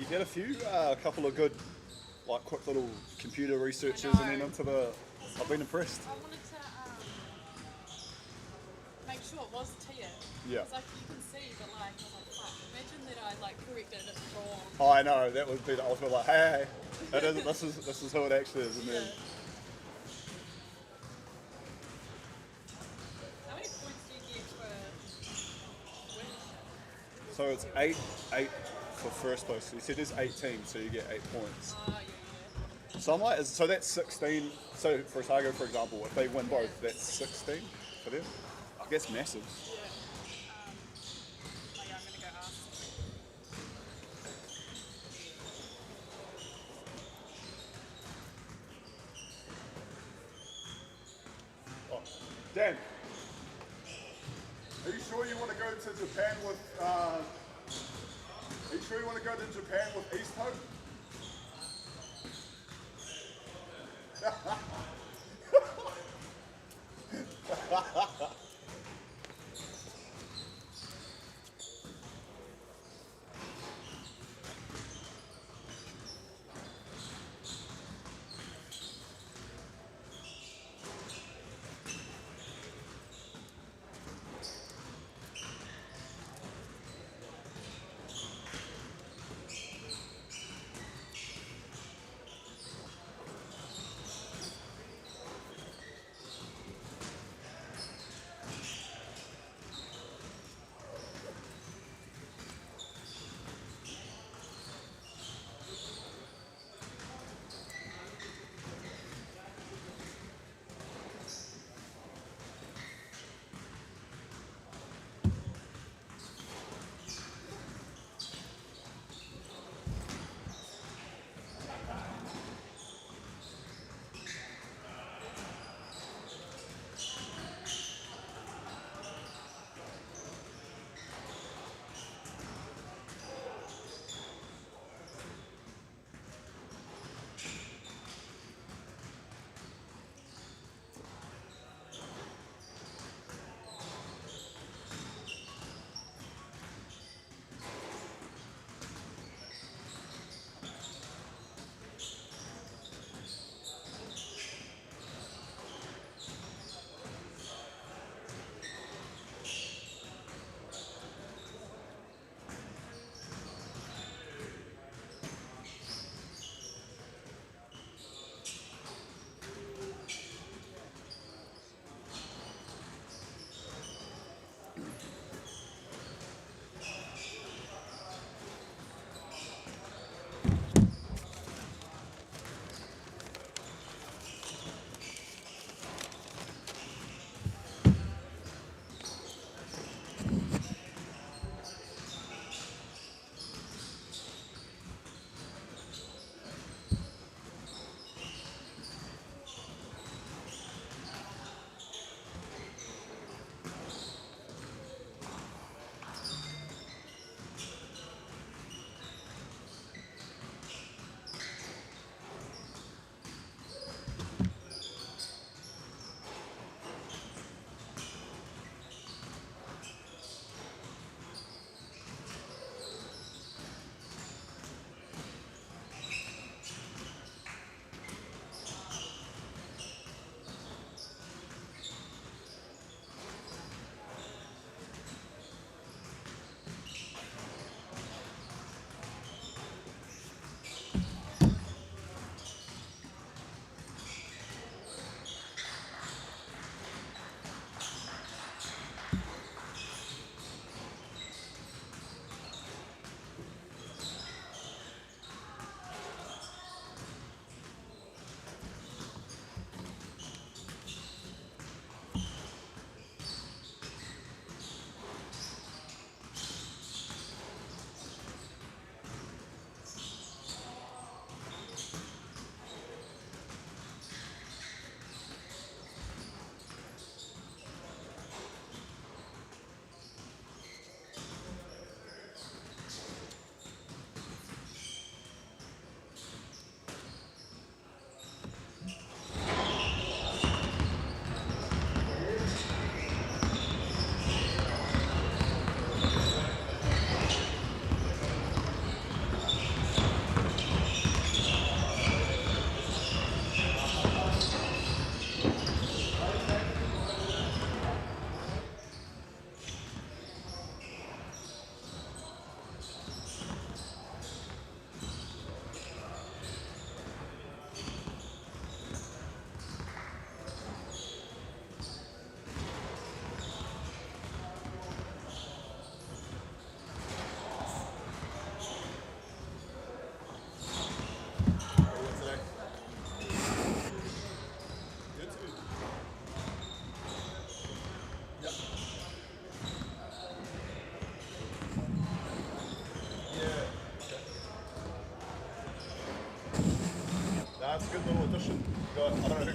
you did a couple of good, like quick little computer researches, and then into the. I've been impressed. I wanted to make sure it was tier. Yeah. Because like you can see, but like I was like, fuck, imagine that I like corrected it, it's wrong. Oh, I know, that would be the ultimate, like, hey, that isn't, this is who it actually is, and then. How many points do you get for winning? So it's 8 for first place. So you said there's 18, so you get 8 points. Yeah. So I'm like, so that's 16. So for Otago, for example, if they win both, that's 16 for them. I guess massive. Yeah. Oh yeah, I'm gonna go ask. Oh, Dan, are you sure you want to go to Japan with? Are you sure you want to go to Japan with East Hope?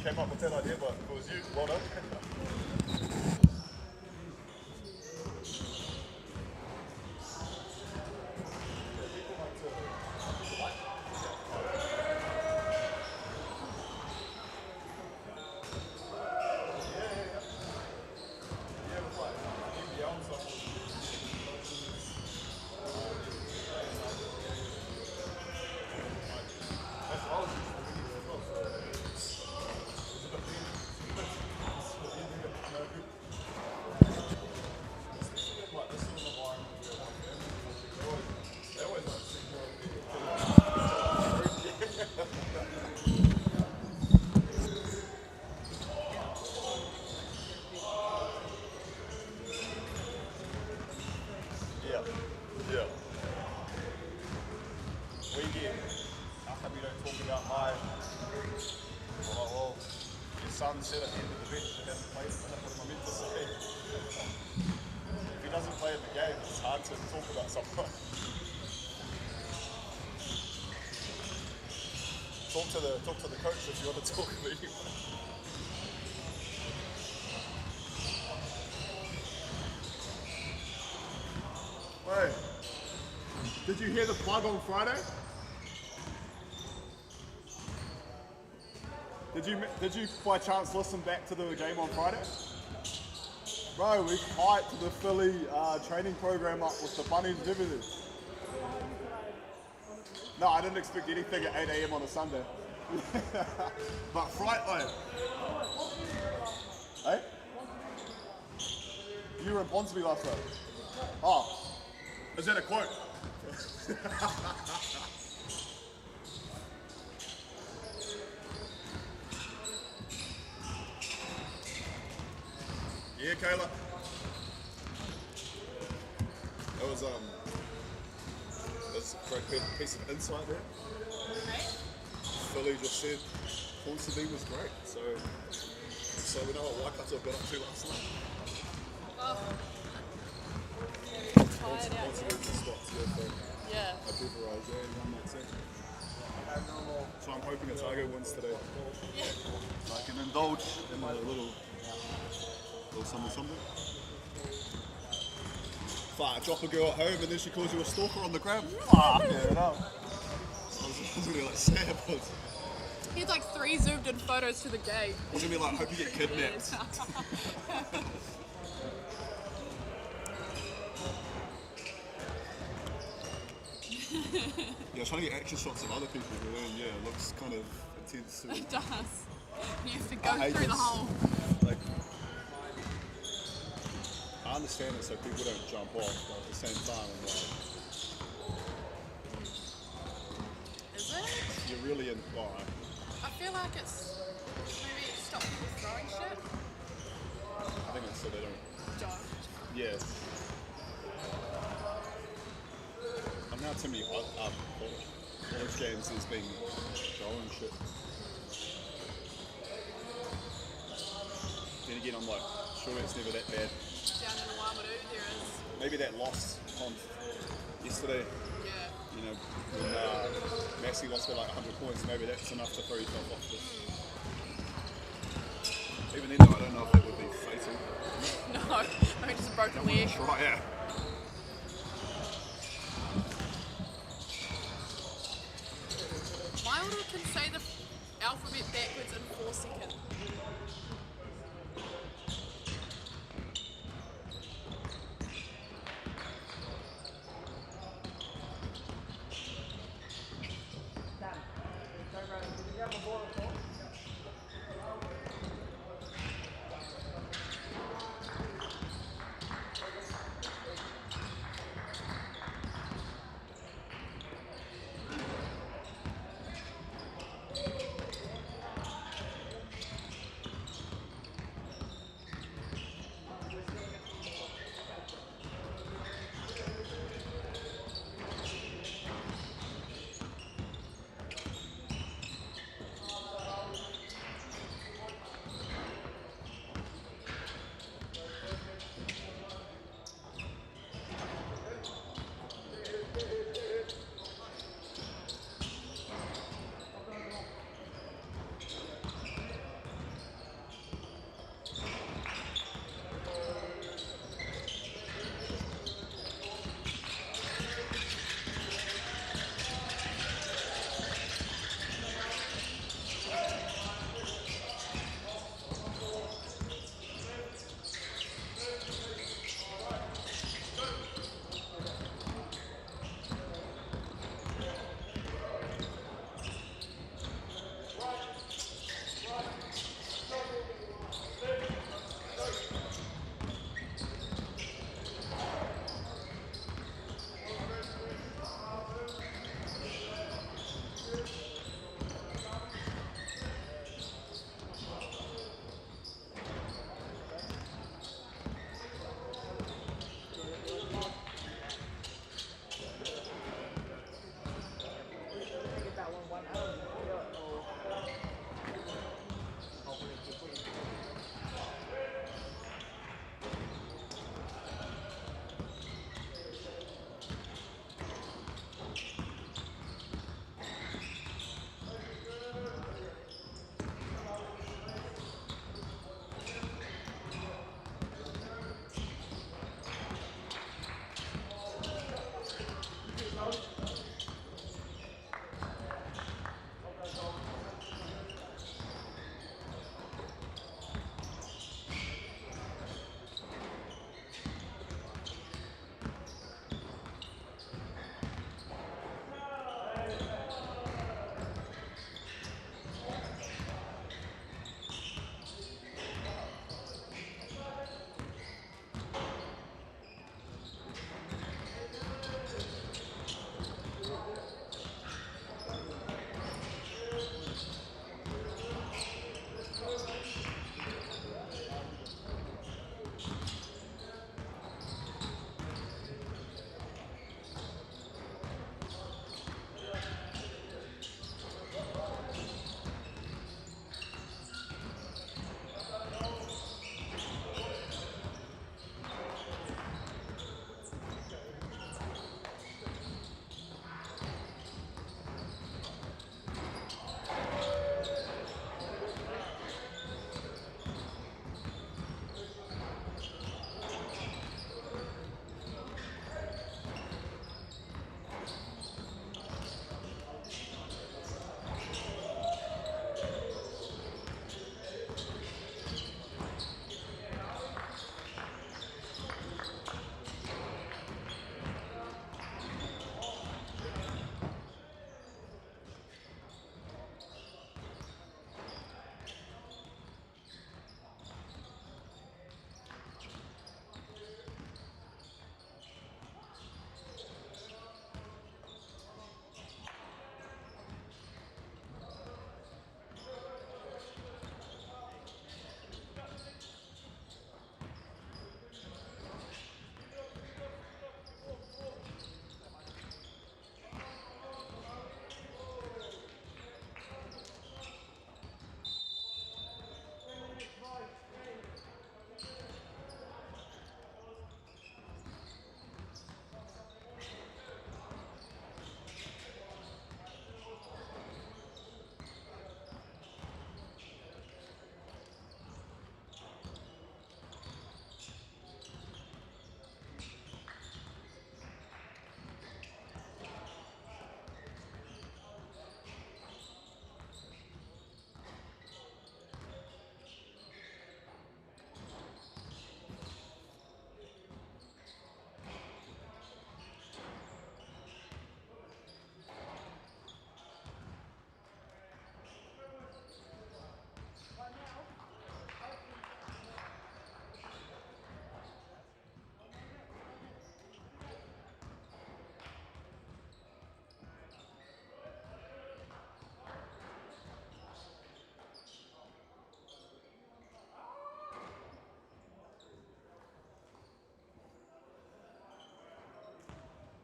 came up with that idea, but it was you. Well done. Sunset at the end of the bench and hasn't played, what am I meant to say? If he doesn't play in the game, it's hard to talk about someone. Talk to the coach if you want to talk about him. Hey, did you hear the plug on Friday? Did you by chance listen back to the game on Friday? Bro, we hyped the Philly training program up with the bunnies and everything. No, I didn't expect anything at 8 AM on a Sunday. But Friday, hey? You were in Ponsonby last night. Oh, is that a quote? Yeah, Kayla. That was a great piece of insight there. Philly just said Ponsonby was great, so we know what Waikato got up to last night. Tired out here. Ponsonby's a spot to go for Yeah. a pulverise, yeah, 1-0. So I'm hoping Otago wins today. Yeah. So I can indulge in my little something. Fuck, drop a girl at home and then she calls you a stalker on the gram. Fuck, yeah, no. I was really like sad, but He had like 3 zoomed in photos to the gate. I was gonna be like, hope you get kidnapped. Yeah, I was trying to get action shots of other people, but then, yeah, it looks kind of intense. It does. You have to go I hate through the this. hole. Like, I understand it so people don't jump off, but at the same time, I'm like, Is it? you're really in. Well, I feel like it's maybe stop people throwing shit. I think it's so they don't. Yeah. I'm now too many college games there's been throwing shit. Then again, I'm like, surely it's never that bad. Down in Wamaru there is. Maybe that loss on yesterday, Yeah. you know, when Massey lost by like 100 points, maybe that's enough to throw yourself off this. Even then, though, I don't know if that would be fatal. No, I mean just a broken leg. Right, yeah. Wilder can say the alphabet backwards in 4 seconds.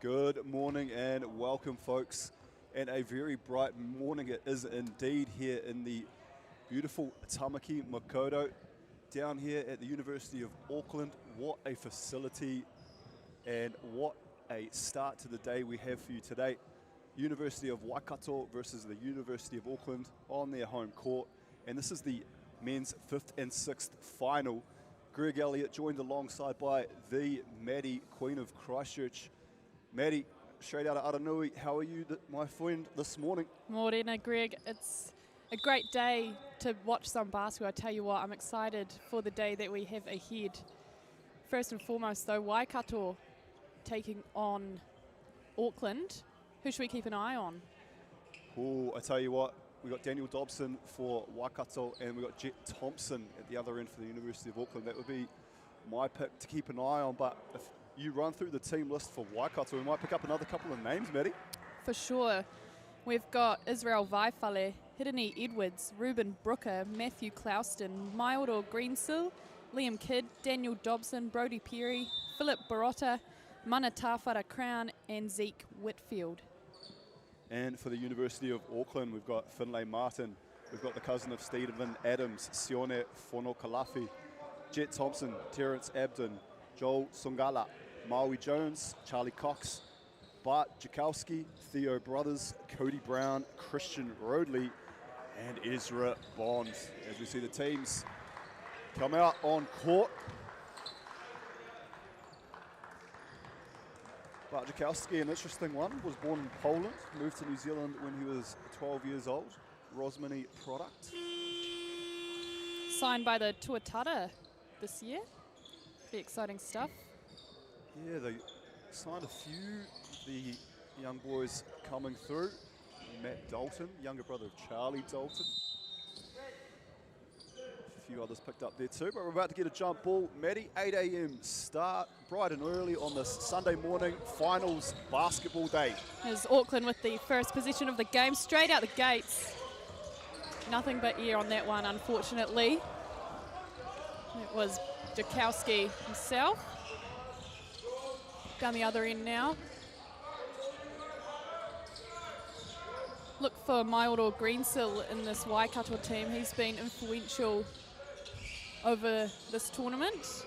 Good morning and welcome, folks. And a very bright morning it is indeed here in the beautiful Tamaki Makaurau down here at the University of Auckland. What a facility and what a start to the day we have for you today. University of Waikato versus the University of Auckland on their home court. And this is the men's 5th and 6th final. Greg Elliott joined alongside by the Maddie, Queen of Christchurch. Maddie, straight out of Aranui, how are you, my friend, this morning? Morena, Greg. It's a great day to watch some basketball. I tell you what, I'm excited for the day that we have ahead. First and foremost, though, Waikato taking on Auckland. Who should we keep an eye on? Oh, I tell you what, we got Daniel Dobson for Waikato and we got Jet Thompson at the other end for the University of Auckland. That would be my pick to keep an eye on, but if you run through the team list for Waikato, we might pick up another couple of names, Maddie. For sure. We've got Israel Vaifale, Hirini Edwards, Ruben Brooker, Matthew Clouston, Mauro Greensill, Liam Kidd, Daniel Dobson, Brodie Perry, Philip Barotta, Mana Tawhara Crown and Zeke Whitfield. And for the University of Auckland, we've got Finlay Martin, we've got the cousin of Stephen Adams, Sione Fonokalafi, Jet Thompson, Terrence Abdon, Joel Sungala, Maui Jones, Charlie Cox, Bart Jakowski, Theo Brothers, Cody Brown, Christian Rodley, and Ezra Bond. As we see the teams come out on court. Bart Jakowski, an interesting one, was born in Poland, moved to New Zealand when he was 12 years old. Rosmini product. Signed by the Tuatara this year. Pretty exciting stuff. Yeah, they signed a few of the young boys coming through. Matt Dalton, younger brother of Charlie Dalton. A few others picked up there too, but we're about to get a jump ball. Maddie, 8 a.m. start, bright and early on this Sunday morning, finals basketball day. There's Auckland with the first possession of the game, straight out the gates. Nothing but air on that one, unfortunately. It was Jakowski himself. Down the other end now. Look for Mauro Greensill in this Waikato team. He's been influential over this tournament.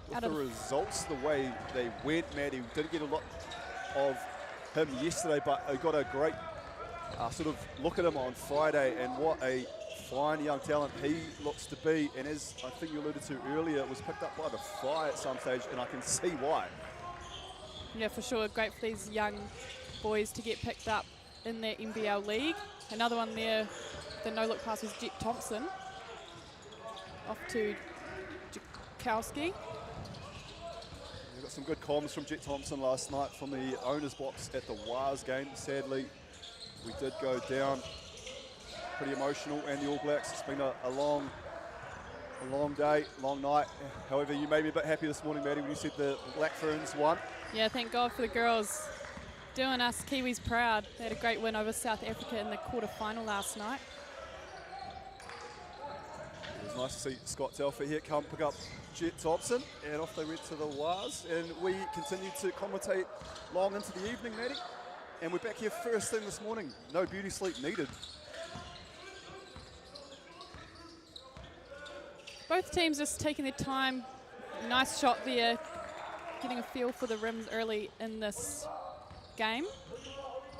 With the results, the way they went, Maddie, we didn't get a lot of him yesterday, but I got a great sort of look at him on Friday, and what a fine young talent he looks to be. And as I think you alluded to earlier, it was picked up by the Fry at some stage, and I can see why. Yeah, for sure. Great for these young boys to get picked up in the NBL league. Another one there, the no-look pass was Jet Thompson. Off to Jakowski. We got some good comms from Jet Thompson last night from the owner's box at the Wars game. Sadly, we did go down. Pretty emotional, and the All Blacks. It's been a long day, long night. However, you made me a bit happy this morning, Maddie, when you said the Black Ferns won. Yeah, thank God for the girls doing us Kiwis proud. They had a great win over South Africa in the quarter-final last night. It was nice to see Scott Telfer here come pick up Jet Thompson, and off they went to the Wars. And we continue to commentate long into the evening, Maddie. And we're back here first thing this morning. No beauty sleep needed. Both teams just taking their time. Nice shot there, getting a feel for the rims early in this game.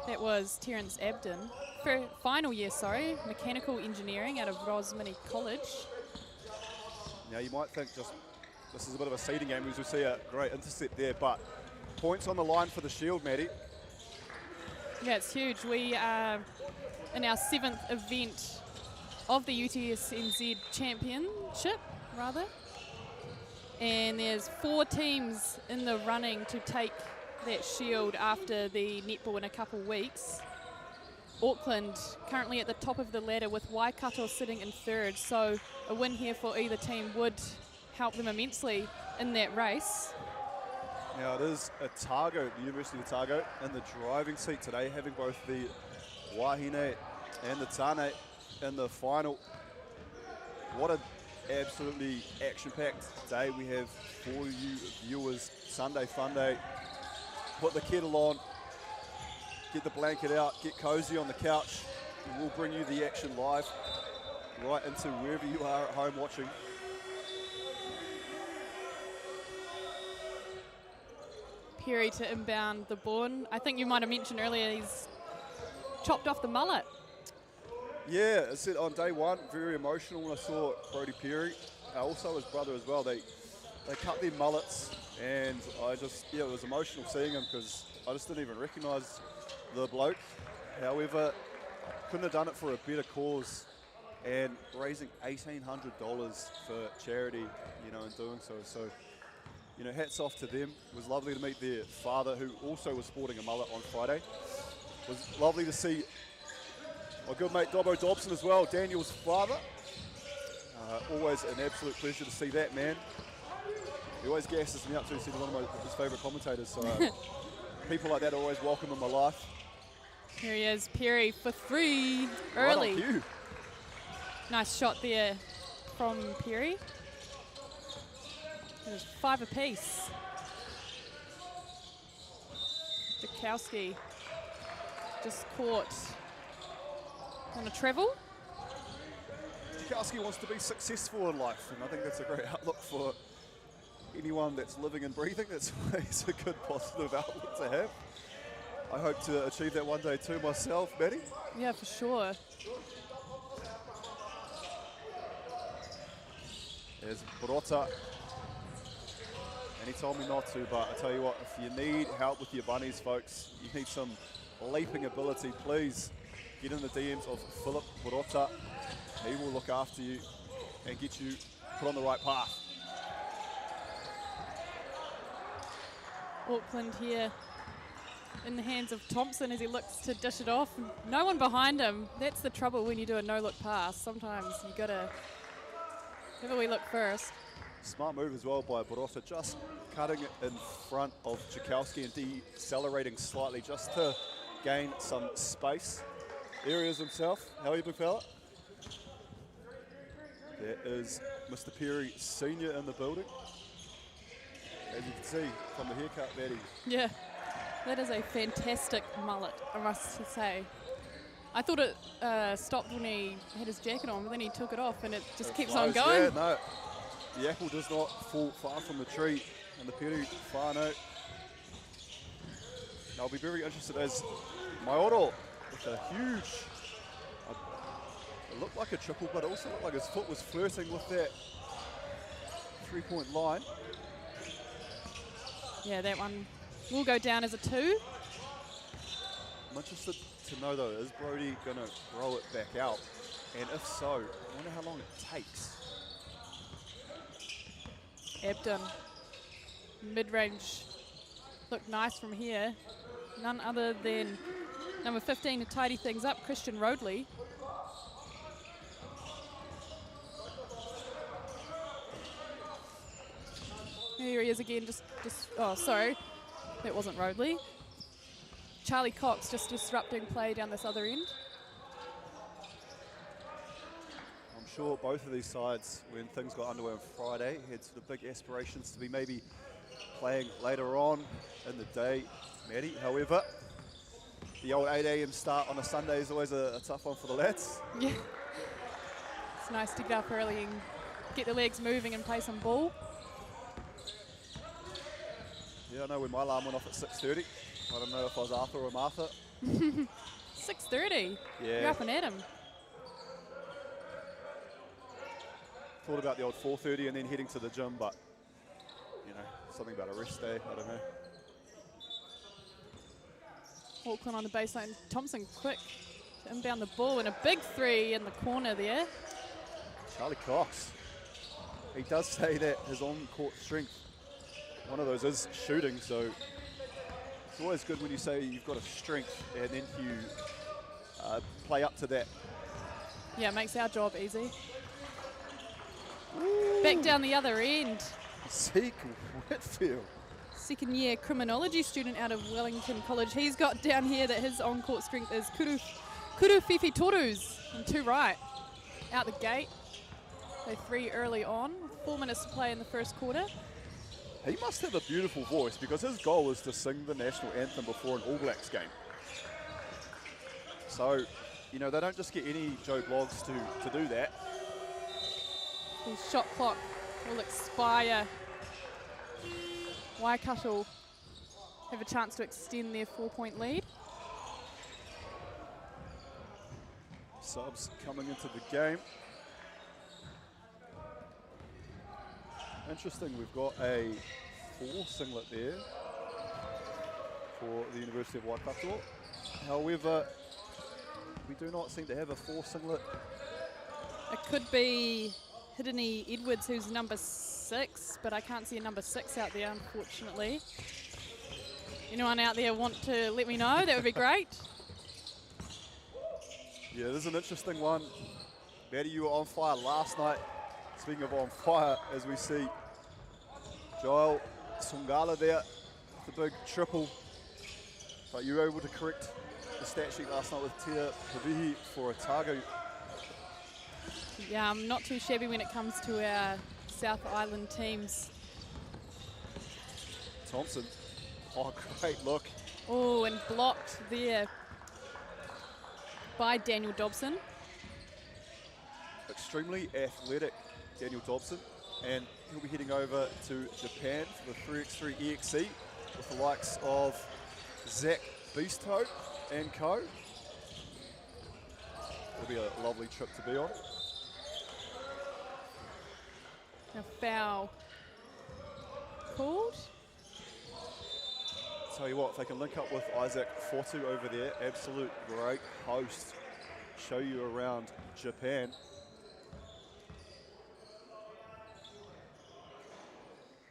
That was Terrence Abdon. Final year, mechanical engineering out of Rosmini College. Now you might think just this is a bit of a seeding game because we see a great intercept there, but points on the line for the Shield, Maddie. Yeah, it's huge. We are in our 7th event of the UTSNZ Championship, and there's 4 teams in the running to take that shield after the netball in a couple weeks. Auckland currently at the top of the ladder with Waikato sitting in 3rd, so a win here for either team would help them immensely in that race. Now it is Otago, the University of Otago, in the driving seat today, having both the Wahine and the Tane in the final. What an absolutely action-packed day we have for you viewers. Sunday Fun Day. put the kettle on, get the blanket out, get cozy on the couch, and we'll bring you the action live right into wherever you are at home watching. Perry to inbound the ball. I think you might have mentioned earlier he's chopped off the mullet. Yeah, I said on day one, very emotional when I saw Brodie Perry. Also his brother as well. They cut their mullets, and it was emotional seeing him because I just didn't even recognise the bloke. However, couldn't have done it for a better cause, and raising $1,800 for charity, in doing so. So, hats off to them. It was lovely to meet their father, who also was sporting a mullet on Friday. It was lovely to see my good mate Dobbo Dobson as well, Daniel's father. Always an absolute pleasure to see that man. He always gasses me up too. He's one of his favourite commentators. So people like that are always welcome in my life. Here he is, Perry for 3 early. Right on cue. Nice shot there from Perry. It was 5 apiece. Dukowski just caught on a treble. Dukowski wants to be successful in life, and I think that's a great outlook for anyone that's living and breathing. That's always a good positive outlook to have. I hope to achieve that one day too myself, Maddie. Yeah, for sure. There's Barota. And he told me not to, but I tell you what, if you need help with your bunnies, folks, you need some leaping ability, please get in the DMs of Philip Barota. He will look after you and get you put on the right path. Auckland here in the hands of Thompson as he looks to dish it off. No one behind him. That's the trouble when you do a no-look pass. Sometimes you gotta have a wee look first. Smart move as well by Barota, just cutting it in front of Dukowski and decelerating slightly just to gain some space. There he is himself. How are you, big fella? There is Mr. Perry Senior in the building. As you can see from the haircut, Maddie. Yeah, that is a fantastic mullet, I must say. I thought it stopped when he had his jacket on, but then he took it off and it just keeps on going. Yeah, no. The apple does not fall far from the tree, and the Perry whānau. I'll be very interested as Maioro with a huge, it looked like a triple, but it also looked like his foot was flirting with that 3-point line. Yeah, that one will go down as a 2. I'm interested to know though, is Brodie going to throw it back out? And if so, I wonder how long it takes. Ebden, mid-range, looked nice from here. None other than number 15 to tidy things up, Christian Rodley. Here he is again, oh, sorry, that wasn't Rodley. Charlie Cox just disrupting play down this other end. I'm sure both of these sides, when things got underway on Friday, had sort of big aspirations to be maybe playing later on in the day, Maddie. However, the old 8 a.m. start on a Sunday is always a tough one for the lads. Yeah, it's nice to get up early and get the legs moving and play some ball. Yeah, I know when my alarm went off at 6:30. I don't know if I was Arthur or Martha. 6:30? Yeah. You're up and at 'em. Thought about the old 4:30 and then heading to the gym, but, something about a rest day, I don't know. Auckland on the baseline. Thompson quick to inbound the ball and a big 3 in the corner there. Charlie Cox. He does say that his on-court strength, one of those is shooting, so it's always good when you say you've got a strength and then you play up to that. Yeah, it makes our job easy. Ooh. Back down the other end. Zeke Whitfield. Second year criminology student out of Wellington College. He's got down here that his on-court strength is Kuru Fifi Torus and 2 right. Out the gate. They 3 early on. 4 minutes to play in the first quarter. He must have a beautiful voice because his goal is to sing the national anthem before an All Blacks game. So, you know, they don't just get any Joe Bloggs to do that. The shot clock will expire. Waikato have a chance to extend their 4-point lead. Subs coming into the game. Interesting, we've got a 4 singlet there for the University of Waikato. However, we do not seem to have a 4 singlet. It could be Hidini Edwards, who's number 6, but I can't see a number 6 out there, unfortunately. Anyone out there want to let me know? That would be great. Yeah, this is an interesting one. Maddie, you were on fire last night. Speaking of on fire, as we see Joel Sungala there, the big triple. But you were able to correct the stat sheet last night with Tia Pavihi for Otago. Yeah, I'm not too shabby when it comes to our South Island teams. Thompson, oh, great look. Oh, and blocked there by Daniel Dobson. Extremely athletic Daniel Dobson, and he'll be heading over to Japan for the 3x3 EXC with the likes of Zach Beasto and co. It'll be a lovely trip to be on. A foul called. Tell you what, if they can link up with Isaac Fortu over there, absolute great host. Show you around Japan.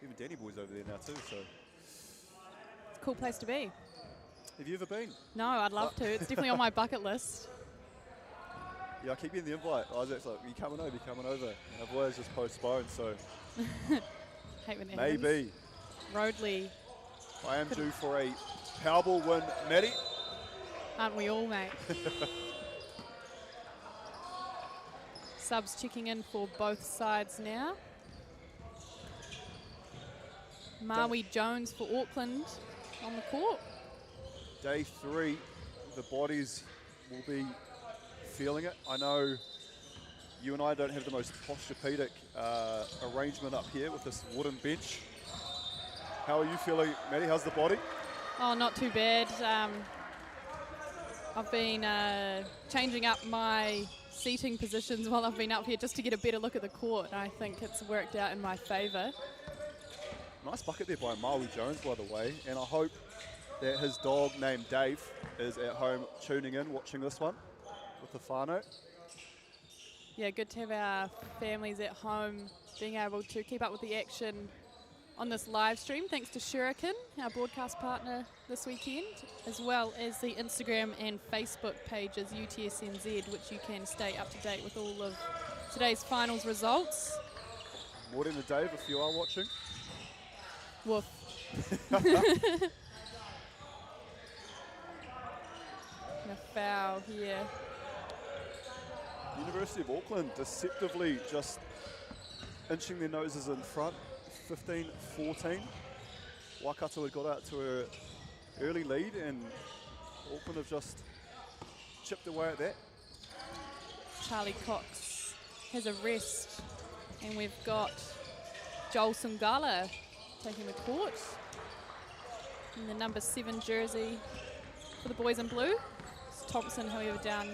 Even Danny Boy's over there now too, so. It's a cool place to be. Have you ever been? No, I'd love to. It's definitely on my bucket list. Yeah, I keep getting the invite. Isaac's like, you coming over, you coming over. And I've always just postponed, so. Hate when that maybe. happens. Roadley. I am due for a Powerball win, Maddie. Aren't we all, mate? Subs checking in for both sides now. Maui Jones for Auckland on the court. Day 3, the bodies will be feeling it. I know you and I don't have the most posturpedic arrangement up here with this wooden bench. How are you feeling, Maddie? How's the body? Oh, not too bad. I've been changing up my seating positions while I've been up here just to get a better look at the court. I think it's worked out in my favour. Nice bucket there by Maui Jones, by the way. And I hope that his dog named Dave is at home tuning in, watching this one with the whānau. Yeah, good to have our families at home being able to keep up with the action on this live stream, thanks to Shuriken, our broadcast partner this weekend, as well as the Instagram and Facebook pages UTSNZ, which you can stay up to date with all of today's finals results. More than a Dave if you are watching. Woof. A foul here. University of Auckland deceptively just inching their noses in front. 15-14. Waikato had got out to an early lead and Auckland have just chipped away at that. Charlie Cox has a rest and we've got Joel Sungala taking the court in the number 7 jersey for the boys in blue. It's Thompson, however, down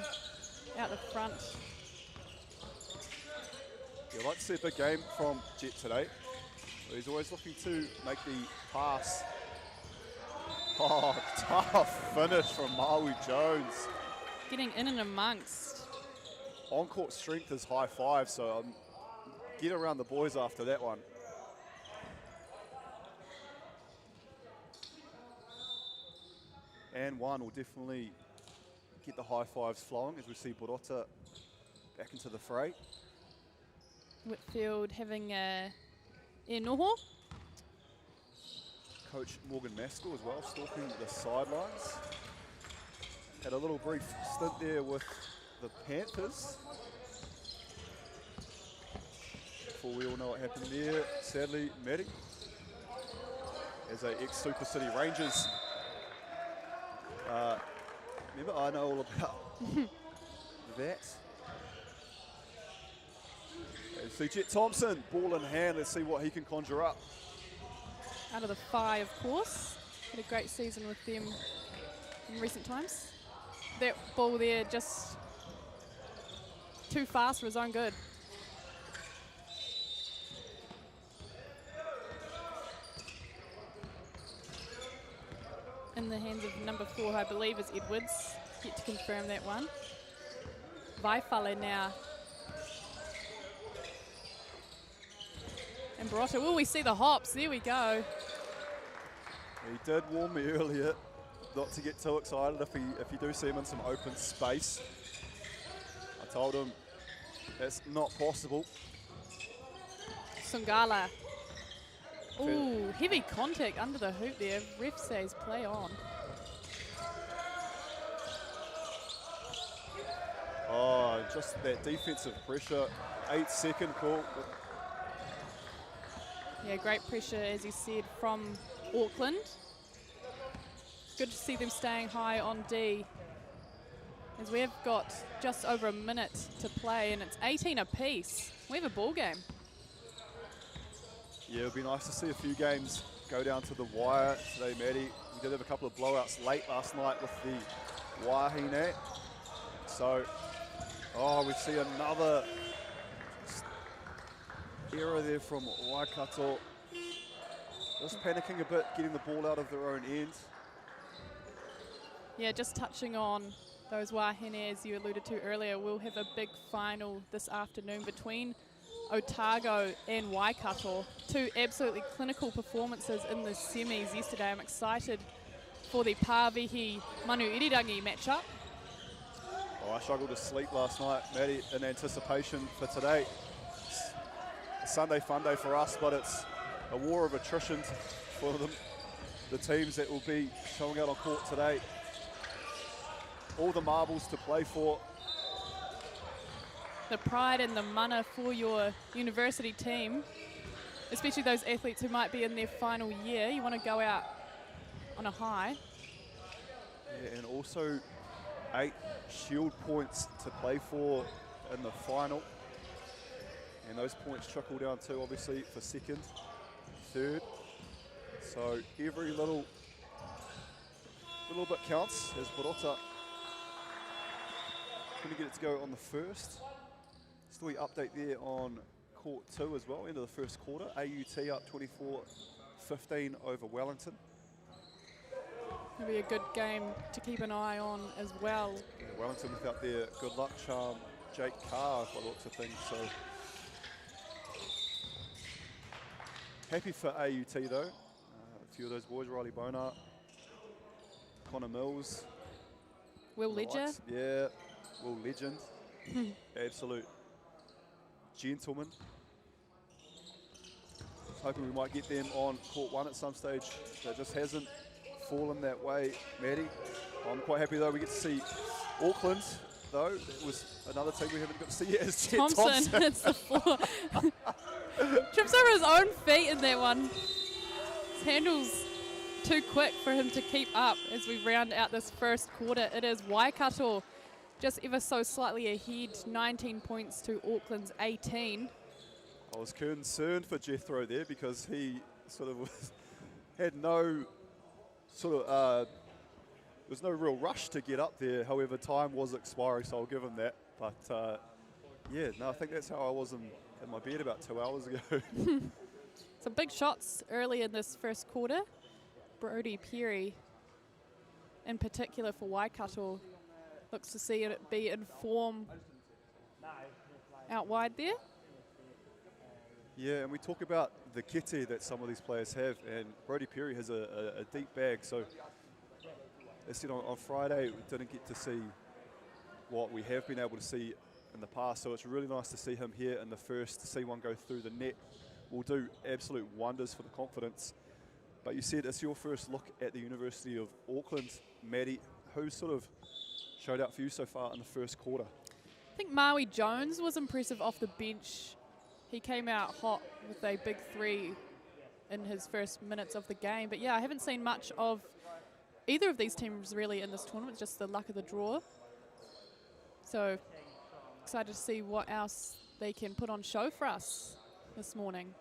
out the front. Yeah, I'd like to see a big game from Jet today. He's always looking to make the pass. Oh, tough finish from Maui Jones. Getting in and amongst. On-court strength is high 5, so get around the boys after that one. And one will definitely get the high 5s flowing as we see Borota back into the fray. Whitfield having a noho. Coach Morgan Maskell as well, stalking the sidelines. Had a little brief stint there with the Panthers. Before we all know what happened there, sadly, Maddie. as a ex-Super City Rangers. Remember, I know all about that. Okay, see Jet Thompson, ball in hand. Let's see what he can conjure up. Out of the 5, of course. Had a great season with them in recent times. That ball there just too fast for his own good. In the hands of number 4, I believe, is Edwards. Yet to confirm that one. Vaifale now. And Barotta, will we see the hops? There we go. He did warn me earlier not to get too excited if you do see him in some open space. I told him that's not possible. Sungala. Ooh, heavy contact under the hoop there. Ref says play on. Oh, just that defensive pressure. 8-second call. Yeah, great pressure, as you said, from Auckland. Good to see them staying high on D, as we have got just over a minute to play, and it's 18 apiece. We have a ball game. Yeah, it would be nice to see a few games go down to the wire today, Maddie. We did have a couple of blowouts late last night with the Wahine. So, we see another error there from Waikato. Just panicking a bit, getting the ball out of their own end. Yeah, just touching on those Wahine, as you alluded to earlier, we'll have a big final this afternoon between Otago and Waikato. 2 absolutely clinical performances in the semis yesterday. I'm excited for the Pāvihi Manu Irirangi matchup. Oh, I struggled to sleep last night, Maddie, in anticipation for today. It's Sunday fun day for us, but it's a war of attrition for them, the teams that will be showing out on court today. All the marbles to play for. The pride and the mana for your university team, especially those athletes who might be in their final year. You want to go out on a high. Yeah, and also 8 shield points to play for in the final. And those points trickle down too, obviously, for 2nd, 3rd. So every little bit counts, as Barotta going to get it to go on the 1st. Still, we update there on court 2 as well, end of the 1st quarter. AUT up 24-15 over Wellington. It'll be a good game to keep an eye on as well. Yeah, Wellington without their good luck charm, Jake Carr, by the looks of things. So happy for AUT though. A few of those boys, Riley Bonar, Connor Mills. Will Ledger. Yeah, Will Legend. Absolute gentleman. Hoping we might get them on court 1 at some stage. That just hasn't fallen that way, Maddie. I'm quite happy though we get to see Auckland though. It was another team we haven't got to see yet, as Jet Thompson. It's the floor. Trips over his own feet in that one. His handle's too quick for him to keep up as we round out this 1st quarter. It is Waikato just ever so slightly ahead, 19 points to Auckland's 18. I was concerned for Jethro there because he sort of had no there was no real rush to get up there. However, time was expiring, so I'll give him that. But yeah, no, I think that's how I was in my bed about 2 hours ago. Some big shots early in this 1st quarter. Brody Perry, in particular for Waikato, looks to see it be in form out wide there. Yeah, and we talk about the kete that some of these players have, and Brody Perry has a deep bag. So, as you know, on Friday, we didn't get to see what we have been able to see in the past. So it's really nice to see him here in the 1st, to see one go through the net. Will do absolute wonders for the confidence. But you said it's your first look at the University of Auckland, Maddie. Who sort of showed out for you so far in the 1st quarter? I think Maui Jones was impressive off the bench. He came out hot with a big 3 in his first minutes of the game. But yeah, I haven't seen much of either of these teams really in this tournament, just the luck of the draw. So excited to see what else they can put on show for us this morning.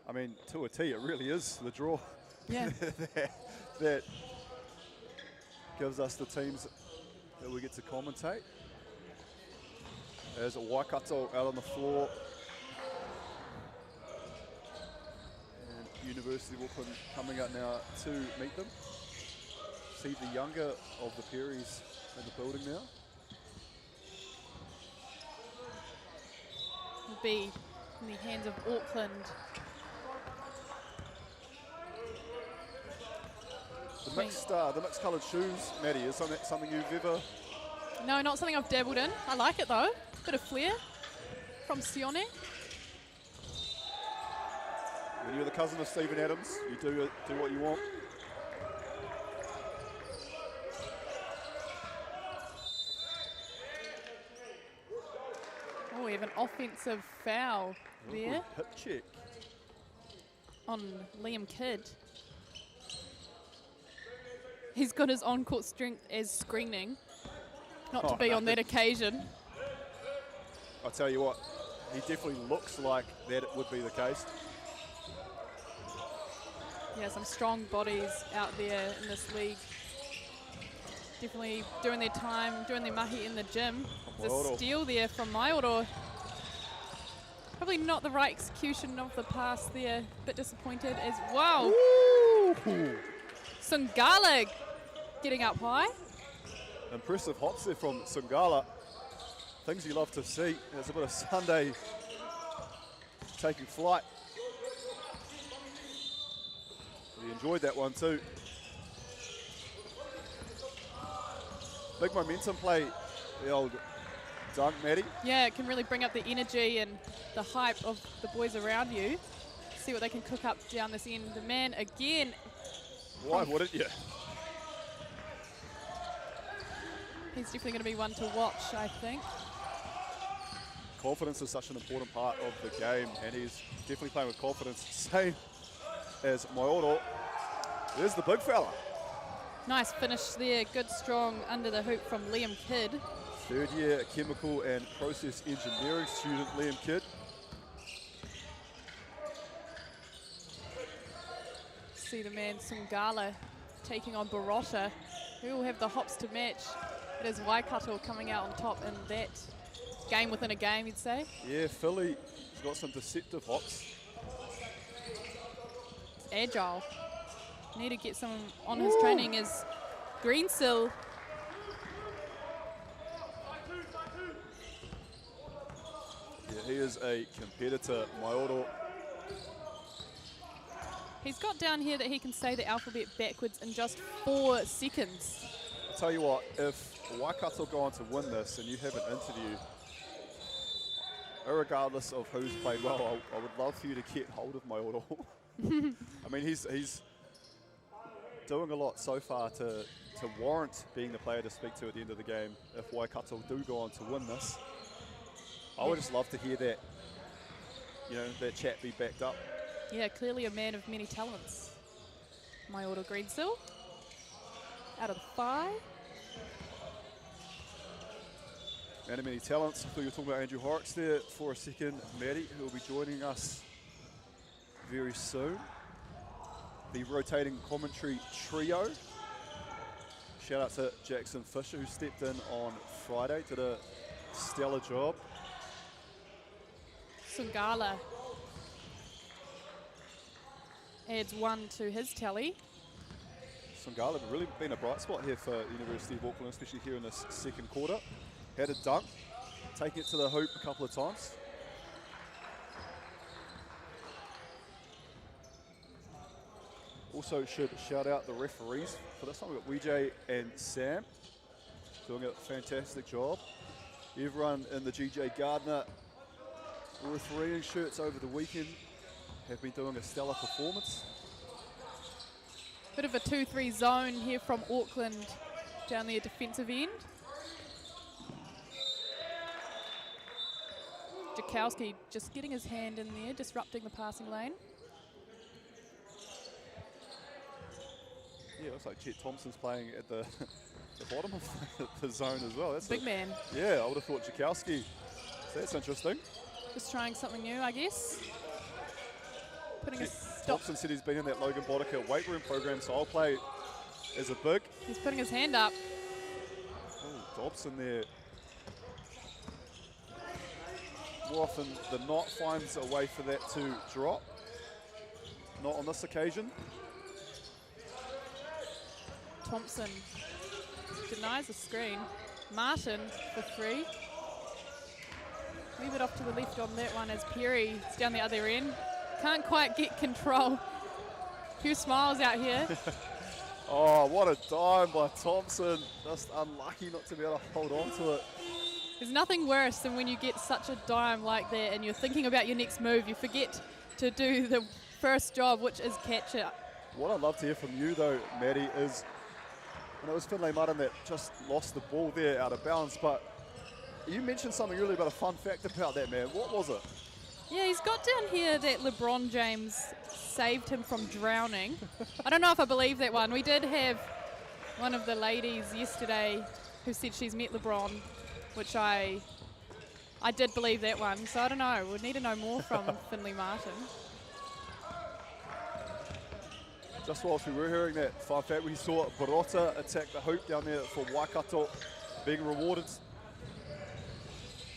I mean, to a T, it really is the draw. Yeah. that gives us the teams that we get to commentate. There's a Waikato out on the floor. And University of Auckland coming out now to meet them. See the younger of the Perrys in the building now. Will be in the hands of Auckland. The mixed coloured shoes, Maddie, is something you've ever... No, not something I've dabbled in. I like it though. Bit of flair from Sione. When you're the cousin of Stephen Adams, you do what you want. Oh, we have an offensive foul there Hip check. on Liam Kidd. He's got his on-court strength as screening, not to be on that occasion. I'll tell you what, he definitely looks like that it would be the case. Yeah, some strong bodies out there in this league. Definitely doing their time, doing their mahi in the gym. There's a steal there from Maioro. Probably not the right execution of the pass there. Bit disappointed as well. Ooh. Sungala getting up high. Impressive hops there from Sungala. Things you love to see. There's a bit of Sunday taking flight. We enjoyed that one too. Big momentum play, the old dunk, Maddie. Yeah, it can really bring up the energy and the hype of the boys around you. See what they can cook up down this end. The man again. Why wouldn't you? He's definitely going to be one to watch, I think. Confidence is such an important part of the game, and he's definitely playing with confidence. Same as Maioro. There's the big fella. Nice finish there. Good, strong under the hoop from Liam Kidd. Third year chemical and process engineering student Liam Kidd. See the man Sungala taking on Barotta, who will have the hops to match. It is Waikato coming out on top in that game within a game, you'd say. Yeah, Philly has got some deceptive hops. Agile. Need to get some on his training as Greensill. Yeah, he is a competitor, Maioro. He's got down here that he can say the alphabet backwards in just 4 seconds. I'll tell you what, if Waikato go on to win this and you have an interview, regardless of who's played well, I would love for you to get hold of Maioro. I mean, he's doing a lot so far to warrant being the player to speak to at the end of the game. If Waikato do go on to win this, I would just love to hear that, that chat be backed up. Yeah, clearly a man of many talents. Maioro Greensill. Out of the 5. Man of many talents. I thought you were talking about Andrew Horrocks there for a second. Maddie, who will be joining us very soon. The rotating commentary trio. Shout out to Jackson Fisher, who stepped in on Friday, did a stellar job. Sungala adds 1 to his tally. Sungala really been a bright spot here for University of Auckland, especially here in this second quarter. Had a dunk, taking it to the hoop a couple of times. Also should shout out the referees for this one. We've got Weejay and Sam doing a fantastic job. Everyone in the GJ Gardner refereeing shirts over the weekend have been doing a stellar performance. Bit of a 2-3 zone here from Auckland down their defensive end. Jakowski just getting his hand in there, disrupting the passing lane. Yeah, looks like Jet Thompson's playing at the, the bottom of the zone as well. That's Big man. Yeah, I would have thought Jakowski. So that's interesting. Just trying something new, I guess. Putting a stop. Thompson said he's been in that Logan Boddicker weight room program, so I'll play as a big. He's putting his hand up. Oh, Dobson there. More often than not finds a way for that to drop. Not on this occasion. Thompson denies the screen. Martin for 3. A wee bit off to the left on that one as Perry is down the other end. Can't quite get control. A few smiles out here. Oh, what a dime by Thompson. Just unlucky not to be able to hold on to it. There's nothing worse than when you get such a dime like that and you're thinking about your next move. You forget to do the first job, which is catch it. What I'd love to hear from you, though, Maddie, is it was Finlay Martin that just lost the ball there out of bounds, but you mentioned something really about a fun fact about that, man. What was it? Yeah, he's got down here that LeBron James saved him from drowning. I don't know if I believe that one. We did have one of the ladies yesterday who said she's met LeBron, which I did believe that one. So I don't know. We'd need to know more from Finlay Martin. Just whilst we were hearing that fun fact, we saw Barota attack the hoop down there for Waikato, being rewarded.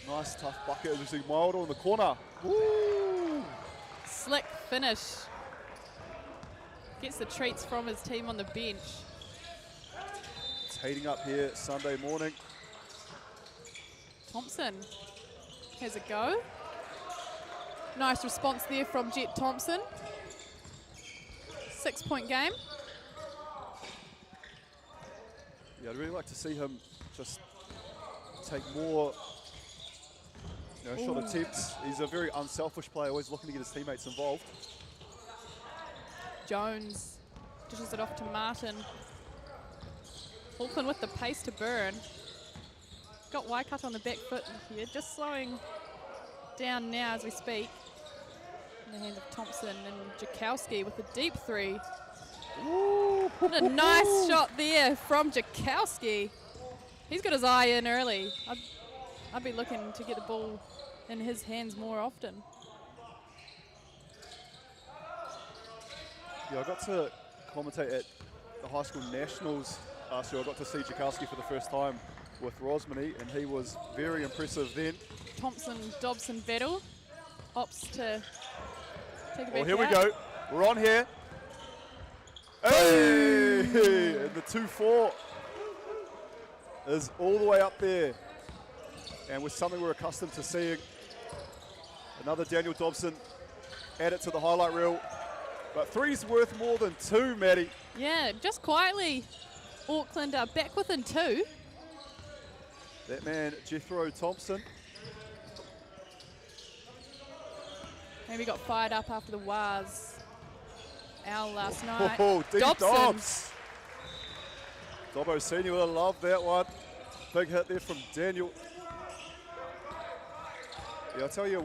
Nice tough bucket as we see Mauro in the corner. Woo! Slick finish. Gets the treats from his team on the bench. It's heating up here Sunday morning. Thompson has a go. Nice response there from Jet Thompson. 6-point game. Yeah, I'd really like to see him just take more shot attempts. He's a very unselfish player, always looking to get his teammates involved. Jones dishes it off to Martin. Auckland with the pace to burn. Got Waikato on the back foot here, just slowing down now as we speak. In the hands of Thompson and Jakowski with a deep 3. Ooh. What a nice shot there from Jakowski. He's got his eye in early. I'd be looking to get the ball in his hands more often. Yeah, I got to commentate at the high school nationals last year. I got to see Jakowski for the first time with Rosmini, and he was very impressive then. Thompson-Dobson battle. Opts to take it back Here we out. go. We're on here. Hey! And the 2-4 is all the way up there. And with something we're accustomed to seeing. Another Daniel Dobson add it to the highlight reel. But 3's worth more than 2, Maddie. Yeah, just quietly, Auckland are back within 2. That man, Jethro Thompson. Maybe got fired up after the Waz owl last night. Oh, D Dobson. Dobbs. Dobbo Senior will love that one. Big hit there from Daniel. Yeah, I'll tell you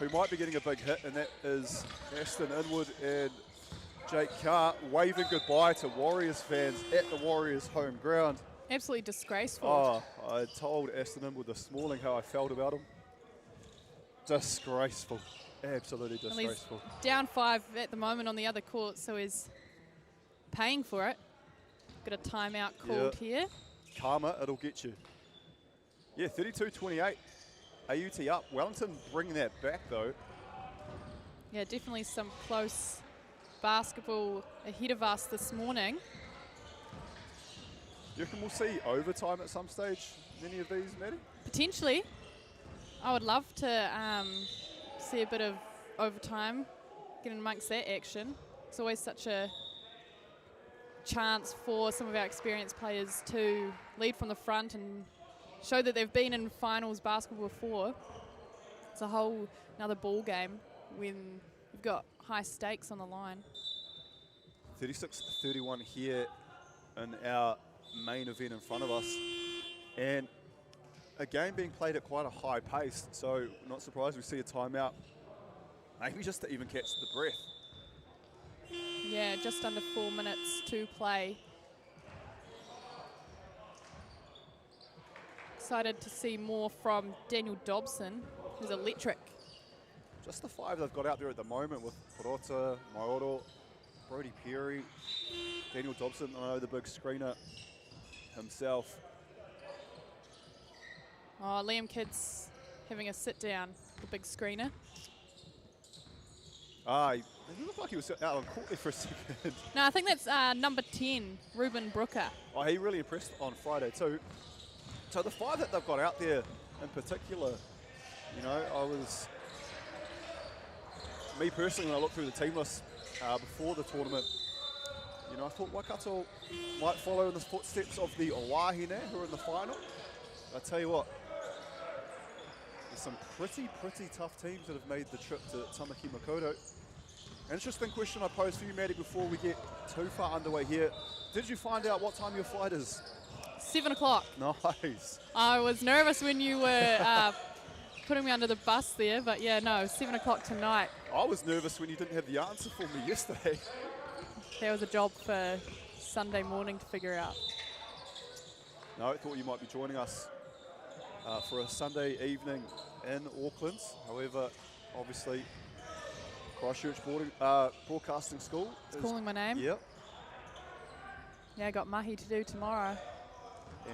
who might be getting a big hit, and that is Aston Inwood and Jake Carr waving goodbye to Warriors fans at the Warriors home ground. Absolutely disgraceful. Oh, I told Aston Inwood this morning how I felt about him. Disgraceful. Absolutely Well, he's disgraceful. down 5 at the moment on the other court, so he's paying for it. Got a timeout called here. Karma, it'll get you. Yeah, 32-28. AUT up. Wellington bringing that back, though. Yeah, definitely some close basketball ahead of us this morning. You reckon we'll see overtime at some stage in any of these, Maddie? Potentially. I would love to see a bit of overtime, get in amongst that action. It's always such a chance for some of our experienced players to lead from the front and show that they've been in finals basketball before. It's a whole another ball game when you've got high stakes on the line. 36-31 here in our main event in front of us. And a game being played at quite a high pace, so not surprised we see a timeout. Maybe just to even catch the breath. Yeah, just under 4 minutes to play. Excited to see more from Daniel Dobson, who's electric. Just the 5 they've got out there at the moment with Porota, Maoro, Brody Perry, Daniel Dobson, I know the big screener himself. Oh, Liam Kidd's having a sit down, the big screener. He looked like he was out on court there for a second. No, I think that's number 10, Ruben Brooker. Oh, he really impressed on Friday too. So the 5 that they've got out there in particular, you know, me personally, when I looked through the team list before the tournament, you know, I thought Waikato might follow in the footsteps of the Wahine, who are in the final. I tell you what, there's some pretty tough teams that have made the trip to Tamaki Makaurau. An interesting question I posed for you, Maddie, before we get too far underway here. Did you find out what time your flight is? 7 o'clock. Nice. I was nervous when you were putting me under the bus there, but yeah, no, 7 o'clock tonight. I was nervous when you didn't have the answer for me yesterday. There was a job for Sunday morning to figure out. No, I thought you might be joining us for a Sunday evening in Auckland. However, obviously, Christchurch Broadcasting School It's calling my name. Yep. Yeah, I got mahi to do tomorrow.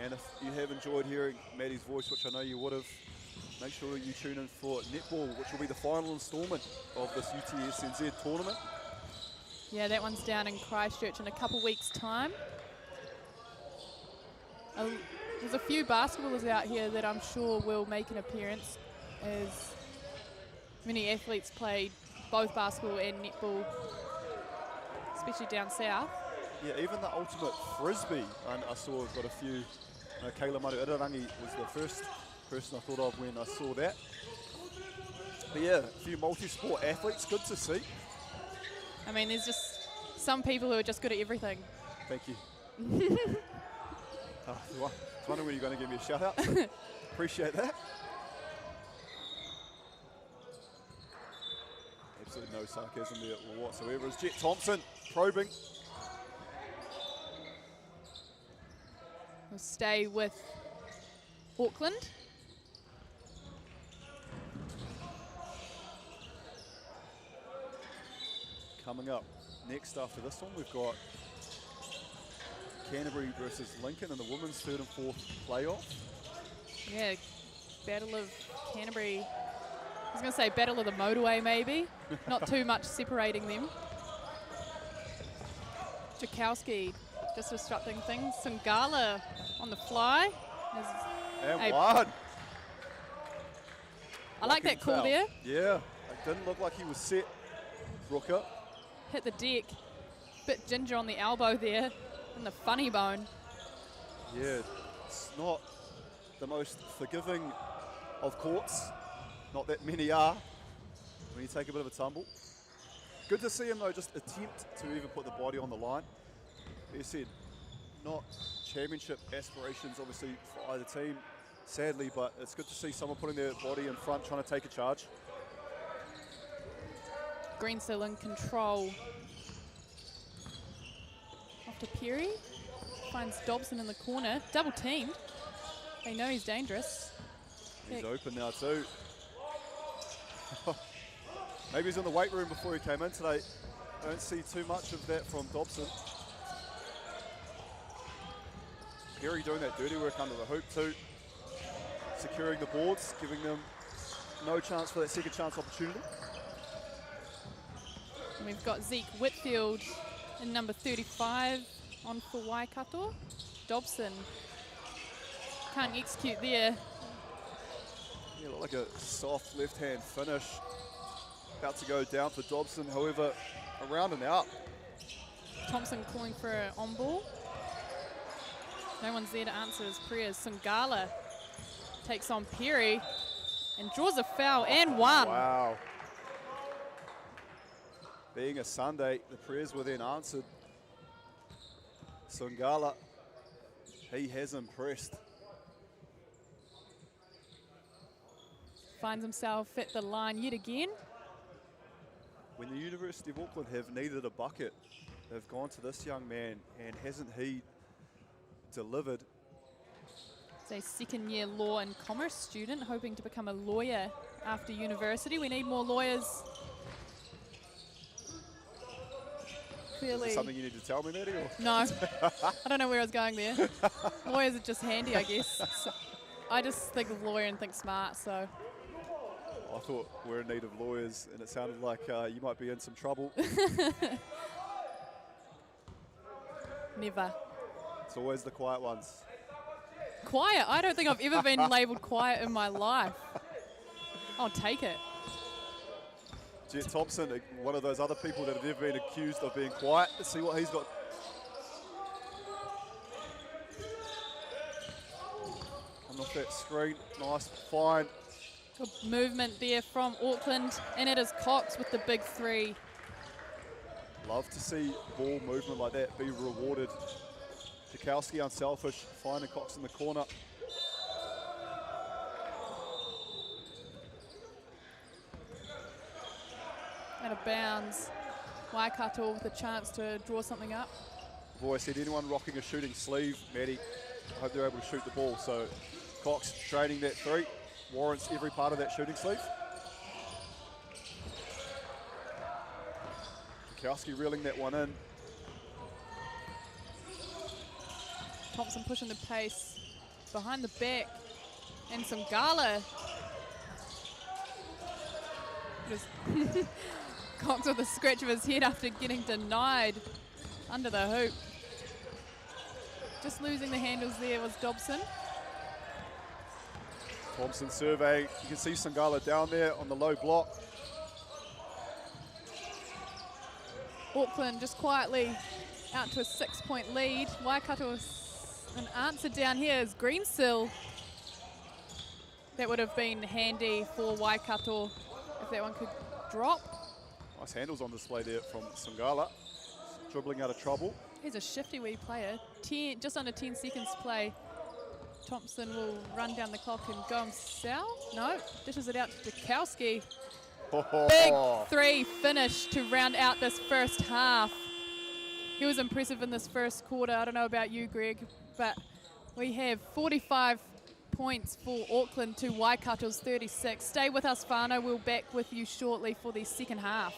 And if you have enjoyed hearing Maddie's voice, which I know you would have, make sure you tune in for netball, which will be the final instalment of this UTSNZ tournament. Yeah, that one's down in Christchurch in a couple weeks' time. There's a few basketballers out here that I'm sure will make an appearance, as many athletes played both basketball and netball, especially down south. Yeah, even the ultimate frisbee, I saw got a few. Kayla Maru Irarangi was the first person I thought of when I saw that. But yeah, a few multi-sport athletes, good to see. I mean, there's just some people who are just good at everything. Thank you. I was wondering when you're going to give me a shout out, so appreciate that. Absolutely no sarcasm there whatsoever. As Jet Thompson probing. We'll stay with Auckland. Coming up next after this one, we've got Canterbury versus Lincoln in the women's 3rd and 4th playoff. Yeah, Battle of Canterbury. I was going to say Battle of the Motorway, maybe. Not too much separating them. Jakowski just disrupting things. Sangala on the fly. And one. I like that call there. Yeah, it didn't look like he was set, Brooker. Hit the deck. Bit ginger on the elbow there. And the funny bone. Yeah, it's not the most forgiving of courts. Not that many are when you take a bit of a tumble. Good to see him though just attempt to even put the body on the line. As I said, not championship aspirations obviously for either team, sadly, but it's good to see someone putting their body in front, trying to take a charge. Green still in control. Off to Perry. Finds Dobson in the corner. Double teamed. They know he's dangerous. He's open now too. Maybe he's in the weight room before he came in today. Don't see too much of that from Dobson. Perry doing that dirty work under the hoop too. Securing the boards, giving them no chance for that second chance opportunity. And we've got Zeke Whitfield in number 35 on for Waikato. Dobson can't execute there. Yeah, looked like a soft left-hand finish. About to go down for Dobson, however, around and out. Thompson calling for an on-ball. No one's there to answer his prayers. Sangala takes on Perry and draws a foul and one. Wow. Being a Sunday, the prayers were then answered. Sangala, he has impressed. Finds himself at the line yet again. when the University of Auckland have needed a bucket, they've gone to this young man, and hasn't he delivered? He's a second-year law and commerce student hoping to become a lawyer after university. We need more lawyers. Is Clearly. there something you need to tell me, Maddie? Or? No, I don't know where I was going there. Lawyers are just handy, I guess. So I just think of lawyer and think smart, so. I thought we're in need of lawyers, and it sounded like you might be in some trouble. Never. It's always the quiet ones. Quiet? I don't think I've ever been labelled quiet in my life. I'll take it. Jet Thompson, one of those other people that have never been accused of being quiet. Let's see what he's got. Coming off that screen, nice find. Good movement there from Auckland, and it is Cox with the big three. Love to see ball movement like that be rewarded. Kukowski unselfish, finding Cox in the corner. Out of bounds. Waikato with a chance to draw something up. I've always said anyone rocking a shooting sleeve, Maddie, I hope they're able to shoot the ball. So Cox training that three, warrants every part of that shooting sleeve. Kukowski reeling that one in. Thompson pushing the pace behind the back, and some Gala. Just Cox with a scratch of his head after getting denied under the hoop. Just losing the handles there was Dobson. Thompson survey. You can see Sangala down there on the low block. Auckland just quietly out to a 6-point lead. Waikato an answer down here is Greensill. That would have been handy for Waikato if that one could drop. Nice handles on display there from Sangala. Dribbling out of trouble. He's a shifty wee player. Just under 10 seconds to play. Thompson will run down the clock and go himself. No, dishes it out to Dukowski. Big three finish to round out this first half. He was impressive in this first quarter. I don't know about you, Greg, but we have 45 points for Auckland to Waikato's 36. Stay with us, Whānau. We'll back with you shortly for the second half.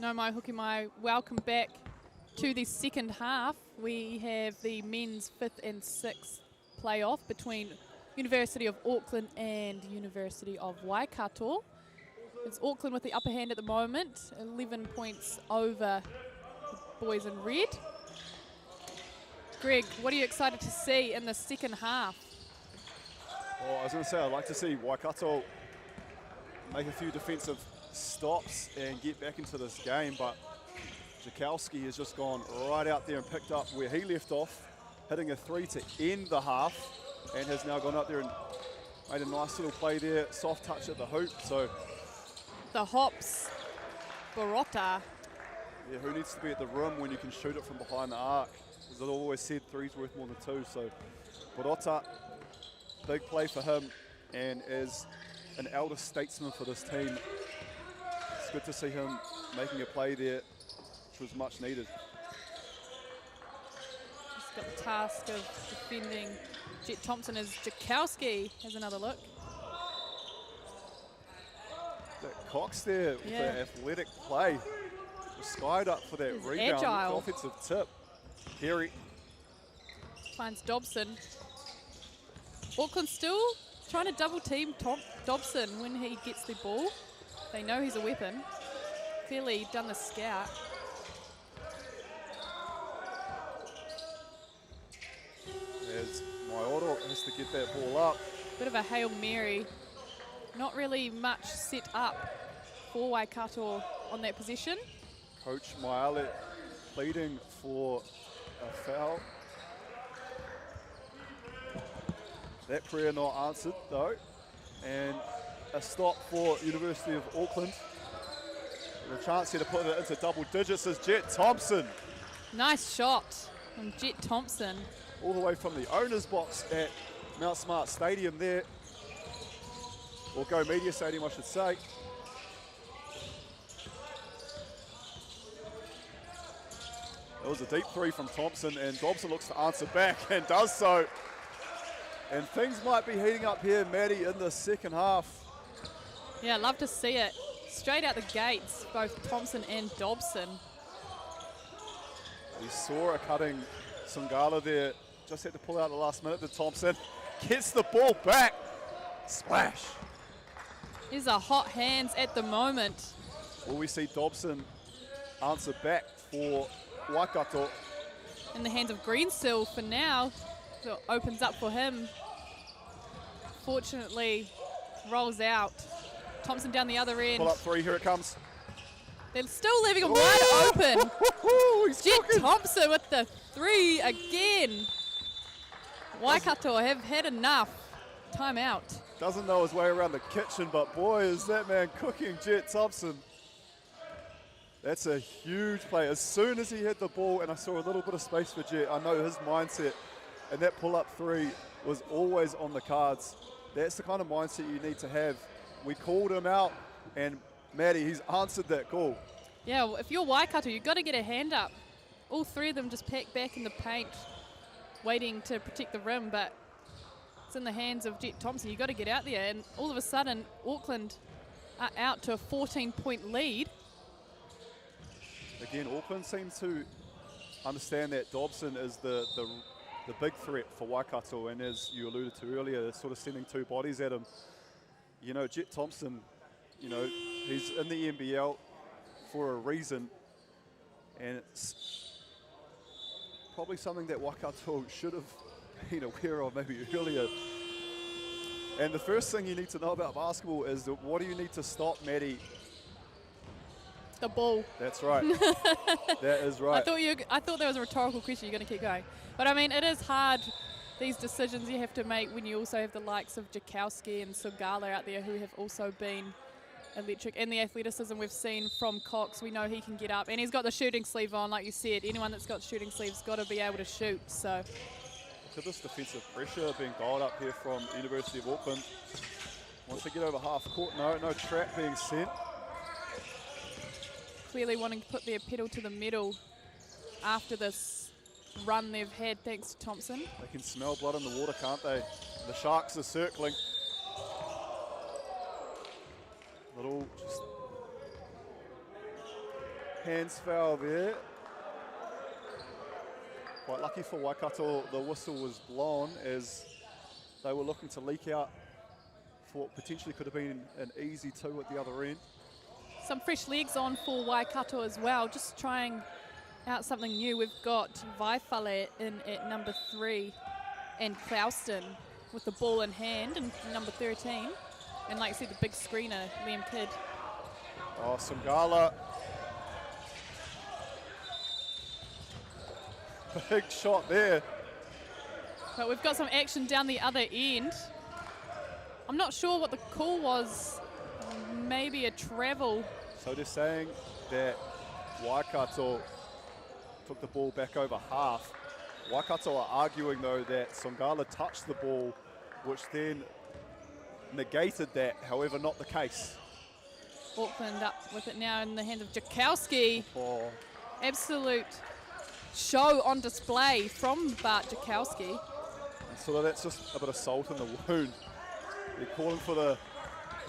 No mai hoki mai. Welcome back to the second half. We have the men's 5th and 6th playoff between University of Auckland and University of Waikato. It's Auckland with the upper hand at the moment, 11 points over the boys in red. Greg, what are you excited to see in the second half? Well, I was going to say, I'd like to see Waikato make a few defensive stops and get back into this game, but Jakowski has just gone right out there and picked up where he left off, hitting a 3 to end the half, and has now gone up there and made a nice little play there, soft touch at the hoop. So the hops, Barotta. Yeah, who needs to be at the rim when you can shoot it from behind the arc? As I've always said, three's worth more than two. So Barotta, big play for him, and as an elder statesman for this team, it's good to see him making a play there, which was much needed. Just got the task of defending Jet Thompson as Jakowski has another look. That Cox there with the athletic play, was skied up for that rebound, agile. offensive tip. Harry Finds Dobson. Auckland still trying to double team Dobson when he gets the ball. They know he's a weapon. Clearly done the scout. as Maioro has to get that ball up. Bit of a Hail Mary. Not really much set up for Waikato on that position. Coach Maale pleading for a foul. That prayer not answered though. And a stop for University of Auckland. And a chance here to put it into double digits is Jet Thompson. Nice shot from Jet Thompson. All the way from the owner's box at Mount Smart Stadium there. Or Go Media Stadium, I should say. It was a deep three from Thompson, and Dobson looks to answer back and does so. And things might be heating up here, Maddie, in the second half. Yeah, love to see it. Straight out the gates, both Thompson and Dobson. We saw a cutting Sungala there. Just had to pull out at the last minute. The Thompson gets the ball back. Splash. These are hot hands at the moment. Will we see Dobson answer back for Waikato? In the hands of Greensill for now. So it opens up for him. Fortunately, rolls out. Thompson down the other end. Pull up three, here it comes. They're still leaving him wide open. Jet cooking. Thompson with the three again. Waikato have had enough. Timeout. Doesn't know his way around the kitchen, but boy, is that man cooking, Jet Thompson. That's a huge play. As soon as he had the ball and I saw a little bit of space for Jet, I know his mindset, and that pull-up three was always on the cards. That's the kind of mindset you need to have. We called him out, and Maddie, he's answered that call. Yeah, well, if you're Waikato, you've got to get a hand up. All three of them just packed back in the paint, waiting to protect the rim, but it's in the hands of Jet Thompson. You've got to get out there, and all of a sudden, Auckland are out to a 14-point lead. Again, Auckland seems to understand that Dobson is the big threat for Waikato, and as you alluded to earlier, they're sort of sending two bodies at him. You know, Jet Thompson, you know, he's in the NBL for a reason, and it's probably something that Waikato should have been aware of maybe earlier. And the first thing you need to know about basketball is that what do you need to stop, Maddie? The ball. That's right. That is right. I thought that was a rhetorical question. You're going to keep going. But I mean, it is hard, these decisions you have to make when you also have the likes of Jakowski and Sugala out there who have also been electric. And the athleticism we've seen from Cox, we know he can get up. And he's got the shooting sleeve on, like you said. Anyone that's got shooting sleeves got to be able to shoot. So Look at this defensive pressure being dialed up here from University of Auckland. Once they get over half court, no trap being sent. clearly wanting to put their pedal to the metal after this run they've had thanks to Thompson. They can smell blood in the water, can't they? The Sharks are circling. Little just hands foul there. Quite lucky for Waikato, the whistle was blown as they were looking to leak out for what potentially could have been an easy 2 at the other end. Some fresh legs on for Waikato as well, just trying out something new. We've got Vaifale in at number 3 and Clouston with the ball in hand and number 13. And like I said, the big screener, Liam Kidd. Oh, Sangala. Big shot there. But we've got some action down the other end. I'm not sure what the call was. Maybe a travel. So they're saying that Waikato took the ball back over half. Waikato are arguing though that Sangala touched the ball, which then negated that, however not the case. Auckland up with it now in the hands of Jakowski. Oh. Absolute show on display from Bart Jakowski. So that's just a bit of salt in the wound. They're calling for the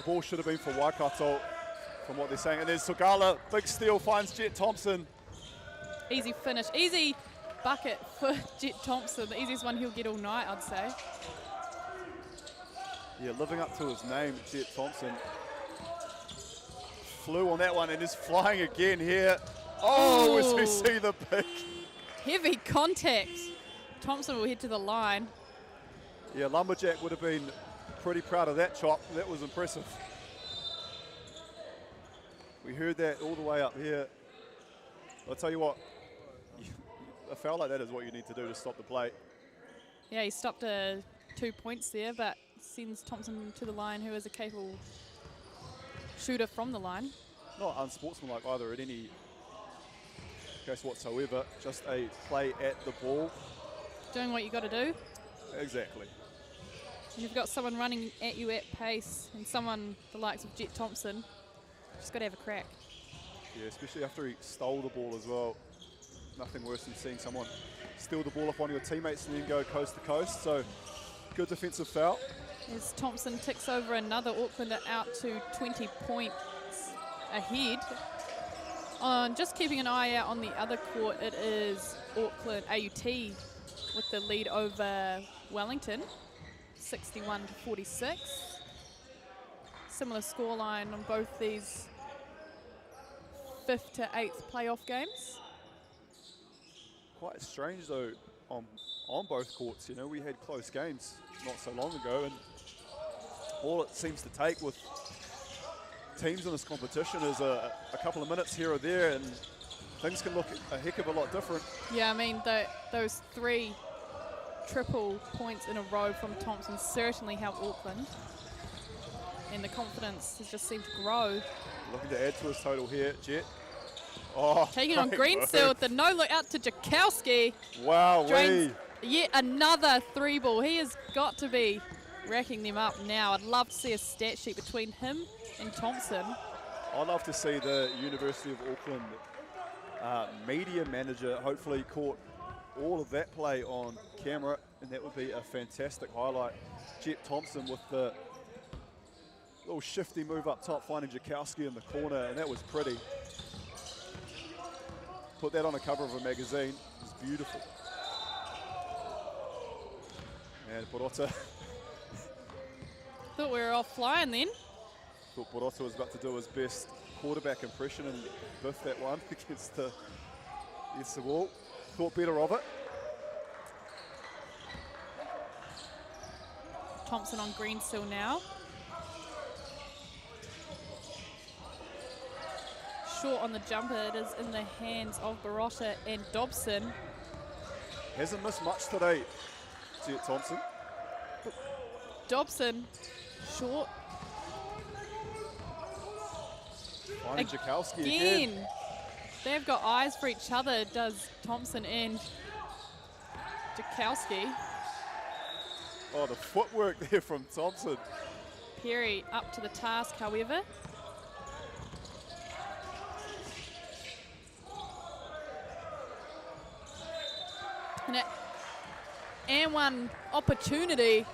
ball should have been for Waikato from what they're saying. And there's Sangala, big steal, finds Jet Thompson. Easy finish, easy bucket for Jet Thompson. The easiest one he'll get all night, I'd say. Yeah, living up to his name, Jet Thompson. Flew on that one and is flying again here. Oh, as we see the pick. Heavy contact. Thompson will head to the line. Yeah, Lumberjack would have been pretty proud of that chop. That was impressive. We heard that all the way up here. I'll tell you what, a foul like that is what you need to do to stop the play. Yeah, he stopped 2 points there, but sends Thompson to the line, who is a capable shooter from the line. Not unsportsmanlike either in any case whatsoever, just a play at the ball. Doing what you got to do. Exactly. And you've got someone running at you at pace, and someone the likes of Jet Thompson. Just got to have a crack. Yeah, especially after he stole the ball as well. Nothing worse than seeing someone steal the ball off one of your teammates and then go coast to coast. So good defensive foul. As Thompson ticks over another Aucklander out to 20 points ahead. Just keeping an eye out on the other court, it is Auckland AUT with the lead over Wellington, 61-46. Similar scoreline on both these 5th to 8th playoff games. Quite strange though on both courts. You know, we had close games not so long ago, and all it seems to take with teams in this competition is a couple of minutes here or there, and things can look a heck of a lot different. Yeah, I mean, those 3 triple points in a row from Thompson certainly helped Auckland, and the confidence has just seemed to grow. Looking to add to his total here, Jet. Oh, taking on Greensill with the no-look out to Jakowski. Wow, Drains yet another 3 ball. He has got to be racking them up now. I'd love to see a stat sheet between him and Thompson. I'd love to see the University of Auckland media manager hopefully caught all of that play on camera, and that would be a fantastic highlight. Jet Thompson with the little shifty move up top, finding Jakowski in the corner, and that was pretty. Put that on a cover of a magazine. It was beautiful. And Porota. Thought we were off flying then. Thought Porota was about to do his best quarterback impression and biff that one against the wall. Thought better of it. Thompson on Greensill now. Short on the jumper, it is in the hands of Barotta and Dobson. Hasn't missed much today, Jet Thompson. Dobson, short. Finding Jakowski again. They've got eyes for each other, does Thompson and Jakowski. Oh, the footwork there from Thompson. Perry up to the task, however. And one opportunity.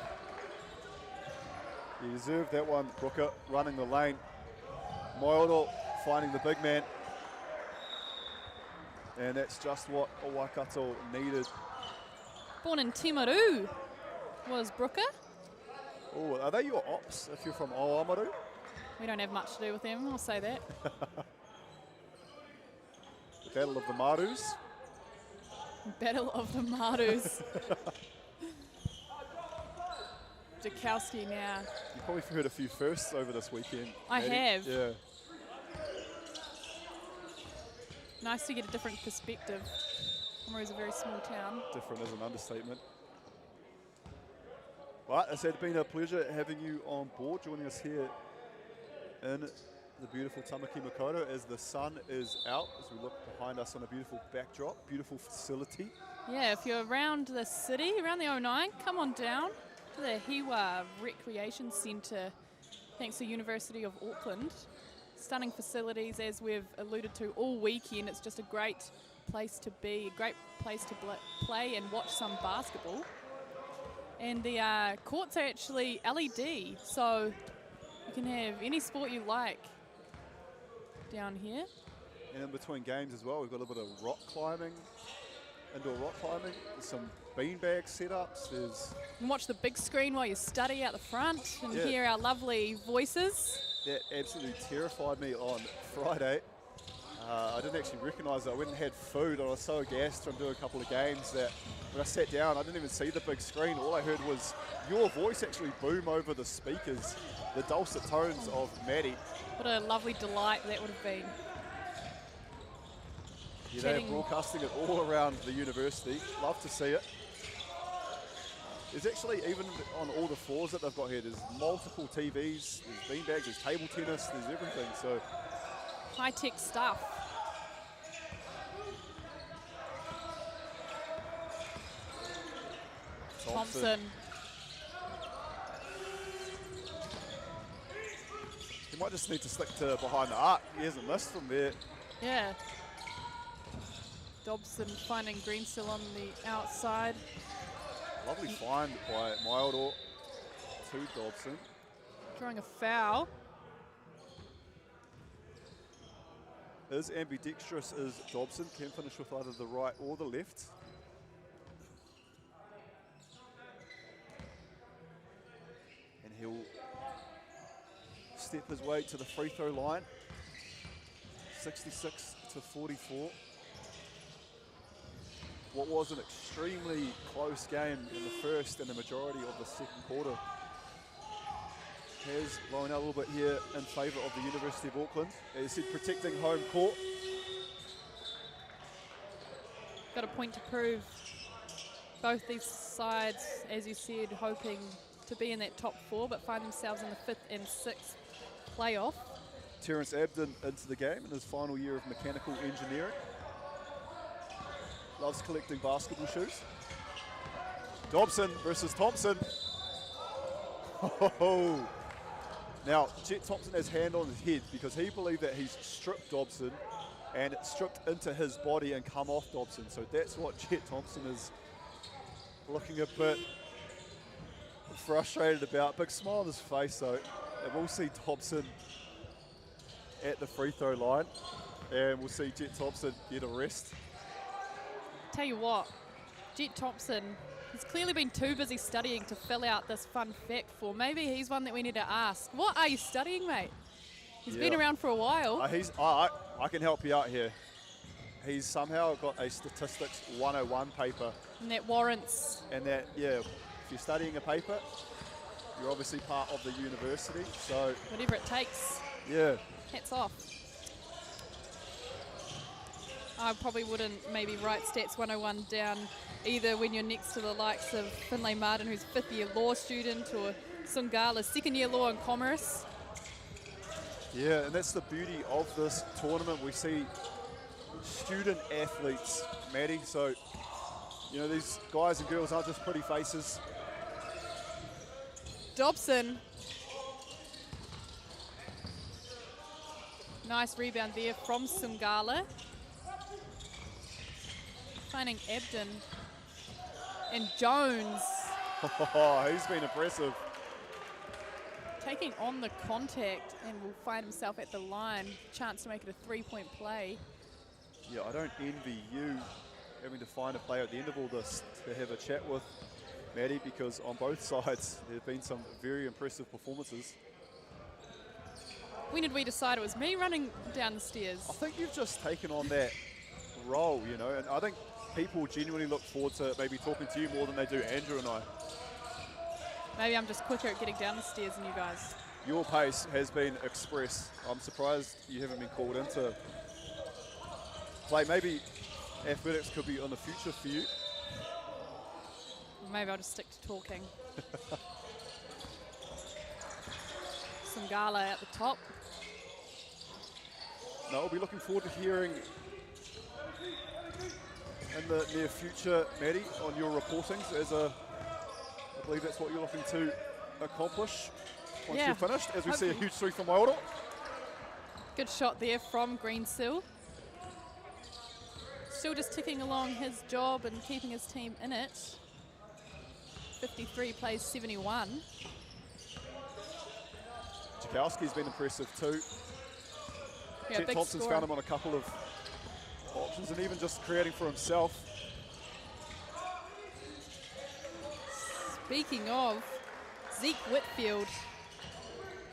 He deserved that one, Brooker, running the lane. Moyodol finding the big man. And that's just what Waikato needed. Born in Timaru was Brooker. Oh, are they your ops if you're from Oamaru? We don't have much to do with them, I'll say that. The Battle of the Marus. Battle of the Marus. Jakowski now. You probably heard a few firsts over this weekend. I Maddie. have. Yeah. Nice to get a different perspective. Timaru is a very small town. Different is an understatement. But it's been a pleasure having you on board, joining us here in the beautiful Tamaki Makaurau as the sun is out, as we look behind us on a beautiful backdrop, beautiful facility. Yeah, if you're around the city, around the 09, come on down to the Hiwa Recreation Centre, thanks to University of Auckland. Stunning facilities, as we've alluded to all weekend. It's just a great place to be, a great place to play and watch some basketball. And the courts are actually LED, so you can have any sport you like down here. And in between games as well, we've got a bit of rock climbing, indoor rock climbing, there's some beanbag setups, there's... You can watch the big screen while you study out the front and Yeah. hear our lovely voices. That absolutely terrified me on Friday. I didn't actually recognise it. I went and had food. I was so aghast from doing a couple of games that when I sat down, I didn't even see the big screen. All I heard was your voice actually boom over the speakers, the dulcet tones of Maddie. What a lovely delight that would have been. Yeah, they're broadcasting it all around the university. Love to see it. There's actually, even on all the floors that they've got here, there's multiple TVs, there's beanbags, there's table tennis, there's everything. So High-tech stuff. Thompson. he might just need to stick to behind the arc. He hasn't missed from there. Yeah. Dobson finding Greensill on the outside. Lovely find by Maildor to Dobson. Drawing a foul. As ambidextrous as Dobson, can finish with either the right or the left. And he'll step his way to the free throw line. 66-44. What was an extremely close game in the first and the majority of the second quarter has blown out a little bit here in favour of the University of Auckland. As you said, protecting home court. Got a point to prove. Both these sides, as you said, hoping to be in that top four, but find themselves in the 5th and 6th playoff. Terence Abden into the game in his final year of mechanical engineering. Loves collecting basketball shoes. Dobson versus Thompson. Oh. Now, Jet Thompson has hand on his head because he believed that he's stripped Dobson and it stripped into his body and come off Dobson. So that's what Jet Thompson is looking a bit frustrated about. Big smile on his face though. And we'll see Dobson at the free throw line and we'll see Jet Thompson get a rest. Tell you what, Jet Thompson has clearly been too busy studying to fill out this fun fact for. Maybe he's one that we need to ask. What are you studying, mate? He's been around for a while. I can help you out here. He's somehow got a statistics 101 paper. And that warrants. And that, yeah, if you're studying a paper, you're obviously part of the university. So Whatever it takes. Yeah. Hats off. I probably wouldn't maybe write Stats 101 down either when you're next to the likes of Finlay Martin, who's 5th year law student, or Sungala's 2nd year law and commerce. Yeah, and that's the beauty of this tournament. We see student athletes, Maddie, so, you know, these guys and girls aren't just pretty faces. Dobson. Nice rebound there from Sungala. Finding Abden. And Jones. Oh, he's been impressive. Taking on the contact and will find himself at the line. Chance to make it a 3-point play. Yeah, I don't envy you having to find a player at the end of all this to have a chat with, Maddie, because on both sides there have been some very impressive performances. When did we decide it was me running down the stairs? I think you've just taken on that role, you know, and I think people genuinely look forward to maybe talking to you more than they do Andrew and I. Maybe I'm just quicker at getting down the stairs than you guys. Your pace has been express. I'm surprised you haven't been called into play. Maybe athletics could be on the future for you. Or maybe I'll just stick to talking. Sangala at the top. No, I'll be looking forward to hearing in the near future, Maddie, on your reportings as I believe that's what you're looking to accomplish once you're finished, as we see a huge three from Waioro. Good shot there from Greensill. Still just ticking along his job and keeping his team in it. 53 plays 71. Jakowski's been impressive too. Yeah, Chet big Thompson's scorer. found him on a couple of options and even just creating for himself. Speaking of, Zeke Whitfield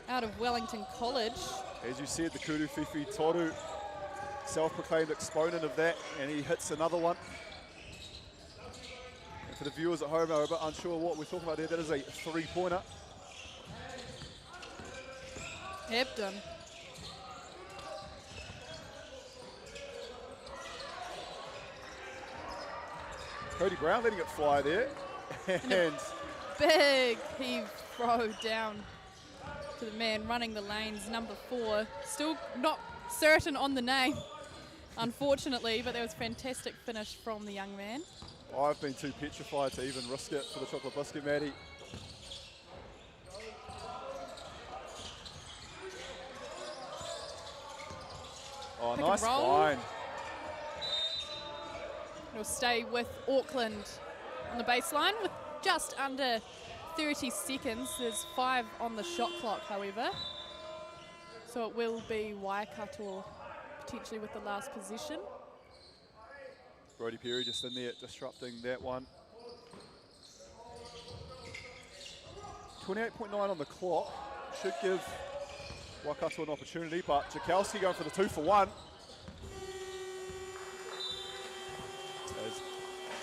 out of Wellington College. As you said, the Kuru Fifi Toru, self-proclaimed exponent of that, and he hits another one. And for the viewers at home, are a bit unsure what we're talking about there. That is a three-pointer. Hebden. Cody Brown letting it fly there. And Big heave throw down to the man running the lanes, number 4. Still not certain on the name, unfortunately, but that was a fantastic finish from the young man. I've been too petrified to even risk it for the chocolate biscuit, Maddie. Oh, Pick nice and roll. line. It'll stay with Auckland on the baseline with just under 30 seconds. There's 5 on the shot clock, however. So it will be Waikato potentially with the last position. Brodie Perry just in there disrupting that one. 28.9 on the clock. Should give Waikato an opportunity, but Jakowski going for the 2 for 1. As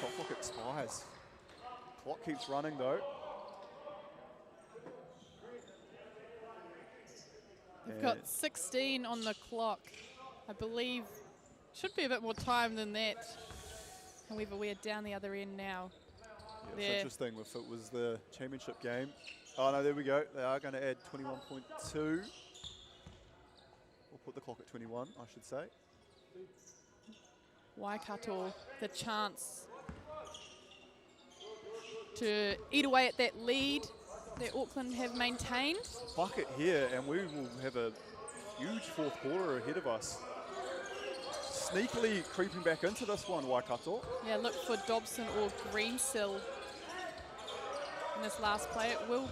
shot clock expires. Clock keeps running though. We've got 16 on the clock. I believe should be a bit more time than that. However, we're down the other end now. Yeah, it's interesting if it was the championship game. Oh no, there we go. They are going to add 21.2. We'll put the clock at 21, I should say. Waikato, the chance to eat away at that lead that Auckland have maintained. Bucket here, and we will have a huge fourth quarter ahead of us. Sneakily creeping back into this one, Waikato. Yeah, look for Dobson or Greensill in this last play. It will,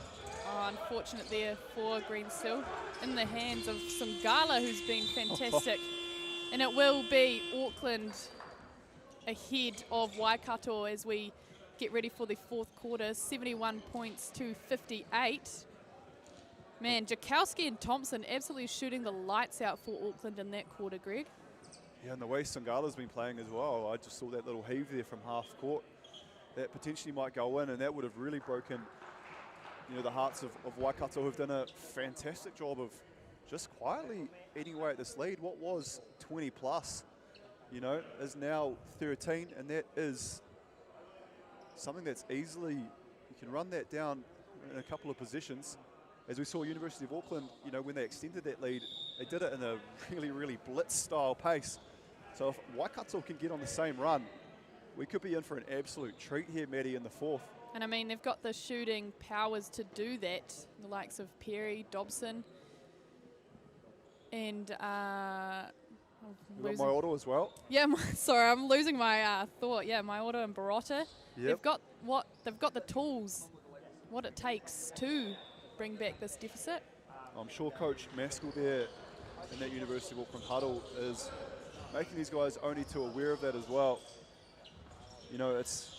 unfortunate there for Greensill, in the hands of Sangala, who's been fantastic. And it will be Auckland ahead of Waikato as we get ready for the fourth quarter, 71 points to 58. Man, Jakowski and Thompson absolutely shooting the lights out for Auckland in that quarter, Greg. Yeah, and the way Sangala's been playing as well, I just saw that little heave there from half court. That potentially might go in, and that would have really broken, you know, the hearts of Waikato, who've done a fantastic job of just quietly eating away at this lead. What was 20 plus, you know, is now 13, and that is something that's easily, you can run that down in a couple of positions. As we saw University of Auckland, you know, when they extended that lead, they did it in a really, really blitz-style pace. So if Waikato can get on the same run, we could be in for an absolute treat here, Maddie, in the fourth. And I mean, they've got the shooting powers to do that. The likes of Perry, Dobson, and We've got my auto as well. Yeah, sorry, I'm losing my thought. Yeah, my auto and Barotta. Yep. They've got the tools, what it takes to bring back this deficit. I'm sure Coach Maskell there in that University of Auckland huddle is making these guys only too aware of that as well. You know, it's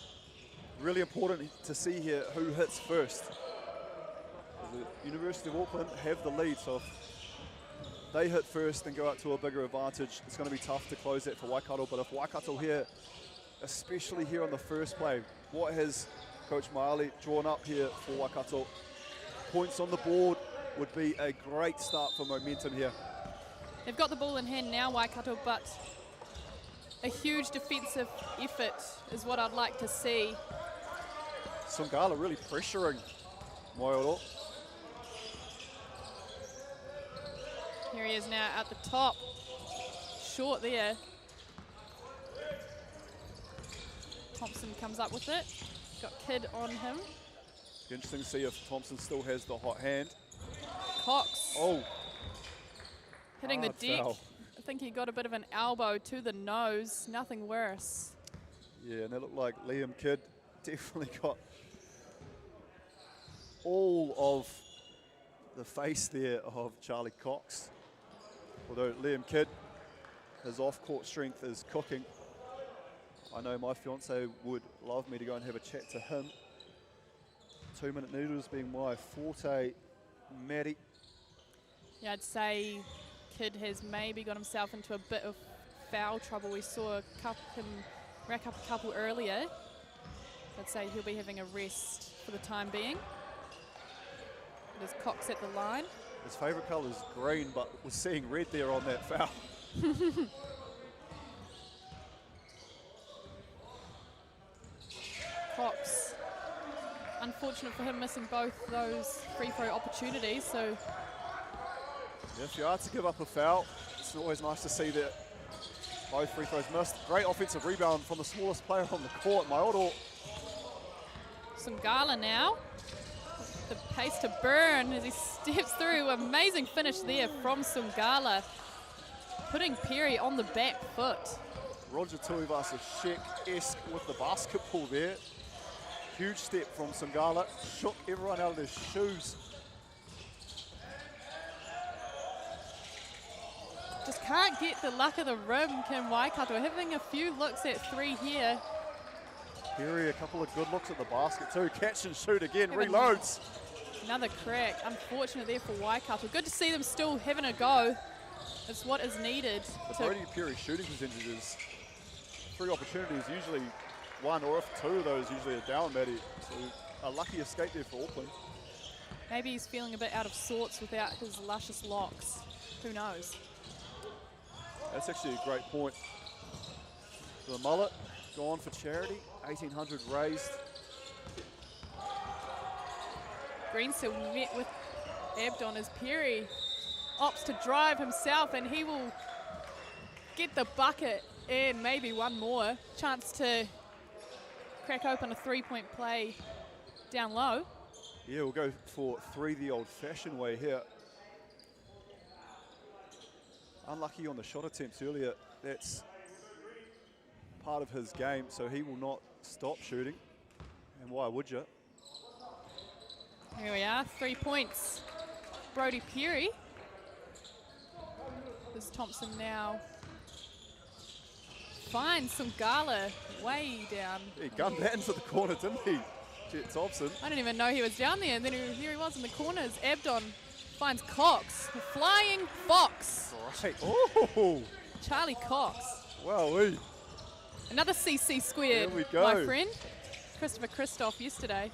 really important to see here who hits first. The University of Auckland have the lead, so if they hit first and go out to a bigger advantage, it's going to be tough to close that for Waikato. But if Waikato here, especially here on the first play, what has Coach Maali drawn up here for Waikato? Points on the board would be a great start for momentum here. They've got the ball in hand now, Waikato, but a huge defensive effort is what I'd like to see. Sungala really pressuring Moeoro. Here he is now at the top. Short there. Thompson comes up with it. Got Kidd on him. Interesting to see if Thompson still has the hot hand. Cox. Oh. Hitting the Hard deck. foul. I think he got a bit of an elbow to the nose. Nothing worse. Yeah, and it looked like Liam Kidd definitely got all of the face there of Charlie Cox. Although Liam Kidd, his off-court strength is cooking. I know my fiance would love me to go and have a chat to him. 2-minute noodles being my forte, Maddie. Yeah, I'd say Kidd has maybe got himself into a bit of foul trouble. We saw him rack up a couple earlier. I'd say he'll be having a rest for the time being. There's Cox at the line. His favourite colour is green, but we're seeing red there on that foul. Cox. Unfortunate for him missing both those free throw opportunities, so If you are to give up a foul, it's always nice to see that both free throws missed. Great offensive rebound from the smallest player on the court, Maoto. Sungala now. The pace to burn as he steps through. Amazing finish there from Sungala. Putting Perry on the back foot. Roger Tuivasa-Sheck-esque with the basketball there. Huge step from Sungala. Shook everyone out of their shoes. Just can't get the luck of the rim, can Waikato. Having a few looks at three here. Perry, a couple of good looks at the basket too. Catch and shoot again, reloads. Another crack. Unfortunate there for Waikato. Good to see them still having a go. It's what is needed. The Brody Perry shooting percentages, 3 opportunities, usually 1, or if 2 of those usually are down, Maddie. So a lucky escape there for Auckland. Maybe he's feeling a bit out of sorts without his luscious locks. Who knows? That's actually a great point. The mullet gone for charity, 1,800 raised. Greensill met with Abdon as Perry opts to drive himself, and he will get the bucket and maybe one more. Chance to crack open a 3-point play down low. Yeah, we'll go for 3 the old-fashioned way here. Unlucky on the shot attempts earlier. That's part of his game, so he will not stop shooting. And why would you? Here we are, 3 points. Brody Perry. This Thompson now finds Sungala way down. He gunned that into the corner, didn't he? Jet Thompson. I didn't even know he was down there, and then here he was in the corners. Abdon finds Cox, the flying fox. Right. Oh! Charlie Cox. Wowee. Another CC squared, There we go. my friend. Christopher Christoph yesterday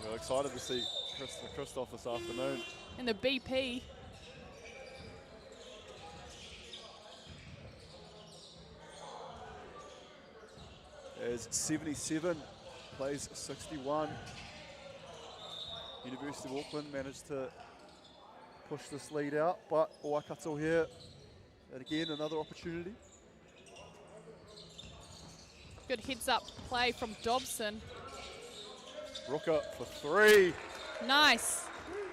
We're excited to see Christopher Christoph this afternoon. in the BP. As 77 plays 61. University of Auckland managed to push this lead out, but Waikato here, and again another opportunity. Good heads-up play from Dobson. Rooker for 3. Nice.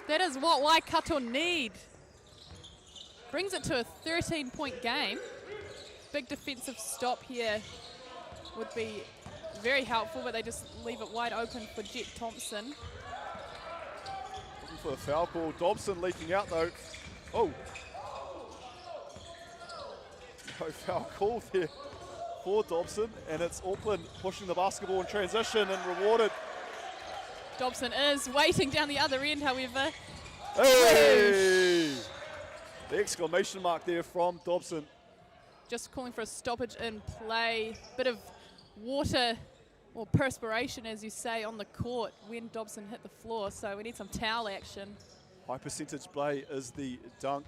That is what Waikato need. Brings it to a 13-point game. Big defensive stop here would be very helpful, but they just leave it wide open for Jet Thompson. Looking for a foul call. Dobson leaking out though. Oh. No foul call there for Dobson, and it's Auckland pushing the basketball in transition and rewarded. Dobson is waiting down the other end, however. Hey! The exclamation mark there from Dobson. Just calling for a stoppage in play. Bit of water or perspiration, as you say, on the court when Dobson hit the floor, so we need some towel action. High percentage play is the dunk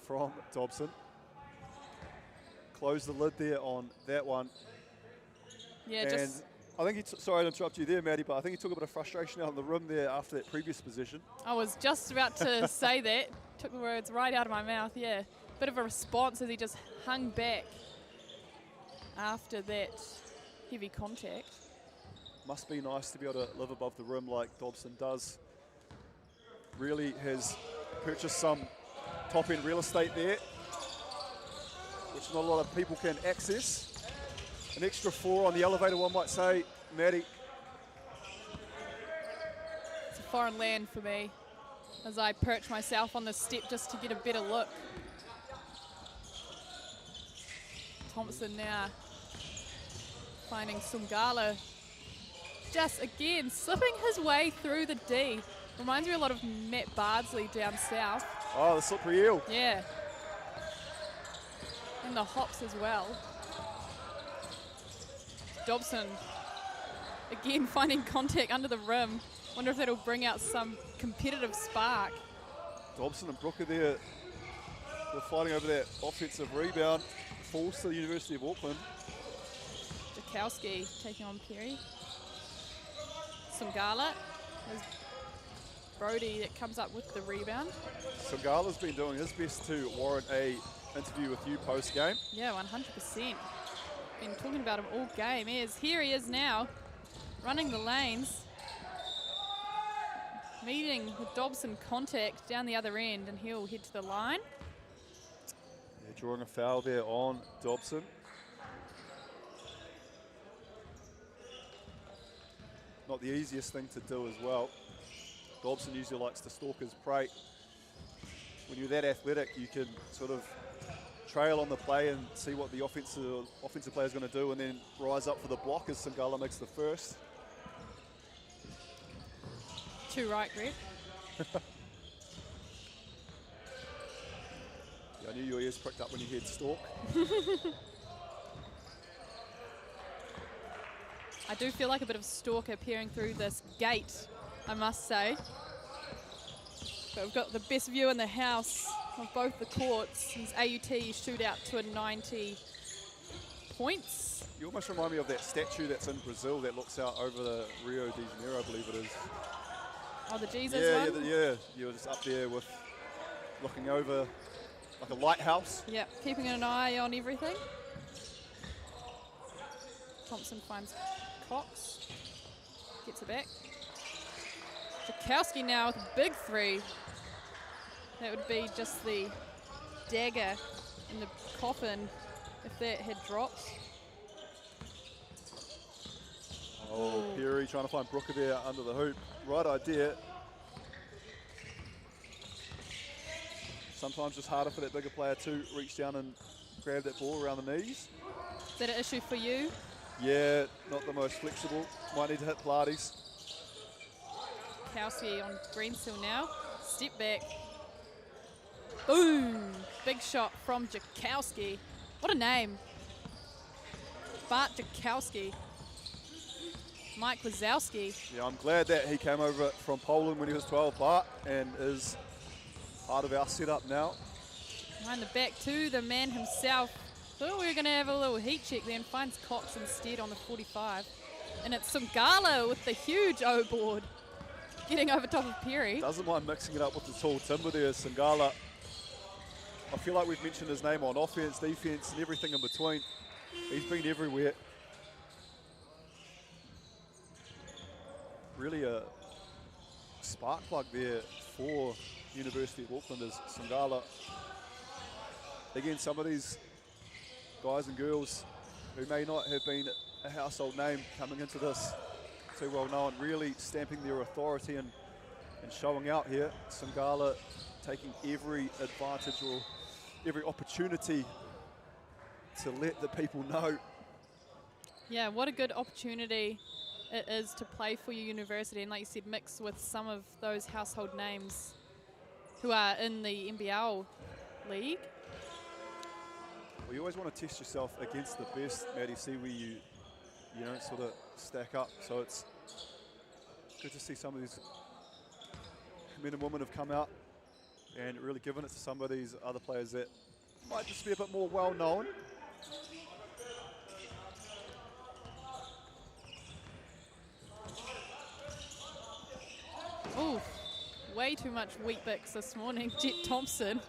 from Dobson. Close the lid there on that one. Yeah, and just... I think sorry to interrupt you there, Maddie, but I think he took a bit of frustration out in the rim there after that previous possession. I was just about to say that. Took the words right out of my mouth, yeah. Bit of a response as he just hung back after that heavy contact. Must be nice to be able to live above the rim like Dobson does. Really has purchased some top-end real estate there, which not a lot of people can access. An extra 4 on the elevator, one might say, Maddie. It's a foreign land for me as I perch myself on the step just to get a better look. Thompson now finding Sungala, just again slipping his way through the D. Reminds me a lot of Matt Bardsley down south. Oh, the slippery eel. Yeah. And the hops as well. Dobson again finding contact under the rim. Wonder if that'll bring out some competitive spark. Dobson and Brooker there, they're fighting over that offensive rebound. Falls to the University of Auckland. Jakowski taking on Perry. Sungala. There's Brody that comes up with the rebound. Sungala's been doing his best to warrant a interview with you post-game. Yeah, 100%. Been talking about him all game. Here he is now, running the lanes. Meeting with Dobson contact down the other end, and he'll head to the line. They're drawing a foul there on Dobson. Not the easiest thing to do as well. Dobson usually likes to stalk his prey. When you're that athletic, you can sort of trail on the play and see what the offensive player is going to do, and then rise up for the block as Sungala makes the first. Too right, Greg. Yeah, I knew your ears pricked up when you heard stalk. I do feel like a bit of stalker peering through this gate, I must say. But we've got the best view in the house of both the courts. These AUT shootout to a 90 points. You almost remind me of that statue that's in Brazil that looks out over the Rio de Janeiro, I believe it is. Oh, the Jesus one? Yeah. You're just up there with looking over like a lighthouse. Yeah, keeping an eye on everything. Thompson finds Cox, gets it back. Jakowski now with a big 3. That would be just the dagger in the coffin if that had dropped. Oh, Perry trying to find Brooker there under the hoop. Right idea. Sometimes just harder for that bigger player to reach down and grab that ball around the knees. Is that an issue for you? Yeah, not the most flexible. Might need to hit Pilates. Kowski on Greensill now. Step back. Boom! Big shot from Jakowski. What a name. Bart Jakowski. Mike Wazowski. Yeah, I'm glad that he came over from Poland when he was 12, Bart, and is part of our setup now. Behind the back to the man himself. Thought we were going to have a little heat check then. Finds Cox instead on the 45. And it's Sungala with the huge O-board. Getting over top of Perry. Doesn't mind mixing it up with the tall timber there, Sungala. I feel like we've mentioned his name on offense, defense, and everything in between. He's been everywhere. Really a spark plug there for University of Auckland is Sungala. Again, some of these guys and girls who may not have been a household name coming into this too well known, really stamping their authority and showing out here. Sungala taking every advantage or every opportunity to let the people know. Yeah, what a good opportunity it is to play for your university, and like you said, mix with some of those household names who are in the NBL league. Well, you always want to test yourself against the best, Maddie, see where you don't sort of stack up. So it's good to see some of these men and women have come out and really given it to some of these other players that might just be a bit more well-known. Ooh, way too much Wheat Bix this morning. Jet Thompson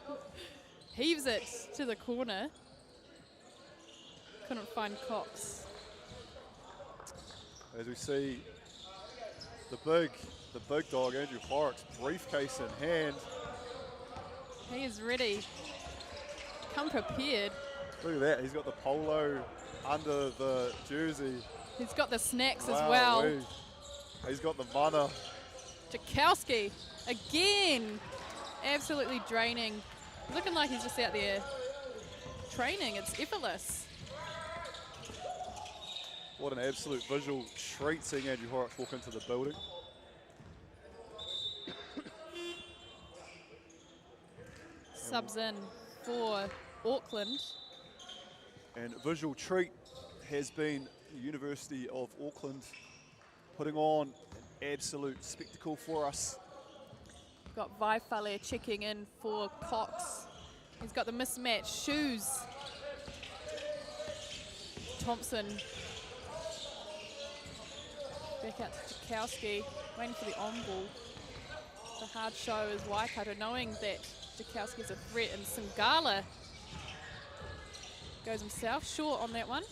heaves it to the corner. Couldn't find Cox. As we see the big dog, Andrew Horrocks, briefcase in hand. He is ready. Come prepared. Look at that, he's got the polo under the jersey. He's got the snacks as Wow, well. he's got the mana. Jakowski again, absolutely draining. Looking like he's just out there training. It's effortless. What an absolute visual treat seeing Andrew Horrocks walk into the building. Subs in for Auckland. And visual treat has been the University of Auckland putting on an absolute spectacle for us. Got Vaifale checking in for Cox. He's got the mismatched shoes. Thompson back out to Jakowski, waiting for the on ball. The hard show is Waikato, knowing that Jakowski's a threat, and Singala goes himself short on that one.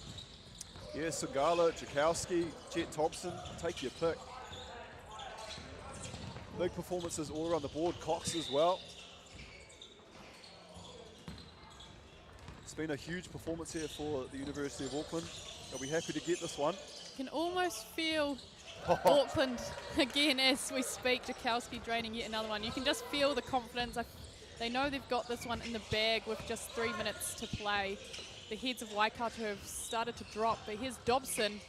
Yeah, Singala, Jakowski, Jet Thompson, take your pick. Big performances all around the board, Cox as well. It's been a huge performance here for the University of Auckland. They'll be happy to get this one. Can almost feel Auckland again as we speak. Jakowski draining yet another one. You can just feel the confidence. They know they've got this one in the bag with just 3 minutes to play. The heads of Waikato have started to drop, but here's Dobson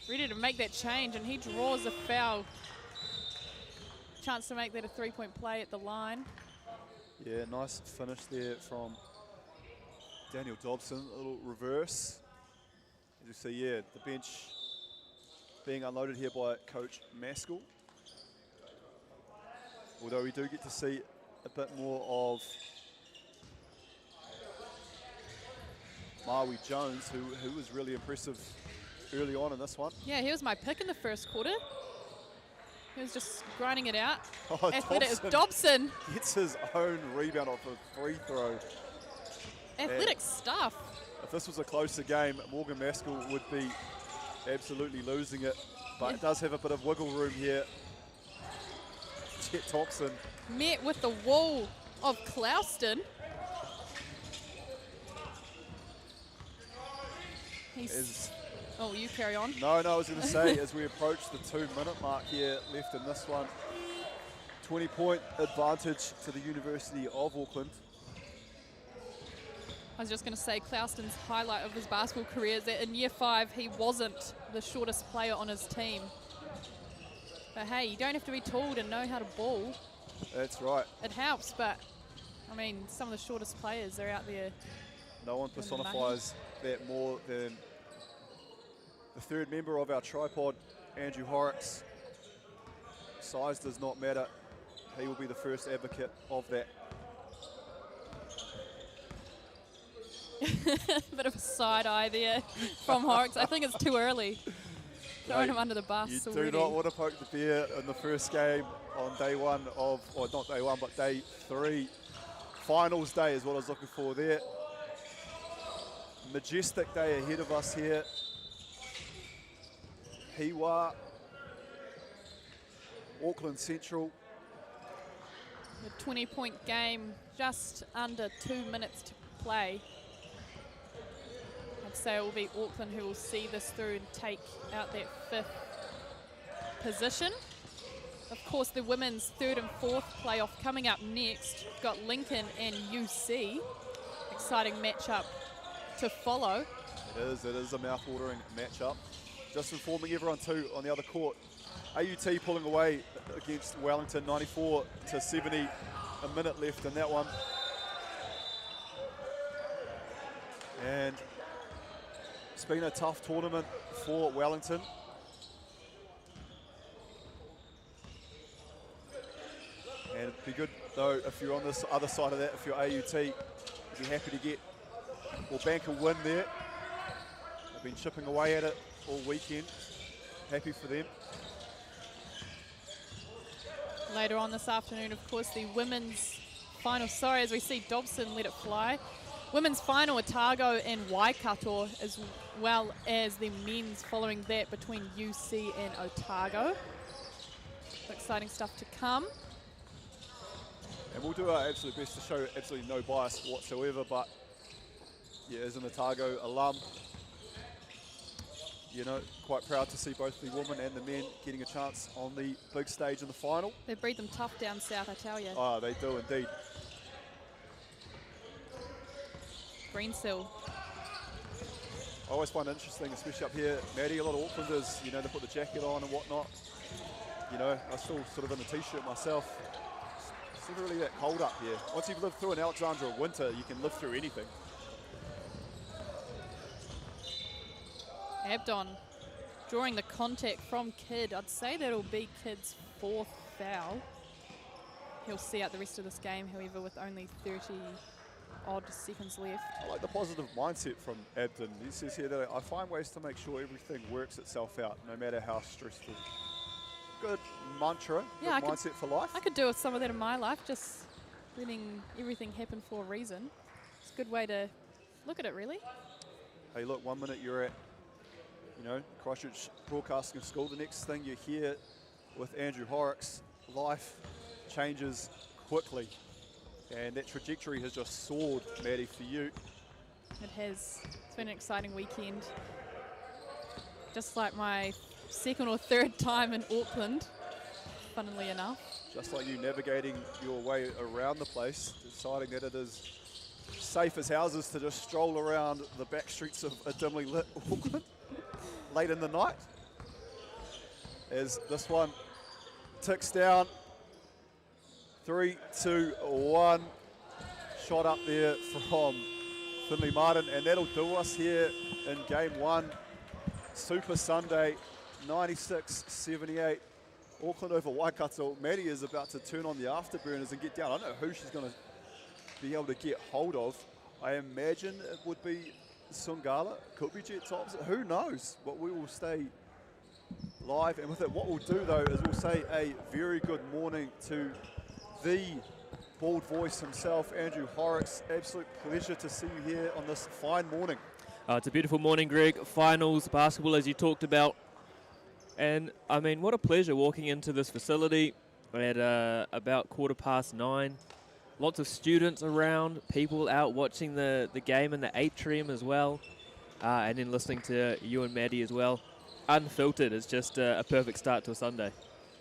ready to make that change, and he draws a foul. Chance to make that a 3-point play at the line. Yeah, nice finish there from Daniel Dobson, a little reverse. As you see, yeah, the bench being unloaded here by Coach Maskell. Although we do get to see a bit more of Maui Jones, who was really impressive early on in this one. Yeah, he was my pick in the first quarter. He was just grinding it out. Oh, Athletic Dobson. Gets his own rebound off a free throw. Athletic stuff. If this was a closer game, Morgan Maskell would be absolutely losing it. But it does have a bit of wiggle room here. Jet Thompson. Met with the wall of Clouston. Oh, you carry on. No, I was going to say, as we approach the 2-minute mark here left in this one, 20-point advantage to the University of Auckland. I was just going to say, Clouston's highlight of his basketball career is that in year 5, he wasn't the shortest player on his team. But hey, you don't have to be tall to know how to ball. That's right. It helps, but I mean, some of the shortest players are out there. No one personifies that more than the third member of our tripod, Andrew Horrocks. Size does not matter. He will be the first advocate of that. Bit of a side eye there from Horrocks. I think it's too early. Throwing him under the bus You already. do not want to poke the bear in the first game on day one of, or not day one, but day 3. Finals day is what I was looking for there. Majestic day ahead of us here. Hiwa, Auckland Central. The 20-point game, just under 2 minutes to play. I'd say it will be Auckland who will see this through and take out that 5th position. Of course, the women's 3rd and 4th playoff coming up next. We've got Lincoln and UC. Exciting matchup to follow. It is a mouth-watering matchup. Just informing everyone too on the other court, AUT pulling away against Wellington, 94-70, a minute left in that one. And it's been a tough tournament for Wellington. And it'd be good though if you're on this other side of that, if you're AUT, you'd be happy to get or bank a win there. They've been chipping away at it all weekend. Happy for them. Later on this afternoon, of course, the women's final. Sorry, as we see Dobson let it fly. Women's final, Otago and Waikato, as well as the men's following that between UC and Otago. Exciting stuff to come. And we'll do our absolute best to show absolutely no bias whatsoever, but yeah, as an Otago alum, you know, quite proud to see both the women and the men getting a chance on the big stage in the final. They breed them tough down south, I tell you. Oh, they do indeed. Greensill. I always find it interesting, especially up here, Maddie, a lot of Aucklanders, you know, they put the jacket on and whatnot. You know, I'm still sort of in a t-shirt myself. It's never really that cold up here. Once you've lived through an Alexandra winter, you can live through anything. Abdon drawing the contact from Kidd. I'd say that'll be Kidd's 4th foul. He'll see out the rest of this game, however, with only 30-odd seconds left. I like the positive mindset from Abdon. He says here that I find ways to make sure everything works itself out, no matter how stressful. Good mantra, Yeah, good mindset for life. I could do with some of that in my life, just letting everything happen for a reason. It's a good way to look at it, really. Hey, look, 1 minute you're at, you know, Christchurch Broadcasting School. The next thing you're here with Andrew Horrocks. Life changes quickly. And that trajectory has just soared, Maddie, for you. It has. It's been an exciting weekend. Just like my 2nd or 3rd time in Auckland, funnily enough. Just like you navigating your way around the place, deciding that it is safe as houses to just stroll around the back streets of a dimly lit Auckland late in the night. As this one ticks down. 3, 2, 1. Shot up there from Finley Martin, and that'll do us here in game 1. Super Sunday, 96-78. Auckland over Waikato. Maddie is about to turn on the afterburners and get down. I don't know who she's going to be able to get hold of. I imagine it would be Sungala, could be Jet Thompson, who knows? But we will stay live, and with it, what we'll do though is we'll say a very good morning to the bald voice himself, Andrew Horrocks. Absolute pleasure to see you here on this fine morning. It's a beautiful morning, Greg. Finals basketball, as you talked about. And, I mean, what a pleasure walking into this facility at about 9:15. Lots of students around, people out watching the game in the atrium as well. And then listening to you and Maddie as well. Unfiltered is just a perfect start to a Sunday.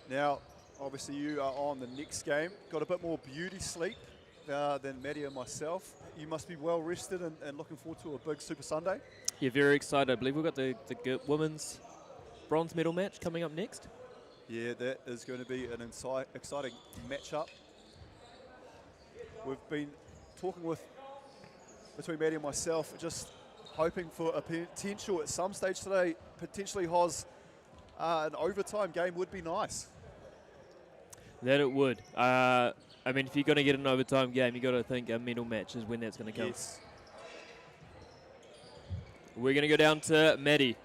Now, obviously you are on the next game. Got a bit more beauty sleep than Maddie and myself. You must be well rested and looking forward to a big Super Sunday. Yeah, very excited. I believe we've got the women's bronze medal match coming up next. Yeah, that is going to be an exciting matchup. We've been talking between Maddie and myself, just hoping for a potential at some stage today, potentially Hoz, an overtime game would be nice. That it would. I mean, if you're going to get an overtime game, you've got to think a medal match is when that's going to come. Yes. We're going to go down to Maddie.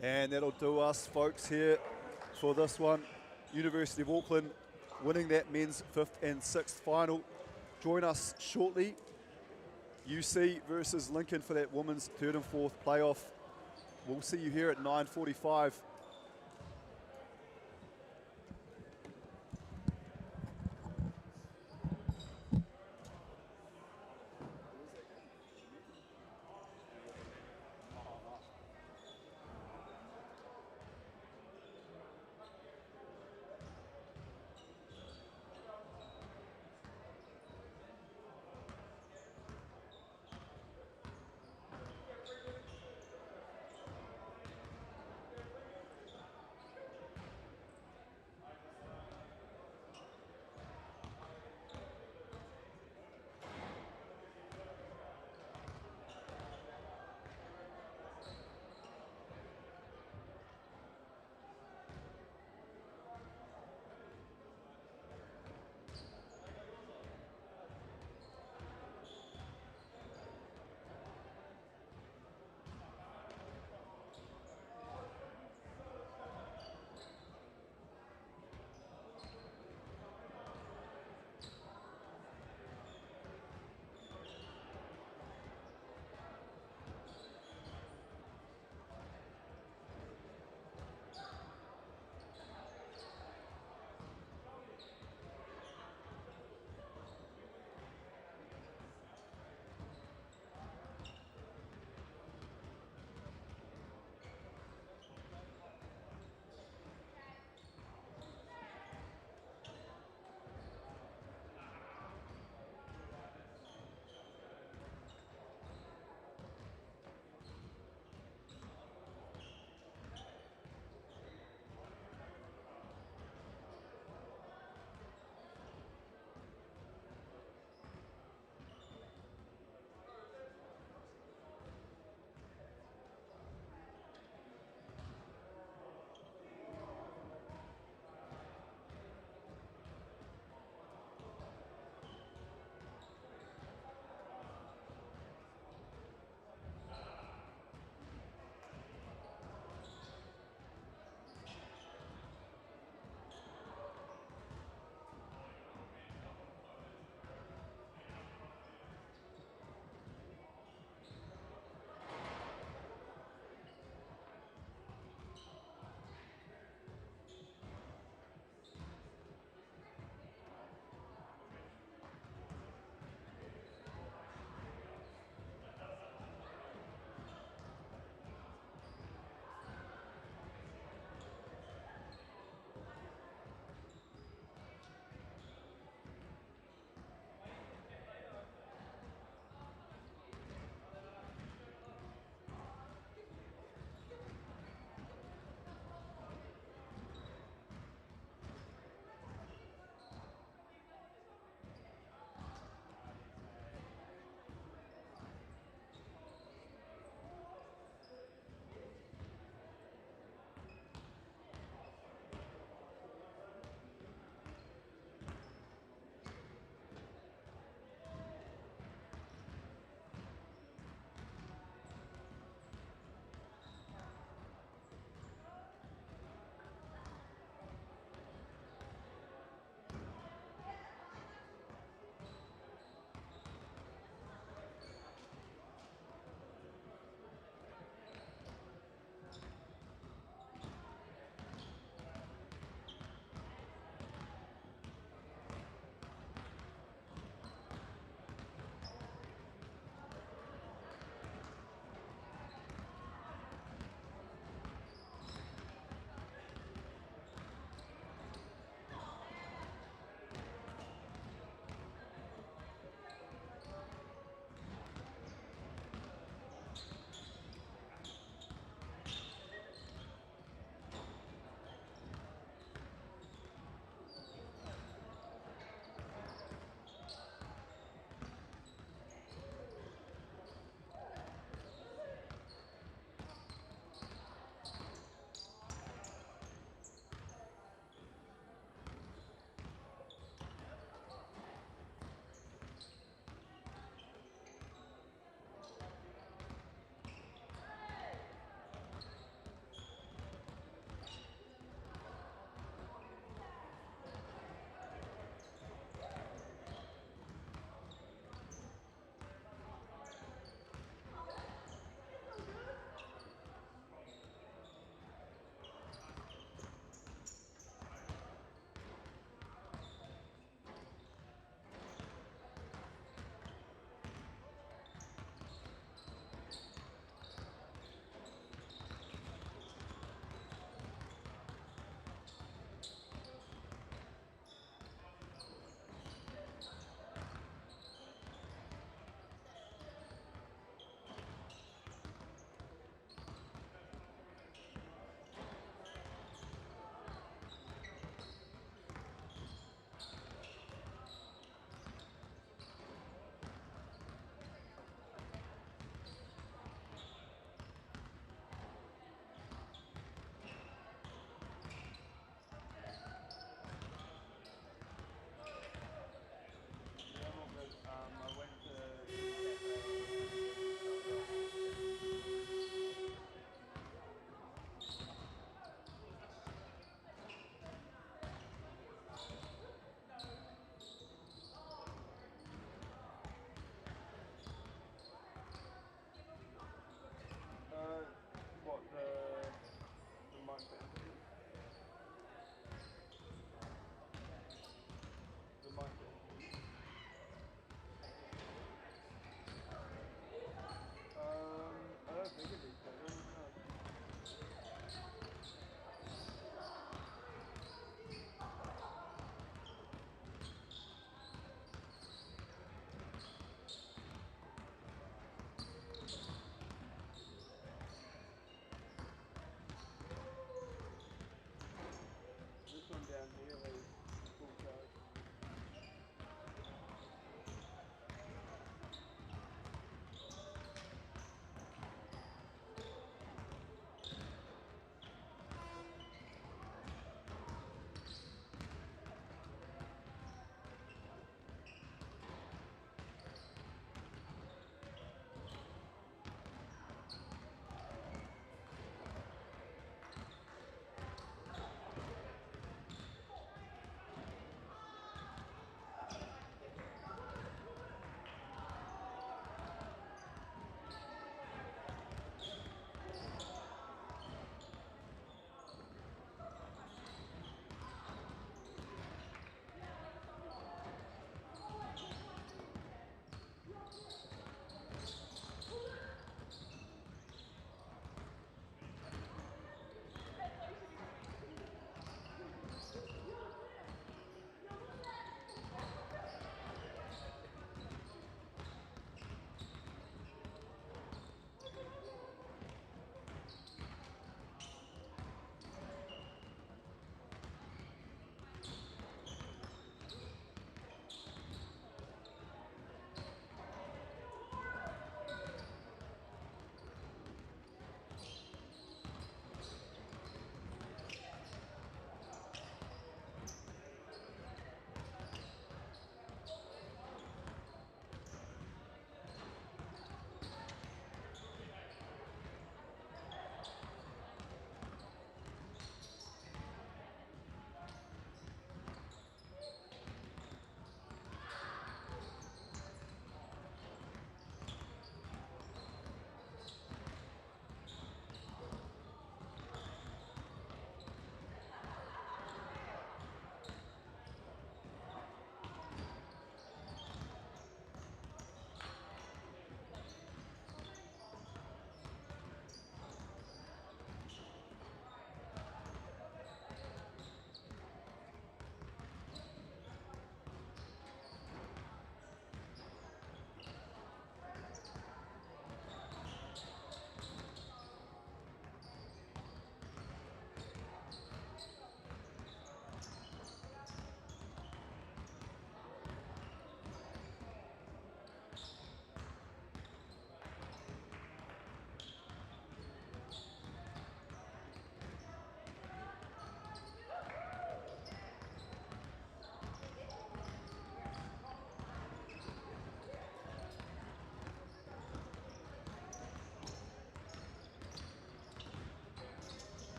And that'll do us, folks, here for this one. University of Auckland winning that men's 5th and 6th final. Join us shortly. UC versus Lincoln for that women's 3rd and 4th playoff. We'll see you here at 9:45.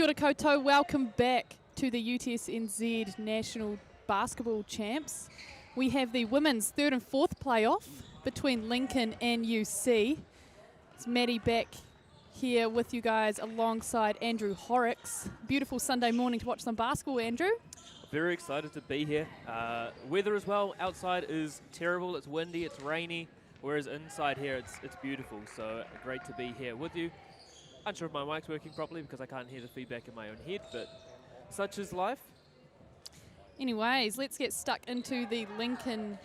Kia ora koutou, welcome back to the UTSNZ National Basketball Champs. We have the women's third and fourth playoff between Lincoln and UC. It's Maddie back here with you guys alongside Andrew Horrocks. Beautiful Sunday morning to watch some basketball, Andrew. Very excited to be here. Weather as well, outside is terrible, it's windy, it's rainy, whereas inside here it's beautiful, so great to be here with you. Unsure if my mic's working properly because I can't hear the feedback in my own head, but such is life. Anyways, let's get stuck into the Lincoln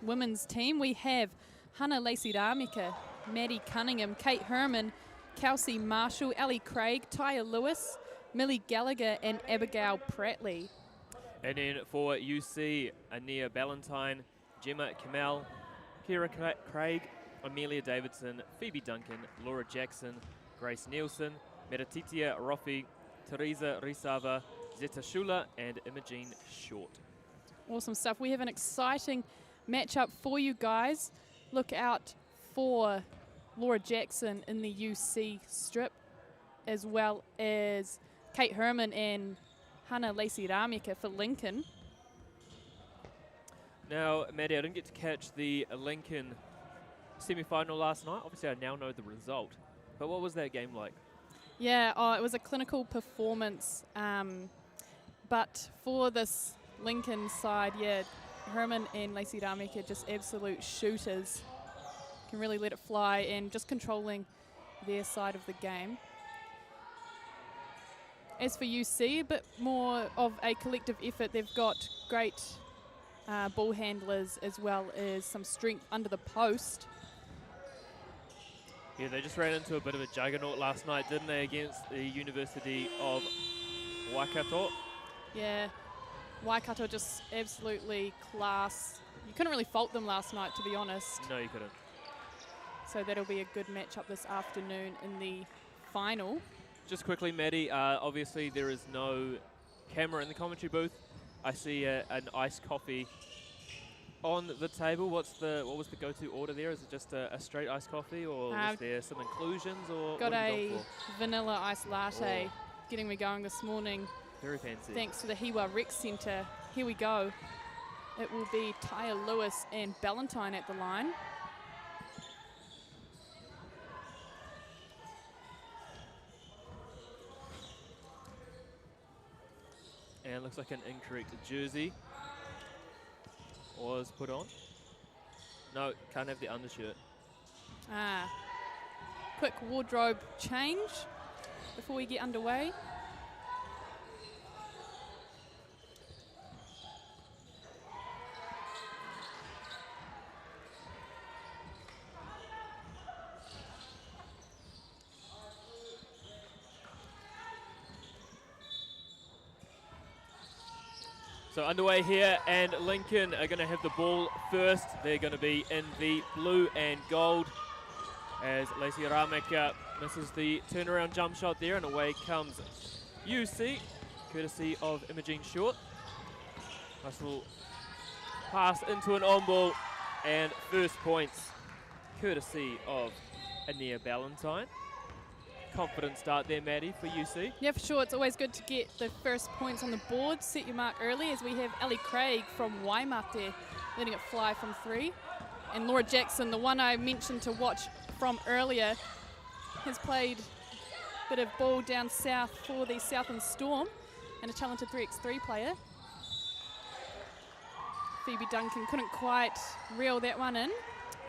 women's team. We have Hannah Lacey-Ramika, Maddie Cunningham, Kate Herman, Kelsey Marshall, Ellie Craig, Tyra Lewis, Millie Gallagher and Abigail Prattley. And then for UC, Ania Ballantyne, Gemma Kamel, Kira Craig, Amelia Davidson, Phoebe Duncan, Laura Jackson, Grace Nielsen, Meratitia Rofi, Teresa Risava, Zeta Shula and Imogene Short. Awesome stuff. We have an exciting matchup for you guys. Look out for Laura Jackson in the UC strip, as well as Kate Herman and Hannah Lacey-Ramika for Lincoln. Now, Maddie, I didn't get to catch the Lincoln semi-final last night. Obviously, I now know the result. But what was that game like? Yeah, it was a clinical performance. But for this Lincoln side, yeah, Herman and Lacey-Ramika are just absolute shooters. Can really let it fly and just controlling their side of the game. As for UC, a bit more of a collective effort. They've got great ball handlers as well as some strength under the post. Yeah, they just ran into a bit of a juggernaut last night, didn't they, against the University of Waikato? Yeah, Waikato just absolutely class. You couldn't really fault them last night, to be honest. No, you couldn't. So that'll be a good matchup this afternoon in the final. Just quickly, Maddie, obviously there is no camera in the commentary booth. I see an iced coffee on the table. What was the go-to order there? Is it just a straight iced coffee, or was there some inclusions? Or got what have you a gone for? vanilla iced latte, Oh. getting me going this morning. Very fancy. Thanks to the Hiwa Rec Centre. Here we go. It will be Tyra Lewis and Ballantyne at the line. And looks like an incorrect jersey was put on. No, can't have the undershirt. Quick wardrobe change before we get underway. So underway here, and Lincoln are going to have the ball first. They're going to be in the blue and gold as Lacey-Ramika misses the turnaround jump shot there, and away comes UC, courtesy of Imogene Short. Nice little pass into an on-ball, and first points courtesy of Ania Ballantyne. Confident start there, Maddie, for UC. Yeah, for sure. It's always good to get the first points on the board. Set your mark early, as we have Ellie Craig from Waimate letting it fly from three. And Laura Jackson, the one I mentioned to watch from earlier, has played a bit of ball down south for the Southern Storm and a talented 3x3 player. Phoebe Duncan couldn't quite reel that one in.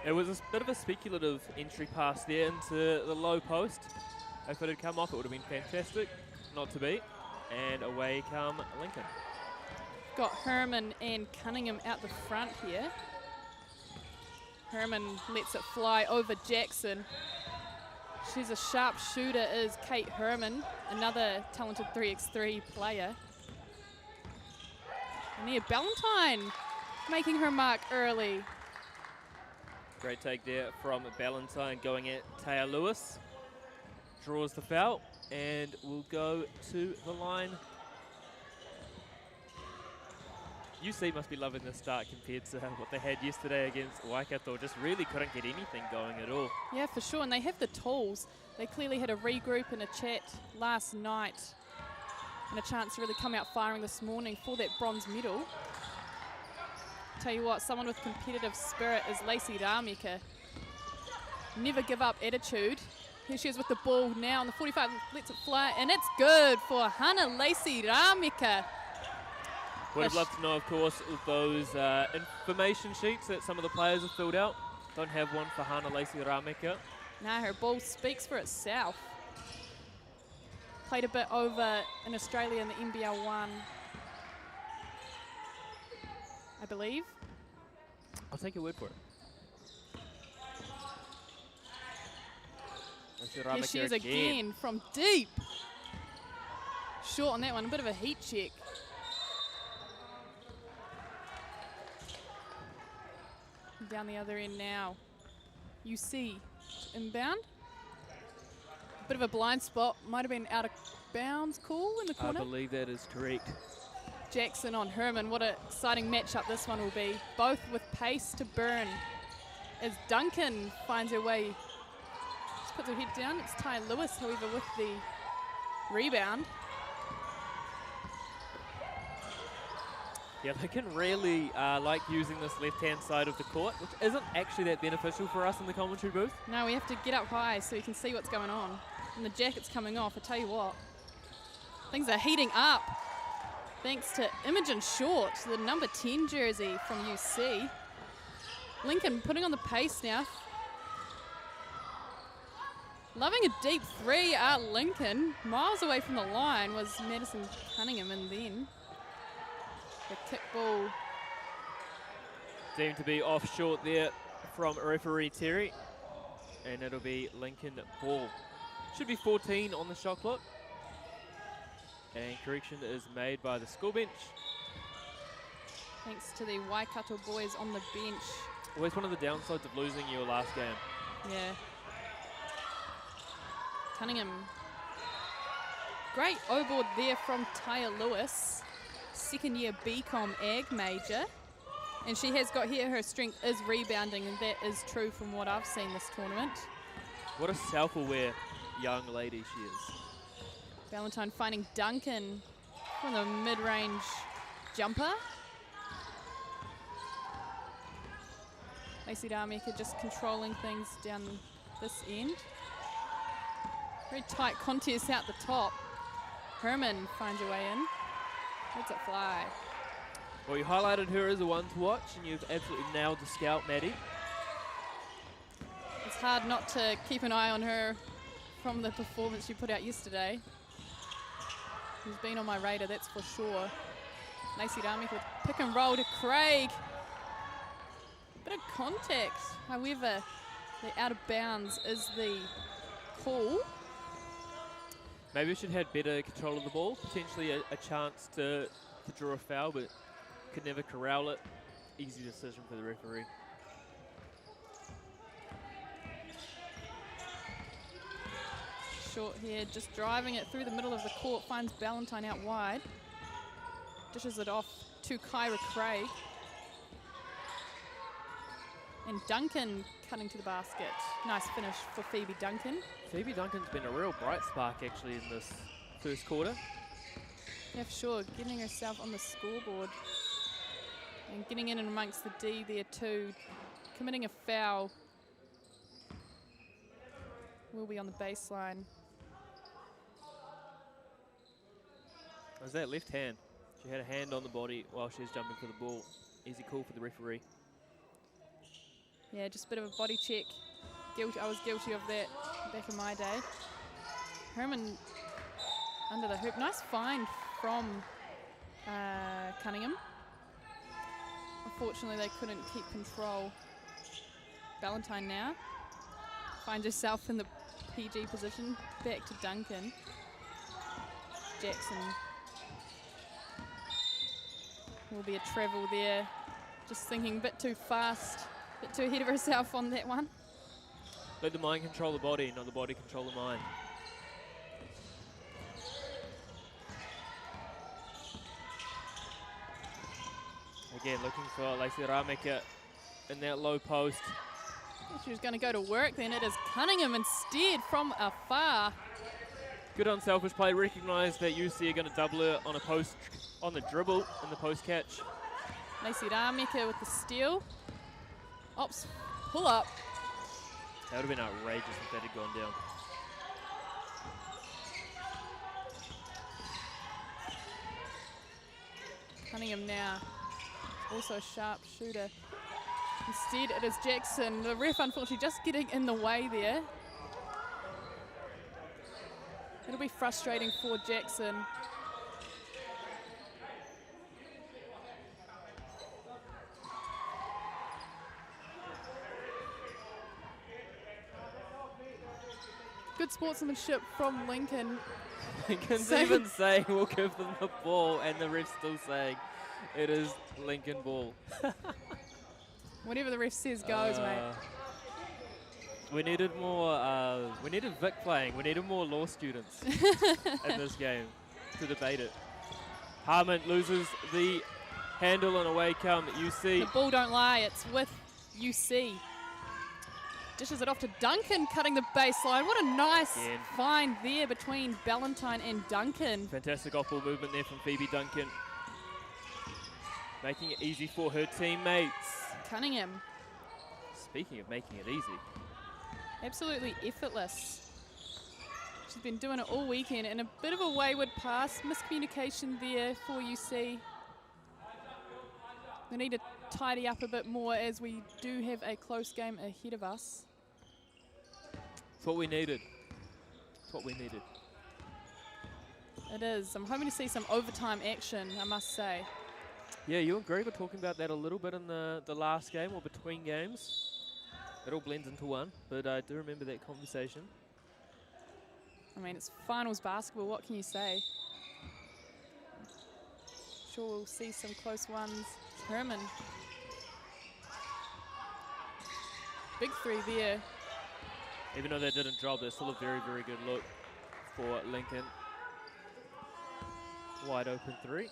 It was a bit of a speculative entry pass there into the low post. If it had come off, it would have been fantastic. Not to be. And away come Lincoln. Got Herman and Cunningham out the front here. Herman lets it fly over Jackson. She's a sharp shooter, is Kate Herman, another talented 3x3 player. Ania Ballantyne making her mark early. Great take there from Ballantyne, going at Taya Lewis. Draws the foul and will go to the line. UC must be loving this start compared to what they had yesterday against Waikato. Just really couldn't get anything going at all. Yeah, for sure, and they have the tools. They clearly had a regroup and a chat last night and a chance to really come out firing this morning for that bronze medal. Tell you what, someone with competitive spirit is Lacey Rameka. Never give up attitude. Here she is with the ball now on the 45, lets it fly, and it's good for Hana Lacey Rameka. Would have loved to know, of course, those information sheets that some of the players have filled out. Don't have one for Hana Lacey Rameka. No, her ball speaks for itself. Played a bit over in Australia in the NBL 1, I believe. I'll take your word for it. Here she is again from deep. Short on that one, a bit of a heat check. Down the other end now. UC inbound. Bit of a blind spot, might have been out of bounds call in the corner. I believe that is correct. Jackson on Herman, what an exciting matchup this one will be. Both with pace to burn. As Duncan finds her way, just puts her head down. It's Ty Lewis, however, with the rebound. Yeah, they can really like using this left-hand side of the court, which isn't actually that beneficial for us in the commentary booth. No, we have to get up high so you can see what's going on. And the jacket's coming off, I tell you what. Things are heating up. Thanks to Imogen Short, the number 10 jersey from UC. Lincoln putting on the pace now. Loving a deep three at Lincoln. Miles away from the line was Madison Cunningham, and then the kick ball. Deemed to be off short there from referee Terry. And it'll be Lincoln ball. Should be 14 on the shot clock. And correction is made by the school bench. Thanks to the Waikato boys on the bench. Always one of the downsides of losing your last game. Yeah. Cunningham. Great O-board there from Taya Lewis. Second year BCom Ag major. And she has got here, her strength is rebounding, and that is true from what I've seen this tournament. What a self-aware young lady she is. Valentine finding Duncan from the mid-range jumper. Lacey Rameka just controlling things down this end. Very tight contest out the top. Herman finds her way in. Lets it fly. Well, you highlighted her as a one to watch, and you've absolutely nailed the scout, Maddie. It's hard not to keep an eye on her from the performance she put out yesterday. She's been on my radar, that's for sure. Lacey Rameka with pick and roll to Craig. Bit of contact, however, the out of bounds is the call. Maybe we should have had better control of the ball. Potentially a chance to draw a foul, but could never corral it. Easy decision for the referee. Short here, just driving it through the middle of the court, finds Ballantyne out wide. Dishes it off to Kyra Craig. And Duncan cutting to the basket. Nice finish for Phoebe Duncan. Phoebe Duncan's been a real bright spark actually in this first quarter. Yeah, for sure, getting herself on the scoreboard. And getting in and amongst the D there too. Committing a foul. Will be on the baseline. Was that left hand? She had a hand on the body while she was jumping for the ball. Easy call for the referee. Yeah, just a bit of a body check. I was guilty of that back in my day. Herman under the hoop. Nice find from Cunningham. Unfortunately, they couldn't keep control. Ballantyne now finds herself in the PG position. Back to Duncan. Jackson. Will be a travel there. Just thinking a bit too fast. A bit too ahead of herself on that one. Let the mind control the body, not the body control the mind. Again, looking for Lacey Rameka in that low post. She was going to go to work then. It is Cunningham instead from afar. Good unselfish play. Recognise that UC are going to double her on a post, on the dribble in the post catch. Lacey Rameka with the steal. Ops, pull up. That would have been outrageous if that had gone down. Cunningham now, also a sharp shooter. Instead, it is Jackson. The ref, unfortunately, just getting in the way there. It'll be frustrating for Jackson. Good sportsmanship from Lincoln. Lincoln's even saying we'll give them the ball, and the ref's still saying it is Lincoln ball. Whatever the ref says goes, mate. We needed more, we needed Vic playing. We needed more law students in this game to debate it. Harmon loses the handle on away come UC. The ball don't lie, it's with UC. Dishes it off to Duncan, cutting the baseline. What a nice find there between Ballantyne and Duncan. Fantastic off-ball movement there from Phoebe Duncan. Making it easy for her teammates. Cunningham. Speaking of making it easy. Absolutely effortless. She's been doing it all weekend, and a bit of a wayward pass. Miscommunication there for UC. We need to tidy up a bit more as we do have a close game ahead of us. It's what we needed. It's what we needed. It is. I'm hoping to see some overtime action, I must say. Yeah, you and Greg were talking about that a little bit in the last game or between games. It all blends into one, but I do remember that conversation. I mean, it's finals basketball. What can you say? Sure, we'll see some close ones. Herman. Big three there. Even though they didn't drop, it's still a very, very good look for Lincoln. Wide open three.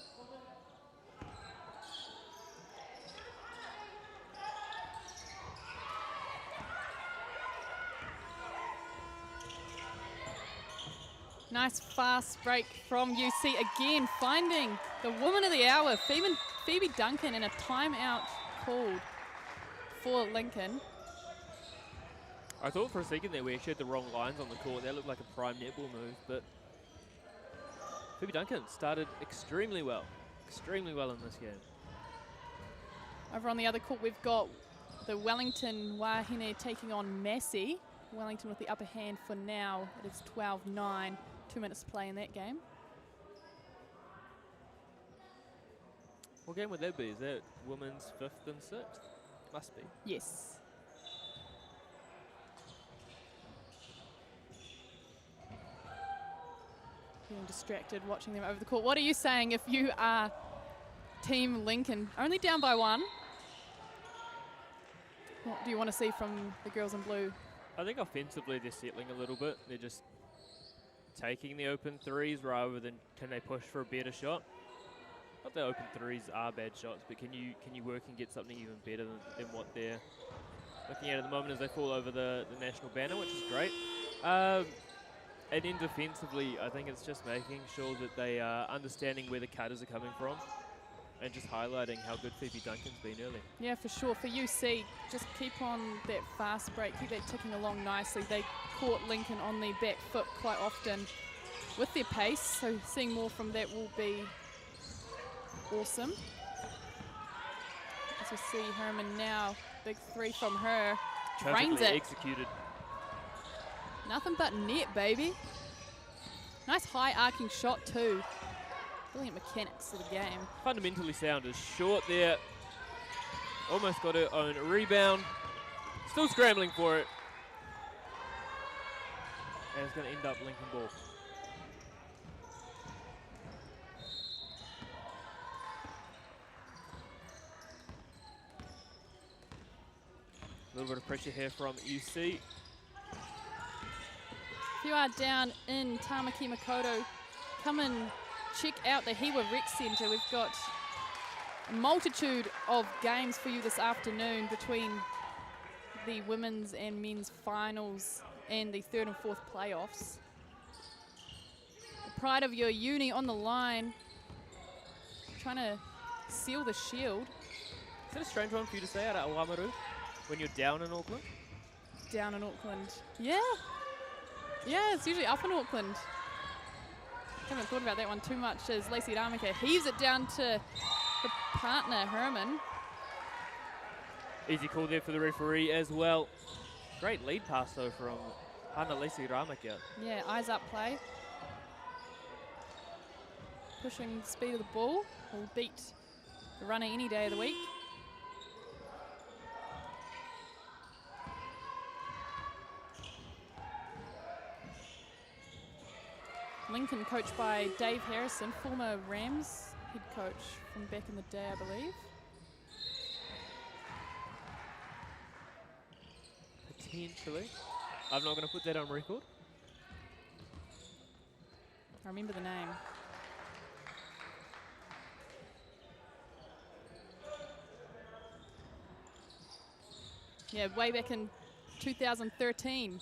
Nice fast break from UC again, finding the woman of the hour, Phoebe Duncan, in a timeout called for Lincoln. I thought for a second that we actually had the wrong lines on the court. That looked like a prime netball move, but Phoebe Duncan started extremely well in this game. Over on the other court, we've got the Wellington Wahine taking on Massey. Wellington with the upper hand for now. It is 12-9. 2 minutes to play in that game. What game would that be? Is that women's 5th and 6th? Must be. Yes. Being distracted watching them over the court. What are you saying if you are Team Lincoln? Only down by 1. What do you want to see from the girls in blue? I think offensively they're settling a little bit. They're just taking the open threes rather than can they push for a better shot. Not that open threes are bad shots, but can you work and get something even better than what they're looking at the moment as they fall over the national banner, which is great. And then defensively, I think it's just making sure that they are understanding where the cutters are coming from and just highlighting how good Phoebe Duncan's been early. Yeah, for sure. For UC, just keep on that fast break, keep that ticking along nicely. They caught Lincoln on the back foot quite often with their pace, so seeing more from that will be awesome. As we see Herman now, big three from her, drains it. Executed. Nothing but net, baby. Nice high arcing shot too. Brilliant mechanics of the game. Fundamentally sound is short there. Almost got her own rebound. Still scrambling for it. And it's going to end up Lincoln ball. A little bit of pressure here from UC. If you are down in Tamaki Makaurau, come and check out the Hiwa Rec Centre. We've got a multitude of games for you this afternoon between the women's and men's finals and the third and fourth playoffs. The pride of your uni on the line, trying to seal the shield. Is that a strange one for you to say out at Oamaru when you're down in Auckland? Down in Auckland. Yeah. Yeah, it's usually up in Auckland. Haven't thought about that one too much as Lacey Ramika heaves it down to the partner, Herman. Easy call there for the referee as well. Great lead pass though from Hana Lacey Ramika. Yeah, eyes up play. Pushing the speed of the ball will beat the runner any day of the week. Lincoln coached by Dave Harrison, former Rams head coach from back in the day, I believe. Potentially. I'm not going to put that on record. I remember the name. Yeah, way back in 2013.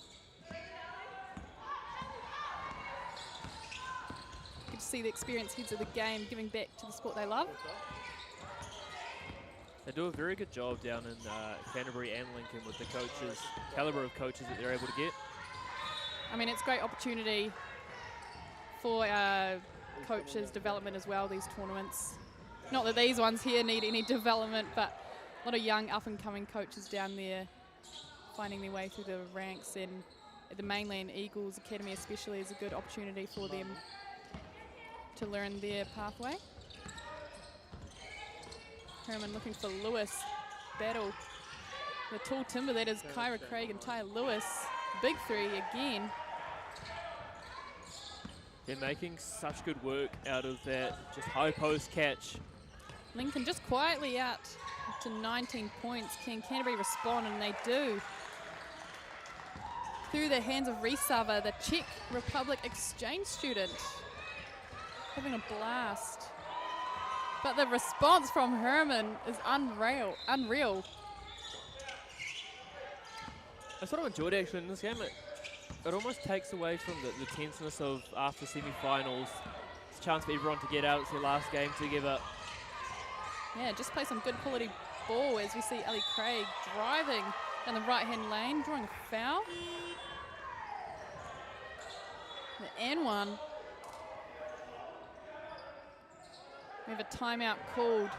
Good to see the experienced heads of the game giving back to the sport they love. They do a very good job down in Canterbury and Lincoln with the coaches, calibre of coaches that they're able to get. I mean, it's a great opportunity for coaches' development as well, these tournaments. Not that these ones here need any development, but a lot of young up-and-coming coaches down there finding their way through the ranks, and at the Mainland Eagles Academy especially is a good opportunity for them to learn their pathway. Herman looking for Lewis. Battle. The tall timber that is Kyra Craig and Tyre Lewis. Big three again. They're making such good work out of that just high post catch. Lincoln just quietly out to 19 points. Can Canterbury respond? And they do. Through the hands of Risava, the Czech Republic exchange student. Having a blast. But the response from Herman is unreal. That's what I enjoyed actually in this game. It almost takes away from the tenseness of after semi-finals. It's a chance for everyone to get out. It's their last game together. Yeah, just play some good quality ball as we see Ellie Craig driving down the right-hand lane, drawing a foul. The N1. We have a timeout called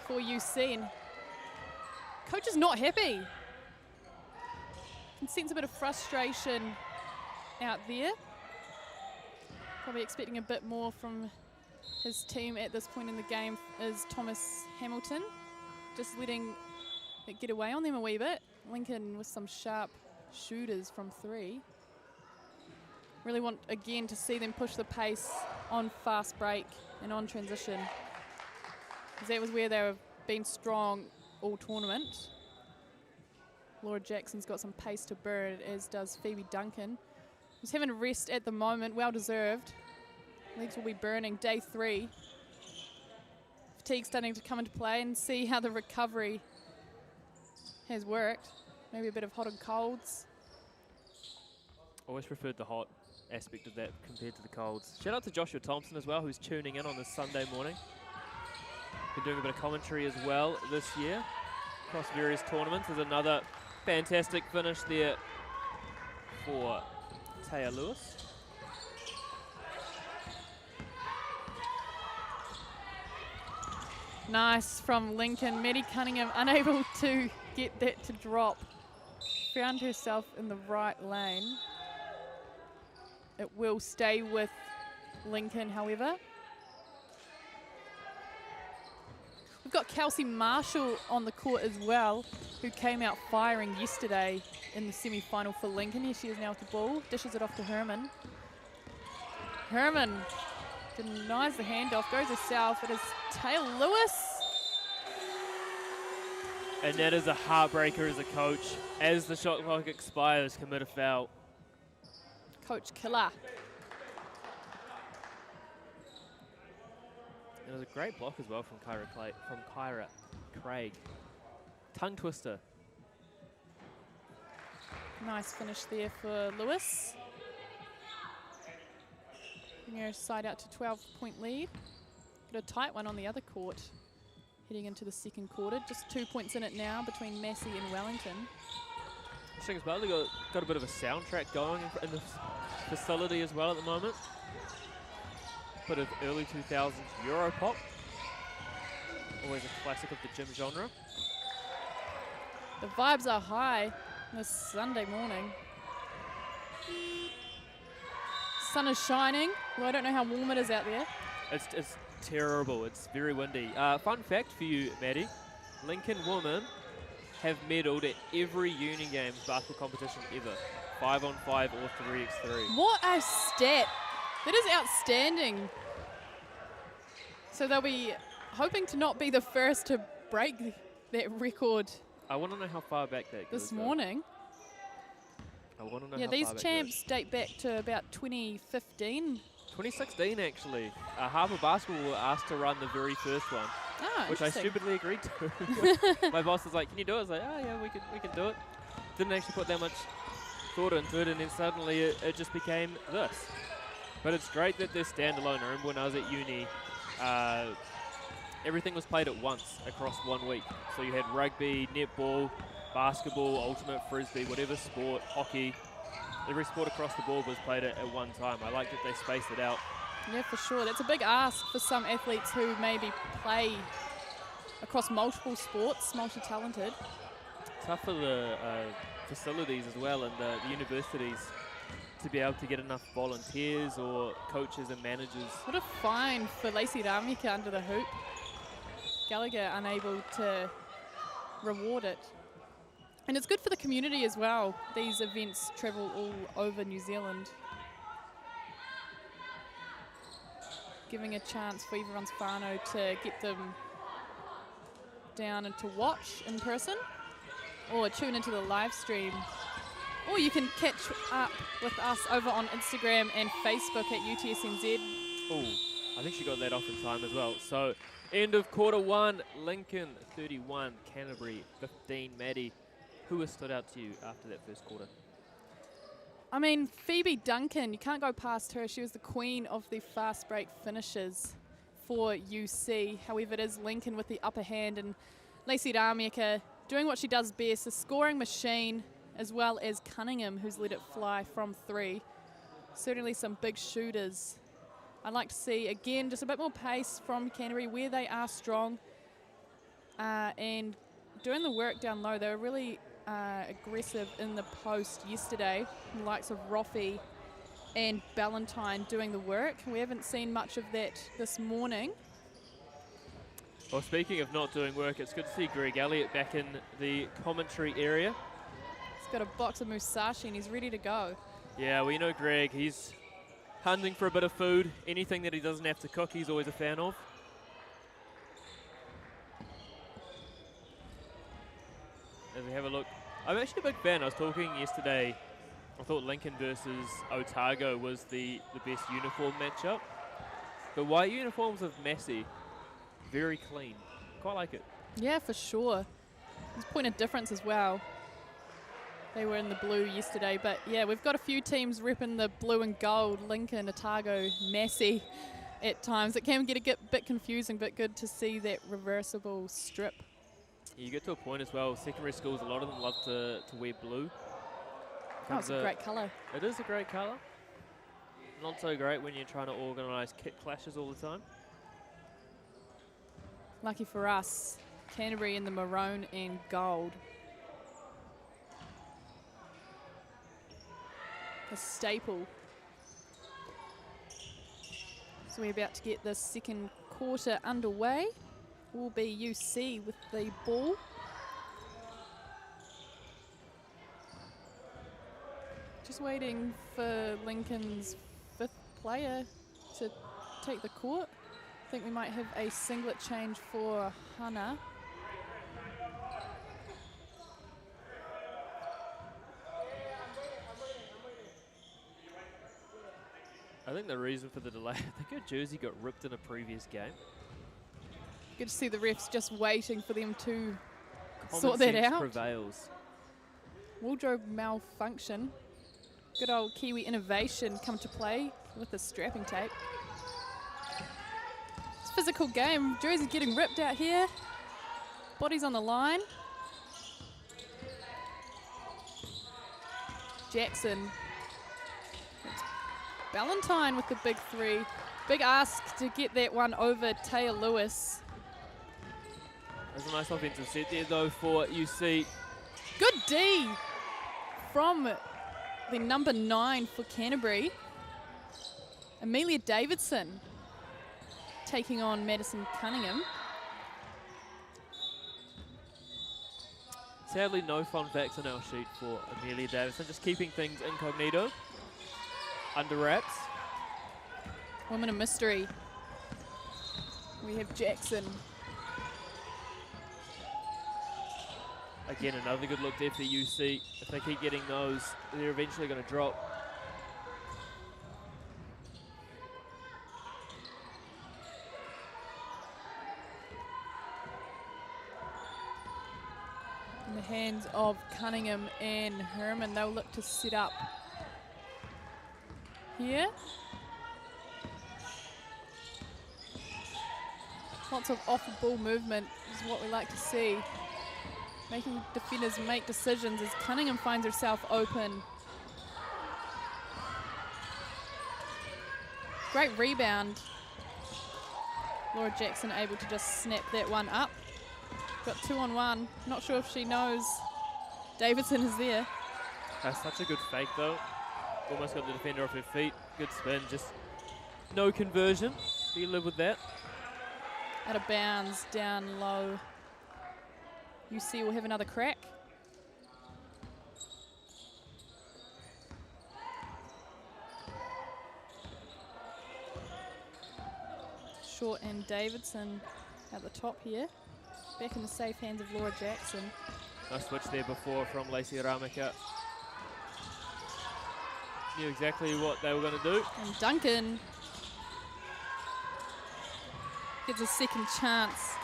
for UC, and coach is not happy. Can sense a bit of frustration out there. Probably expecting a bit more from his team at this point in the game is Thomas Hamilton. Just letting it get away on them a wee bit. Lincoln with some sharp shooters from three. Really want, again, to see them push the pace on fast break and on transition. Because that was where they've been strong all tournament. Laura Jackson's got some pace to burn, as does Phoebe Duncan. Who's having a rest at the moment, well deserved. Legs will be burning, day 3. Fatigue starting to come into play, and see how the recovery has worked. Maybe a bit of hot and colds. Always preferred the hot aspect of that compared to the colds. Shout out to Joshua Thompson as well, who's tuning in on this Sunday morning. Been doing a bit of commentary as well this year across various tournaments. There's another fantastic finish there for Taya Lewis. Nice from Lincoln. Maddie Cunningham unable to get that to drop. Found herself in the right lane. It will stay with Lincoln, however. We've got Kelsey Marshall on the court as well, who came out firing yesterday in the semi-final for Lincoln. Here she is now with the ball, dishes it off to Herman. Herman denies the handoff, goes herself. It is Taylor Lewis. And that is a heartbreaker as a coach. As the shot clock expires, commit a foul. Coach Killer. And it was a great block as well from Kyra Craig. Tongue twister. Nice finish there for Lewis. Bring her side out to 12-point lead. Got a tight one on the other court heading into the second quarter. Just 2 points in it now between Massey and Wellington. Interesting as well, they got a bit of a soundtrack going in the facility as well at the moment. Bit of early 2000s Europop. Always a classic of the gym genre. The vibes are high this Sunday morning. Sun is shining, although I don't know how warm it is out there. It's terrible. It's very windy. Fun fact for you, Maddie. Lincoln women have medalled at every Uni Games basketball competition ever. 5-on-5 or 3x3. What a stat. That is outstanding. So they'll be hoping to not be the first to break that record I want to know how far back that goes. this morning. I want to know Yeah, how these far back champs date back to about 2015. 2016, actually. Harbour Basketball were asked to run the very first one, Ah, which I interesting. stupidly agreed to. My boss was like, "Can you do it?" I was like, "Oh yeah, we can do it." Didn't actually put that much thought into it, and then suddenly it just became this. But it's great that they're standalone. I remember when I was at uni, everything was played at once across 1 week. So you had rugby, netball, basketball, ultimate frisbee, whatever sport, hockey. Every sport across the board was played at one time. I like that they spaced it out. Yeah, for sure. That's a big ask for some athletes who maybe play across multiple sports, multi-talented. Tough for the facilities as well and the universities to be able to get enough volunteers or coaches and managers. What a find for Lacey Ramika under the hoop. Gallagher unable to reward it. And it's good for the community as well. These events travel all over New Zealand, giving a chance for everyone's whānau to get them down and to watch in person or tune into the live stream. Or you can catch up with us over on Instagram and Facebook at UTSNZ. Oh, I think she got that off in time as well. So, end of quarter one, Lincoln 31, Canterbury 15. Maddie, who has stood out to you after that first quarter? I mean, Phoebe Duncan, you can't go past her. She was the queen of the fast break finishes for UC. However, it is Lincoln with the upper hand, and Lacey Ramiaka doing what she does best, a scoring machine, as well as Cunningham, who's let it fly from three. Certainly some big shooters. I'd like to see, again, just a bit more pace from Canterbury where they are strong and doing the work down low. They were really aggressive in the post yesterday, the likes of Roffey and Ballantyne doing the work. We haven't seen much of that this morning. Well, speaking of not doing work, it's good to see Greg Elliott back in the commentary area. He's got a box of Musashi and he's ready to go. Yeah, we know Greg. He's hunting for a bit of food. Anything that he doesn't have to cook, he's always a fan of. As we have a look, I'm actually a big fan. I was talking yesterday, I thought Lincoln versus Otago was the best uniform matchup. The white uniforms of Massey, very clean. Quite like it. Yeah, for sure. There's a point of difference as well. They were in the blue yesterday, but yeah, we've got a few teams repping the blue and gold. Lincoln, Otago, Massey at times. It can get a bit confusing, but good to see that reversible strip. You get to a point as well, secondary schools, a lot of them love to wear blue. Oh, it's a great colour. It is a great colour. Not so great when you're trying to organise kit clashes all the time. Lucky for us, Canterbury in the maroon and gold. A staple. So we're about to get the second quarter underway. Will be UC with the ball. Just waiting for Lincoln's fifth player to take the court. I think we might have a singlet change for Hannah. I think the reason for the delay, I think her jersey got ripped in a previous game. Good to see the refs just waiting for them to Common sort that sense out. prevails. Wardrobe malfunction. Good old Kiwi innovation come to play with the strapping tape. It's a physical game. Jerseys getting ripped out here. Bodies on the line. Jackson. It's Ballantyne with the big three. Big ask to get that one over Taya Lewis. There's a nice offensive set there though for UC. Good D from the number 9 for Canterbury. Amelia Davidson taking on Madison Cunningham. Sadly, no fun facts on our sheet for Amelia Davison, just keeping things incognito, under wraps. Woman of mystery. We have Jackson. Again, another good look there for UC. If they keep getting those, they're eventually going to drop. In the hands of Cunningham and Herman, they'll look to set up here. Lots of off-the-ball movement is what we like to see. Making defenders make decisions as Cunningham finds herself open. Great rebound. Laura Jackson able to just snap that one up. Got 2-on-1. Not sure if she knows Davidson is there. That's such a good fake though. Almost got the defender off her feet. Good spin, just no conversion. Do you live with that? Out of bounds, down low. UC will have another crack. Short and Davidson at the top here. Back in the safe hands of Laura Jackson. Nice switch there before from Lacey Ramika. Knew exactly what they were going to do. And Duncan gets a second chance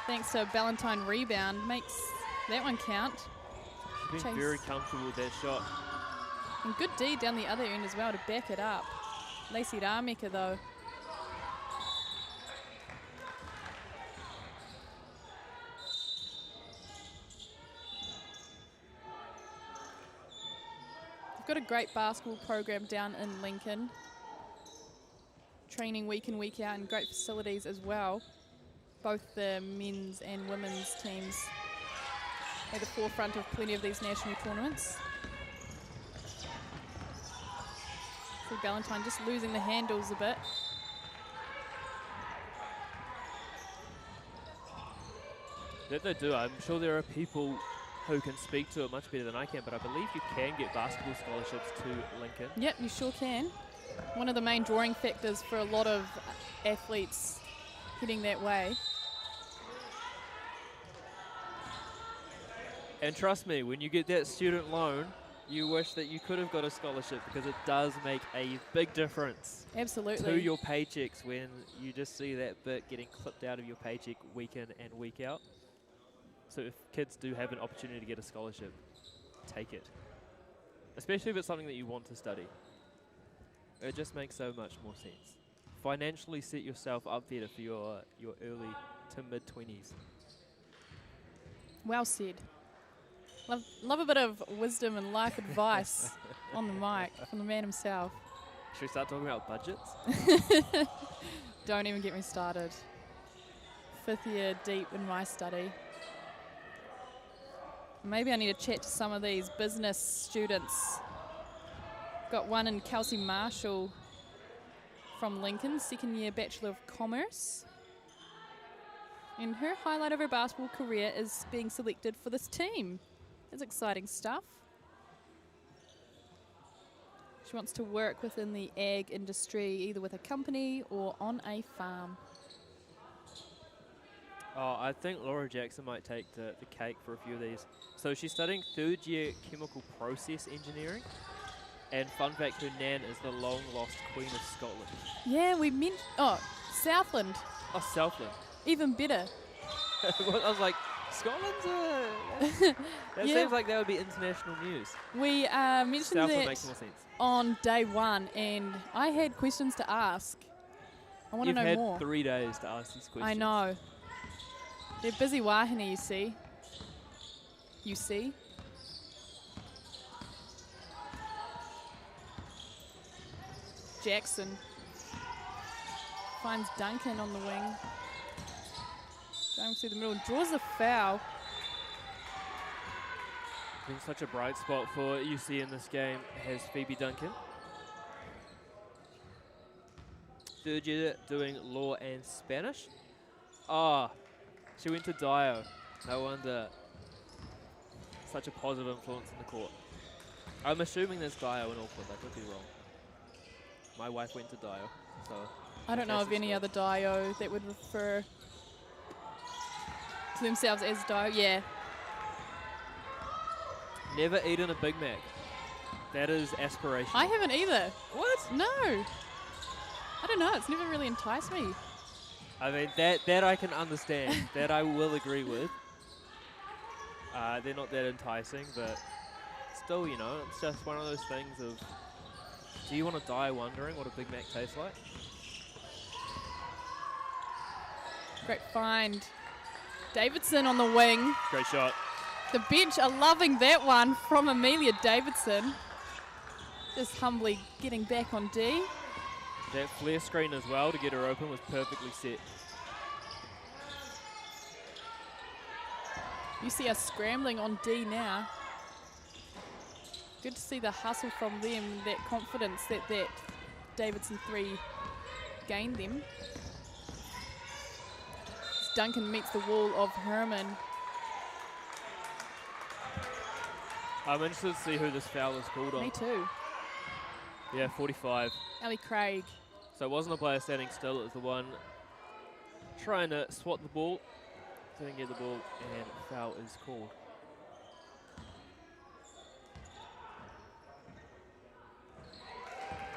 thanks to a Ballantyne rebound. Makes that one count. She's been very comfortable with that shot. And good D down the other end as well to back it up. Lacey Ramika though. Got a great basketball program down in Lincoln. Training week in, week out, and great facilities as well. Both the men's and women's teams at the forefront of plenty of these national tournaments. See Ballantyne just losing the handles a bit. That they do. I'm sure there are people who can speak to it much better than I can, but I believe you can get basketball scholarships to Lincoln. Yep, you sure can. One of the main drawing factors for a lot of athletes heading that way. And trust me, when you get that student loan, you wish that you could have got a scholarship because it does make a big difference. Absolutely. To your paychecks when you just see that bit getting clipped out of your paycheck week in and week out. So if kids do have an opportunity to get a scholarship, take it. Especially if it's something that you want to study. It just makes so much more sense. Financially set yourself up better for your early to mid-20s. Well said. Love a bit of wisdom and life advice on the mic from the man himself. Should we start talking about budgets? Don't even get me started. 5th year deep in my study. Maybe I need to chat to some of these business students. Got one in Kelsey Marshall from Lincoln, 2nd year Bachelor of Commerce. And her highlight of her basketball career is being selected for this team. It's exciting stuff. She wants to work within the ag industry, either with a company or on a farm. Oh, I think Laura Jackson might take the cake for a few of these. So she's studying 3rd year chemical process engineering. And fun fact, her nan is the long lost Queen of Scotland. Yeah, we meant, Southland. Oh, Southland. Even better. Well, I was like, Scotland's that Yeah. seems like that would be international news. We mentioned Southland makes more that sense. on day one, and I had questions to ask. I want to You've know had more. 3 days to ask these questions. I know. They're busy wahine, you see. You see? Jackson finds Duncan on the wing. Going through the middle, draws a foul. Been such a bright spot for UC in this game has Phoebe Duncan. Third year doing law and Spanish. Ah, she went to Dio. No wonder. Such a positive influence in the court. I'm assuming there's Dio in Auckland. I could be wrong. My wife went to Dio, so. I don't know of any other Dio that would refer to themselves as Dio. Yeah. Never eaten a Big Mac. That is aspiration. I haven't either. What? No. I don't know. It's never really enticed me. I mean, that I can understand. That I will agree with. They're not that enticing, but still, you know, it's just one of those things of, do you want to die wondering what a Big Mac tastes like? Great find. Davidson on the wing. Great shot. The bench are loving that one from Amelia Davidson. Just humbly getting back on D. That flare screen as well to get her open was perfectly set. You see us scrambling on D now. Good to see the hustle from them, that confidence that Davidson 3 gained them. As Duncan meets the wall of Herman. I'm interested to see who this foul is called on. Me too. Yeah, 45. Ellie Craig. So it wasn't a player standing still, it was the one trying to swat the ball. Didn't get the ball, and foul is called.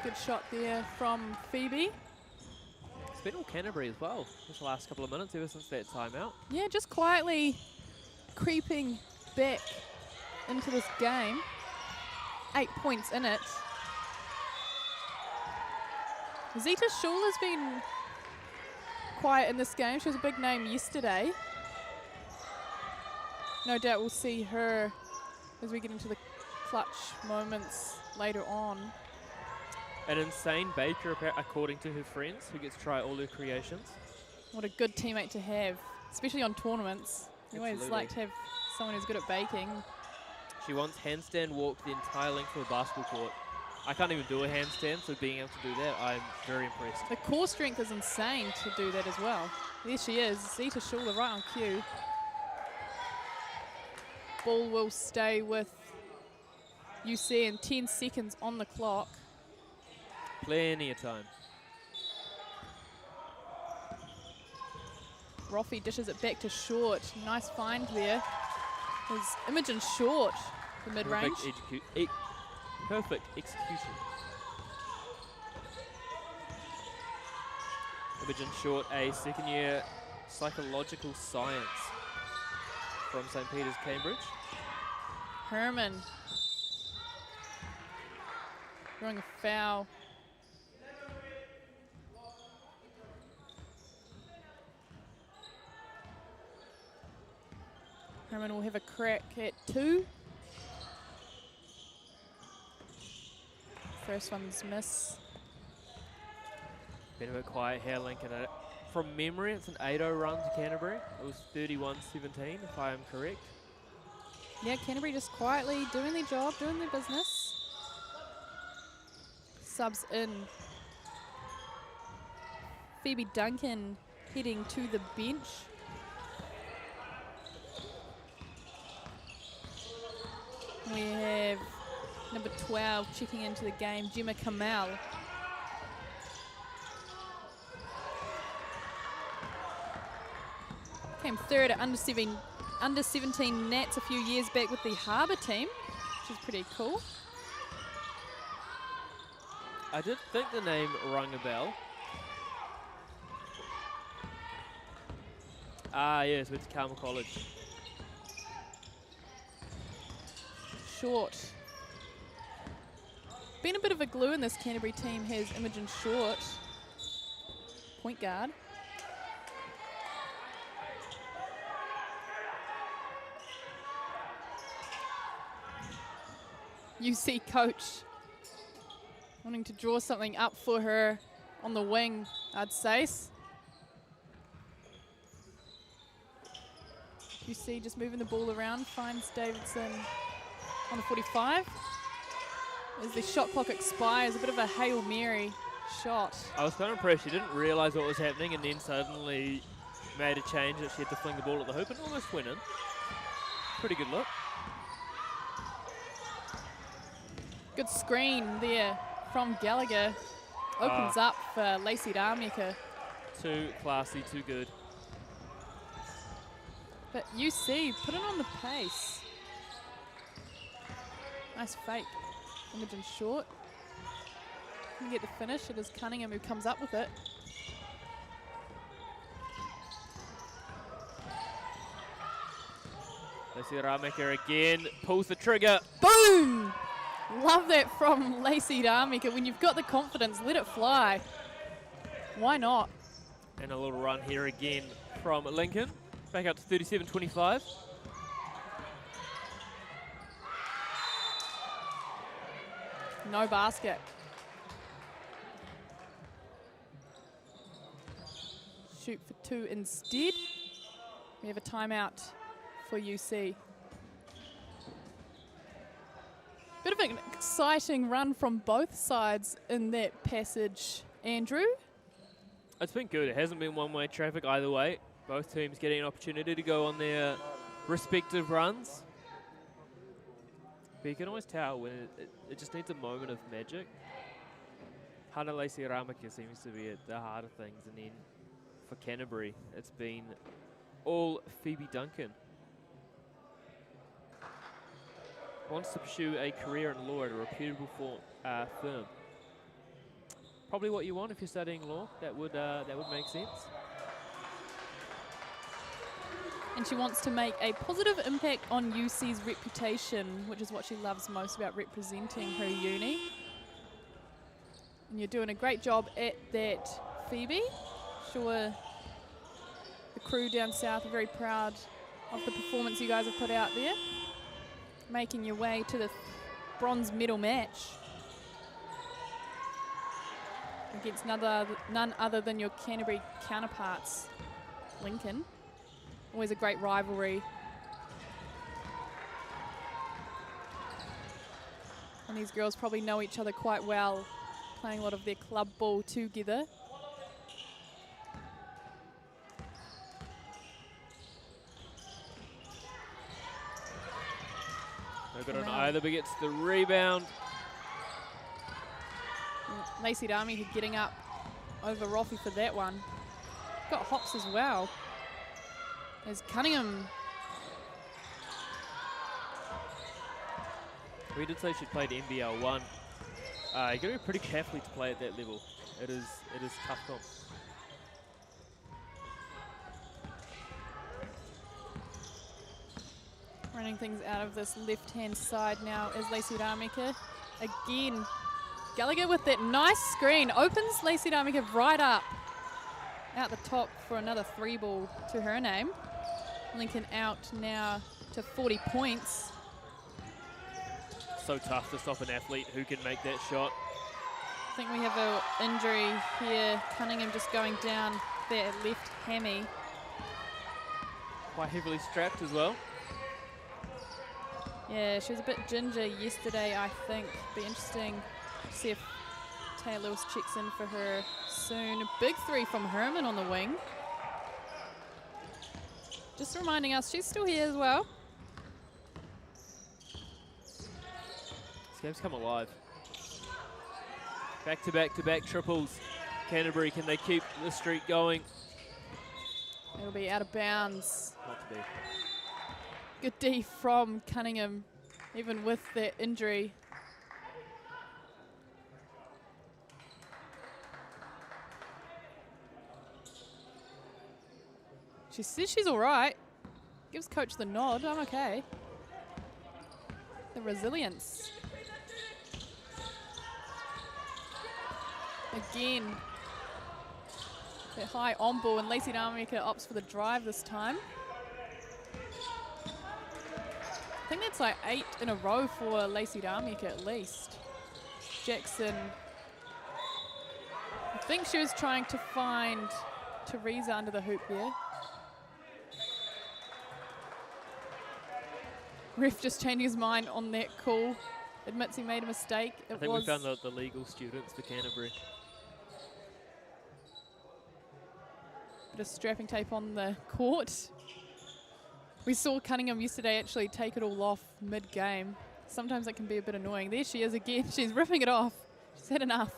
Good shot there from Phoebe. It's been all Canterbury as well this last couple of minutes ever since that timeout. Yeah, just quietly creeping back into this game. 8 points in it. Zita Schul has been quiet in this game. She was a big name yesterday. No doubt we'll see her as we get into the clutch moments later on. An insane baker, according to her friends, who gets to try all her creations. What a good teammate to have, especially on tournaments. You always Absolutely. like to have someone who's good at baking. She once handstand walked the entire length of the basketball court. I can't even do a handstand, so being able to do that, I'm very impressed. The core strength is insane to do that as well. There she is, Zita Schuler right on cue. Ball will stay with UC and 10 seconds on the clock. Plenty of time. Roffey dishes it back to Short. Nice find there. Is Imogen Short, the mid-range. Perfect execution. Imogen Short, a second-year psychological science from St. Peter's, Cambridge. Herman. Throwing a foul. Herman will have a crack at 2. First one's miss. Been a bit quiet here, Lincoln. From memory, it's an 8-0 run to Canterbury. It was 31-17, if I am correct. Yeah, Canterbury just quietly doing their job, doing their business. Subs in. Phoebe Duncan heading to the bench. We have number 12 checking into the game, Gemma Kamal. Came third at under 17 Nats a few years back with the Harbour team, which is pretty cool. I did think the name rung a bell. Ah, yes, went to Carmel College. Short. Been a bit of a glue in this Canterbury team has Imogen Short, point guard. UC coach wanting to draw something up for her on the wing, I'd say. UC just moving the ball around, finds Davidson on the 45. As the shot clock expires, a bit of a Hail Mary shot. I was kind of impressed. She didn't realise what was happening and then suddenly made a change that she had to fling the ball at the hoop and almost went in. Pretty good look. Good screen there from Gallagher. Opens up for Lacey Darmica. Too classy, too good. But UC put it on the pace. Nice fake. Imogen Short. Can get the finish. It is Cunningham who comes up with it. Lacey Darmica again pulls the trigger. Boom! Love that from Lacey Darmica. When you've got the confidence, let it fly. Why not? And a little run here again from Lincoln. Back up to 37-25. No basket. Shoot for two instead. We have a timeout for UC. Bit of an exciting run from both sides in that passage, Andrew. It's been good. It hasn't been one-way traffic either way. Both teams getting an opportunity to go on their respective runs. But you can always tell when it just needs a moment of magic. Hana Lacey Ramaka seems to be at the heart of things. And then for Canterbury, it's been all Phoebe Duncan. Wants to pursue a career in law at a reputable firm. Probably what you want if you're studying law. That would make sense. And she wants to make a positive impact on UC's reputation, which is what she loves most about representing her uni. And you're doing a great job at that, Phoebe. Sure, the crew down south are very proud of the performance you guys have put out there. Making your way to the bronze medal match against none other than your Canterbury counterparts, Lincoln. Always a great rivalry. And these girls probably know each other quite well, playing a lot of their club ball together. No good on either, but gets the rebound. Lacey Darmy getting up over Roffey for that one. Got hops as well. There's Cunningham. We did say she'd played NBL 1. You got to be pretty careful to play at that level. It is tough comp. Running things out of this left-hand side now is Lacey Darmica. Again, Gallagher with that nice screen. Opens Lacey Darmica right up. Out the top for another 3 ball to her name. Lincoln out now to 40 points. So tough to stop an athlete who can make that shot. I think we have an injury here. Cunningham just going down their left hammy. Quite heavily strapped as well. Yeah, she was a bit ginger yesterday, I think. Be interesting to see if Taylor Lewis checks in for her soon. Big 3 from Herman on the wing. Just reminding us, she's still here as well. This game's come alive. Back-to-back-to-back triples. Canterbury, can they keep the streak going? It'll be out of bounds. Not to be. Good D from Cunningham, even with that injury. She says she's all right. Gives coach the nod. I'm okay. The resilience. Again, that high on ball, and Lacey D'Amica opts for the drive this time. I think that's like 8 in a row for Lacey D'Amica at least. Jackson, I think she was trying to find Teresa under the hoop there. Ref just changing his mind on that call. Admits he made a mistake. I think we found the legal students for Canterbury. Bit of strapping tape on the court. We saw Cunningham yesterday actually take it all off mid-game. Sometimes it can be a bit annoying. There she is again. She's ripping it off. She's had enough.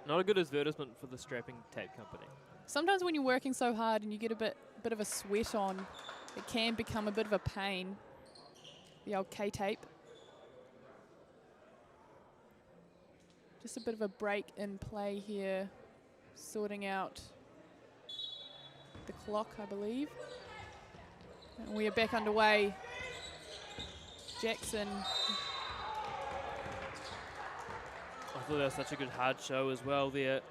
Not a good advertisement for the strapping tape company. Sometimes when you're working so hard and you get a bit of a sweat on, it can become a bit of a pain. The old K-tape. Just a bit of a break in play here. Sorting out the clock, I believe. And we are back underway. Jackson. I thought that was such a good hard show as well there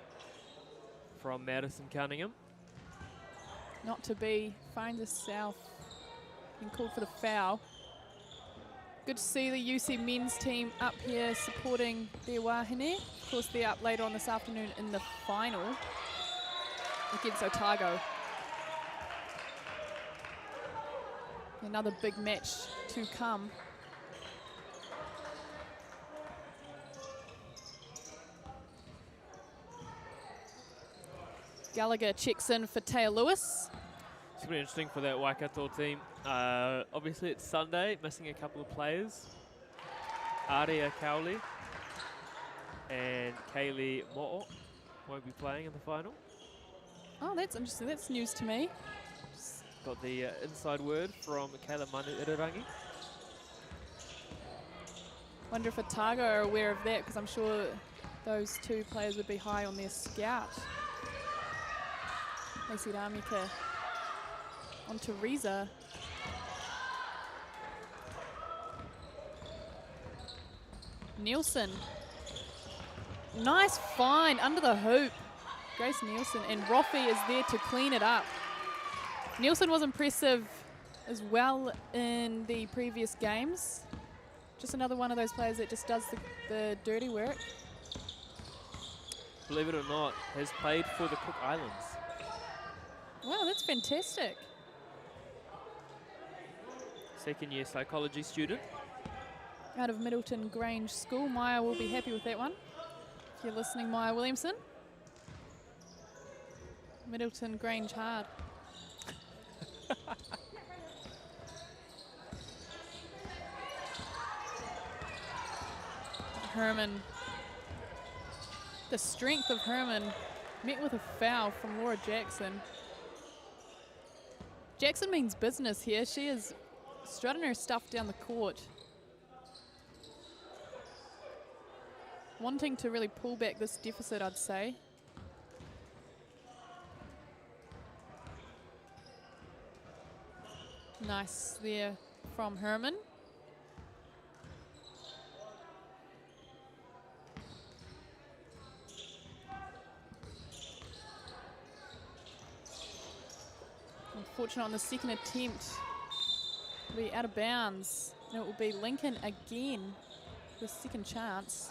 from Madison Cunningham. Not to be. Finds herself being called for the foul. Good to see the UC men's team up here supporting their wahine. Of course, they're up later on this afternoon in the final against Otago. Another big match to come. Gallagher checks in for Taya Lewis. It's going to be interesting for that Waikato team. Obviously, it's Sunday, missing a couple of players. Aria Cowley and Kaylee Mo'o won't be playing in the final. Oh, that's interesting. That's news to me. Got the inside word from Kayla Manu-Irirangi. Wonder if Otago are aware of that, because I'm sure those two players would be high on their scout. Lacey D'Amica on Teresa. Nielsen. Nice find under the hoop. Grace Nielsen, and Roffey is there to clean it up. Nielsen was impressive as well in the previous games. Just another one of those players that just does the dirty work. Believe it or not, has played for the Cook Islands. Wow, that's fantastic. Second year psychology student. Out of Middleton Grange School. Maya will be happy with that one. If you're listening, Maya Williamson. Middleton Grange hard. Herman. The strength of Herman met with a foul from Laura Jackson. Jackson means business here. She is strutting her stuff down the court. Wanting to really pull back this deficit, I'd say. Nice there from Herman. Unfortunate on the second attempt. Will be out of bounds. And it will be Lincoln again. The second chance.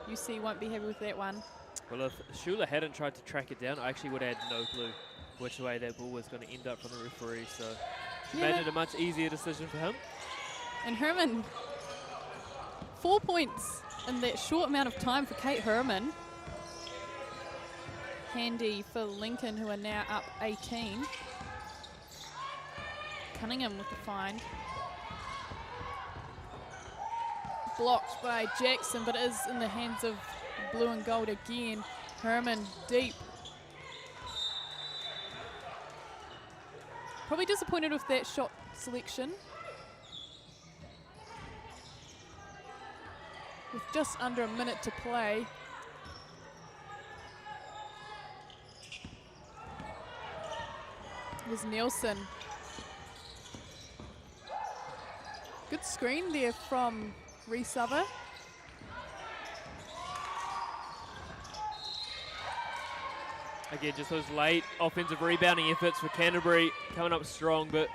UC won't be happy with that one. Well, if Shula hadn't tried to track it down, I actually would have had no clue which way that ball was going to end up from the referee. So made it a much easier decision for him. And Herman, 4 points in that short amount of time for Kate Herman. Handy for Lincoln, who are now up 18. Cunningham with the find. Blocked by Jackson, but it is in the hands of blue and gold again. Herman deep. Probably disappointed with that shot selection. With just under a minute to play. Here's Nielsen. Good screen there from Reesother. Again, just those late offensive rebounding efforts for Canterbury coming up strong, but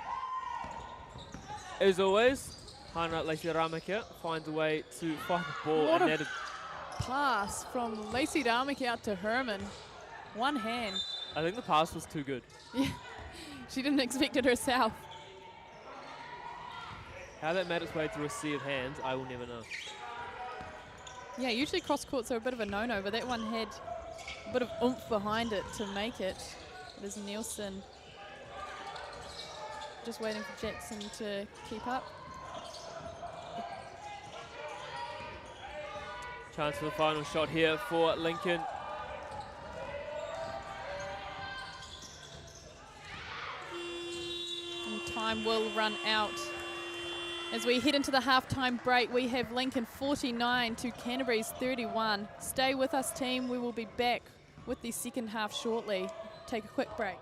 as always, Hana Lacey Ramaka finds a way to find the ball. What And a that is, pass from Lacey Darmick out to Herman. One hand. I think the pass was too good. Yeah, she didn't expect it herself. How that made its way through a sea of hands, I will never know. Yeah, usually cross courts are a bit of a no-no, but that one had a bit of oomph behind it to make it. There's Nielsen just waiting for Jackson to keep up. Chance for the final shot here for Lincoln. And time will run out. As we head into the halftime break, we have Lincoln 49 to Canterbury's 31. Stay with us, team. We will be back with the second half shortly. Take a quick break.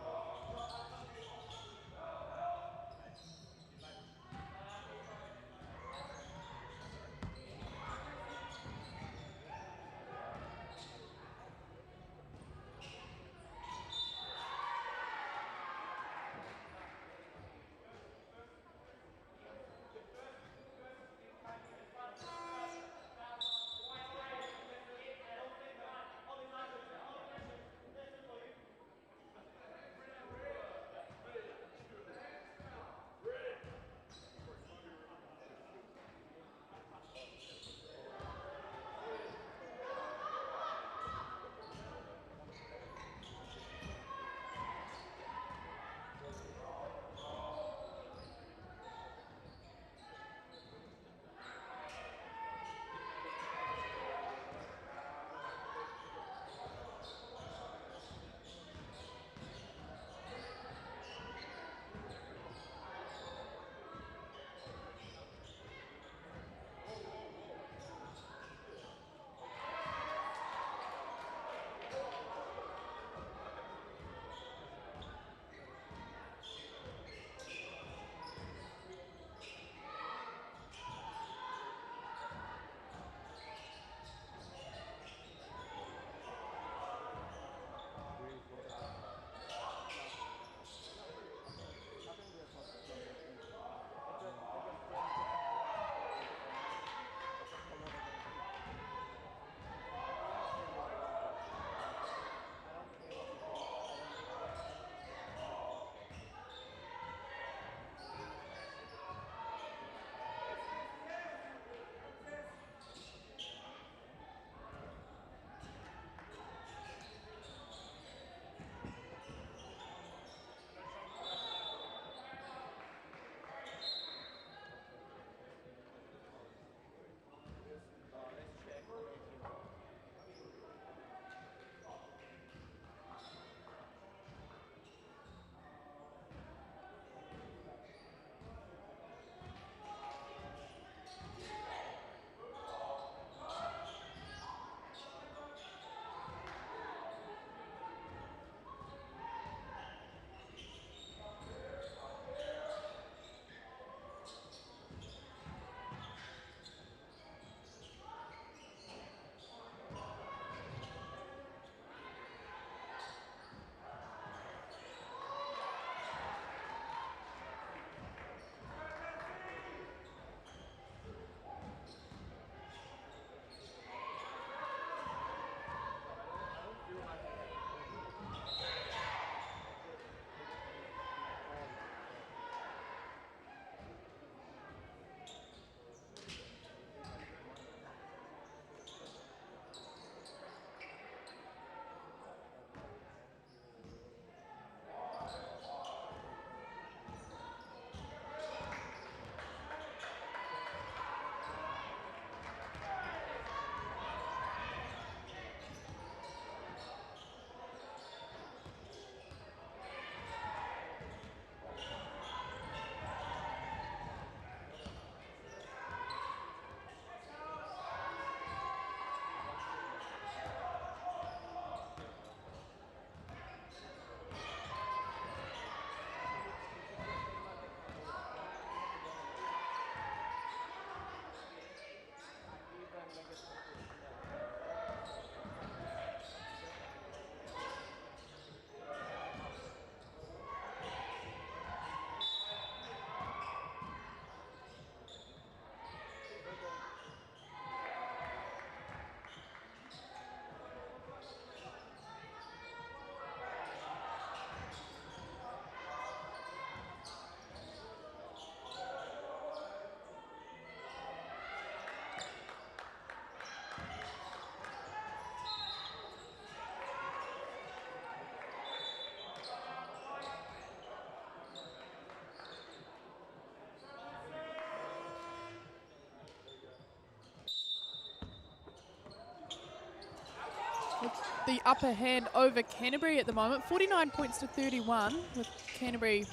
the upper hand over Canterbury at the moment. 49 points to 31 with Canterbury,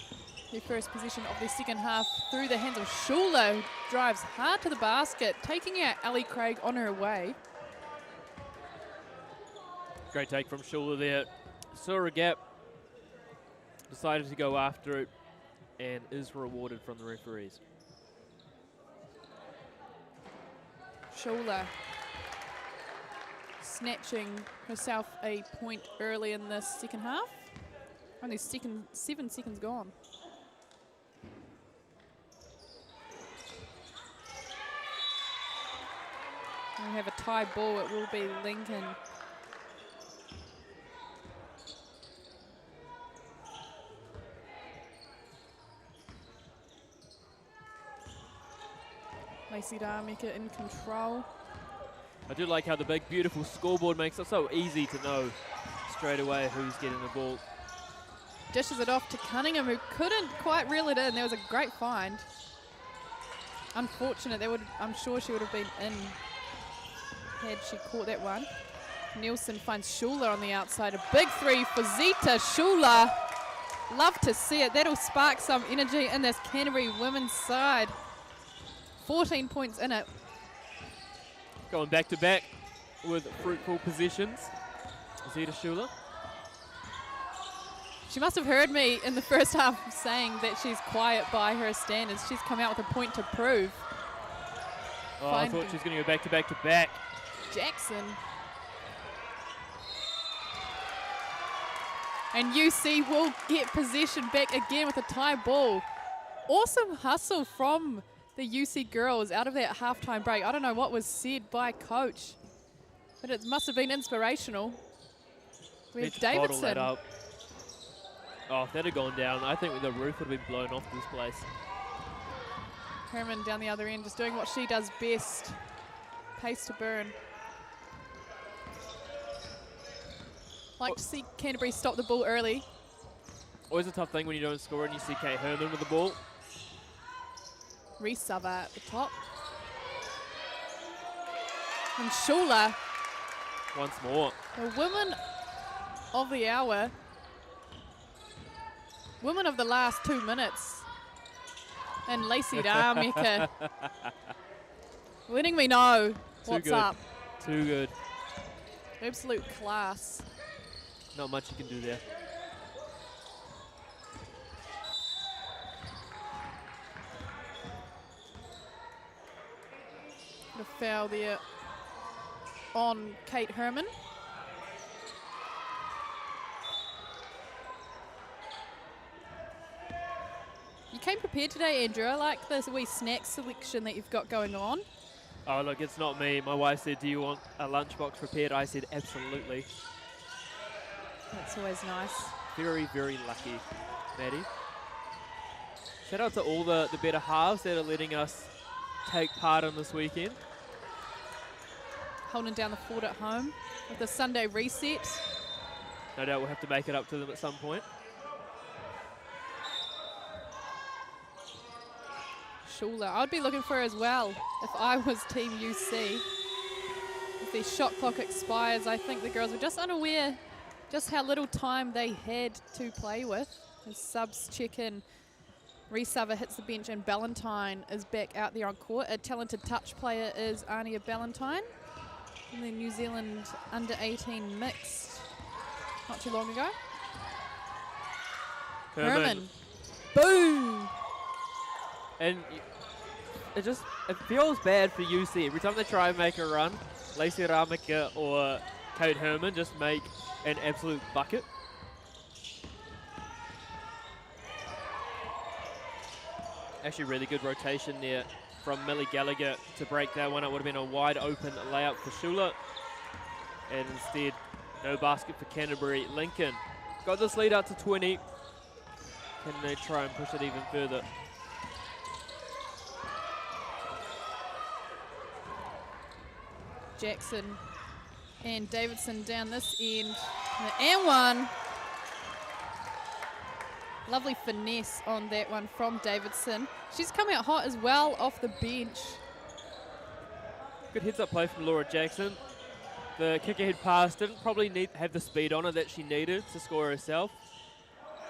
their first possession of the second half, through the hands of Schuler, who drives hard to the basket, taking out Ali Craig on her way. Great take from Schuler there. Saw a gap, decided to go after it, and is rewarded from the referees. Schuler snatching herself a point early in the second half. Only 7 seconds gone. And we have a tie ball. It will be Lincoln. Lacey Darmika in control. I do like how the big, beautiful scoreboard makes it so easy to know straight away who's getting the ball. Dishes it off to Cunningham, who couldn't quite reel it in. There was a great find. Unfortunate. I'm sure she would have been in had she caught that one. Nielsen finds Schuler on the outside. A big three for Zita Schuler. Love to see it. That'll spark some energy in this Canterbury women's side. 14 points in it. Going back to back with fruitful possessions. Zita Schuler. She must have heard me in the first half saying that she's quiet by her standards. She's come out with a point to prove. Oh, I thought she was going to go back to back to back. Jackson. And UC will get possession back again with a tie ball. Awesome hustle from the UC girls out of that halftime break. I don't know what was said by coach, but it must have been inspirational. We have Davidson. That up. Oh, if that had gone down, I think the roof would have been blown off this place. Herman down the other end, just doing what she does best. Pace to burn. Like to see Canterbury stop the ball early. Always a tough thing when you don't score and you see Kate Herman with the ball. Resubber at the top. And Schuler. Once more. The women of the hour. Women of the last 2 minutes. And Lacey Darmika. Letting me know what's up. Too good. Absolute class. Not much you can do there. A foul there on Kate Herman. You came prepared today, Andrew. I like this wee snack selection that you've got going on. Oh, look, it's not me. My wife said, do you want a lunchbox prepared? I said, absolutely. That's always nice. Very, very lucky, Maddie. Shout out to all the better halves that are letting us take part in this weekend. Holding down the fort at home with the Sunday reset. No doubt we'll have to make it up to them at some point. Schuler, I'd be looking for her as well if I was Team UC. If the shot clock expires, I think the girls were just unaware just how little time they had to play with. As subs check in, Resubber hits the bench and Ballantyne is back out there on court. A talented touch player is Ania Ballantyne. And the New Zealand under-18 mixed not too long ago. Herman. Boom! And it feels bad for UC. Every time they try and make a run, Lacey Ramika or Kate Herman just make an absolute bucket. Actually, really good rotation there from Millie Gallagher to break that one. It would have been a wide open layup for Schuler. And instead, no basket for Canterbury. Lincoln got this lead out to 20. Can they try and push it even further? Jackson and Davidson down this end. And one. Lovely finesse on that one from Davidson. She's come out hot as well off the bench. Good heads-up play from Laura Jackson. The kick-ahead pass didn't probably have the speed on it that she needed to score herself.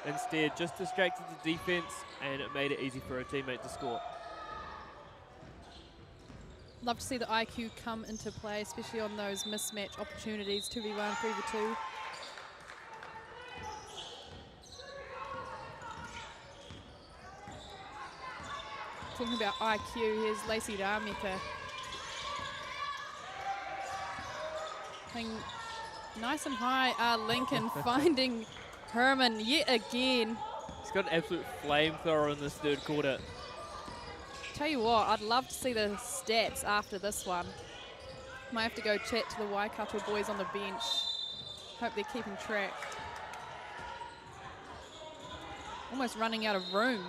Instead, just distracted the defense, and it made it easy for her teammate to score. Love to see the IQ come into play, especially on those mismatch opportunities, 2v1, 3v2. Talking about IQ, here's Lacey Rameka. Playing nice and high. Lincoln finding Herman yet again. He's got an absolute flamethrower in this third quarter. Tell you what, I'd love to see the stats after this one. Might have to go chat to the Waikato boys on the bench. Hope they're keeping track. Almost running out of room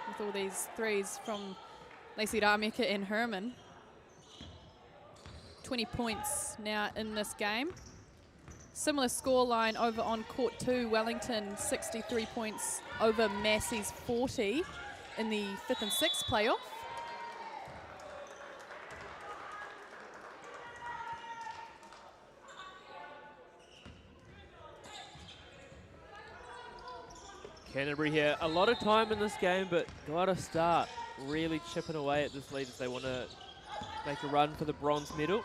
with all these threes from Lacey Rameka and Herman. 20 points now in this game. Similar scoreline over on court 2. Wellington 63 points over Massey's 40 in the 5th and 6th playoff. Canterbury here, a lot of time in this game, but gotta start really chipping away at this lead if they want to make a run for the bronze medal.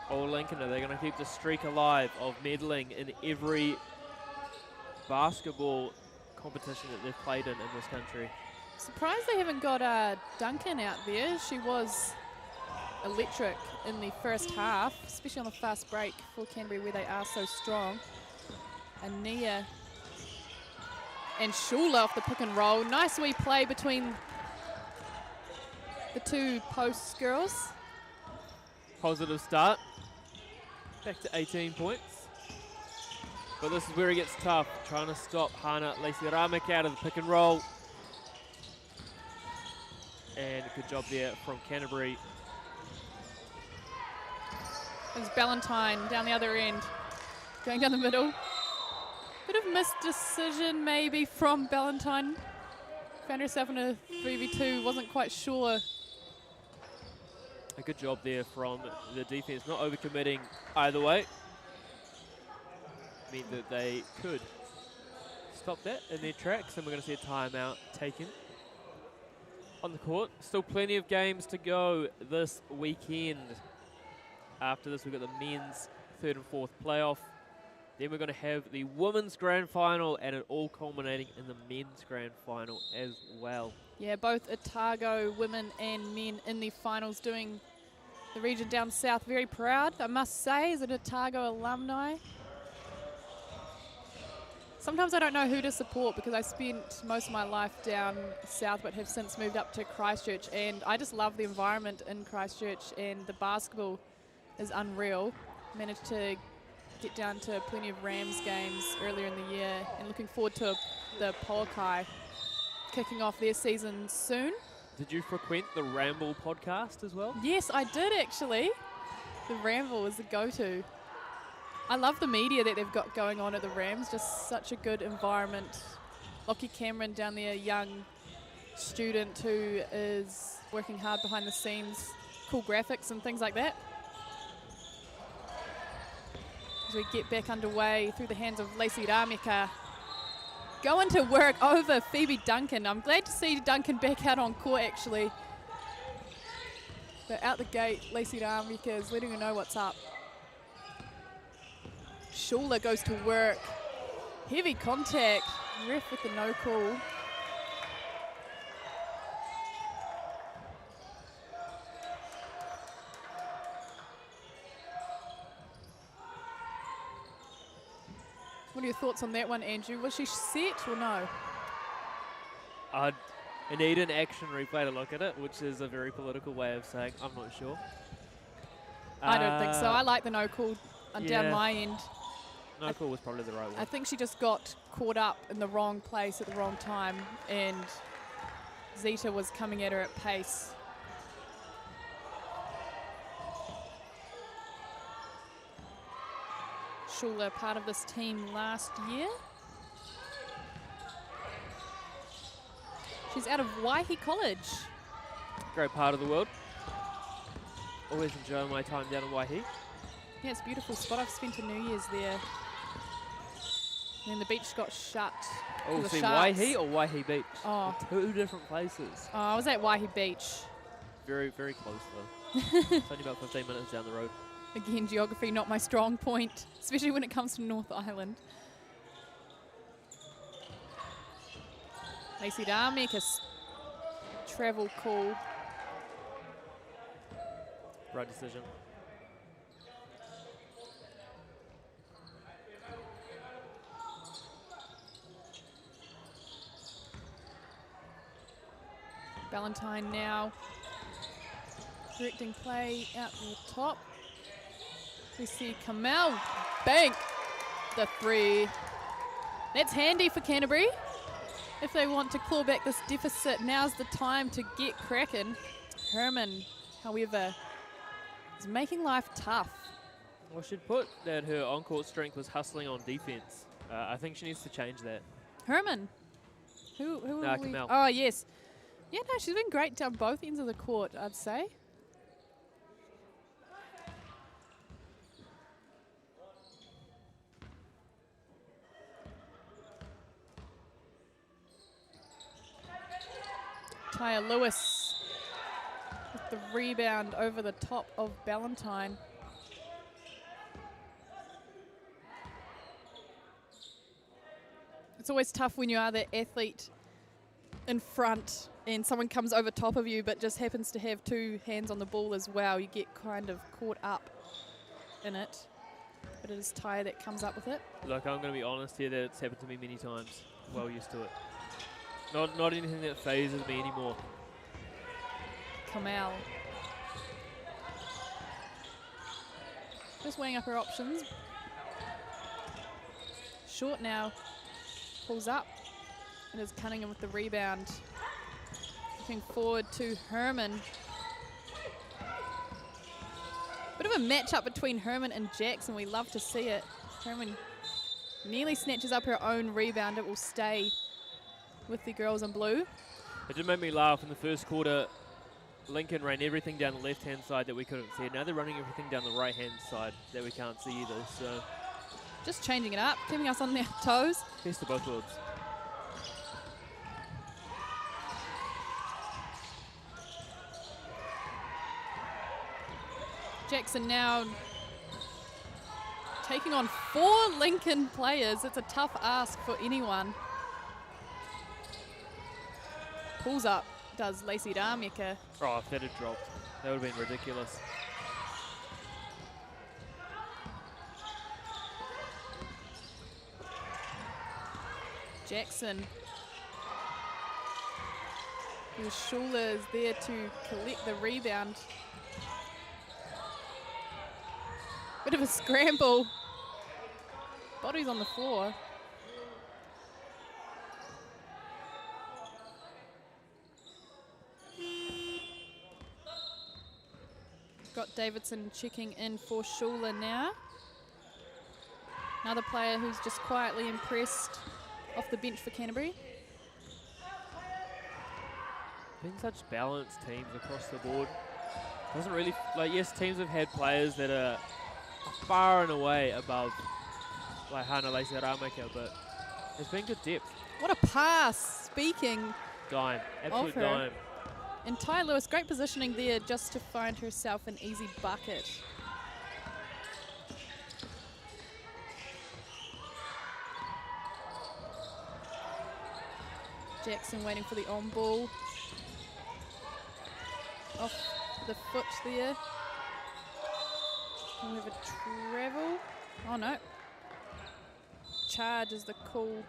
Oh, Lincoln, are they going to keep the streak alive of medaling in every basketball competition that they've played in this country? Surprised they haven't got Duncan out there. She was electric in the first half, especially on the fast break for Canterbury where they are so strong. Ania and Schuler off the pick and roll. Nice wee play between the two posts girls. Positive start. Back to 18 points. But this is where it gets tough. Trying to stop Hana Lacey Rameka out of the pick and roll. And good job there from Canterbury. There's Ballantyne down the other end. Going down the middle. Bit of missed decision maybe from Ballantyne. Found herself in a 3v2, wasn't quite sure. A good job there from the defense, not overcommitting either way. Meant that they could stop that in their tracks, and we're going to see a timeout taken on the court. Still plenty of games to go this weekend. After this, we've got the men's 3rd and 4th playoff. Then we're going to have the women's grand final, and it all culminating in the men's grand final as well. Yeah, both Otago women and men in the finals, doing the region down south very proud, I must say, as an Otago alumni. Sometimes I don't know who to support because I spent most of my life down south but have since moved up to Christchurch, and I just love the environment in Christchurch, and the basketball is unreal. Managed to get down to plenty of Rams games earlier in the year, and looking forward to the Polokai kicking off their season soon. Did you frequent the Ramble podcast as well? Yes, I did actually. The Ramble is the go-to. I love the media that they've got going on at the Rams, just such a good environment. Lockie Cameron down there, young student who is working hard behind the scenes, cool graphics and things like that. As we get back underway through the hands of Lacey Rameka. Going to work over Phoebe Duncan. I'm glad to see Duncan back out on court actually. But out the gate, Lacey Rameka is letting her know what's up. Schuler goes to work. Heavy contact. Ref with the no call. What are your thoughts on that one, Andrew? Was she set or no? I need an action replay to look at it, which is a very political way of saying I'm not sure. I don't think so. I like the no call down my end. No call was probably the right one. I think she just got caught up in the wrong place at the wrong time, and Zeta was coming at her at pace. Schuler, part of this team last year. She's out of Waihi College. Great part of the world. Always enjoy my time down in Waihi. Yeah, it's a beautiful spot. I've spent a New Year's there. And then the beach got shut. Oh, for the see, sharks. Waihi or Waihi Beach? Oh. They're two different places. Oh, I was at Waihi Beach. Very, very close though. It's only about 15 minutes down the road. Again, geography not my strong point, especially when it comes to North Island. Lacey Darmekas travel call. Right decision. Valentine now directing play out the top. We see Kamel bank the 3. That's handy for Canterbury. If they want to claw back this deficit, now's the time to get cracking. Herman, however, is making life tough. Well, she'd put that her on-court strength was hustling on defense. I think she needs to change that. Herman. Who Nah, are we? Kamel. Oh, yes. Yeah, no, she's been great down both ends of the court, I'd say. Taya Lewis with the rebound over the top of Ballantyne. It's always tough when you are the athlete in front and someone comes over top of you but just happens to have 2 hands on the ball as well. You get kind of caught up in it. But it is Taya that comes up with it. Look, I'm going to be honest here that it's happened to me many times. Well used to it. Not anything that phases me anymore. Kamel. Just weighing up her options. Short now. Pulls up. It is Cunningham with the rebound. Looking forward to Herman. Bit of a match-up between Herman and Jackson. We love to see it. Herman nearly snatches up her own rebound. It will stay with the girls in blue. It did make me laugh in the first quarter. Lincoln ran everything down the left-hand side that we couldn't see. Now they're running everything down the right-hand side that we can't see either. So just changing it up, keeping us on their toes. best of both worlds. Jackson now taking on 4 Lincoln players. It's a tough ask for anyone. Pulls up, does Lacey Darmeka. Oh, if that had dropped, that would have been ridiculous. Jackson. Shula is there to collect the rebound. Bit of a scramble. Body's on the floor. Got Davidson checking in for Shula now. Another player who's just quietly impressed off the bench for Canterbury. Been such balanced teams across the board. Doesn't really, like, yes, teams have had players that are far and away above, like Hana Lacey Rameka, but there's been good depth. What a pass, speaking Dime, absolute of her. dime. And Ty Lewis, great positioning there just to find herself an easy bucket. Jackson waiting for the on ball. Off the foot there. And we have a travel. Oh no. Charge is the call.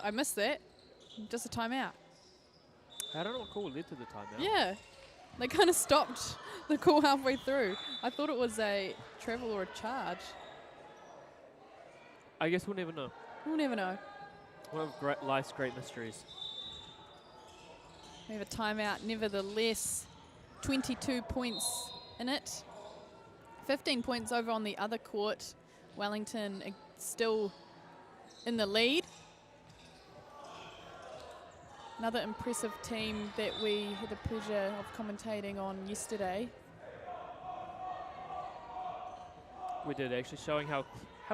I missed that. Just a timeout. I don't know what call led to the timeout. Yeah. They kind of stopped the call halfway through. I thought it was a travel or a charge. I guess we'll never know. We'll never know. One of life's great mysteries. We have a timeout, nevertheless. 22 points in it. 15 points over on the other court. Wellington still in the lead. Another impressive team that we had the pleasure of commentating on yesterday. We did, actually, showing how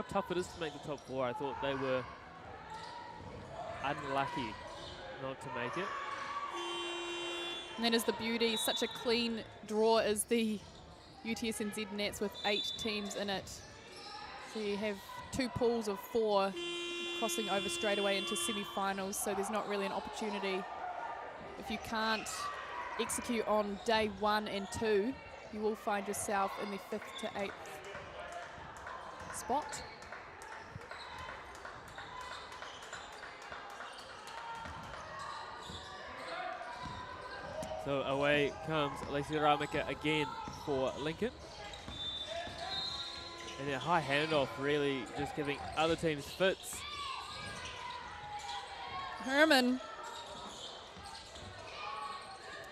tough it is to make the top 4. I thought they were unlucky not to make it. And that is the beauty. Such a clean draw is the UTSNZ Nats with 8 teams in it. So you have 2 pools of 4 crossing over straight away into semi-finals, so there's not really an opportunity. If you can't execute on day 1 and 2, you will find yourself in the 5th to 8th spot. So away comes Lacey Ramika again for Lincoln. And a high handoff, really just giving other teams fits. Herman.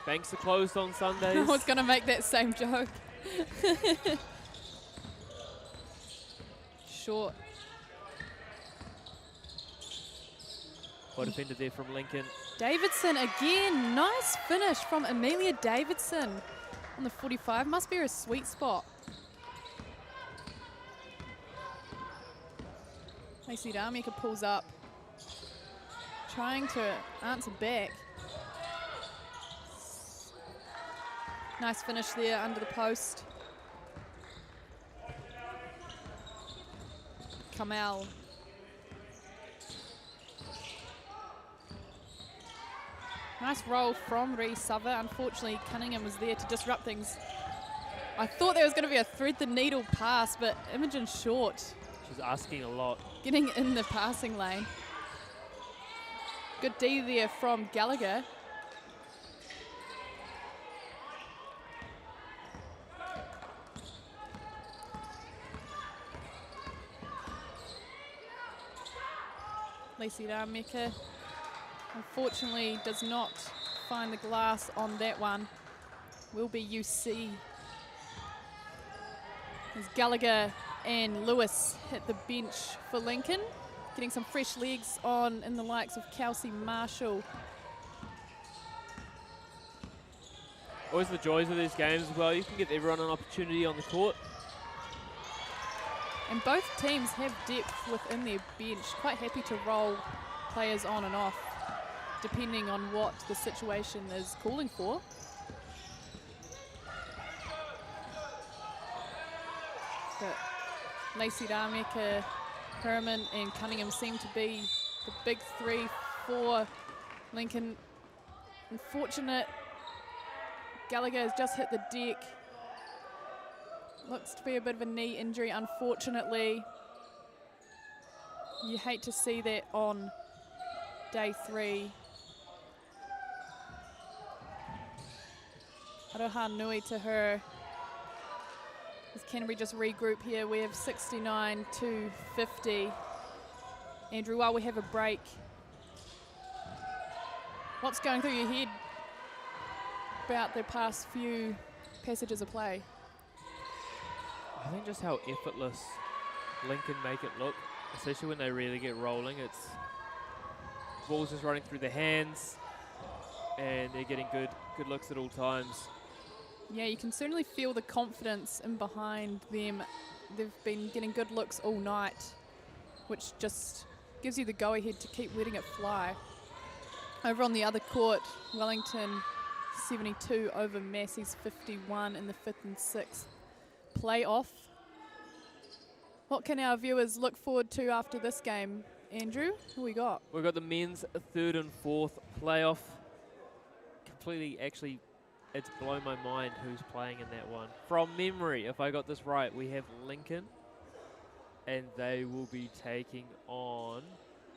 Banks are closed on Sundays. I was going to make that same joke. Short. Well defended there from Lincoln. Davidson again. Nice finish from Amelia Davidson on the 45. Must be her sweet spot. Lacey Ramika pulls up, trying to answer back. Nice finish there under the post. Kamel. Nice roll from Reese Sava. Unfortunately, Cunningham was there to disrupt things. I thought there was going to be a thread the needle pass, but Imogen Short She's asking a lot. getting in the passing lane. Good D there from Gallagher. Lacey Ramika unfortunately does not find the glass on that one. Will be UC. As Gallagher and Lewis hit the bench for Lincoln, getting some fresh legs on in the likes of Kelsey Marshall. Always the joys of these games as well. You can give everyone an opportunity on the court. And both teams have depth within their bench. Quite happy to roll players on and off, depending on what the situation is calling for. But Lacey Ramika, Herman and Cunningham seem to be the big 3 for Lincoln. Unfortunate, Gallagher has just hit the deck. Looks to be a bit of a knee injury, unfortunately. You hate to see that on day 3. Aroha nui to her. As Canterbury just regroup here, we have 69 to 50. Andrew, while we have a break, what's going through your head about the past few passages of play? I think just how effortless Lincoln make it look, especially when they really get rolling. It's balls just running through their hands, and they're getting good looks at all times. Yeah, you can certainly feel the confidence in behind them. They've been getting good looks all night, which just gives you the go-ahead to keep letting it fly. Over on the other court, Wellington 72 over Massey's 51 in the 5th and 6th playoff. What can our viewers look forward to after this game, Andrew? Who we got? We've got the men's 3rd and 4th playoff. Completely, actually, it's blown my mind who's playing in that one. From memory, if I got this right, we have Lincoln, and they will be taking on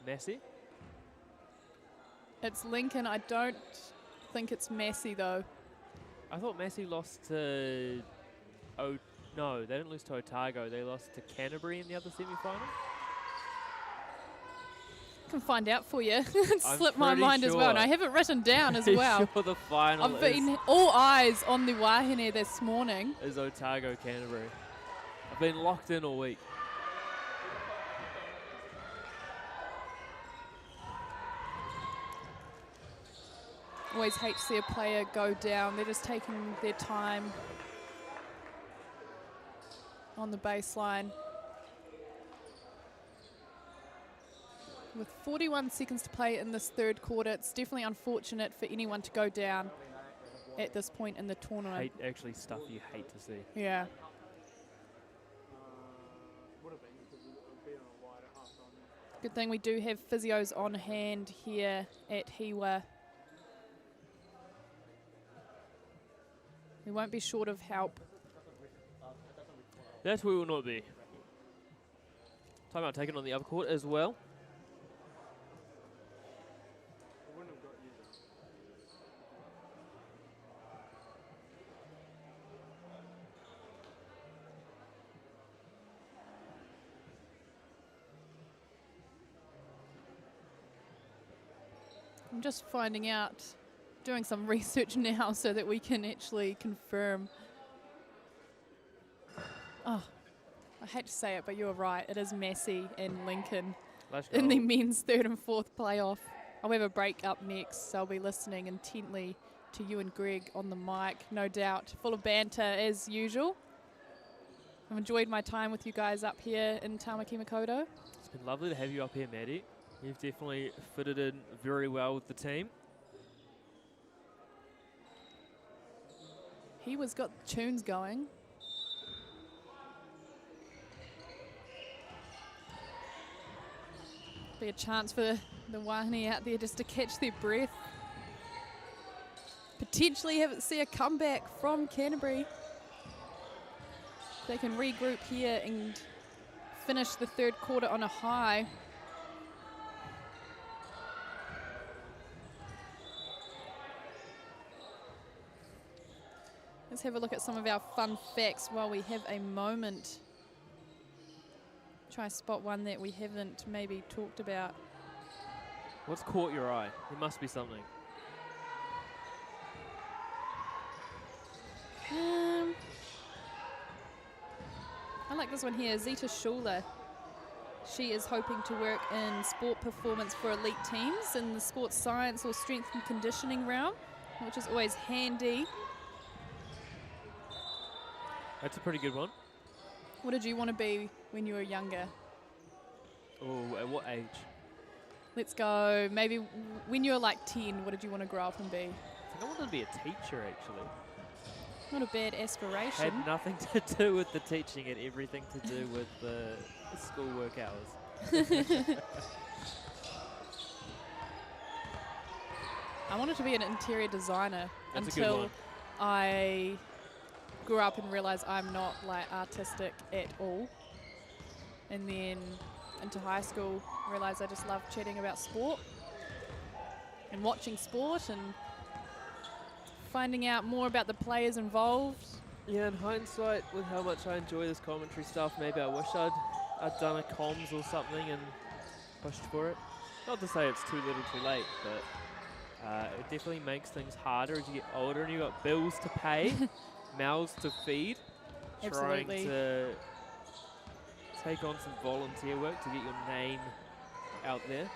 Massey. It's Lincoln. I don't think it's Massey, though. I thought Massey lost to... Oh, no, they didn't lose to Otago. They lost to Canterbury in the other semi-final. Can find out for you. It I'm slipped my mind as well, and I have it written down as well. Sure the final I've been all eyes on the Wahine this morning. is Otago Canterbury. I've been locked in all week. Always hate to see a player go down. They're just taking their time on the baseline. With 41 seconds to play in this third quarter, it's definitely unfortunate for anyone to go down at this point in the tournament. Actually stuff you hate to see. Yeah. Good thing we do have physios on hand here at Hiwa. We won't be short of help. That we will not be. Timeout taken on the other court as well. I'm just finding out, doing some research now so that we can actually confirm. Oh, I hate to say it, but you're right. It is Massey and Lincoln in the men's third and fourth playoff. I'll have a break up next, so I'll be listening intently to you and Greg on the mic, no doubt. Full of banter as usual. I've enjoyed my time with you guys up here in Tamaki Makaurau. It's been lovely to have you up here, Maddie. You've definitely fitted in very well with the team. He was got tunes going. Be a chance for the Wahine out there just to catch their breath. Potentially see a comeback from Canterbury. They can regroup here and finish the third quarter on a high. Let's have a look at some of our fun facts while we have a moment. Try spot one that we haven't maybe talked about. What's caught your eye? There must be something. I like this one here, Zita Schuler. She is hoping to work in sport performance for elite teams in the sports science or strength and conditioning realm, which is always handy. That's a pretty good one. What did you want to be when you were younger? Oh, at what age? Let's go, maybe when you were like 10, what did you want to grow up and be? I think I wanted to be a teacher, actually. Not a bad aspiration. Had nothing to do with the teaching and everything to do with the school work hours. I wanted to be an interior designer That's a good until one. I grew up and realized I'm not like artistic at all. And then into high school, realized I just love chatting about sport and watching sport and finding out more about the players involved. Yeah, in hindsight, with how much I enjoy this commentary stuff, maybe I wish I'd done a comms or something and pushed for it. Not to say it's too little too late, but it definitely makes things harder as you get older and you've got bills to pay, mouths to feed, Absolutely. trying to take on some volunteer work to get your name out there.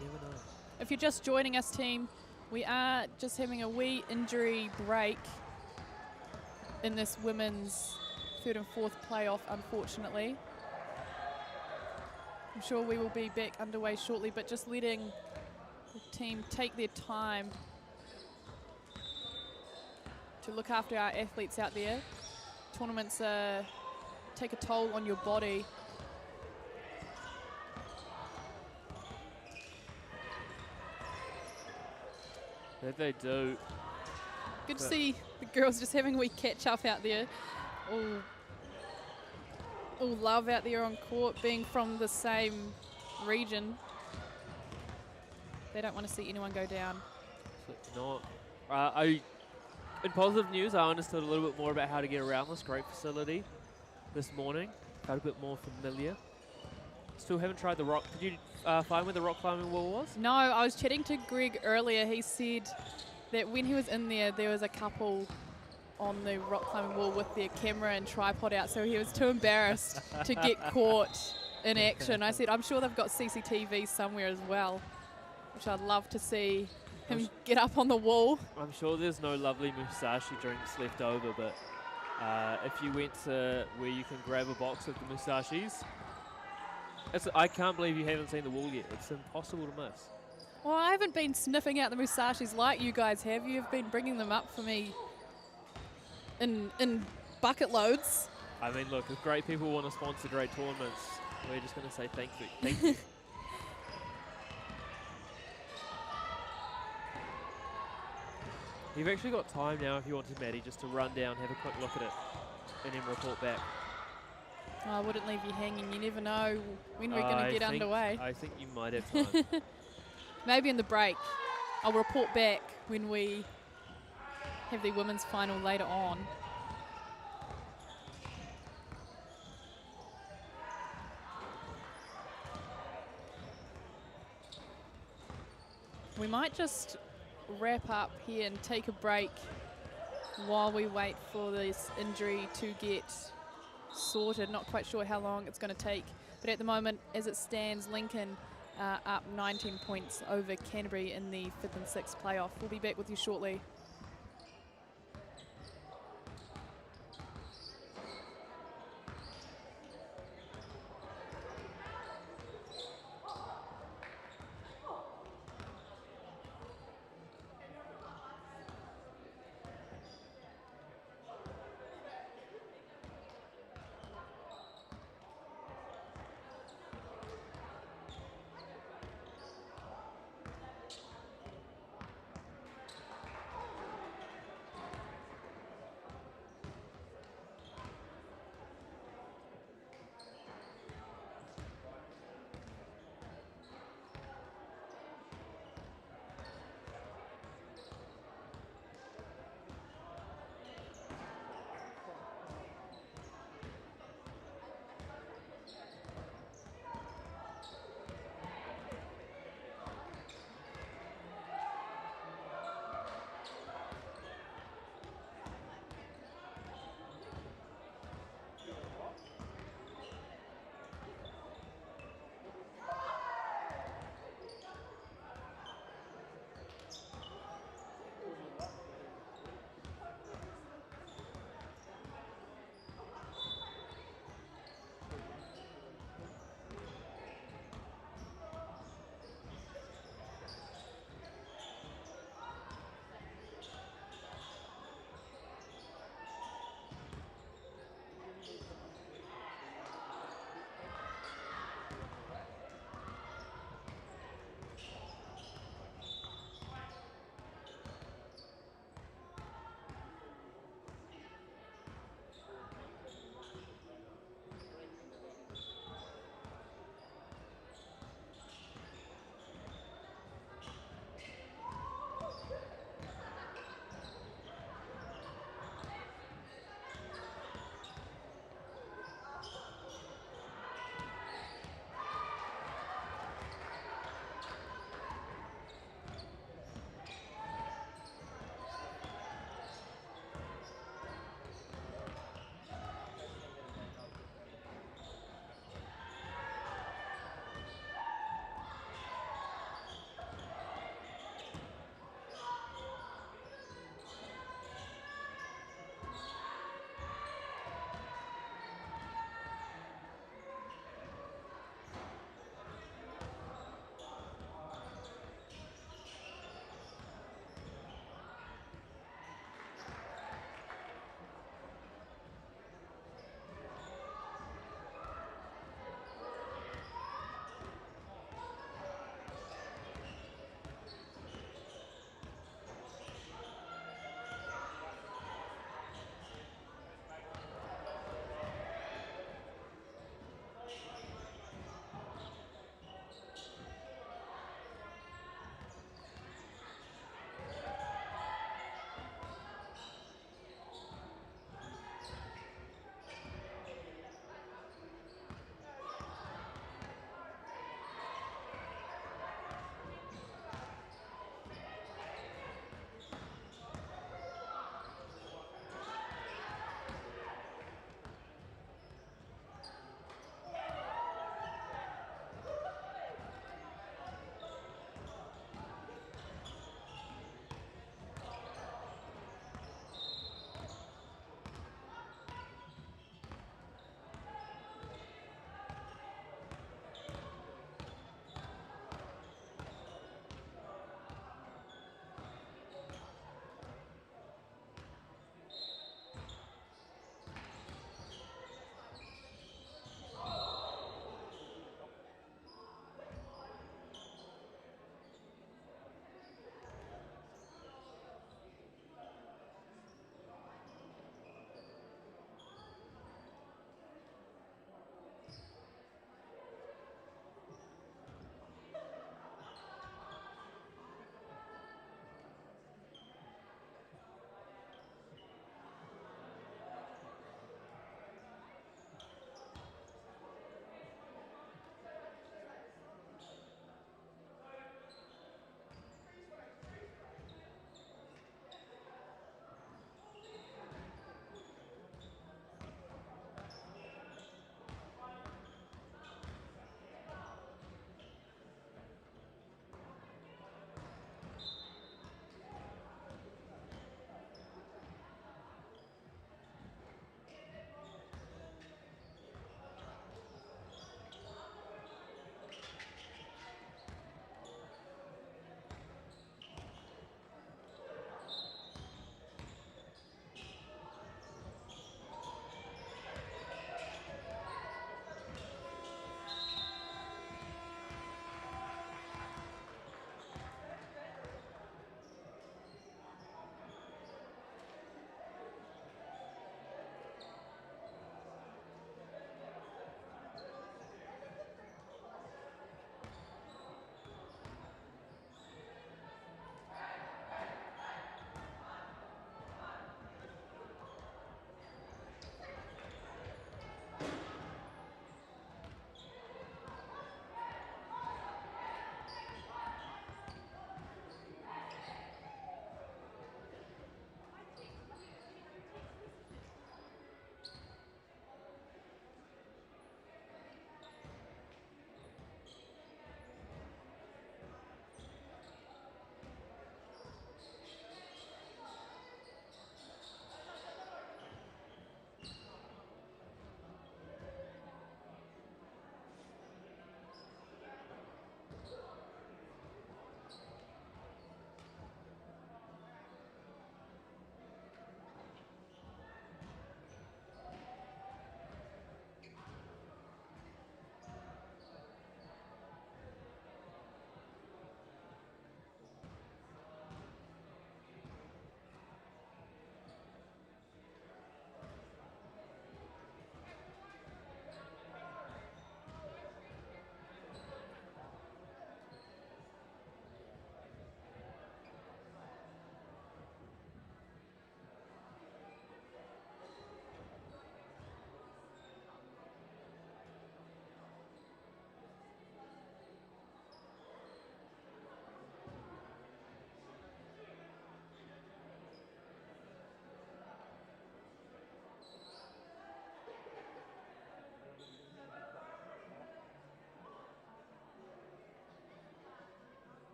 You never know. If you're just joining us, team, we are just having a wee injury break in this women's third and fourth playoff, unfortunately. I'm sure we will be back underway shortly, but just letting the team take their time to look after our athletes out there. Tournaments take a toll on your body. That they do. Good to see the girls just having a wee catch up out there. All love out there on court, being from the same region. They don't want to see anyone go down. Not. In positive news, I understood a little bit more about how to get around this great facility this morning. Felt a bit more familiar. Still haven't tried the rock. Did you find where the rock climbing wall was? No, I was chatting to Greg earlier. He said that when he was in there was a couple on the rock climbing wall with their camera and tripod out, so he was too embarrassed to get caught in action. I said, I'm sure they've got CCTV somewhere as well. which I'd love to see him get up on the wall. I'm sure there's no lovely Musashi drinks left over, but if you went to where you can grab a box of the Musashis, I can't believe you haven't seen the wall yet. It's impossible to miss. Well, I haven't been sniffing out the Musashis like you guys have. You've been bringing them up for me in bucket loads. I mean, look, if great people want to sponsor great tournaments, we're just going to say thank you. Thank you. You've actually got time now, if you wanted, Maddie, just to run down, have a quick look at it, and then report back. I wouldn't leave you hanging. You never know when we're going to get underway. I think you might have time. Maybe in the break. I'll report back when we have the women's final later on. We might just wrap up here and take a break while we wait for this injury to get sorted. Not quite sure how long it's going to take, but at the moment, as it stands, Lincoln up 19 points over Canterbury in the 5th and 6th playoff. We'll be back with you shortly.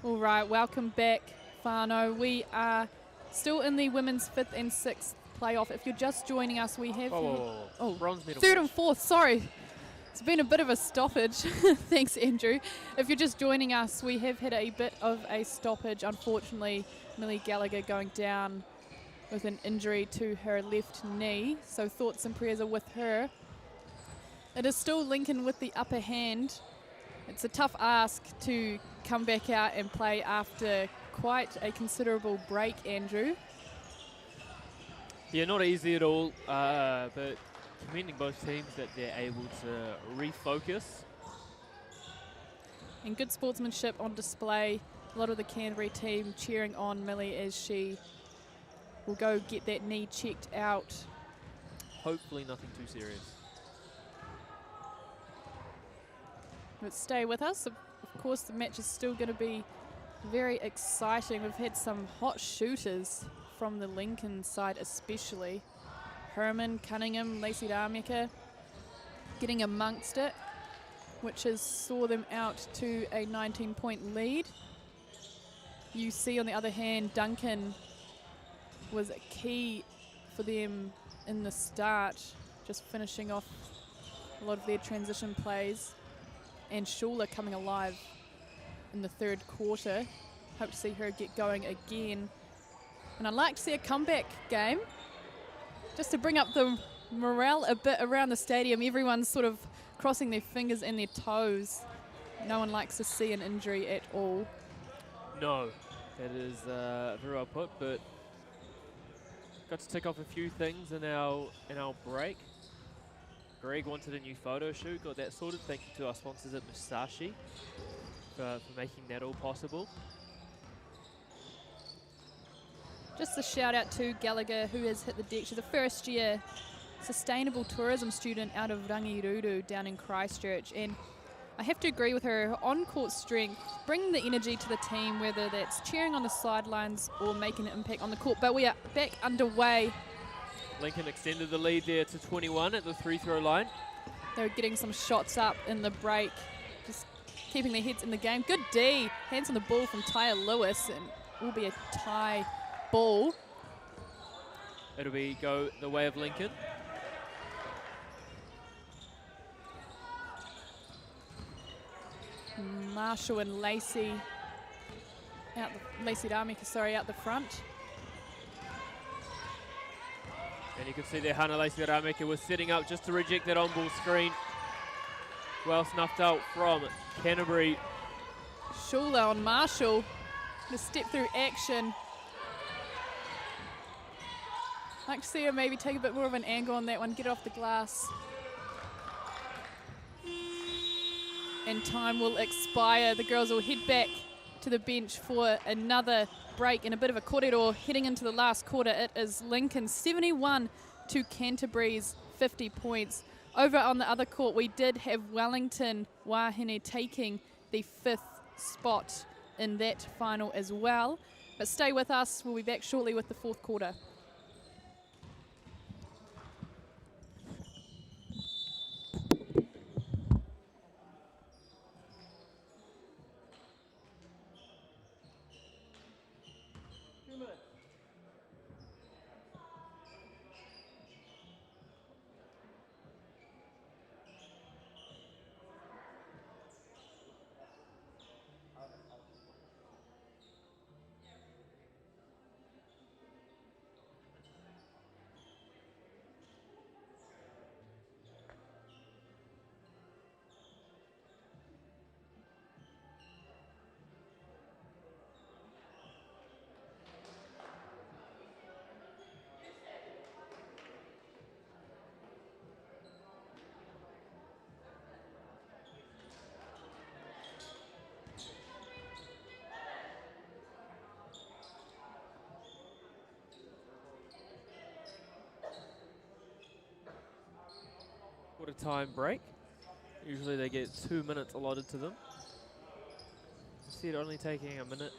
All right, welcome back, whānau. We are still in the women's 5th and 6th playoff. If you're just joining us, we have... Bronze medal 3rd match. and 4th, sorry. It's been a bit of a stoppage. Thanks, Andrew. If you're just joining us, we have had a bit of a stoppage. Unfortunately, Millie Gallagher going down with an injury to her left knee. So thoughts and prayers are with her. It is still Lincoln with the upper hand. It's a tough ask to come back out and play after quite a considerable break, Andrew. Yeah, not easy at all, but commending both teams that they're able to refocus. And good sportsmanship on display. A lot of the Canterbury team cheering on Millie as she will go get that knee checked out. Hopefully nothing too serious. But stay with us. Of course, the match is still going to be very exciting. We've had some hot shooters from the Lincoln side especially. Herman, Cunningham, Lacey Darmaker getting amongst it, which has saw them out to a 19-point lead. You see, on the other hand, Duncan was key for them in the start, just finishing off a lot of their transition plays. And Schuler coming alive in the 3rd quarter. Hope to see her get going again. And I'd like to see a comeback game, just to bring up the morale a bit around the stadium. Everyone's sort of crossing their fingers and their toes. No one likes to see an injury at all. No, that is very well put, but got to tick off a few things in our break. Greg wanted a new photo shoot, got that sorted. Thank you to our sponsors at Musashi for making that all possible. Just a shout out to Gallagher, who has hit the deck. She's a first-year sustainable tourism student out of Rangiruru down in Christchurch. And I have to agree with her. Her on-court strength, bringing the energy to the team, whether that's cheering on the sidelines or making an impact on the court. But we are back underway. Lincoln extended the lead there to 21 at the free-throw line. They were getting some shots up in the break, just keeping their heads in the game. Good D. Hands on the ball from Tyre Lewis, and will be a tie ball. It'll be go the way of Lincoln. Marshall and Lacey Lacey Darmaker, out the front. And you can see there Hana Lacey Darmaker was setting up just to reject that on-ball screen. Well snuffed out from Canterbury. Schuler on Marshall. The step through action. I'd like to see her maybe take a bit more of an angle on that one, get it off the glass. And time will expire. The girls will head back to the bench for another break and a bit of a korero heading into the last quarter. It is Lincoln 71 to Canterbury's 50 points. Over on the other court, we did have Wellington Wahine taking the 5th spot in that final as well. But stay with us. We'll be back shortly with the 4th quarter. Quarter time break. Usually they get 2 minutes allotted to them. Instead, only taking a minute.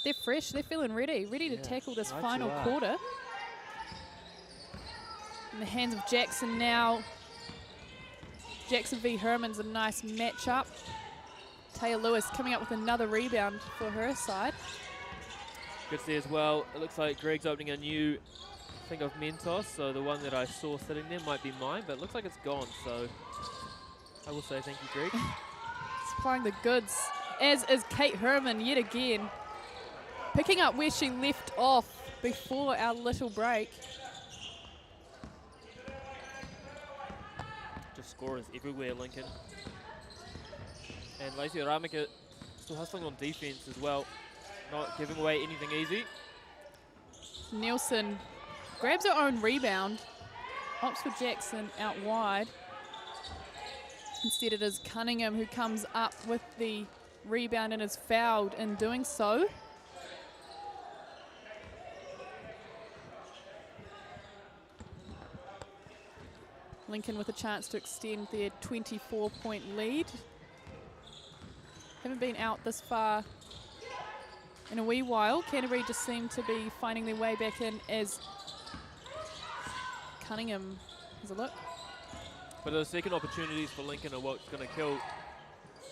They're fresh, they're feeling ready to tackle this final quarter. In the hands of Jackson now. Jackson v. Herman's a nice matchup. Taya Lewis coming up with another rebound for her side. Good to see as well. It looks like Greg's opening a new thing of Mentos, so the one that I saw sitting there might be mine, but it looks like it's gone, so I will say thank you, Greg. Supplying the goods, as is Kate Herman yet again. Picking up where she left off before our little break. Just scorers everywhere, Lincoln. And Lacey Ramika still hustling on defense as well, not giving away anything easy. Nielsen grabs her own rebound, opts for Jackson out wide. Instead it is Cunningham who comes up with the rebound and is fouled in doing so. Lincoln with a chance to extend their 24-point lead. Haven't been out this far in a wee while. Canterbury just seem to be finding their way back in as Cunningham has a look. But the second opportunities for Lincoln are what's going to kill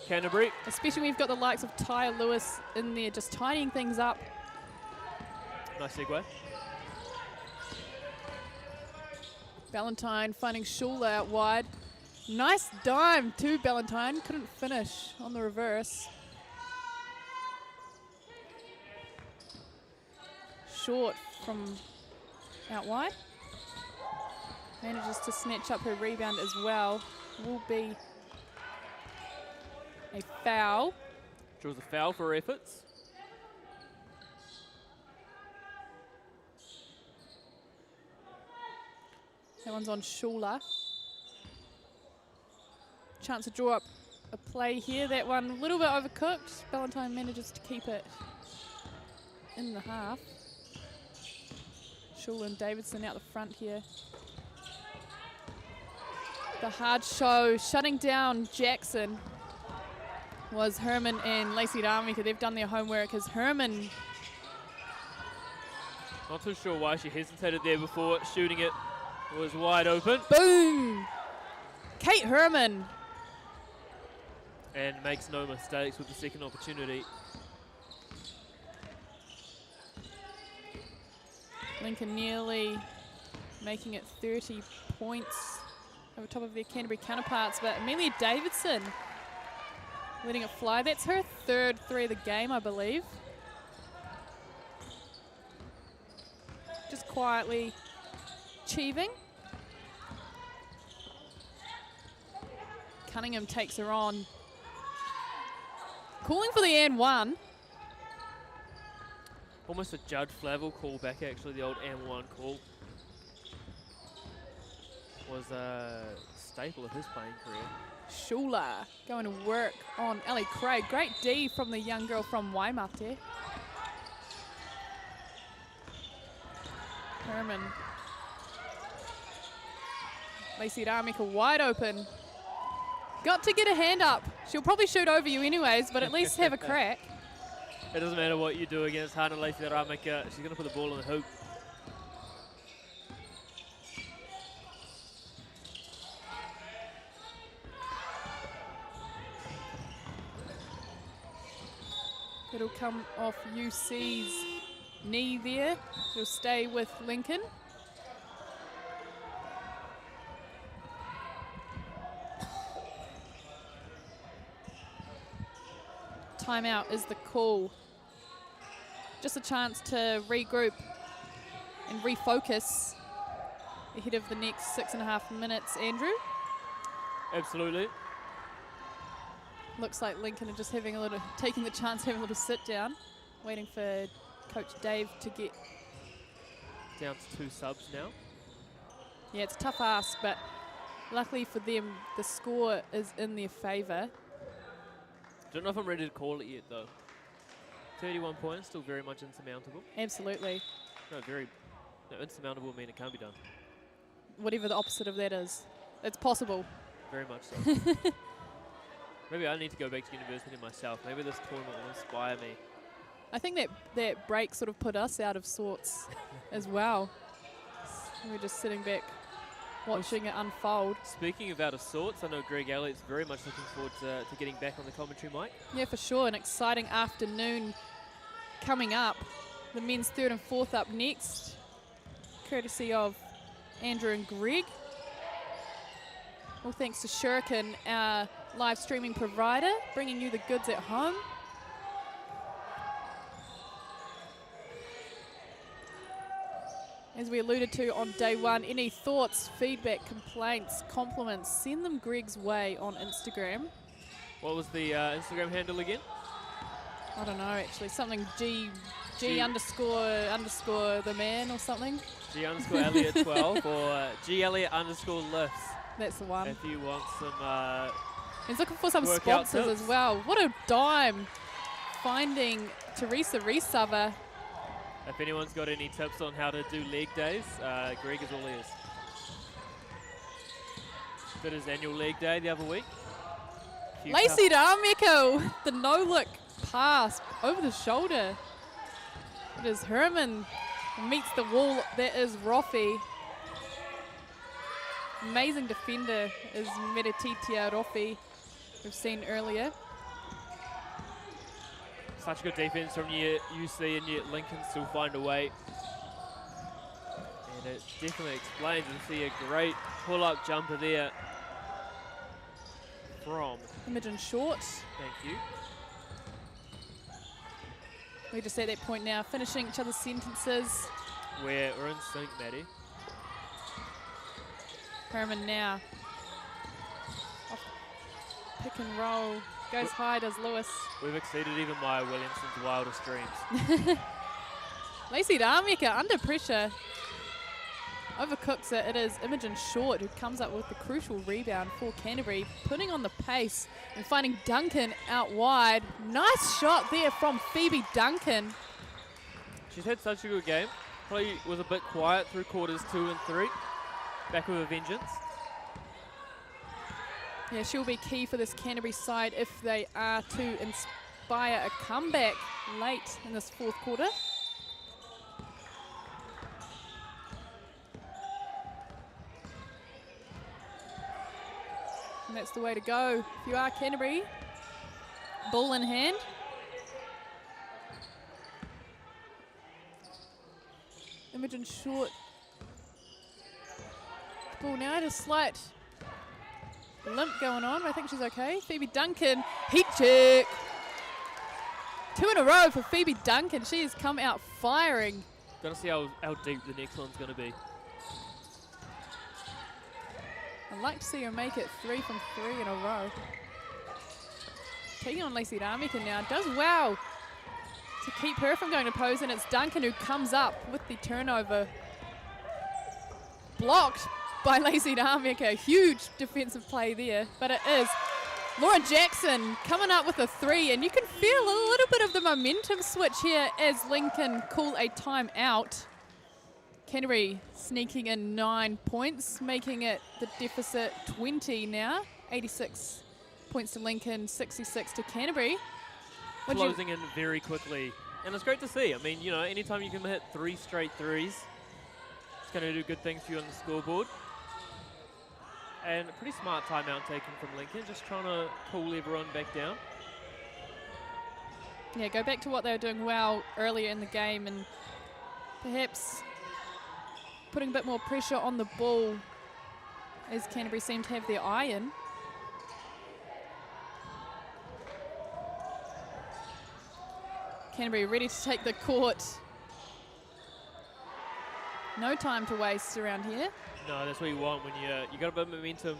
Canterbury. Especially when you've got the likes of Taya Lewis in there just tidying things up. Nice segue. Ballantyne finding Schuler out wide. Nice dime to Ballantyne. Couldn't finish on the reverse. Short from out wide. Manages to snatch up her rebound as well. Will be a foul. Draws a foul for her efforts. That one's on Schuler. Chance to draw up a play here. That one a little bit overcooked. Ballantyne manages to keep it in the half. Schuler and Davidson out the front here. The hard show shutting down Jackson was Herman and Lacey Ramika. They've done their homework as Herman. Not too sure why she hesitated there before shooting it. It was wide open. Boom! Kate Herman. And makes no mistakes with the second opportunity. Lincoln nearly making it 30 points over top of their Canterbury counterparts, but Amelia Davidson letting it fly. That's her third three of the game, I believe. Just quietly achieving. Cunningham takes her on. Calling for the and one. Almost a Judd Flavel call back, actually, the old M1 call. Was a staple of his playing career. Schuler going to work on Ellie Craig. Great D from the young girl from Waimate. Herman. Lacey Ramika wide open. Got to get a hand up. She'll probably shoot over you anyways, but at least have a crack. It doesn't matter what you do against Hana Lacey Ramika. She's going to put the ball in the hoop. It'll come off UC's knee there. It'll stay with Lincoln. Timeout is the call. Just a chance to regroup and refocus ahead of the next 6.5 minutes, Andrew. Absolutely. Looks like Lincoln are just having a little, taking the chance, having a little sit down, waiting for Coach Dave to get. Down to 2 subs now. Yeah, it's a tough ask, but luckily for them, the score is in their favour. Don't know if I'm ready to call it yet, though. 31 points, still very much insurmountable. Absolutely. No, insurmountable would mean it can't be done. Whatever the opposite of that is. It's possible. Very much so. Maybe I need to go back to university myself. Maybe this tournament will inspire me. I think that break sort of put us out of sorts as well. We're just sitting back watching it unfold. Speaking of out of sorts, I know Greg Elliott's very much looking forward to getting back on the commentary mic. Yeah, for sure. An exciting afternoon coming up. The men's third and fourth up next, courtesy of Andrew and Greg. All thanks to Shuriken, our live streaming provider, bringing you the goods at home. As we alluded to on day one, any thoughts, feedback, complaints, compliments, send them Greg's way on Instagram. What was the Instagram handle again? I don't know, actually. Something G underscore the man or something. G underscore Elliot 12 or G Elliot underscore lifts. That's the one. If you want some He's looking for some workout sponsors tips as well. What a dime finding Teresa Reesova. If anyone's got any tips on how to do leg days, Greg is all ears. Did his annual leg day the other week. Lacey D'Amico, the no-look pass over the shoulder. It is Herman meets the wall. That is Rofi. Amazing defender is Merititia Rofi, we've seen earlier. Such good defense from UC, and yet Lincoln still find a way. And it definitely explains, and see a great pull-up jumper there from Imogen Short. Thank you. We're just at that point now, finishing each other's sentences. We're in sync, Maddie. Herman now. Off pick and roll. Goes high, does Lewis. We've exceeded even Maya Williamson's wildest dreams. Lacey D'Amica under pressure. Overcooks it. It is Imogen Short who comes up with the crucial rebound for Canterbury, putting on the pace and finding Duncan out wide. Nice shot there from Phoebe Duncan. She's had such a good game. Probably was a bit quiet through quarters 2 and 3. Back with a vengeance. Yeah, she'll be key for this Canterbury side if they are to inspire a comeback late in this fourth quarter. And that's the way to go if you are Canterbury. Ball in hand. Imogen Short. Ball now, just slight limp going on, but I think she's okay. Phoebe Duncan, heat check. 2 in a row for Phoebe Duncan. She has come out firing. Gonna see how deep the next one's gonna be. I'd like to see her make it 3 from 3 in a row. Taking on Lacey D'Amica now, does well to keep her from going to pose, and it's Duncan who comes up with the turnover. Blocked by Lacey D'Amica. Huge defensive play there, but it is Lauren Jackson coming up with a 3, and you can feel a little bit of the momentum switch here as Lincoln call a timeout. Canterbury sneaking in 9 points, making it the deficit 20 now. 86 points to Lincoln, 66 to Canterbury. Closing in very quickly, and it's great to see. I mean, you know, anytime you can hit 3 straight threes, it's going to do good things for you on the scoreboard. And a pretty smart timeout taken from Lincoln, just trying to cool everyone back down. Yeah, go back to what they were doing well earlier in the game, and perhaps putting a bit more pressure on the ball as Canterbury seem to have their eye in. Canterbury ready to take the court. No time to waste around here. No, that's what you want when you got a bit of momentum.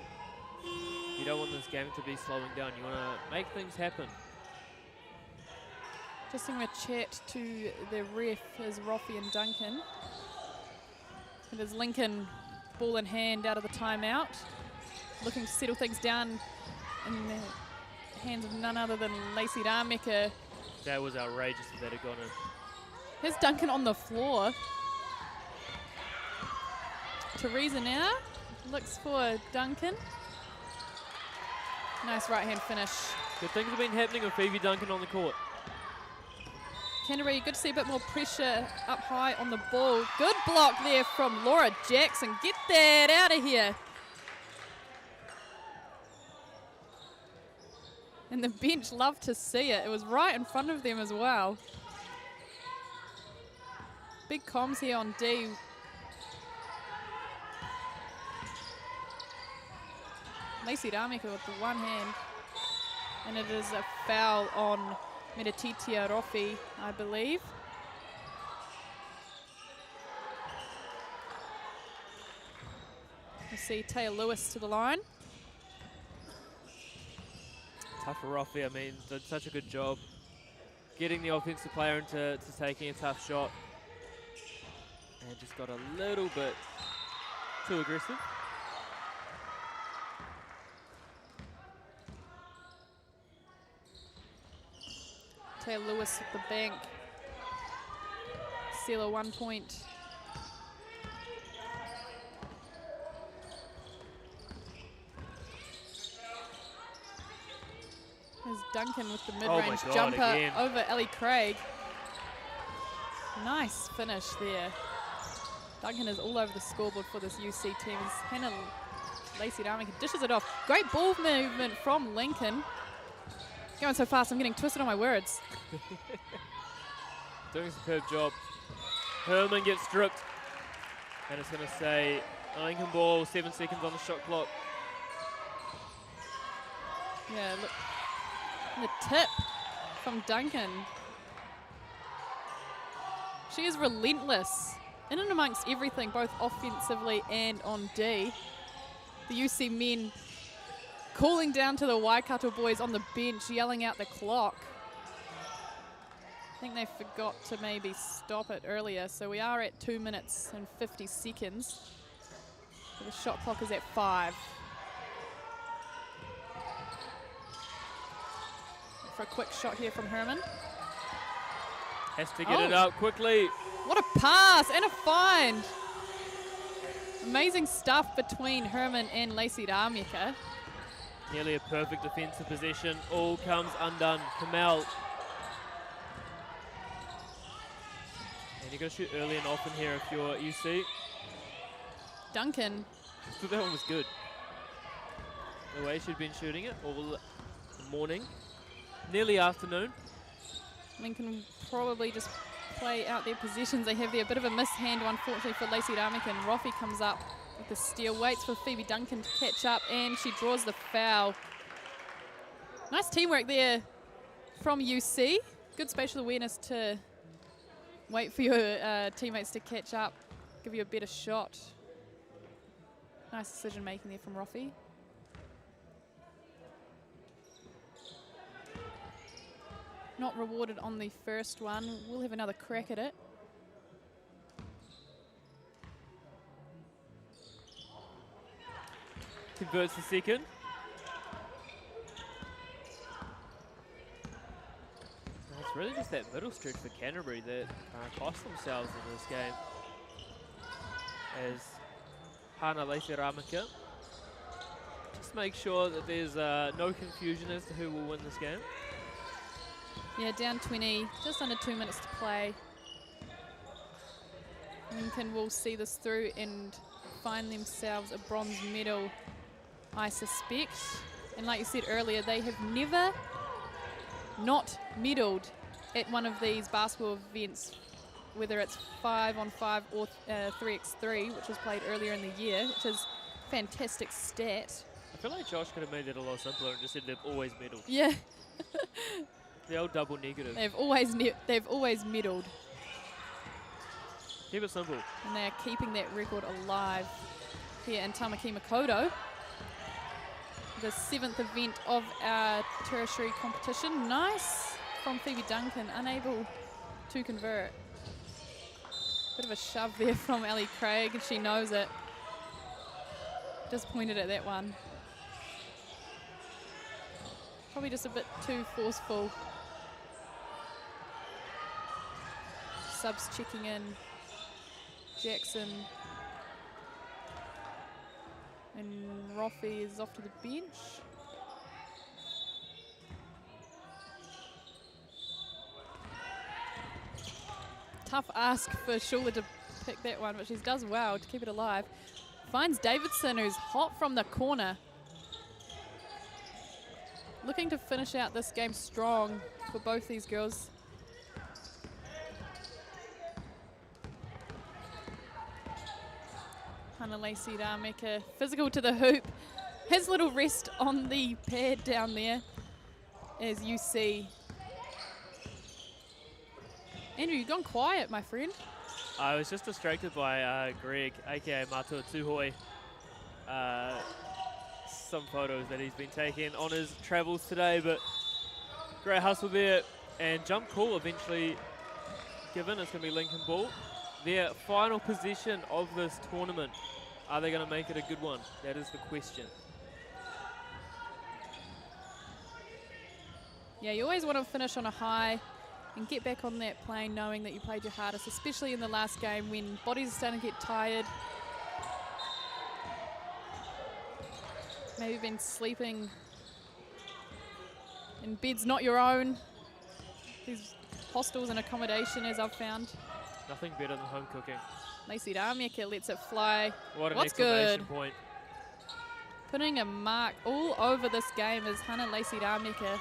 You don't want this game to be slowing down. You want to make things happen. Just going to chat to the ref as Rofi and Duncan. It is Lincoln, ball in hand out of the timeout, looking to settle things down in the hands of none other than Lacey D'Amica. That was outrageous if that had gone in. Here's Duncan on the floor. Teresa now looks for Duncan. Nice right hand finish. Good things have been happening with Phoebe Duncan on the court. Canterbury, good to see a bit more pressure up high on the ball. Good block there from Laura Jackson. Get that out of here. And the bench loved to see it. It was right in front of them as well. Big comms here on D. Lacey D'Amica with the one hand. And it is a foul on Metatitia Rofi, I believe. We see Taya Lewis to the line. Tough for Rofi, I mean, did such a good job getting the offensive player into taking a tough shot. And just got a little bit too aggressive. Taya Lewis at the bank. Seal a 1 point. There's Duncan with the mid-range jumper again over Ellie Craig. Nice finish there. Duncan is all over the scoreboard for this UC team. As Hannah Lacey D'Amica dishes it off. Great ball movement from Lincoln. Going so fast, I'm getting twisted on my words. Doing a superb job. Herman gets stripped. And it's going to say Lincoln ball, 7 seconds on the shot clock. Yeah, look. The tip from Duncan. She is relentless in and amongst everything, both offensively and on D. The UC men calling down to the Waikato boys on the bench, yelling out the clock. I think they forgot to maybe stop it earlier, so we are at 2 minutes and 50 seconds. So the shot clock is at 5. For a quick shot here from Herman. Has to get it out quickly. What a pass and a find. Amazing stuff between Herman and Lacey D'Amica. Nearly a perfect defensive possession. All comes undone. Kamel. And you're going to shoot early and often here if you're UC. Duncan. So that one was good. The way she'd been shooting it all the morning. Nearly afternoon. Lincoln will probably just play out their positions. They have there a bit of a mishand, unfortunately, for Lacey D'Amica. And Rofi comes up with the steal, waits for Phoebe Duncan to catch up, and she draws the foul. Nice teamwork there from UC. Good spatial awareness to wait for your teammates to catch up, give you a better shot. Nice decision making there from Rofi. Not rewarded on the first one. We'll have another crack at it. Converts the second. It's really just that middle stretch for Canterbury that cost themselves in this game. As Hana Lacey D'Amica just make sure that there's no confusion as to who will win this game. Yeah, down 20, just under 2 minutes to play. Lincoln will see this through and find themselves a bronze medal, I suspect. And like you said earlier, they have never not medalled at one of these basketball events, whether it's 5-on-5 or 3x3, which was played earlier in the year, which is a fantastic stat. I feel like Josh could have made it a lot simpler and just said they've always medalled. Yeah. The old double negative. They've always medalled. Keep it simple. And they're keeping that record alive here in Tamaki Makaurau. The 7th event of our tertiary competition. Nice from Phoebe Duncan, unable to convert. Bit of a shove there from Ellie Craig, and she knows it. Disappointed at that one. Probably just a bit too forceful. Subs checking in. Jackson. And Rofi is off to the bench. tough ask for Shula to pick that one, but she does well to keep it alive. Finds Davidson, who's hot from the corner. Looking to finish out this game strong for both these girls. Hannah Lacey Rameka, physical to the hoop. His little rest on the pad down there, as you see. Andrew, you've gone quiet, my friend. I was just distracted by Greg, aka Matua Tuhoi. Some photos that he's been taking on his travels today, but great hustle there. And jump call eventually given. It's going to be Lincoln Ball. Their final possession of this tournament. Are they going to make it a good one? That is the question. Yeah, you always want to finish on a high and get back on that plane knowing that you played your hardest, especially in the last game when bodies are starting to get tired. Maybe been sleeping in beds not your own. These hostels and accommodation, as I've found. Nothing better than home cooking. Lacey Rameka lets it fly. What an What's exclamation good? point. Putting a mark all over this game is Hannah Lacey Rameka.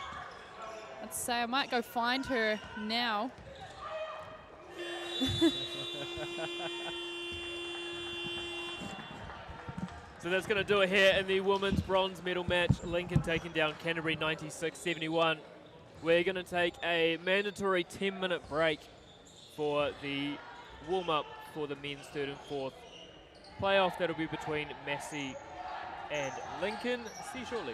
I'd say I might go find her now. So that's going to do it here in the women's bronze medal match. Lincoln taking down Canterbury 96-71. We're going to take a mandatory 10-minute break for the warm-up for the men's third and fourth playoff. That'll be between Massey and Lincoln. See you shortly.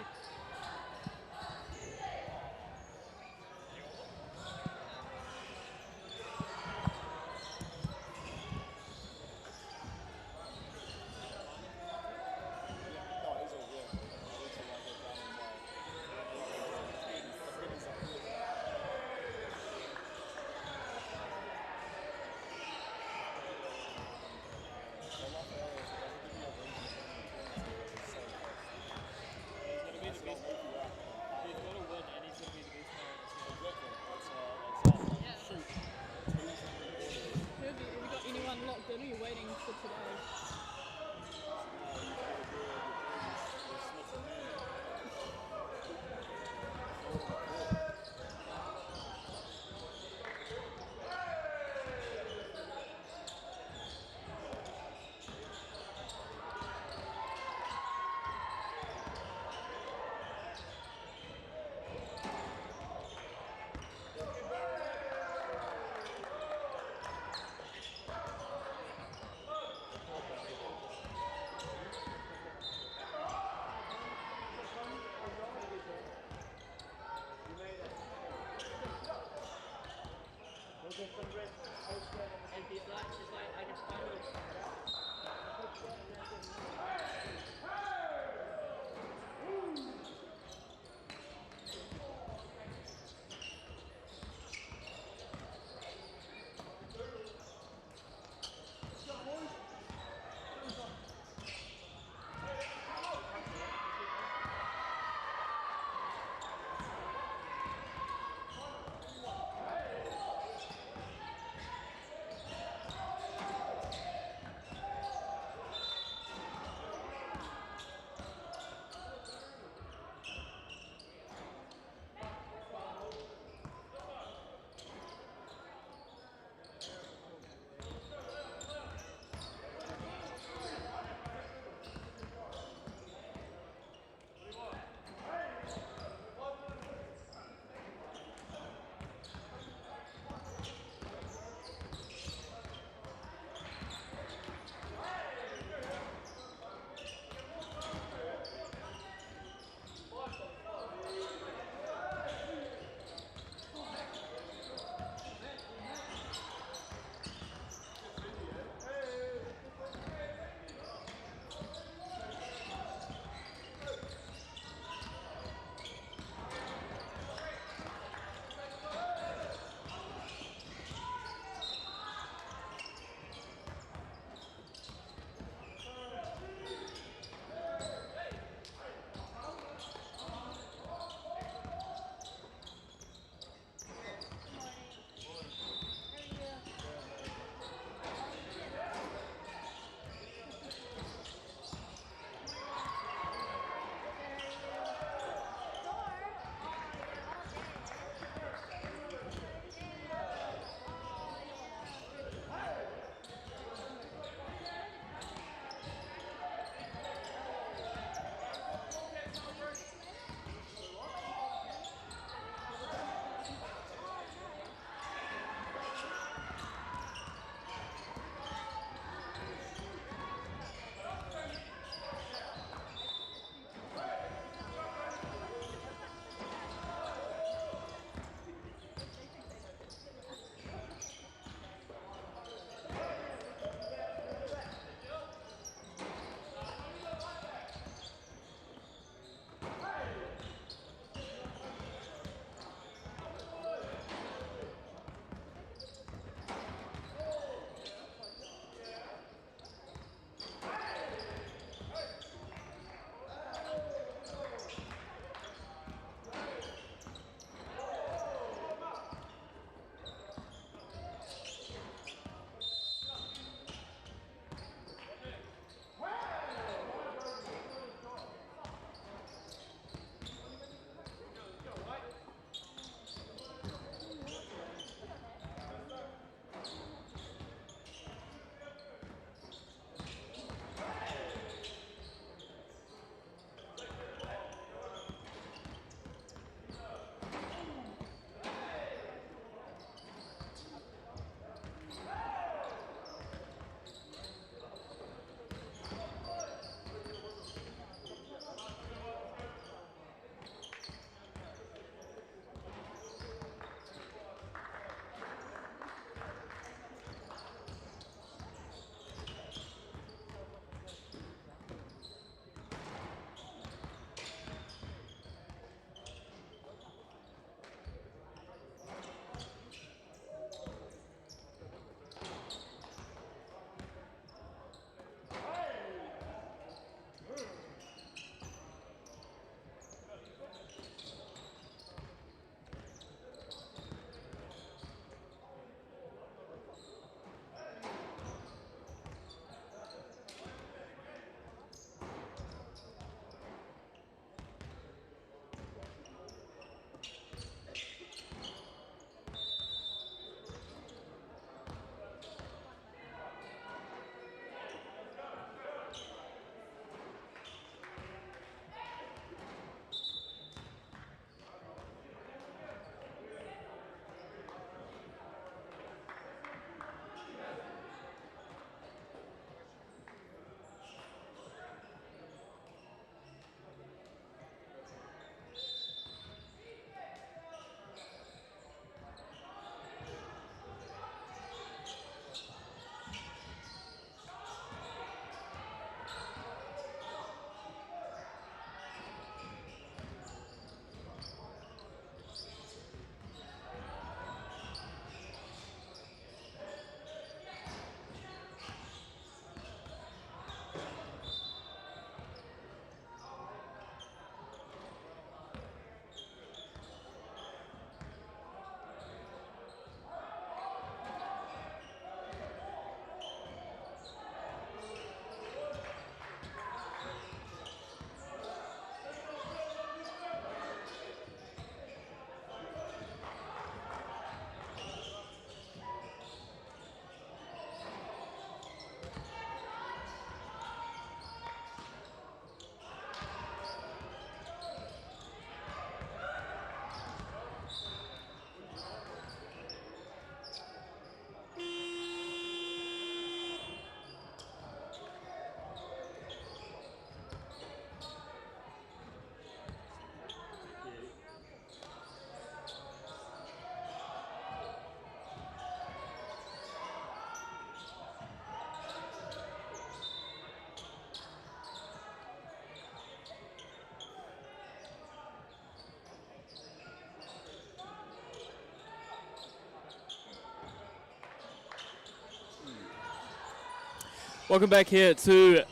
Welcome back here to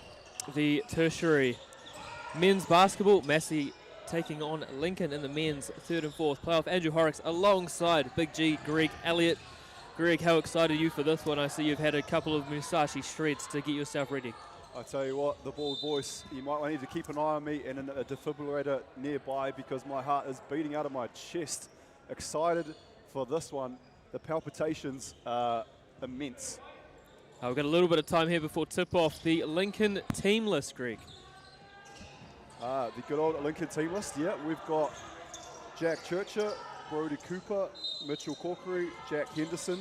the Tertiary men's basketball. Massey taking on Lincoln in the men's third and fourth playoff. Andrew Horrocks alongside Big G, Greg Elliott. Greg, how excited are you for this one? I see you've had a couple of Musashi shreds to get yourself ready. I tell you what, the bald voice, you might need to keep an eye on me and a defibrillator nearby because my heart is beating out of my chest. Excited for this one. The palpitations are immense. We've got a little bit of time here before tip-off. The Lincoln team list, Greg. The good old Lincoln team list, yeah. We've got Jack Churcher, Brodie Cooper, Mitchell Corkery, Jack Henderson,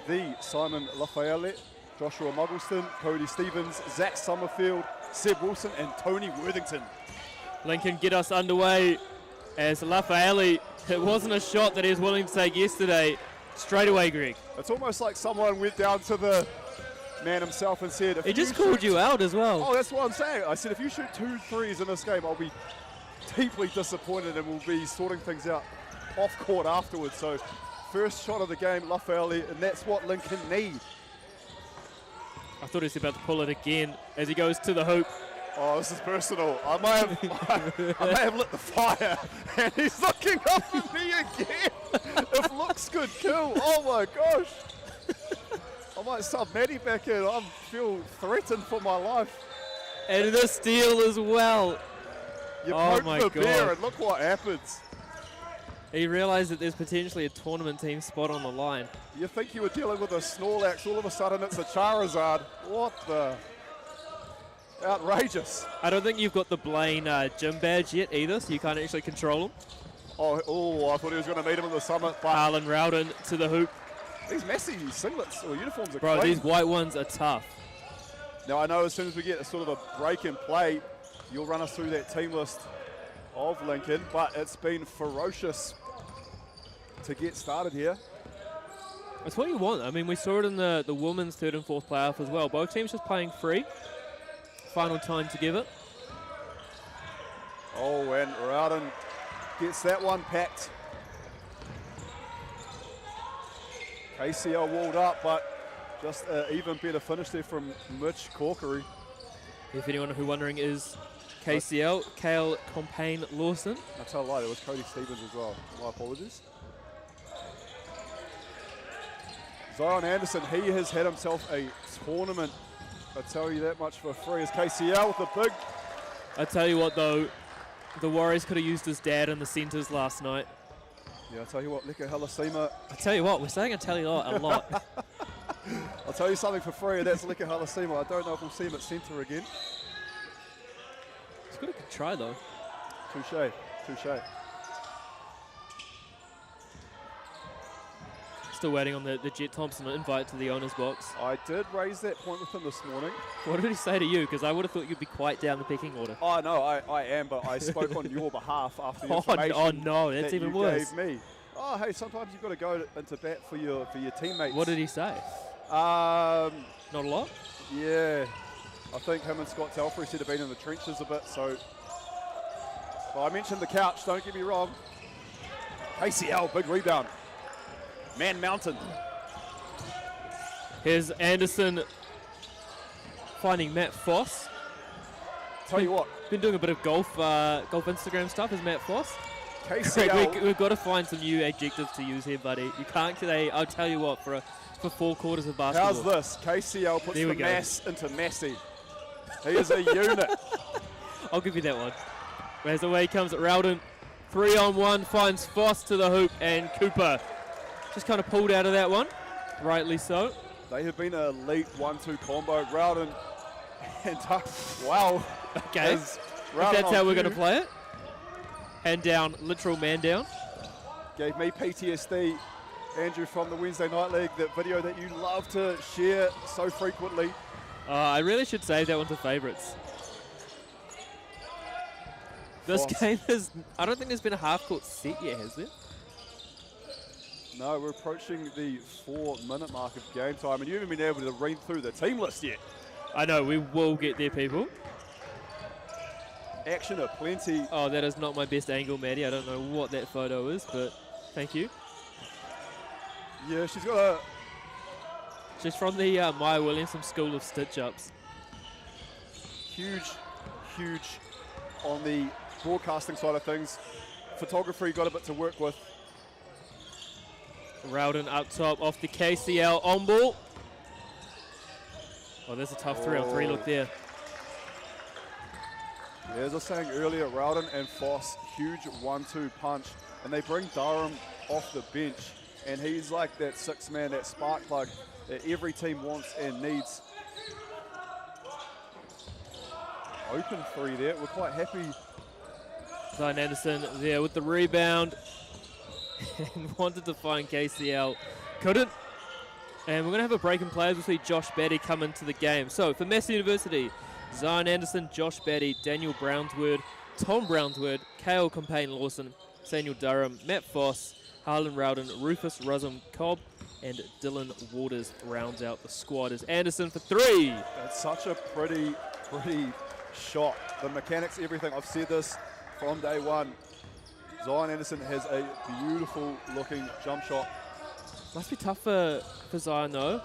the Simon Lafayette, Joshua Muggleston, Cody Stevens, Zach Summerfield, Seb Wilson, and Tony Worthington. Lincoln get us underway as Lafayette, it wasn't a shot that he was willing to take yesterday. Straight away, Greg. It's almost like someone went down to the man himself and said, he just called you out as well. Oh, that's what I'm saying. I said, if you shoot 2 threes in this game, I'll be deeply disappointed and we'll be sorting things out off court afterwards. So first shot of the game, Lafayette, and that's what Lincoln need. I thought he was about to pull it again as he goes to the hoop. Oh, this is personal. I may have lit the fire, and he's looking up at me again. If looks good, kill. Oh my gosh. I might sub Maddie back in. I feel threatened for my life. And the steal as well. You Oh poke my the God. bear, and look what happens. He realized that there's potentially a tournament team spot on the line. You think you were dealing with a Snorlax, all of a sudden it's a Charizard. What the? Outrageous. I don't think you've got the Blaine gym badge yet either, so you can't actually control him. Oh, I thought he was going to meet him in the summit. But Harlan Rowden to the hoop. these messy singlets or uniforms are Bro, crazy. these white ones are tough. Now, I know as soon as we get a sort of a break in play, you'll run us through that team list of Lincoln, but it's been ferocious to get started here. That's what you want. I mean, we saw it in the women's third and fourth playoff as well. Both teams just playing free. Final time to give it. Oh, and Rowden gets that one packed. KCL walled up, but just an even better finish there from Mitch Corkery. If anyone who wondering is KCL, Kale Compain Lawson. I tell a lie, there was Cody Stevens as well. My apologies. Zion Anderson, he has had himself a tournament. I tell you that much for free. As KCL with the big. I tell you what though, the Warriors could have used his dad in the centres last night. Yeah, I tell you what, Lika Halasima. I tell you what, we're saying I tell you what a lot. I'll tell you something for free, and that's Lika Halasima. I don't know if we'll see him at centre again. He's got a good try though. Touche, touche. Still waiting on the Jet Thompson invite to the owner's box. I did raise that point with him this morning. What did he say to you? Because I would have thought you'd be quite down the pecking order. Oh, no, I am, but I spoke on your behalf after the information Oh no, that's that even you worse. gave me. Oh, hey, sometimes you've got to go into bat for your teammates. What did he say? Um, Not a lot? yeah, I think him and Scott Telfrey said have been in the trenches a bit, so. Well, I mentioned the couch, don't get me wrong. KCL, big rebound. Man Mountain. Here's Anderson finding Matt Foss. Tell you what, Been doing a bit of golf Instagram stuff. Is Matt Foss? KCL. We've got to find some new adjectives to use here, buddy. You can't say. I'll tell you what. For 4 quarters of basketball. How's this? KCL puts There the we go. mass into Massey. He is a unit. I'll give you that one. As away comes at Rowden. 3-on-1 finds Foss to the hoop, and Cooper just kind of pulled out of that one. Rightly so. They have been an elite 1-2 combo. Rowden and wow. Okay. Is If Rowden that's on how we're cue. going to play it. Hand down, literal man down. Gave me PTSD, Andrew, from the Wednesday Night League, that video that you love to share so frequently. I really should save that one to favourites. This Foss. game is, I don't think there's been a half-court set yet, has there? No, we're approaching the 4-minute mark of game time, and you haven't been able to read through the team list yet. I know, we will get there, people. Action aplenty. Oh, that is not my best angle, Maddie. I don't know what that photo is, but thank you. Yeah, she's got a. She's from the Maya Williamson School of Stitch-Ups. huge on the broadcasting side of things. Photography got a bit to work with. Rowden up top off the KCL on ball. Oh, there's a tough 3-on-3 look there. Yeah, as I was saying earlier, Rowden and Foss, huge 1-2 punch, and they bring Durham off the bench, and he's like that sixth man, that spark plug that every team wants and needs. Open three there, we're quite happy. Zion Anderson there with the rebound and wanted to find KCL, couldn't. And we're going to have a break in players. We'll see Josh Batty come into the game. So for Massey University, Zion Anderson, Josh Batty, Daniel Brownswood, Tom Brownswood, Kale Campaign-Lawson, Samuel Durham, Matt Foss, Harlan Rowden, Rufus Rusum Cobb, and Dylan Waters rounds out the squad as Anderson for three. That's such a pretty shot. The mechanics, everything. I've said this from day one. Zion Anderson has a beautiful looking jump shot. Must be tough for Zion though.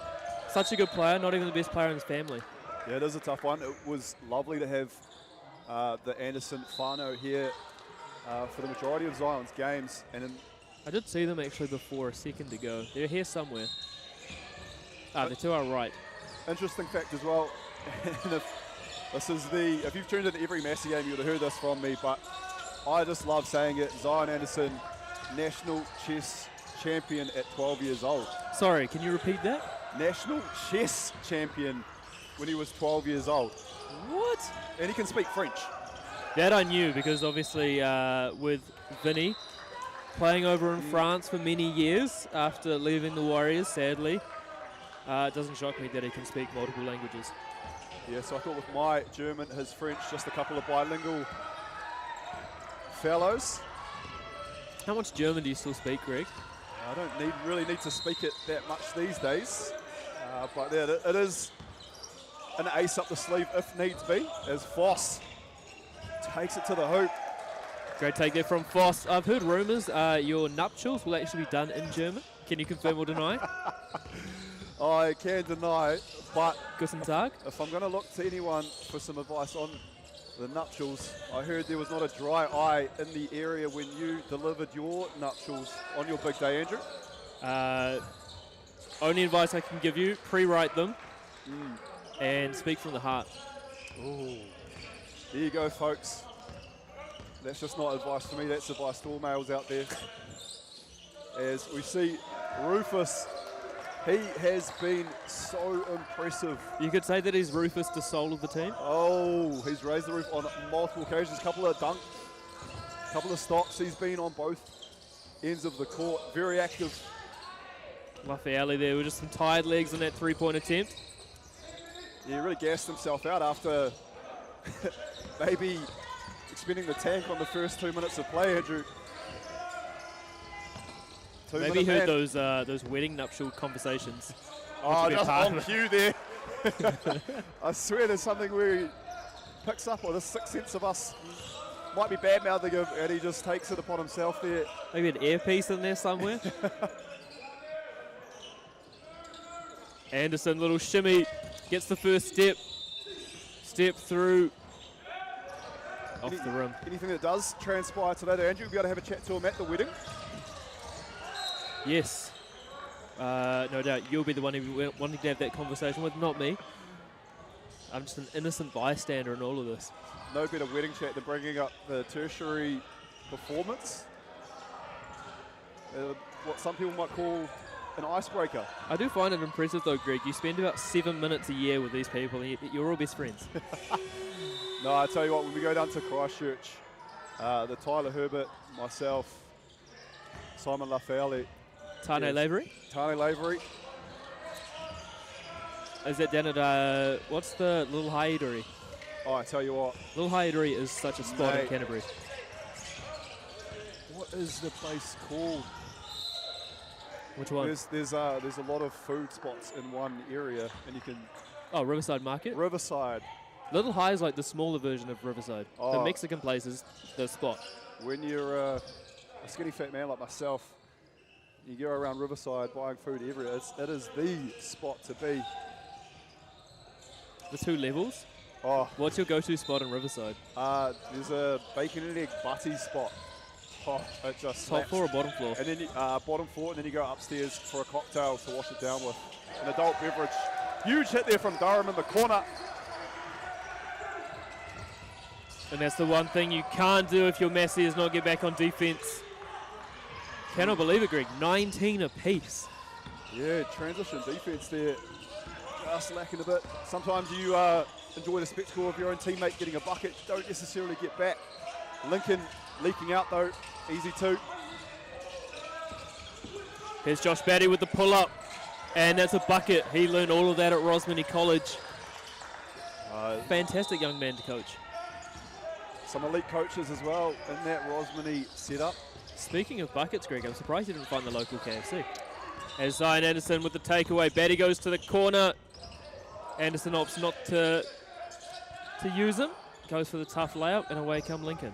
Such a good player, not even the best player in his family. Yeah, it is a tough one. It was lovely to have the Anderson whānau here for the majority of Zion's games. And I did see them actually before a second ago. They're here somewhere. They're to our right. Interesting fact as well, and if you've tuned into every Massey game, you would have heard this from me, but I just love saying it. Zion Anderson, national chess champion at 12 years old. Sorry, can you repeat that? National chess champion when he was 12 years old. What? And he can speak French. That I knew because obviously with Vinny playing over in France for many years after leaving the Warriors, sadly, it doesn't shock me that he can speak multiple languages. Yeah, so I thought with my German, his French, just a couple of bilingual fellows. How much German do you still speak, Greg? I don't really need to speak it that much these days, but yeah, it is an ace up the sleeve if needs be, as Foss takes it to the hoop. Great take there from Foss. I've heard rumours your nuptials will actually be done in German. Can you confirm or deny? I can deny, but Guten Tag. if I'm going to look to anyone for some advice on the nuptials, I heard there was not a dry eye in the area when you delivered your nuptials on your big day, Andrew. Only advice I can give you, pre-write them and speak from the heart. Ooh. There you go, folks. That's just not advice for me, that's advice to all males out there. As we see Rufus, he has been so impressive. You could say that he's Rufus, the soul of the team. Oh, he's raised the roof on multiple occasions. Couple of dunks, couple of stops. He's been on both ends of the court. Very active. Luffy alley there with just some tired legs on that three-point attempt. Yeah, he really gassed himself out after maybe expending the tank on the first 2 minutes of play, Andrew. Maybe he heard those wedding nuptial conversations. Oh, just on cue there. I swear there's something where he picks up on the sixth sense of us. Might be bad-mouthing him, and he just takes it upon himself there. Maybe an earpiece in there somewhere. Anderson, little shimmy, gets the first step. Step through. Off the rim. Anything that does transpire today, though, Andrew, we'll be able to have a chat to him at the wedding. Yes. No doubt you'll be the one who we're wanting to have that conversation with, not me. I'm just an innocent bystander in all of this. No better wedding chat than bringing up the tertiary performance. What some people might call an icebreaker. I do find it impressive though, Greg. You spend about 7 minutes a year with these people and you're all best friends. No, I tell you what, when we go down to Christchurch, the Tyler Herbert, myself, Simon Lafayette, Tane Lavery? Tane Lavery. Is that down at, what's the Little Haidori? Oh, I tell you what. Little Haidori is such a spot in Mate. Canterbury. What is the place called? Which one? There's a lot of food spots in one area, and you can... Oh, Riverside Market? Riverside. Little High is like the smaller version of Riverside. The Oh. Mexican place is the spot. When you're a skinny fat man like myself, you go around Riverside buying food everywhere. It is the spot to be. The 2 levels. Oh, What's your go-to spot in Riverside? there's a bacon and egg butty spot. Oh, it just Top slaps. floor or bottom floor? And then you, bottom floor, and then you go upstairs for a cocktail to wash it down with. An adult beverage. Huge hit there from Durham in the corner. And that's the one thing you can't do if you're Massey is not get back on defense. Cannot believe it, Greg. 19 apiece. Yeah, transition defense there. Just lacking a bit. Sometimes you enjoy the spectacle of your own teammate getting a bucket. Don't necessarily get back. Lincoln leaking out though. Easy two. Here's Josh Batty with the pull-up. And that's a bucket. He learned all of that at Rosmini College. Fantastic young man to coach. Some elite coaches as well in that Rosmini setup. Speaking of buckets, Greg, I'm surprised you didn't find the local KFC. As Zion Anderson with the takeaway. Batty goes to the corner. Anderson opts not to use him. Goes for the tough layup, and away come Lincoln.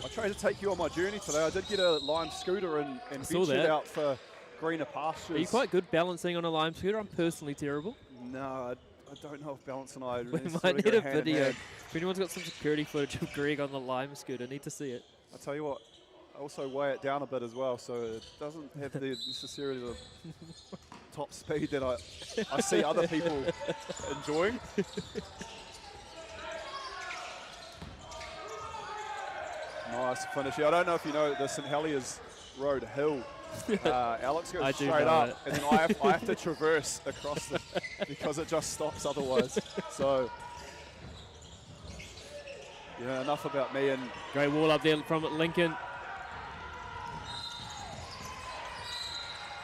I tried to take you on my journey today. I did get a Lime scooter and ventured that. out for greener pastures. Are you quite good balancing on a Lime scooter? I'm personally terrible. No, I don't know if balance and I We really might sort of need go a hand in video. hand. If anyone's got some security footage of Greg on the Lime scooter, need to see it. I tell you what, I also weigh it down a bit as well, so it doesn't have the necessarily the top speed that I see other people enjoying. Nice finish. I don't know if you know the St Heliers Road hill. Alex goes I do straight know up, it. and then I have to traverse across it because it just stops otherwise. So, yeah, enough about me. And Great wall up there from Lincoln.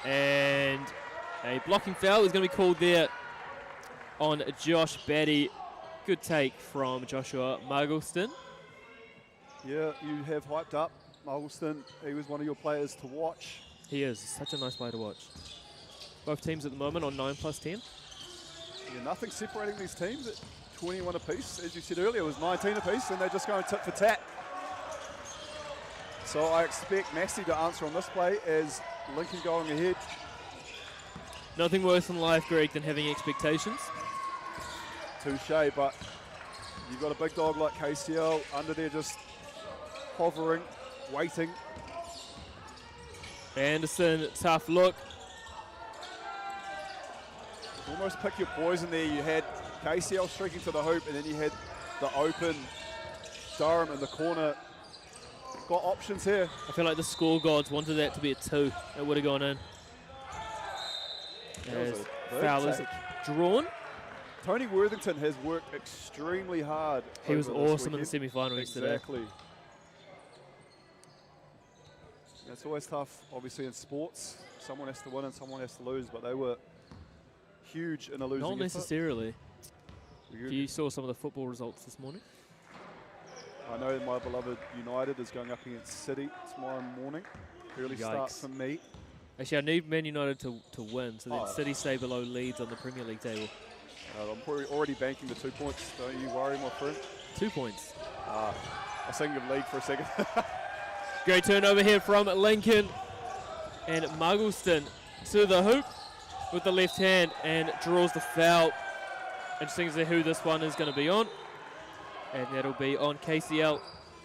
And a blocking foul is going to be called there on Josh Batty. Good take from Joshua Muggleston. yeah, you have hyped up Muggleston. He was one of your players to watch. He is such a nice player to watch. Both teams at the moment on 9+10. Yeah, nothing separating these teams at 21 apiece. As you said earlier, it was 19 apiece, and they're just going tit for tat. So I expect Massey to answer on this play as Lincoln going ahead. Nothing worse in life, Greg, than having expectations. Touche, but you've got a big dog like KCL under there just hovering, waiting. Anderson, tough look. Almost pick your poison there. You had KCL streaking to the hoop, and then you had the open Durham in the corner. Got options here. I feel like the score gods wanted that to be a 2. It would have gone in. That was As a big foul is take. drawn. Tony Worthington has worked extremely hard. He was over this awesome in the weekend. semi-final yesterday. Exactly. It's always tough, obviously, in sports. Someone has to win and someone has to lose, but they were huge in a losing Not effort. necessarily. You- You saw some of the football results this morning. I know my beloved United is going up against City tomorrow morning. Early start Yikes. for me. Actually, I need Man United to win, so then Oh. City stay below Leeds on the Premier League table. I'm probably already banking the 2 points. Don't you worry, my friend. 2 points. I was thinking of league for a second. Great turnover here from Lincoln. And Muggleston to the hoop with the left hand and draws the foul. Interesting to see who this one is going to be on. And that'll be on KCL.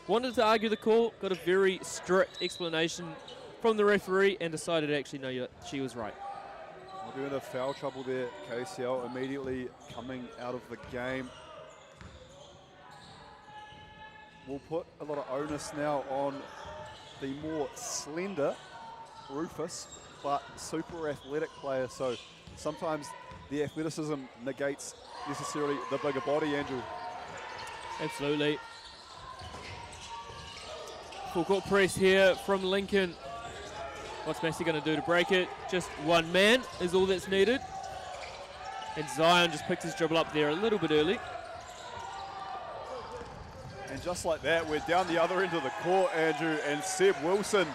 Wanted to argue the call, got a very strict explanation from the referee and decided actually no, she was right. I'll be in a foul trouble there. KCL immediately coming out of the game. We'll put a lot of onus now on the more slender Rufus, but super athletic player. So sometimes the athleticism negates necessarily the bigger body, Andrew. Absolutely. Full court press here from Lincoln. What's Massey going to do to break it? Just one man is all that's needed. And Zion just picked his dribble up there a little bit early. And just like that, we're down the other end of the court, Andrew, and Seb Wilson.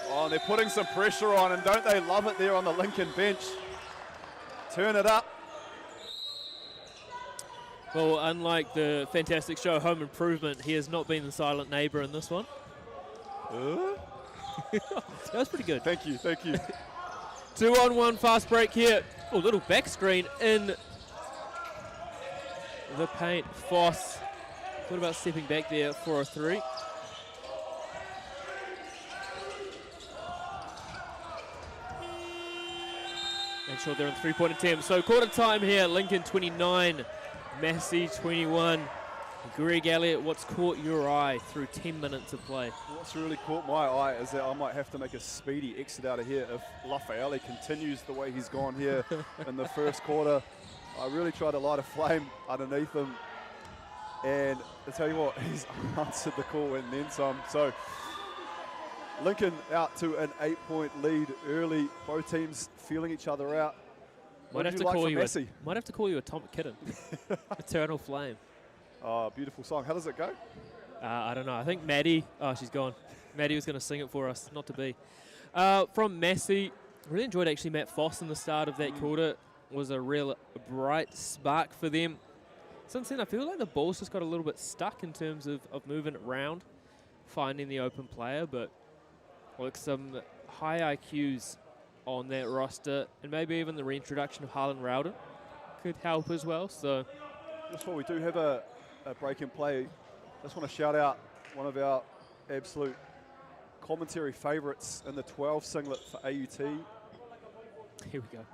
Oh, and they're putting some pressure on, and don't they love it there on the Lincoln bench? Turn it up. Well, unlike the fantastic show Home Improvement, he has not been the silent neighbour in this one. That was pretty good. Thank you, thank you. 2-on-1 fast break here. Oh, little back screen in the paint. Foss thought about stepping back there for a three. And sure, they're in three-point attempt. So quarter time here, Lincoln 29, Massey 21. Greg Elliott, what's caught your eye through 10 minutes of play? What's really caught my eye is that I might have to make a speedy exit out of here if Lafayette continues the way he's gone here in the first quarter. I really tried to light a flame underneath him, and I tell you what, he's answered the call and then some. So Lincoln out to an 8-point lead early. Both teams feeling each other out. Might have to call you Atomic Kitten. Eternal Flame. Oh, beautiful song. How does it go? I don't know. I think Maddie, she's gone. Maddie was going to sing it for us, not to be. From Massey, really enjoyed actually Matt Foss in the start of that quarter. Was a real bright spark for them. Since then, I feel like the ball's just got a little bit stuck in terms of moving it around, finding the open player, but look, some high IQs on that roster, and maybe even the reintroduction of Harlan Rowden could help as well. So just while we do have a break in play, I just want to shout out one of our absolute commentary favourites in the 12 singlet for AUT. Here we go.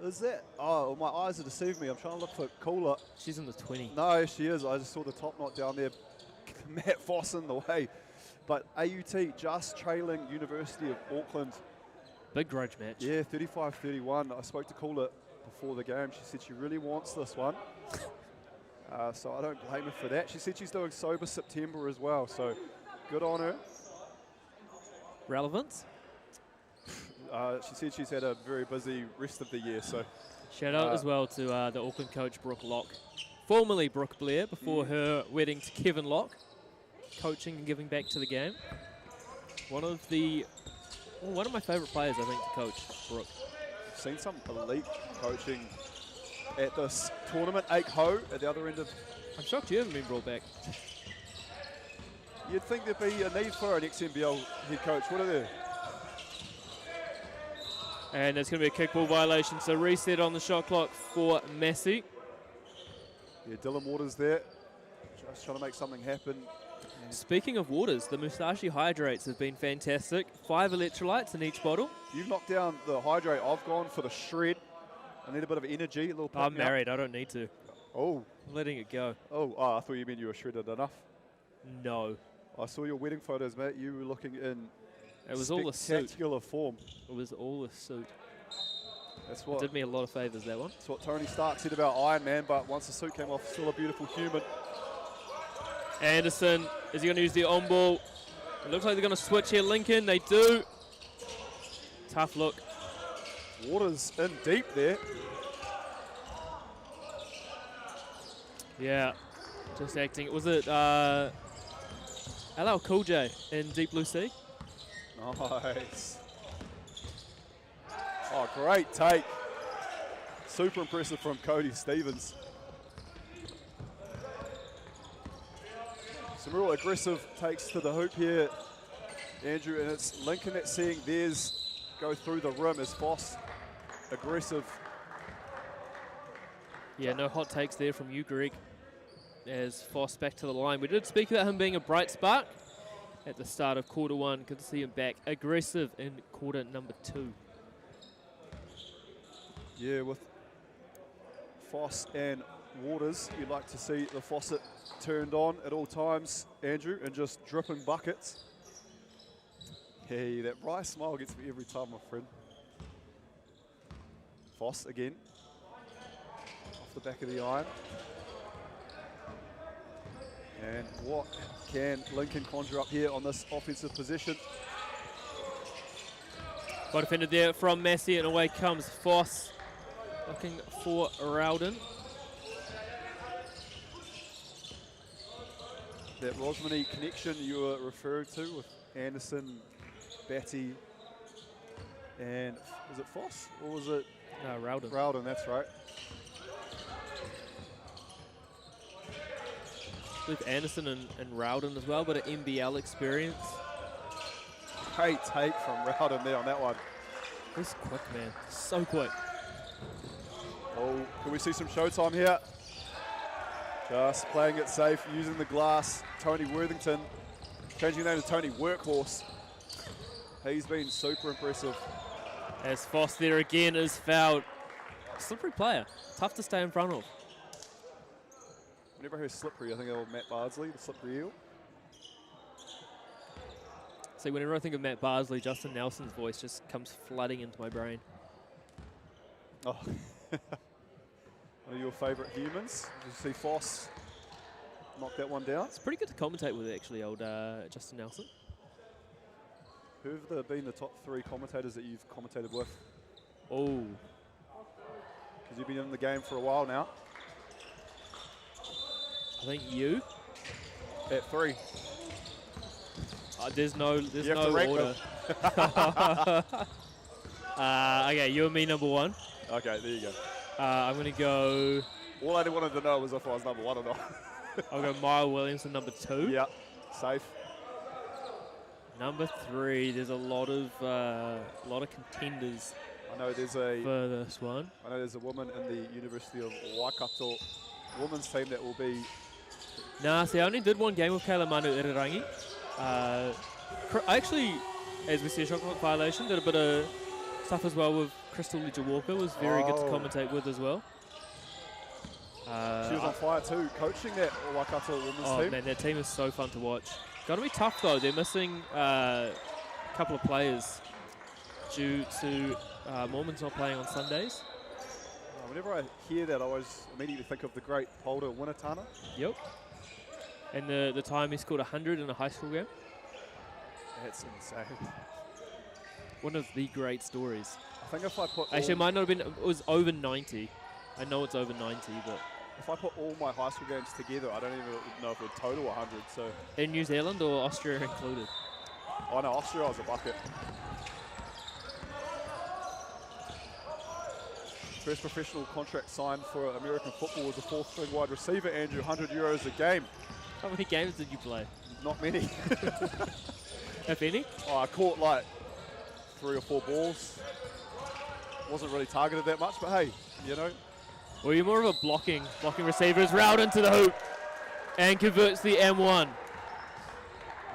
Is that? Oh, my eyes are deceiving me. I'm trying to look for Cooler. She's in the 20. No, she is. I just saw the top knot down there. Matt Foss in the way. But AUT just trailing University of Auckland. Big grudge match. Yeah, 35-31. I spoke to Cooler before the game. She said she really wants this one. So I don't blame her for that. She said she's doing Sober September as well, so good on her. Relevance? She said she's had a very busy rest of the year. So shout out as well to the Auckland coach, Brooke Locke. Formerly Brooke Blair, before her wedding to Kevin Locke. Coaching and giving back to the game. One of my favourite players, I think, to coach, Brooke. Seen some elite coaching at this tournament. Ake Ho at the other end of... I'm shocked you haven't been brought back. You'd think there'd be a need for an ex-NBL head coach. What are there? And it's going to be a kickball violation, so reset on the shot clock for Massey. Yeah, Dylan Waters there. Just trying to make something happen. Speaking of waters, the Musashi Hydrates have been fantastic. 5 electrolytes in each bottle. You've knocked down the hydrate. I've gone for the shred. I need a bit of energy, a little. I'm married. I don't need to. Oh. I'm letting it go. Oh, I thought you meant you were shredded enough. No. I saw your wedding photos, mate. You were looking in it was all the suit. Spectacular form. It was all the suit. That's what it did me a lot of favours, that one. That's what Tony Stark said about Iron Man, but once the suit came off, still a beautiful human. Anderson, is he going to use the on ball? It looks like they're going to switch here. Lincoln, they do. Tough look. Waters in deep there. Yeah, just acting. Was it LL Cool J in Deep Blue Sea? Nice. Oh, great take. Super impressive from Cody Stevens. Some real aggressive takes to the hoop here, Andrew, and it's Lincoln that's seeing theirs go through the rim as Foss aggressive. Yeah, no hot takes there from you, Greg, as Foss back to the line. We did speak about him being a bright spark at the start of quarter one. Good to see him back aggressive in quarter number 2. Yeah, with Foss and Waters, you'd like to see the faucet turned on at all times, Andrew, and just dripping buckets. Hey, that bright smile gets me every time, my friend. Foss again, off the back of the iron. And what can Lincoln conjure up here on this offensive position? Well defended there from Massey, and away comes Foss, looking for Rowden. That Rosmini connection you were referring to with Anderson, Batty, and was it Foss or was it? No, Rowden. Rowden, that's right. With Anderson and Rowden as well, but an NBL experience. Great take from Rowden there on that one. He's quick, man. So quick. Oh, can we see some showtime here? Just playing it safe, using the glass. Tony Worthington, changing name to Tony Workhorse. He's been super impressive. As Foss there again is fouled. Slippery player, tough to stay in front of. Whenever I hear slippery, I think of Matt Bardsley, the slippery eel. See, whenever I think of Matt Bardsley, Justin Nelson's voice just comes flooding into my brain. Oh. One of your favourite humans. Did you see Foss knock that one down? It's pretty good to commentate with, actually, old Justin Nelson. Who have been the top 3 commentators that you've commentated with? Oh. Because you've been in the game for a while now. I think you. At 3. There's no order. Okay, you and me number 1. Okay, there you go. I'm going to go... All I wanted to know was if I was number 1 or not. I'll go Maya Williamson number 2. Yeah, safe. Number 3, there's a lot of contenders. I know there's for this one. I know there's a woman in the University of Waikato women's team that will be. Nah, see, I only did one game with Kayla Manu Irirangi. Actually, as we see, a shot clock violation, did a bit of stuff as well with Crystal Ledger Walker. Was very good to commentate with as well. She was on fire too, coaching that Waikato women's team. Oh man, that team is so fun to watch. Got to be tough though. They're missing a couple of players due to Mormons not playing on Sundays. Whenever I hear that, I always immediately think of the great Polder Winatana. Yep. And the time he scored 100 in a high school game. That's insane. One of the great stories. I think if I put actually, it might not have been. It was over 90. I know it's over 90, but if I put all my high school games together, I don't even know if it would total 100. So in New Zealand or Austria included? Oh no, Austria was a bucket. First professional contract signed for American football as a 4th string wide receiver, Andrew, €100 a game. How many games did you play? Not many. If any? Oh, I caught like 3 or 4 balls. Wasn't really targeted that much, but hey, you know. Well, you're more of a blocking receiver. Is round into the hoop and converts the M1.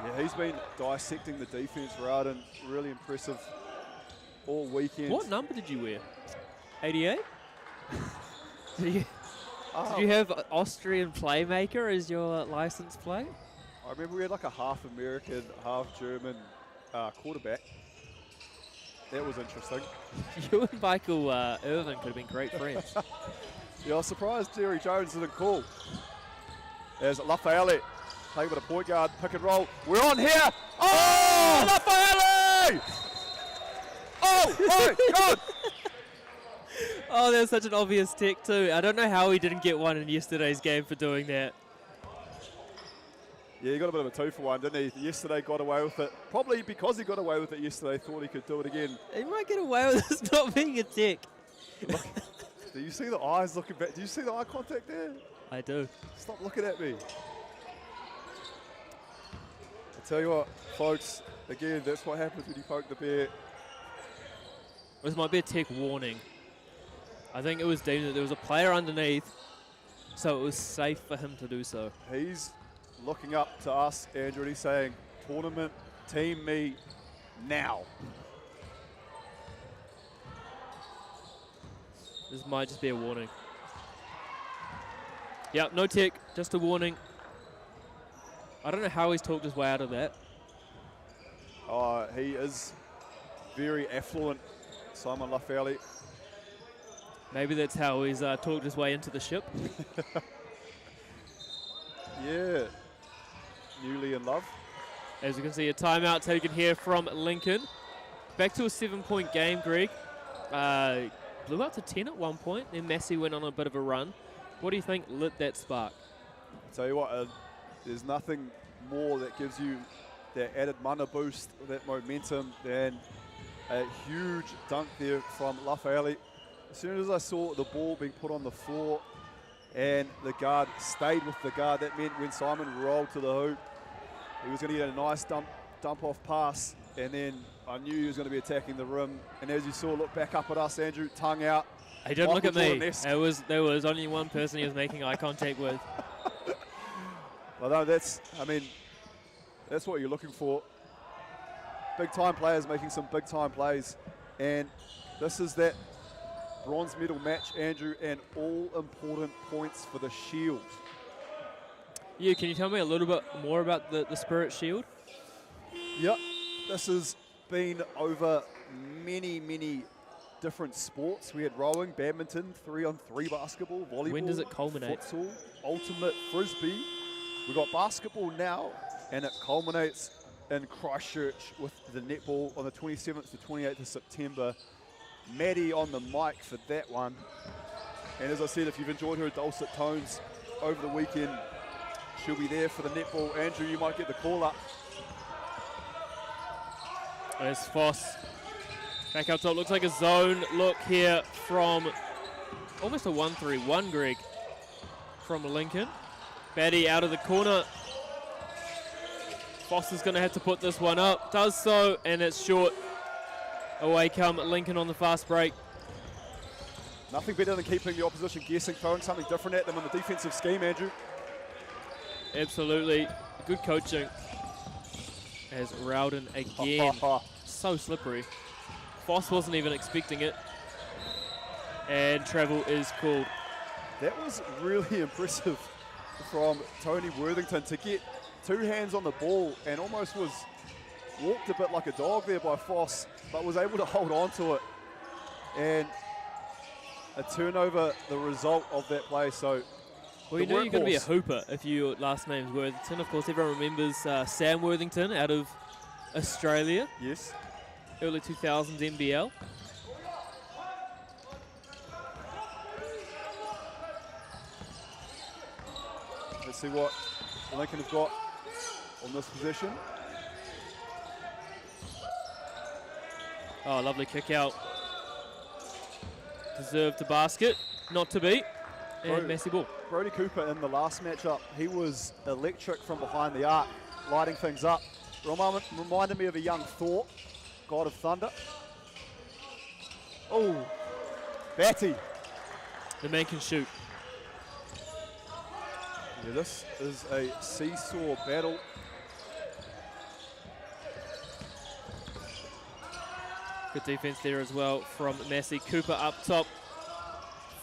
Yeah, he's been dissecting the defense, Rowden. Really impressive all weekend. What number did you wear? 88? Did you have Austrian playmaker as your license plate? I remember we had like a half American, half German quarterback. That was interesting. You and Michael Irvin could have been great friends. Yeah, I was surprised Jerry Jones didn't call. There's Lafayette playing with a point guard, pick and roll. We're on here. Oh, Lafayette! Oh my God! Oh, that was such an obvious tech too. I don't know how he didn't get one in yesterday's game for doing that. Yeah, he got a bit of a 2-for-1, didn't he? Yesterday got away with it. Probably because he got away with it yesterday, thought he could do it again. He might get away with this not being a tech. Look, do you see the eyes looking back? Do you see the eye contact there? I do. Stop looking at me. I tell you what, folks, again, that's what happens when you poke the bear. This might be a tech warning. I think it was deemed that there was a player underneath, so it was safe for him to do so. He's looking up to us, Andrew, and he's saying, tournament, team me, now. This might just be a warning. Yep, no tech, just a warning. I don't know how he's talked his way out of that. He is very affluent, Simon Lafayette. Maybe that's how he's talked his way into the ship. Yeah, newly in love. As you can see, a timeout taken here from Lincoln. Back to a 7-point game, Greg. Blew out to 10 at one point, then Massey went on a bit of a run. What do you think lit that spark? I'll tell you what, there's nothing more that gives you that added mana boost, that momentum, than a huge dunk there from Lafayette. As soon as I saw the ball being put on the floor and the guard stayed with the guard, that meant when Simon rolled to the hoop, he was going to get a nice dump-off pass, and then I knew he was going to be attacking the rim. And as you saw, look back up at us, Andrew, tongue out. He didn't look at me. Jordan-esque. There was only one person he was making eye contact with. Well, no, that's what you're looking for. Big time players making some big time plays. And this is that bronze medal match, Andrew, and all important points for the Shield. Yeah, can you tell me a little bit more about the Spirit Shield? Yep, this has been over many different sports. We had rowing, badminton, 3-on-3 basketball, volleyball. When does it culminate? Futsal, ultimate frisbee. We've got basketball now, and it culminates in Christchurch with the netball on the 27th to 28th of September. Maddie on the mic for that one. And as I said, if you've enjoyed her dulcet tones over the weekend, she'll be there for the netball. Andrew, you might get the call up. There's Foss. Back up top, looks like a zone look here from almost a 1-3-1, Greg, from Lincoln. Batty out of the corner. Foss is going to have to put this one up. Does so, and it's short. Away come Lincoln on the fast break. Nothing better than keeping the opposition guessing, throwing something different at them in the defensive scheme, Andrew. Absolutely. Good coaching. As Rowden again. So slippery. Foss wasn't even expecting it. And travel is called. That was really impressive from Tony Worthington to get two hands on the ball and almost was walked a bit like a dog there by Foss, but was able to hold on to it. And a turnover, the result of that play. So, well, you know you're going to be a hooper if your last name's Worthington. Of course, everyone remembers Sam Worthington out of Australia. Yes. Early 2000s NBL. Let's see what Lincoln have got on this possession. Oh, lovely kick out. Deserved to basket, not to beat. And messy ball. Brody Cooper in the last matchup, he was electric from behind the arc, lighting things up. Reminded me of a young Thor, God of Thunder. Oh, Batty. The man can shoot. Yeah, this is a seesaw battle. Good defense there as well from Massey. Cooper up top.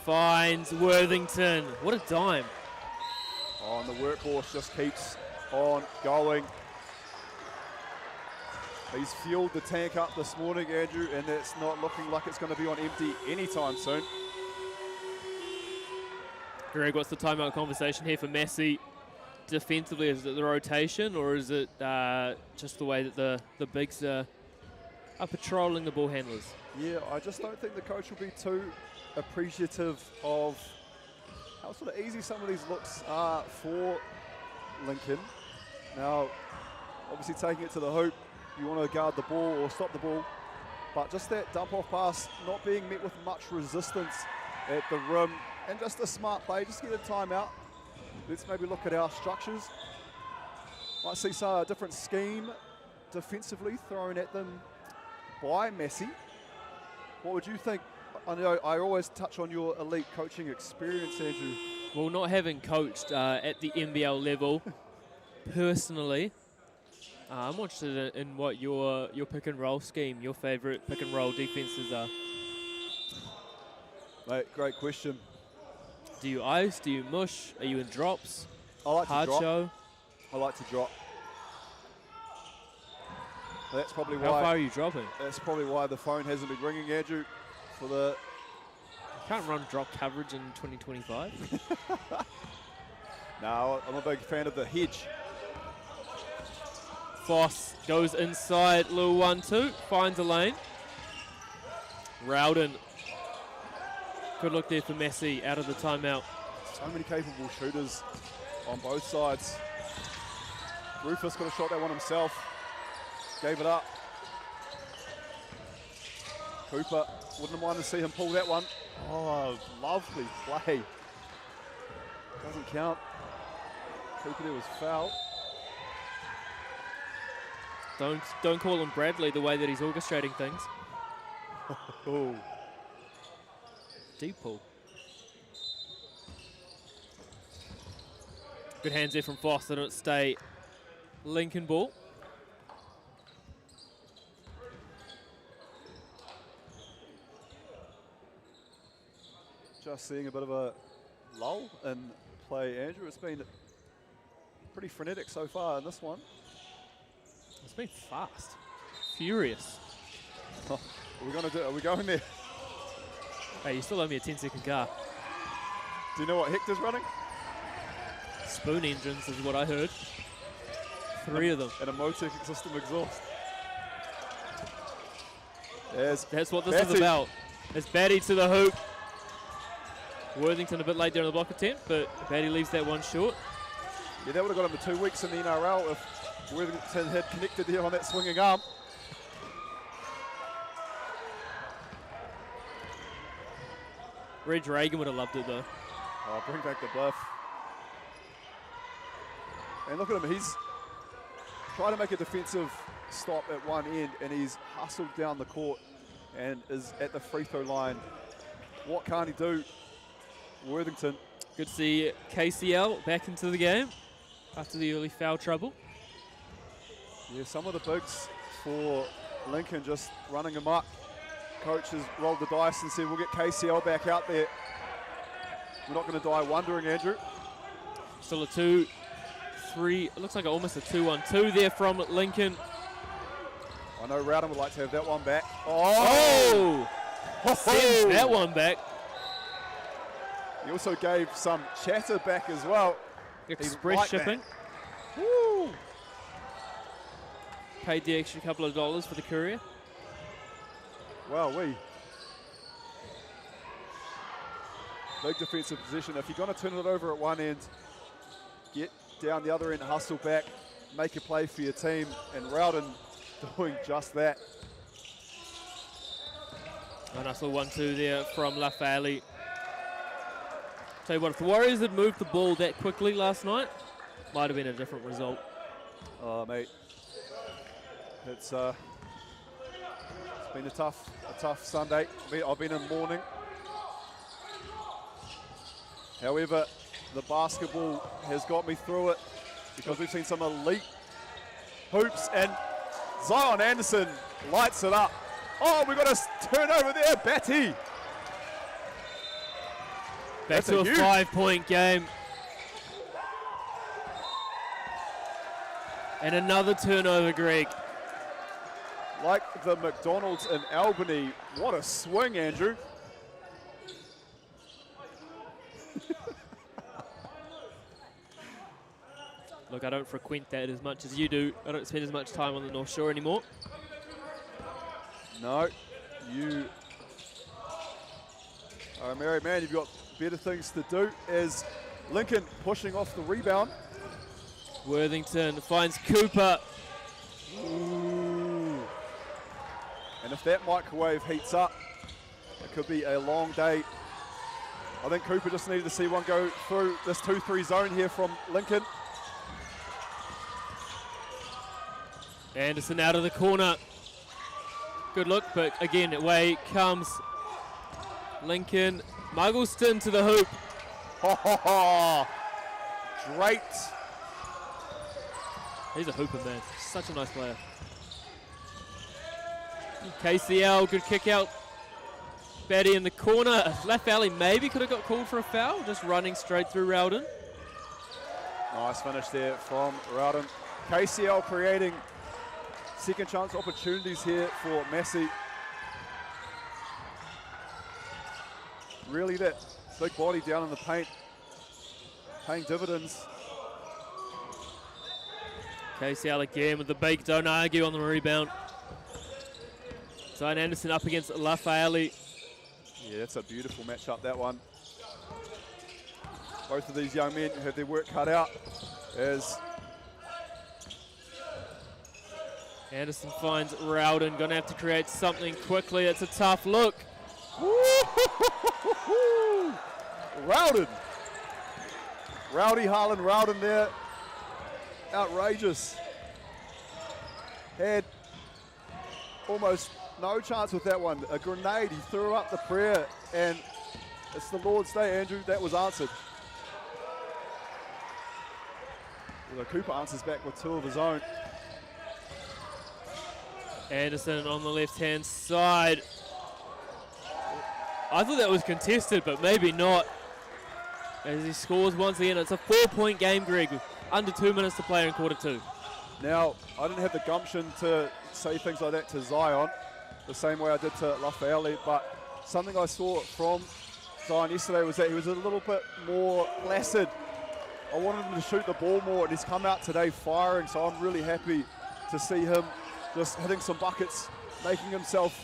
Finds Worthington. What a dime. Oh, and the workhorse just keeps on going. He's fueled the tank up this morning, Andrew, and it's not looking like it's going to be on empty anytime soon. Greg, what's the timeout conversation here for Massey? Defensively, is it the rotation, or is it just the way that the bigs are patrolling the ball handlers? Yeah, I just don't think the coach will be too appreciative of how sort of easy some of these looks are for Lincoln. Now, obviously taking it to the hoop, you want to guard the ball or stop the ball, but just that dump-off pass not being met with much resistance at the rim, and just a smart play, just get a timeout. Let's maybe look at our structures. Might see some different scheme defensively thrown at them by Massey. What would you think? I know I always touch on your elite coaching experience, Andrew. Well, not having coached at the NBL level, personally, I'm interested in what your pick and roll scheme, your favourite pick and roll defences are. Mate, great question. Do you ice? Do you mush? Are you in drops? I like Hard to drop. show? I like to drop. That's probably why. How far are you dropping? That's probably why the phone hasn't been ringing, Andrew. For the. You can't run drop coverage in 2025. No, I'm a big fan of the hedge. Foss goes inside, little 1-2, finds a lane. Rowden. Good look there for Massey out of the timeout. So many capable shooters on both sides. Rufus could have shot that one himself. Gave it up. Cooper, wouldn't mind to see him pull that one. Oh, lovely play. Doesn't count. Cooper there was foul. Don't call him Bradley the way that he's orchestrating things. Oh. Deep pull. Good hands there from Foster to stay Lincoln ball. Just seeing a bit of a lull in play, Andrew. It's been pretty frenetic so far in this one. It's been fast. Furious. Are we going there? Hey, you still owe me a 10-second car. Do you know what Hector's running? Spoon engines is what I heard. 3 of them. And a Motec system exhaust. That's what this is about. It's Batty to the hoop. Worthington a bit late there on the block attempt, but Batty leaves that one short. Yeah, that would have got him to 2 weeks in the NRL if Worthington had connected there on that swinging arm. Reg Reagan would have loved it though. Oh, bring back the bluff. And look at him, he's trying to make a defensive stop at one end, and he's hustled down the court and is at the free throw line. What can't he do? Worthington. Good to see KCL back into the game after the early foul trouble. Yeah, some of the bigs for Lincoln just running amok. Coach has rolled the dice and said, we'll get KCL back out there. We're not going to die wondering, Andrew. Still a 2-3, it looks like almost a 2-1-2 there from Lincoln. I know Rowden would like to have that one back. Oh! Sends that one back. He also gave some chatter back as well. Express shipping. Woo! Paid the extra couple of dollars for the courier. Well, big defensive position. If you're going to turn it over at one end, get down the other end, hustle back, make a play for your team, and Rowden doing just that. A nice little 1-2 there from Lafayette. Tell you what, if the Warriors had moved the ball that quickly last night, might have been a different result. Oh, mate. It's been a tough Sunday. I've been in mourning. However, the basketball has got me through it because we've seen some elite hoops, and Zion Anderson lights it up. Oh, we've got a turnover there, Batty. Back to a 5-point game. And another turnover, Greg. Like the McDonald's in Albany. What a swing, Andrew. Look, I don't frequent that as much as you do. I don't spend as much time on the North Shore anymore. No, you are a married man. You've got better things to do. As Lincoln pushing off the rebound. Worthington finds Cooper. Ooh. And if that microwave heats up, it could be a long day. I think Cooper just needed to see one go through this 2-3 zone here from Lincoln. Anderson out of the corner. Good look, but again, away comes Lincoln. Muggleston to the hoop. Great. He's a hooper, man. Such a nice player. KCL, good kick out. Batty in the corner. Left alley maybe could have got called for a foul. Just running straight through Rowden. Nice finish there from Rowden. KCL creating second chance opportunities here for Massey. Really that big body down in the paint, paying dividends. KCL again with the bake, don't argue on the rebound. Zion Anderson up against Lafayette. Yeah, it's a beautiful matchup, that one. Both of these young men have their work cut out as Anderson finds Rowden, gonna have to create something quickly. It's a tough look. Rowden. Rowdy Harlan Rowden there. Outrageous. Had almost no chance with that one. A grenade, he threw up the prayer, and it's the Lord's Day, Andrew. That was answered. Well, Cooper answers back with 2 of his own. Anderson on the left-hand side. I thought that was contested, but maybe not. As he scores once again. It's a 4-point game, Greg, with under 2 minutes to play in quarter 2. Now, I didn't have the gumption to say things like that to Zion, the same way I did to Lafayette, but something I saw from Zion yesterday was that he was a little bit more placid. I wanted him to shoot the ball more, and he's come out today firing, so I'm really happy to see him just hitting some buckets, making himself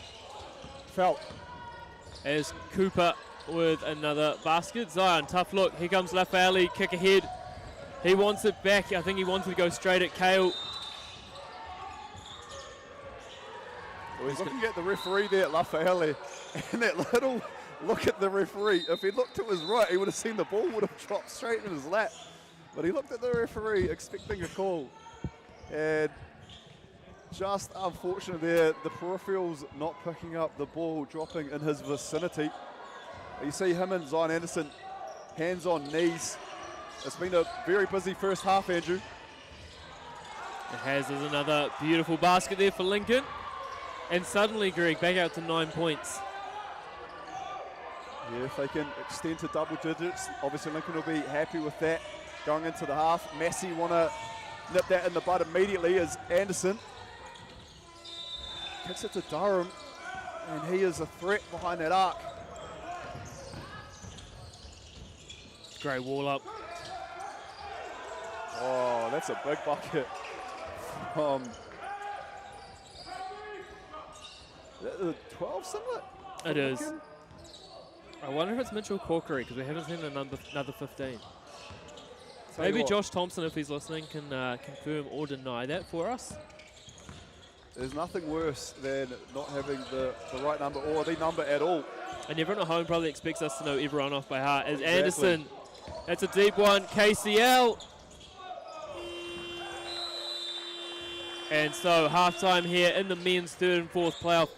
felt. As Cooper with another basket. Zion, tough look. Here comes Lafayette, kick ahead. He wants it back. I think he wanted to go straight at Kale. Well, he's looking at the referee there at Lafayette, and that little look at the referee. If he looked to his right, he would have seen the ball would have dropped straight in his lap. But he looked at the referee expecting a call. And just unfortunate there, the peripherals not picking up the ball, dropping in his vicinity. You see him and Zion Anderson, hands on knees. It's been a very busy first half, Andrew. It has. There's another beautiful basket there for Lincoln. And suddenly, Greg, back out to 9 points. Yeah, if they can extend to double digits, obviously Lincoln will be happy with that going into the half. Massey want to nip that in the bud immediately as Anderson kicks it to Durham, and he is a threat behind that arc. Great wall up. Oh, that's a big bucket from the 12 singlet? It is. I wonder if it's Mitchell Corkery, because we haven't seen another 15. Maybe Josh Thompson, if he's listening, can confirm or deny that for us. There's nothing worse than not having the right number or the number at all. And everyone at home probably expects us to know everyone off by heart. As Exactly. Anderson, that's a deep one, KCL. And so halftime here in the men's third and fourth playoff.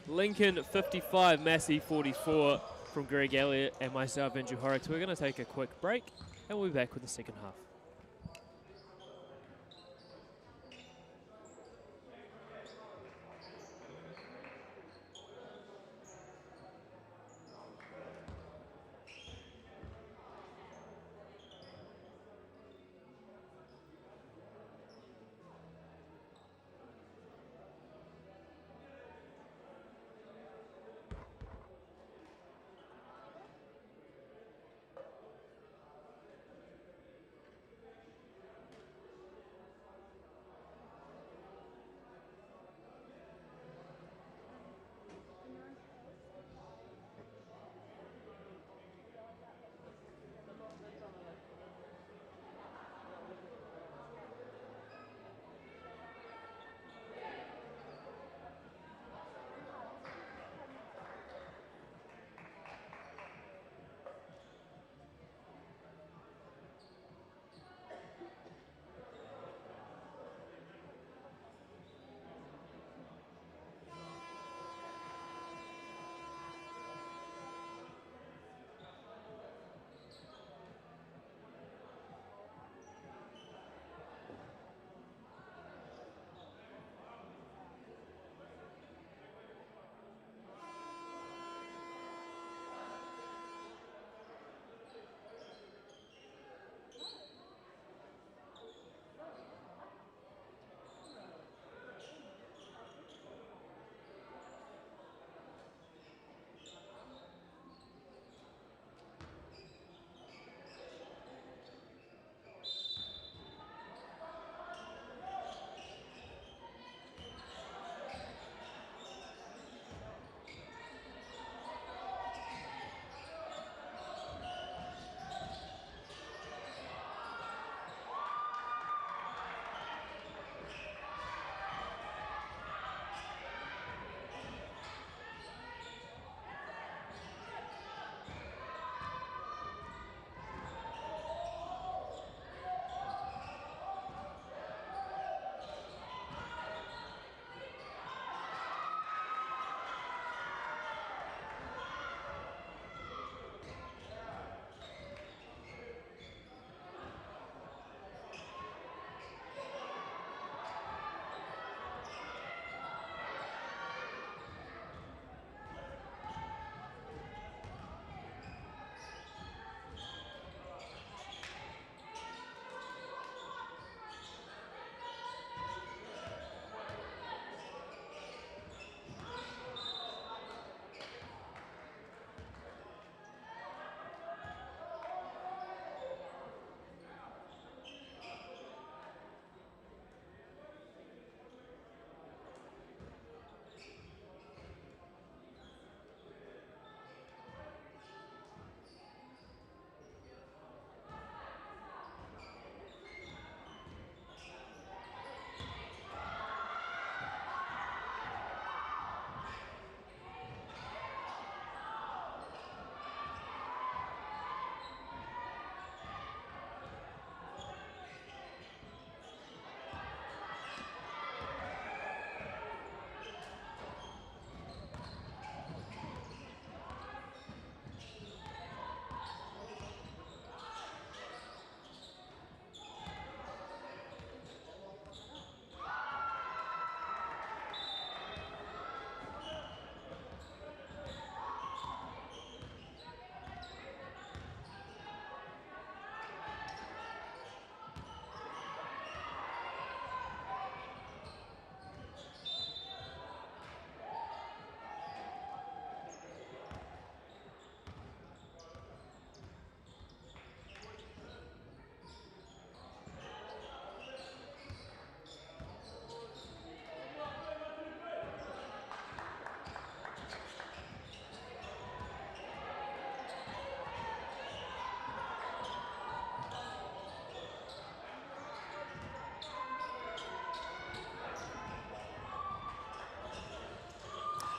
Lincoln 55, Massey 44 from Greg Elliott and myself, Andrew Horrocks. We're going to take a quick break and we'll be back with the second half.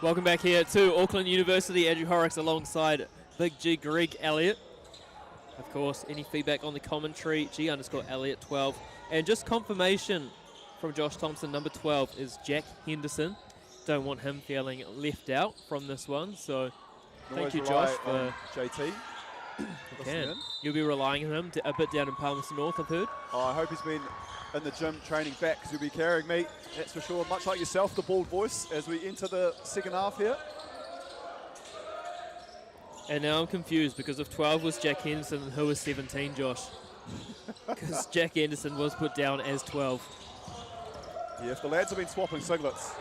Welcome back here to Auckland University. Andrew Horrocks alongside Big G Greg Elliott. Of course, any feedback on the commentary, G_Elliott12. And just confirmation from Josh Thompson, number 12 is Jack Henderson. Don't want him feeling left out from this one. So thank you, Josh, for JT. You'll be relying on him a bit down in Palmerston North, I've heard. Oh, I hope he's been in the gym training back because he'll be carrying me, that's for sure. Much like yourself, the bald voice, as we enter the second half here. And now I'm confused because if 12 was Jack Henderson, who was 17, Josh? Because Jack Henderson was put down as 12. Yeah, if the lads have been swapping singlets,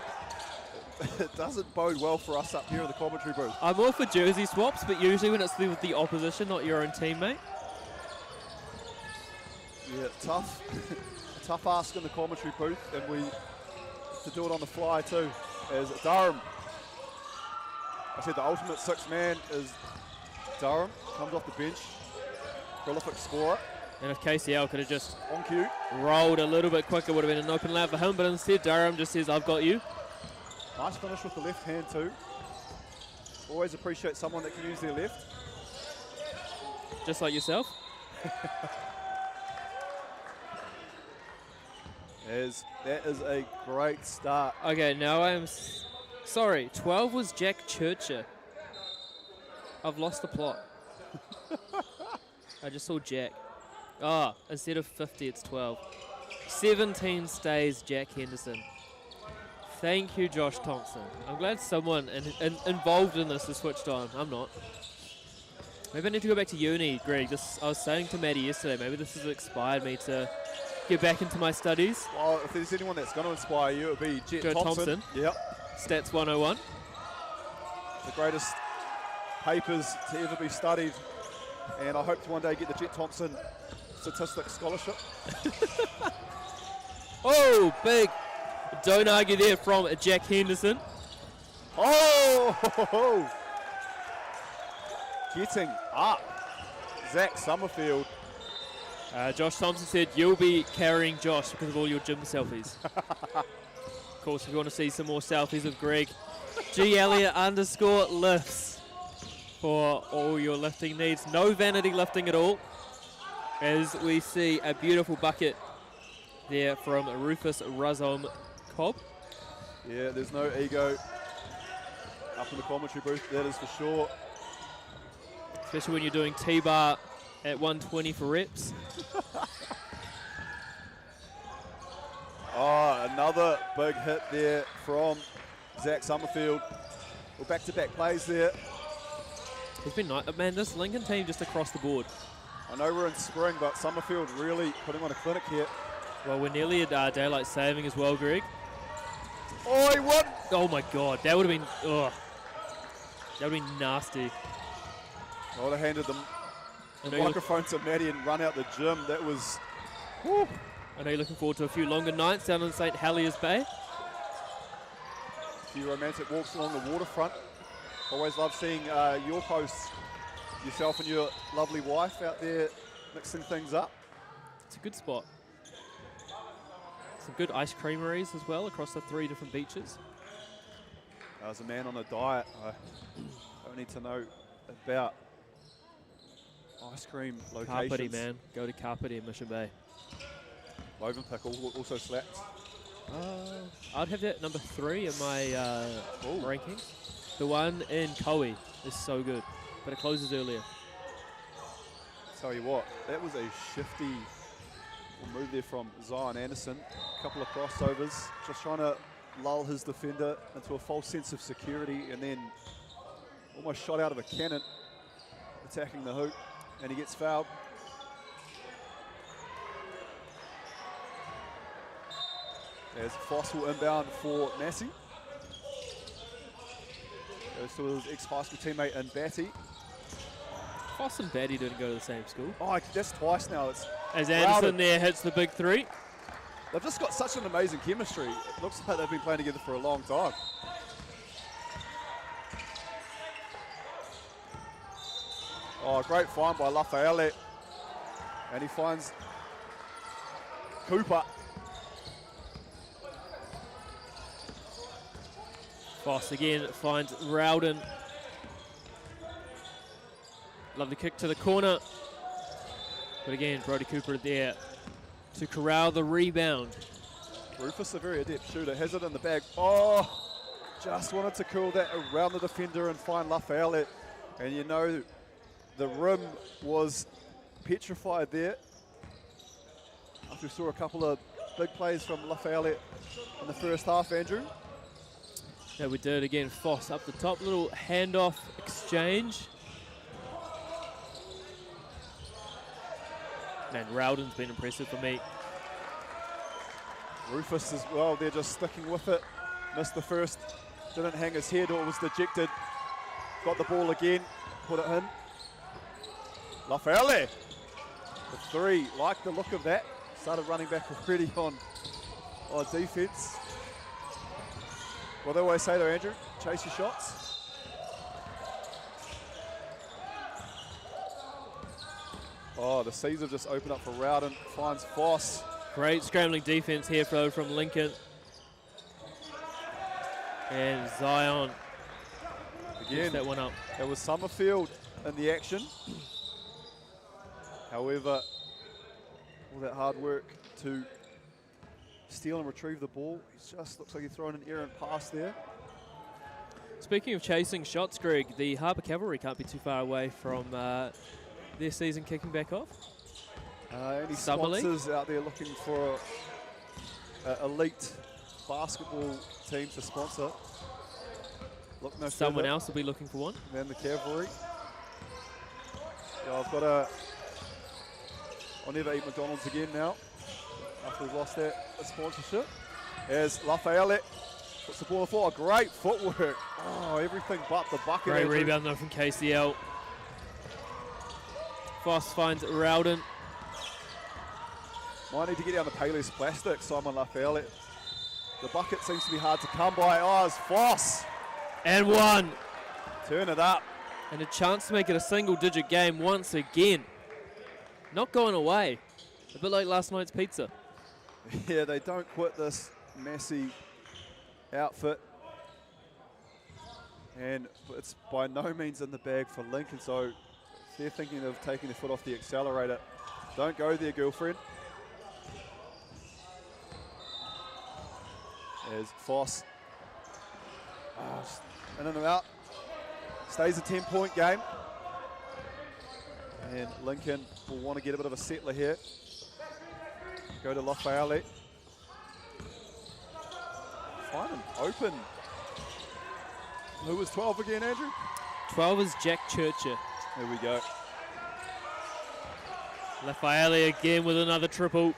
it doesn't bode well for us up here in the commentary booth. I'm all for jersey swaps, but usually when it's with the opposition, not your own teammate. Yeah, tough. Tough ask in the commentary booth, and we to do it on the fly too. As Durham, I said the ultimate six-man is Durham, comes off the bench, prolific scorer. And if KCL could have just on cue rolled a little bit quicker, would have been an open lap for him, but instead Durham just says, I've got you. Nice finish with the left hand too. Always appreciate someone that can use their left. Just like yourself. That is a great start. Okay, now I'm sorry. 12 was Jack Churcher. I've lost the plot. I just saw Jack. Ah, instead of 50, it's 12. 17 stays Jack Henderson. Thank you, Josh Thompson. I'm glad someone involved in this is switched on. I'm not. Maybe I need to go back to uni, Greg. I was saying to Maddie yesterday, maybe this has inspired me to get back into my studies. Well, if there's anyone that's going to inspire you, it would be Jet Thompson. Yep. Stats 101. The greatest papers to ever be studied. And I hope to one day get the Jet Thompson Statistics Scholarship. Oh, big. Don't argue there from Jack Henderson. Oh! Getting up. Zach Summerfield. Josh Thompson said, you'll be carrying Josh because of all your gym selfies. Of course, if you want to see some more selfies of Greg, G_Elliott_lifts for all your lifting needs. No vanity lifting at all, as we see a beautiful bucket there from Rufus Razom Cobb. Yeah, there's no ego up in the commentary booth, that is for sure. Especially when you're doing T-bar at 120 for reps. Oh, another big hit there from Zach Summerfield. Well, back-to-back plays there. It's been nice. Man, this Lincoln team just across the board. I know we're in spring, but Summerfield really putting on a clinic here. Well, we're nearly at daylight saving as well, Greg. Oh, he won! Oh my God, that would have been, ugh. That would have been nasty. I would have handed them the microphone to Maddie and run out the gym. That was, whew. I know you're looking forward to a few longer nights down in St. Heliers Bay. A few romantic walks along the waterfront. Always love seeing your posts, yourself and your lovely wife out there mixing things up. It's a good spot. Some good ice creameries as well across the 3 different beaches. As a man on a diet, I don't need to know about ice cream locations. Kapiti, man. Go to Kapiti in Mission Bay. Movenpick also slapped. I'd have that number 3 in my rankings. The one in Koei is so good, but it closes earlier. Tell you what, that was a shifty move there from Zion Anderson. A couple of crossovers, just trying to lull his defender into a false sense of security, and then almost shot out of a cannon, attacking the hoop, and he gets fouled. As Foss will inbound for Massey. Goes to his ex-high school teammate and Batty. Foss and Batty didn't go to the same school. Oh, that's twice now. As Anderson there hits the big 3. They've just got such an amazing chemistry. It looks like they've been playing together for a long time. Oh, great find by Lafayette. And he finds Cooper. Foss again finds Rowden. Lovely kick to the corner. But again, Brody Cooper there to corral the rebound. Rufus, a very adept shooter, has it in the bag. Oh, just wanted to curl that around the defender and find Lafayette. And you know, the rim was petrified there. After we saw a couple of big plays from Lafayette in the first half, Andrew. Yeah, we did again. Foss up the top, little handoff exchange. Man, Rowden's been impressive for me. Rufus as well, they're just sticking with it. Missed the first, didn't hang his head or was dejected. Got the ball again, put it in. Lafayette, the three, like the look of that. Started running back already on defense. Well, they always say though, Andrew, chase your shots. Oh, the seas have just opened up for Rowden, finds Foss. Great scrambling defense here from Lincoln. And Zion Again, gets that one up. it was Summerfield in the action. However, all that hard work to steal and retrieve the ball, it just looks like he's throwing an errant pass there. Speaking of chasing shots, Greg, the Harbour Cavalry can't be too far away from their season kicking back off. Any Summer League? sponsors out there looking for an elite basketball team to sponsor? Look no Someone further else will be looking for one. than the Cavalry. Yeah, I'll never eat McDonald's again now after we've lost that sponsorship. As Lafayette puts the ball on the floor, great footwork. Oh, everything but the bucket. Great Andrew. rebound though from KCL. Foss finds Rowden. Might need to get down the Payless plastic, Simon Lafayette. The bucket seems to be hard to come by. Oh, it's Foss. And one. Turn it up. And a chance to make it a single-digit game once again. Not going away. A bit like last night's pizza. Yeah, they don't quit this Massey outfit. And it's by no means in the bag for Lincoln, so if they're thinking of taking their foot off the accelerator, don't go there, girlfriend. As Foss, in and out, stays a 10-point game. And Lincoln will want to get a bit of a settler here. Go to Lafayette. Find him open. Who was 12 again, Andrew? 12 is Jack Churcher. There we go. Lafayette again with another triple.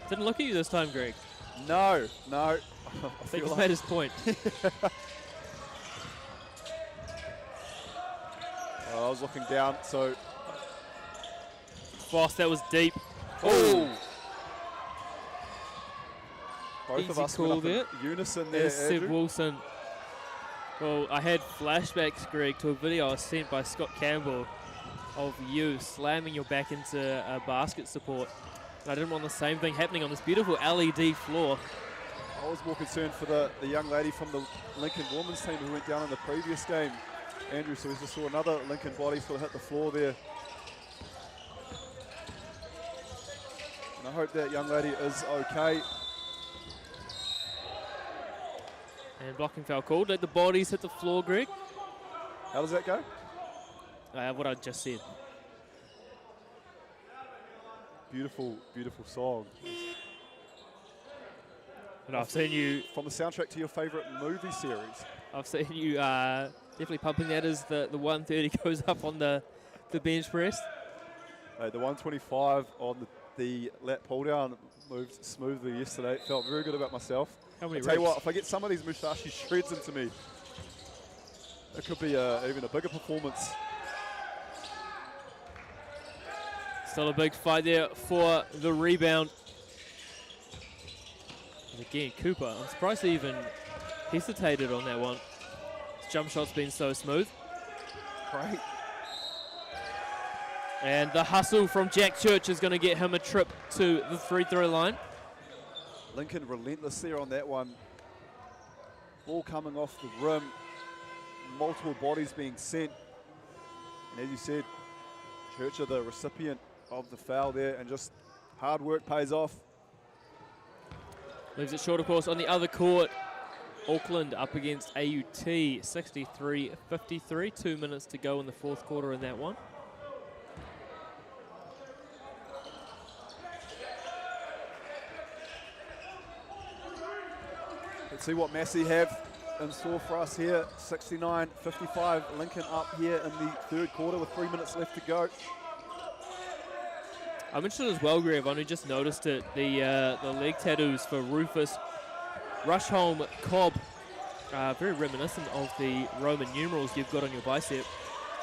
Didn't look at you this time, Greg. No. I think feel he's made his point. I was looking down, so. Foss, that was deep. Oh! Both Easy of us call went up there. in unison there, There's Seb Andrew. Wilson. Well, I had flashbacks, Greg, to a video I was sent by Scott Campbell of you slamming your back into a basket support. And I didn't want the same thing happening on this beautiful LED floor. I was more concerned for the young lady from the Lincoln women's team who went down in the previous game, Andrew, so we just saw another Lincoln body sort of hit the floor there. And I hope that young lady is okay. And blocking foul called. Let the bodies hit the floor, Greg. How does that go? What I just said. Beautiful, beautiful song. And I've seen you. From the soundtrack to your favourite movie series. I've seen you definitely pumping that as the 130 goes up on the bench press. The 125 on the lat pull down moved smoothly yesterday. Felt very good about myself. How many I'll tell you reps? what, if I get some of these Musashi shreds into me, it could be even a bigger performance. Still a big fight there for the rebound. And again, Cooper, I'm surprised he even hesitated on that one. His jump shot's been so smooth. Great. And the hustle from Jack Church is going to get him a trip to the free throw line. Lincoln relentless there on that one. Ball coming off the rim, multiple bodies being sent. And as you said, Churcher the recipient of the foul there, and just hard work pays off. Leaves it short, of course, on the other court. Auckland up against AUT, 63-53. 2 minutes to go in the fourth quarter in that one. Let's see what Massey have in store for us here. 69-55, Lincoln up here in the third quarter with 3 minutes left to go. I'm interested as well, Greg. I've only just noticed it. The leg tattoos for Rufus Rushholm Cobb, very reminiscent of the Roman numerals you've got on your bicep.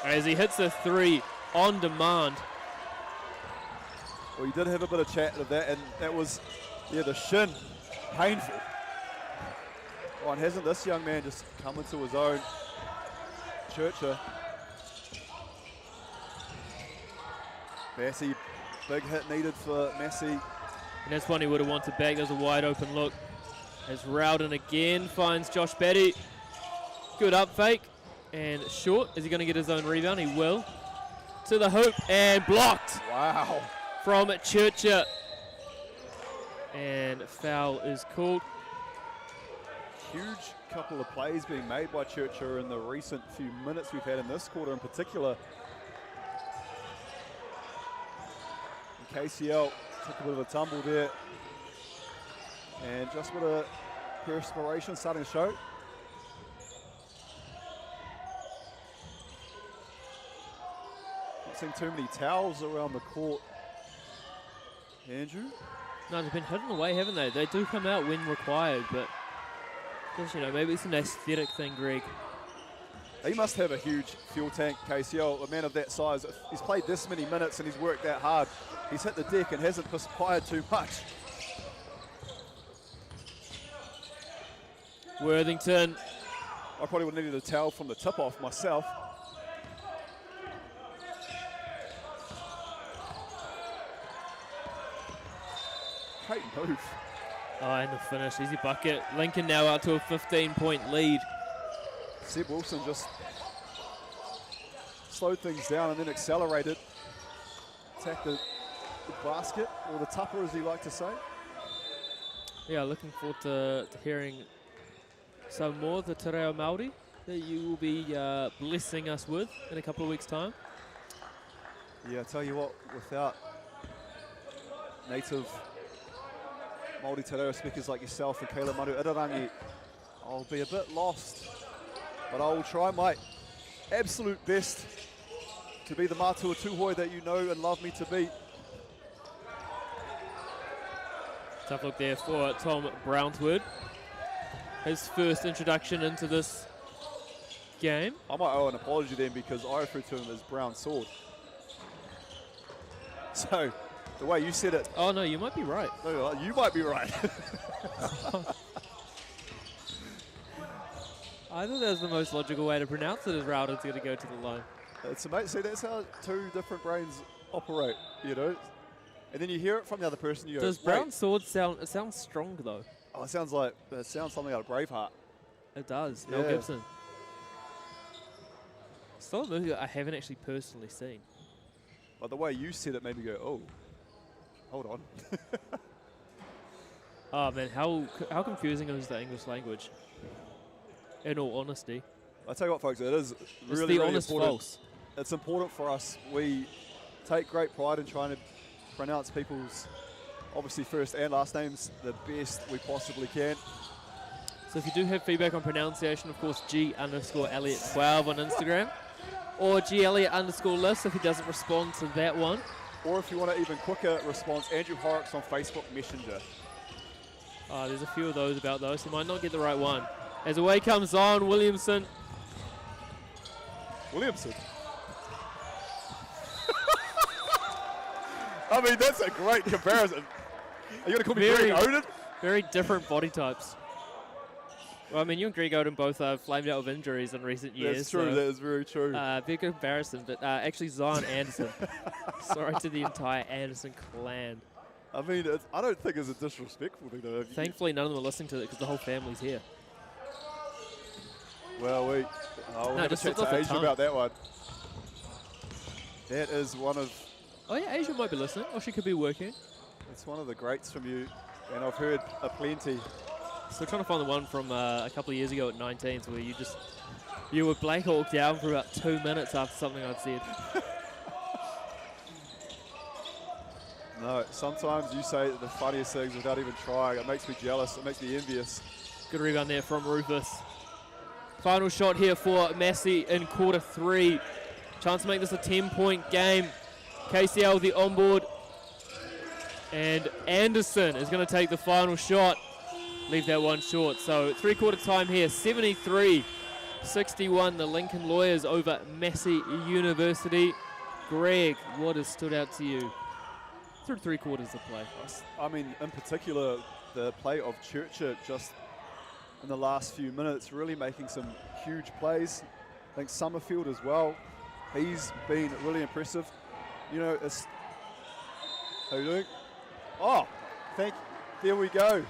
As he hits a three on demand. Well, you did have a bit of chat of that, and that was, yeah, the shin, painful. Oh, and hasn't this young man just come into his own? Churcher. Massey, big hit needed for Massey. And that's one he would have wanted back. There's a wide open look. As Rowden again finds Josh Batty. Good up fake. And short. Is he going to get his own rebound? He will. To the hoop and blocked. Wow. From Churcher. And foul is called. Huge couple of plays being made by Churcher in the recent few minutes we've had in this quarter in particular. And KCL took a bit of a tumble there. And just a bit of perspiration starting to show. Not seeing too many towels around the court. Andrew? No, they've been hidden away, haven't they? They do come out when required, but just, you know, maybe it's an aesthetic thing, Greg. He must have a huge fuel tank, KCL, a man of that size. He's played this many minutes and he's worked that hard. He's hit the deck and hasn't perspired too much. Worthington. I probably would have needed a towel from the tip-off myself. Great move. Oh, and the finish. Easy bucket. Lincoln now out to a 15-point lead. Seb Wilson just slowed things down and then accelerated. Attacked the basket, or the tupper as he liked to say. Yeah, looking forward to hearing some more of the Te Reo Māori that you will be blessing us with in a couple of weeks' time. Yeah, I tell you what, without native Māori Te Reo speakers like yourself and Kayla Maru Irarangi, I'll be a bit lost. But I will try my absolute best to be the Mātua Tūhoi that you know and love me to be. Tough look there for Tom Brownswood. His first introduction into this game. I might owe an apology then because I refer to him as Brown Sword. So, the way you said it. Oh, no, you might be right. No, you might be right. I thought that was the most logical way to pronounce it, as Rowden's going to go to the line. It's amazing. See, that's how two different brains operate, you know. And then you hear it from the other person. You go, Does Brown Sword sound? It sounds strong though. Oh, it sounds something out of Braveheart. It does. Mel Yeah. Gibson. Still a movie that I haven't actually personally seen. But the way you said it made me go, oh, hold on. Oh man, how confusing is the English language? In all honesty, I tell you what, folks, it is it's really, the really honest important. false. It's important for us. We take great pride in trying to pronounce people's, obviously, first and last names the best we possibly can. So if you do have feedback on pronunciation, of course, G_Elliot12 on Instagram, or GElliot_list if he doesn't respond to that one. Or if you want an even quicker response, Andrew Horrocks on Facebook Messenger. Oh, there's a few of those about those. He might not get the right one. As away comes on, Williamson. Williamson. I mean, that's a great comparison. Are you going to call me Greg Oden? Very different body types. Well, I mean, you and Greg Oden both flamed out with injuries in recent years. That's true. So, that is very true. big comparison, but actually Zion Anderson. Sorry to the entire Anderson clan. I mean, I don't think it's a disrespectful thing, though. Thankfully, none of them are listening to it because the whole family's here. Well, we'll No, have a just chat slipped off to her Asia tongue. about that one. That is one of, Oh yeah, Asia might be listening, or she could be working. it's one of the greats from you, and I've heard a plenty. Still trying to find the one from a couple of years ago at 19s where you were Blake Hawk down for about 2 minutes after something I'd said. No, sometimes you say the funniest things without even trying. It makes me jealous. It makes me envious. Good rebound there from Rufus. Final shot here for Massey in quarter 3. Chance to make this a 10-point game. KCL the onboard. And Anderson is going to take the final shot. Leave that one short. So 3-quarter time here, 73-61. The Lincoln Lawyers over Massey University. Greg, what has stood out to you through 3 quarters of play? I mean, in particular, the play of Churchill just in the last few minutes, really making some huge plays. I think Summerfield as well. He's been really impressive. You know, it's... How you doing? Oh, there we go.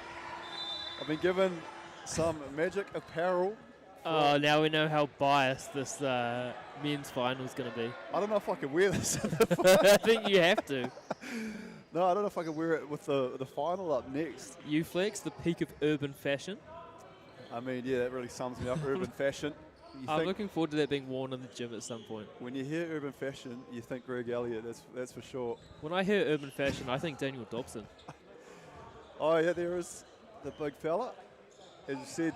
I've been given some magic apparel. Oh, now we know how biased this men's final is going to be. I don't know if I can wear this. I think you have to. No, I don't know if I can wear it with the final up next. Uflex, the peak of urban fashion. I mean, yeah, that really sums me up. Urban fashion. I'm looking forward to that being worn in the gym at some point. When you hear urban fashion, you think Greg Elliott. That's for sure. When I hear urban fashion, I think Daniel Dobson. Oh yeah, there is the big fella. As you said,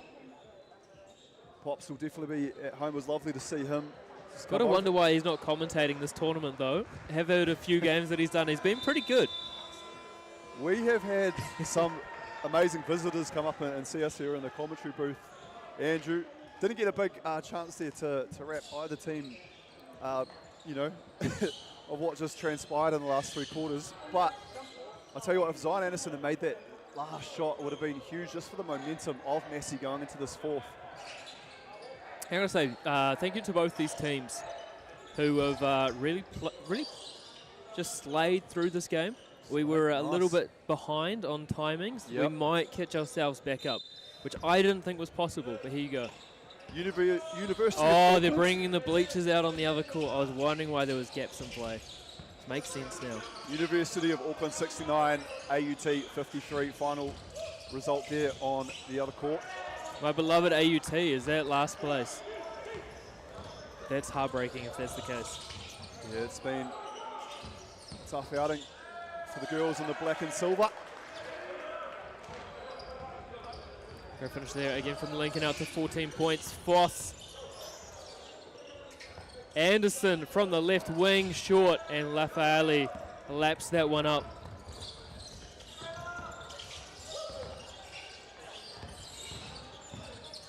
Pops will definitely be at home. It was lovely to see him. Got to wonder why he's not commentating this tournament, though. Have heard a few games that he's done. He's been pretty good. We have had some amazing visitors come up and see us here in the commentary booth. Andrew didn't get a big chance there to wrap either team, you know, of what just transpired in the last 3 quarters. But I'll tell you what, if Zion Anderson had made that last shot, it would have been huge just for the momentum of Massey going into this 4th. I'm going to say thank you to both these teams who have really just slayed through this game. We were a little bit behind on timings. Yep. We might catch ourselves back up, which I didn't think was possible, but here you go. University of Oh, Auckland. they're bringing the bleachers out on the other court. I was wondering why there was gaps in play. Makes sense now. University of Auckland 69, AUT 53. Final result there on the other court. My beloved AUT is at last place. That's heartbreaking if that's the case. Yeah, it's been a tough outing for the girls in the black and silver. Go finish there again from Lincoln out to 14 points. Foss. Anderson from the left wing, short, and Lafaali laps that one up.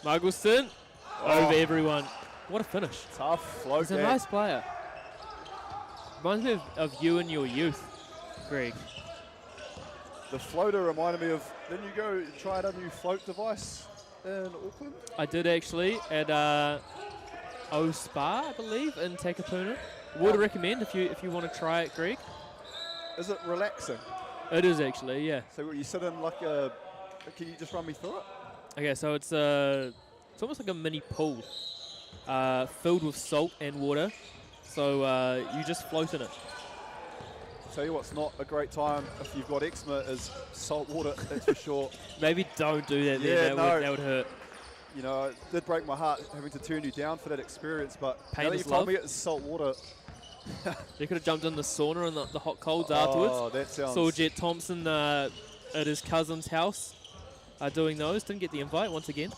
Muggleston over everyone. What a finish. Tough flow. He's a nice player. Reminds me of you in your youth, Greg. The floater reminded me of, didn't you go try out a new float device in Auckland? I did actually at O Spa, I believe, in Takapuna. Would recommend if you want to try it, Greg. Is it relaxing? It is actually, yeah. So you sit in like a, can you just run me through it? Okay, so it's almost like a mini pool filled with salt and water. So you just float in it. Tell you what's not a great time if you've got eczema is salt water, that's for sure. Maybe don't do that Yeah, then, no. that would hurt. You know, it did break my heart having to turn you down for that experience, but Pain now that is you told love. me it's salt water. You could have jumped in the sauna and the hot colds afterwards. Oh, that sounds... Saw Jet Thompson at his cousin's house doing those. Didn't get the invite once again.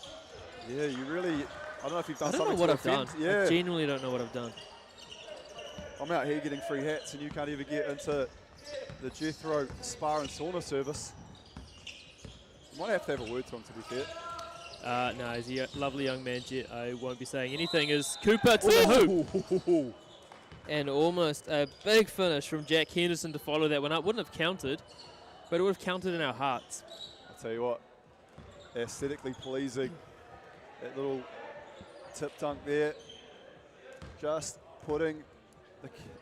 Yeah, you really... I don't know if you've done I don't something know what to I've done. offend. Yeah. I genuinely don't know what I've done. I'm out here getting free hats and you can't even get into the Jethro Spa and Sauna service. You might have to have a word to him, to be fair. No, he's a lovely young man, Jet. I won't be saying anything. Is Cooper to the hoop. And almost a big finish from Jack Henderson to follow that one up. Wouldn't have counted, but it would have counted in our hearts. I'll tell you what, aesthetically pleasing. That little tip dunk there. Just putting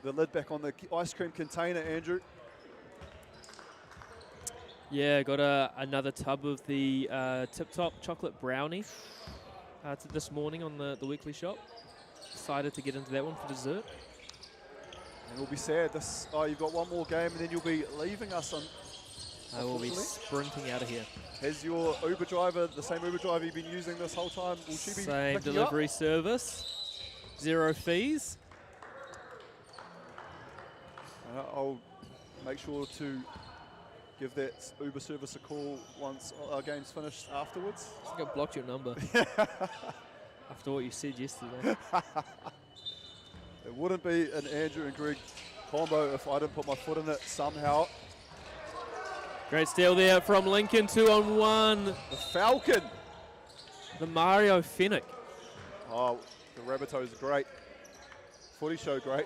the lid back on the ice cream container, Andrew. Yeah, got another tub of the Tip Top chocolate brownie. this morning on the weekly shop. Excited to get into that one for dessert. And we'll be sad. You've got one more game, and then you'll be leaving us on. I will be sprinting out of here. Has your Uber driver, the same Uber driver you've been using this whole time, will she be same picking delivery you up? service, 0 fees. I'll make sure to give that Uber service a call once our game's finished afterwards. I think I blocked your number after what you said yesterday. It wouldn't be an Andrew and Greg combo if I didn't put my foot in it somehow. Great steal there from Lincoln, 2-on-1. The Falcon. The Mario Fennick. Oh, the Rabbitoh's great. Footy show great.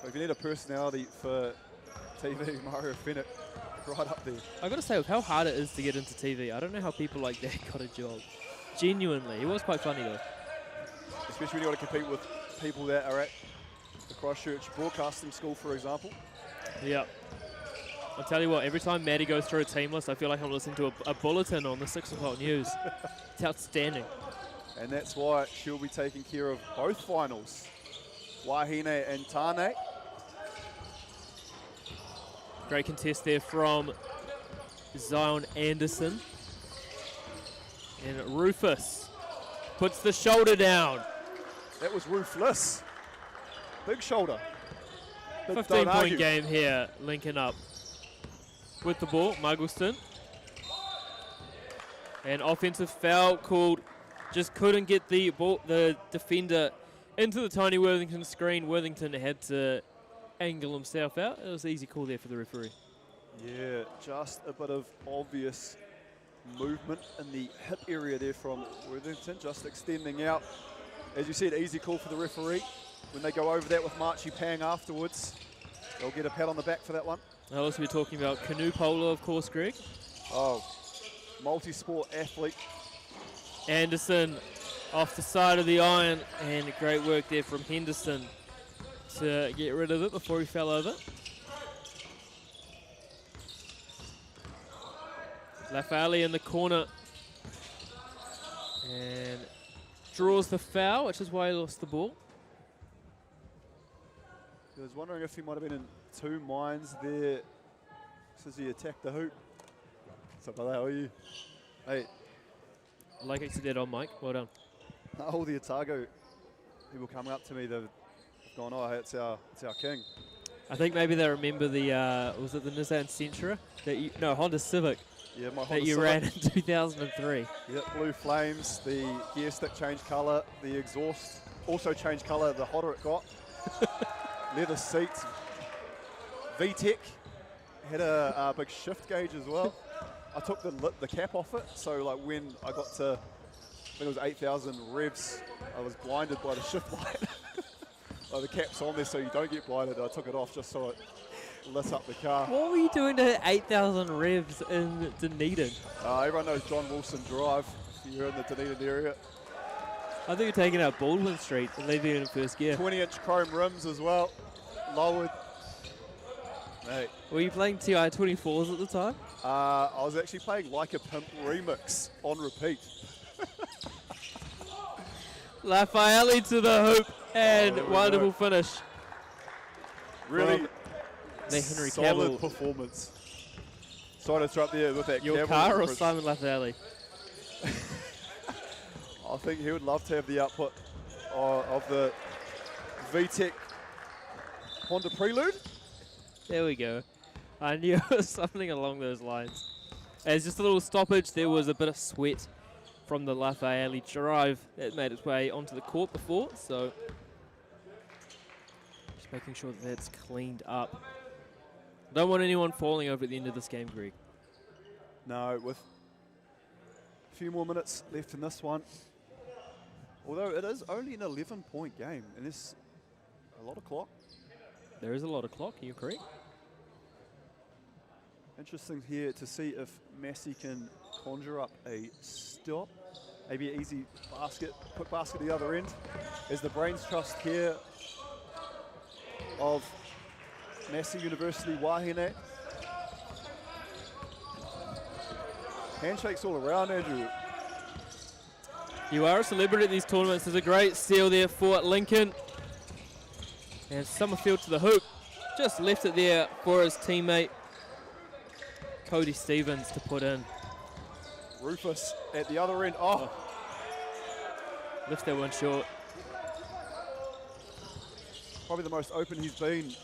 If you need a personality for TV, Mario Fennick, right up there. I got to say, with how hard it is to get into TV, I don't know how people like that got a job. Genuinely, it was quite funny though. Especially when you want to compete with people that are at the Christchurch Broadcasting School, for example. Yeah. I'll tell you what, every time Maddie goes through a team list, I feel like I'm listening to a bulletin on the 6 o'clock news. It's outstanding. And that's why she'll be taking care of both finals. Wahine and Tane. Great contest there from Zion Anderson. And Rufus puts the shoulder down. That was ruthless. Big shoulder. But 15-point game here, linking up with the ball, Muggleston. And offensive foul called. Just couldn't get the ball, the defender into the Tony Worthington screen. Worthington had to angle himself out. It was an easy call there for the referee. Yeah, just a bit of obvious movement in the hip area there from Worthington, just extending out. As you said, easy call for the referee. When they go over that with Marchie Pang afterwards, they'll get a pat on the back for that one. I'll also be talking about canoe polo, of course, Greg. Oh, multi-sport athlete. Anderson off the side of the iron, and great work there from Henderson to get rid of it before he fell over. Lafali in the corner and draws the foul, which is why he lost the ball. I was wondering if he might have been in two minds there as he attacked the hoop. So, brother, how are you? Hey, Like I said that on mic, well done. all the Otago people coming up to me, they've gone, oh, hey, it's our king. I think maybe they remember the, was it the Nissan Sentra? No, Honda Civic. Yeah, my that Honda you Civic. ran in 2003. Yep, blue flames, the gear stick changed colour, the exhaust also changed colour the hotter it got. Leather seats, VTEC, had a big shift gauge as well. I took the cap off it, so like when I got to, I think it was 8,000 revs, I was blinded by the shift light. Like the cap's on there so you don't get blinded. I took it off just so it lit up the car. What were you doing to 8,000 revs in Dunedin? Everyone knows John Wilson Drive, if you're in the Dunedin area. I think you're taking out Baldwin Street and leaving it in first gear. 20-inch chrome rims as well, lowered. Mate. Were you playing TI 24s at the time? I was actually playing Like a Pimp Remix on repeat. Lafayette to the hoop and wonderful finish. Really the Henry solid Cavill. performance. Sorry to interrupt there with that Your Cavill car or reference. Simon Lafayette? I think he would love to have the output of the VTEC Honda Prelude. There we go. I knew it was something along those lines. As just a little stoppage, there was a bit of sweat from the Lafayette drive that made its way onto the court before, so just making sure that that's cleaned up. Don't want anyone falling over at the end of this game, Greg. No, with a few more minutes left in this one. Although it is only an 11-point game, and there's a lot of clock. There is a lot of clock, you're correct. Interesting here to see if Massey can conjure up a stop. Maybe an easy basket, quick basket at the other end. As the brains trust here of Massey University Wahine. Handshakes all around, Andrew. You are a celebrity at these tournaments. There's a great steal there for Lincoln. And Summerfield to the hoop. Just left it there for his teammate, Cody Stevens, to put in. Rufus at the other end. Oh, Lifts that one short. probably the most open he's been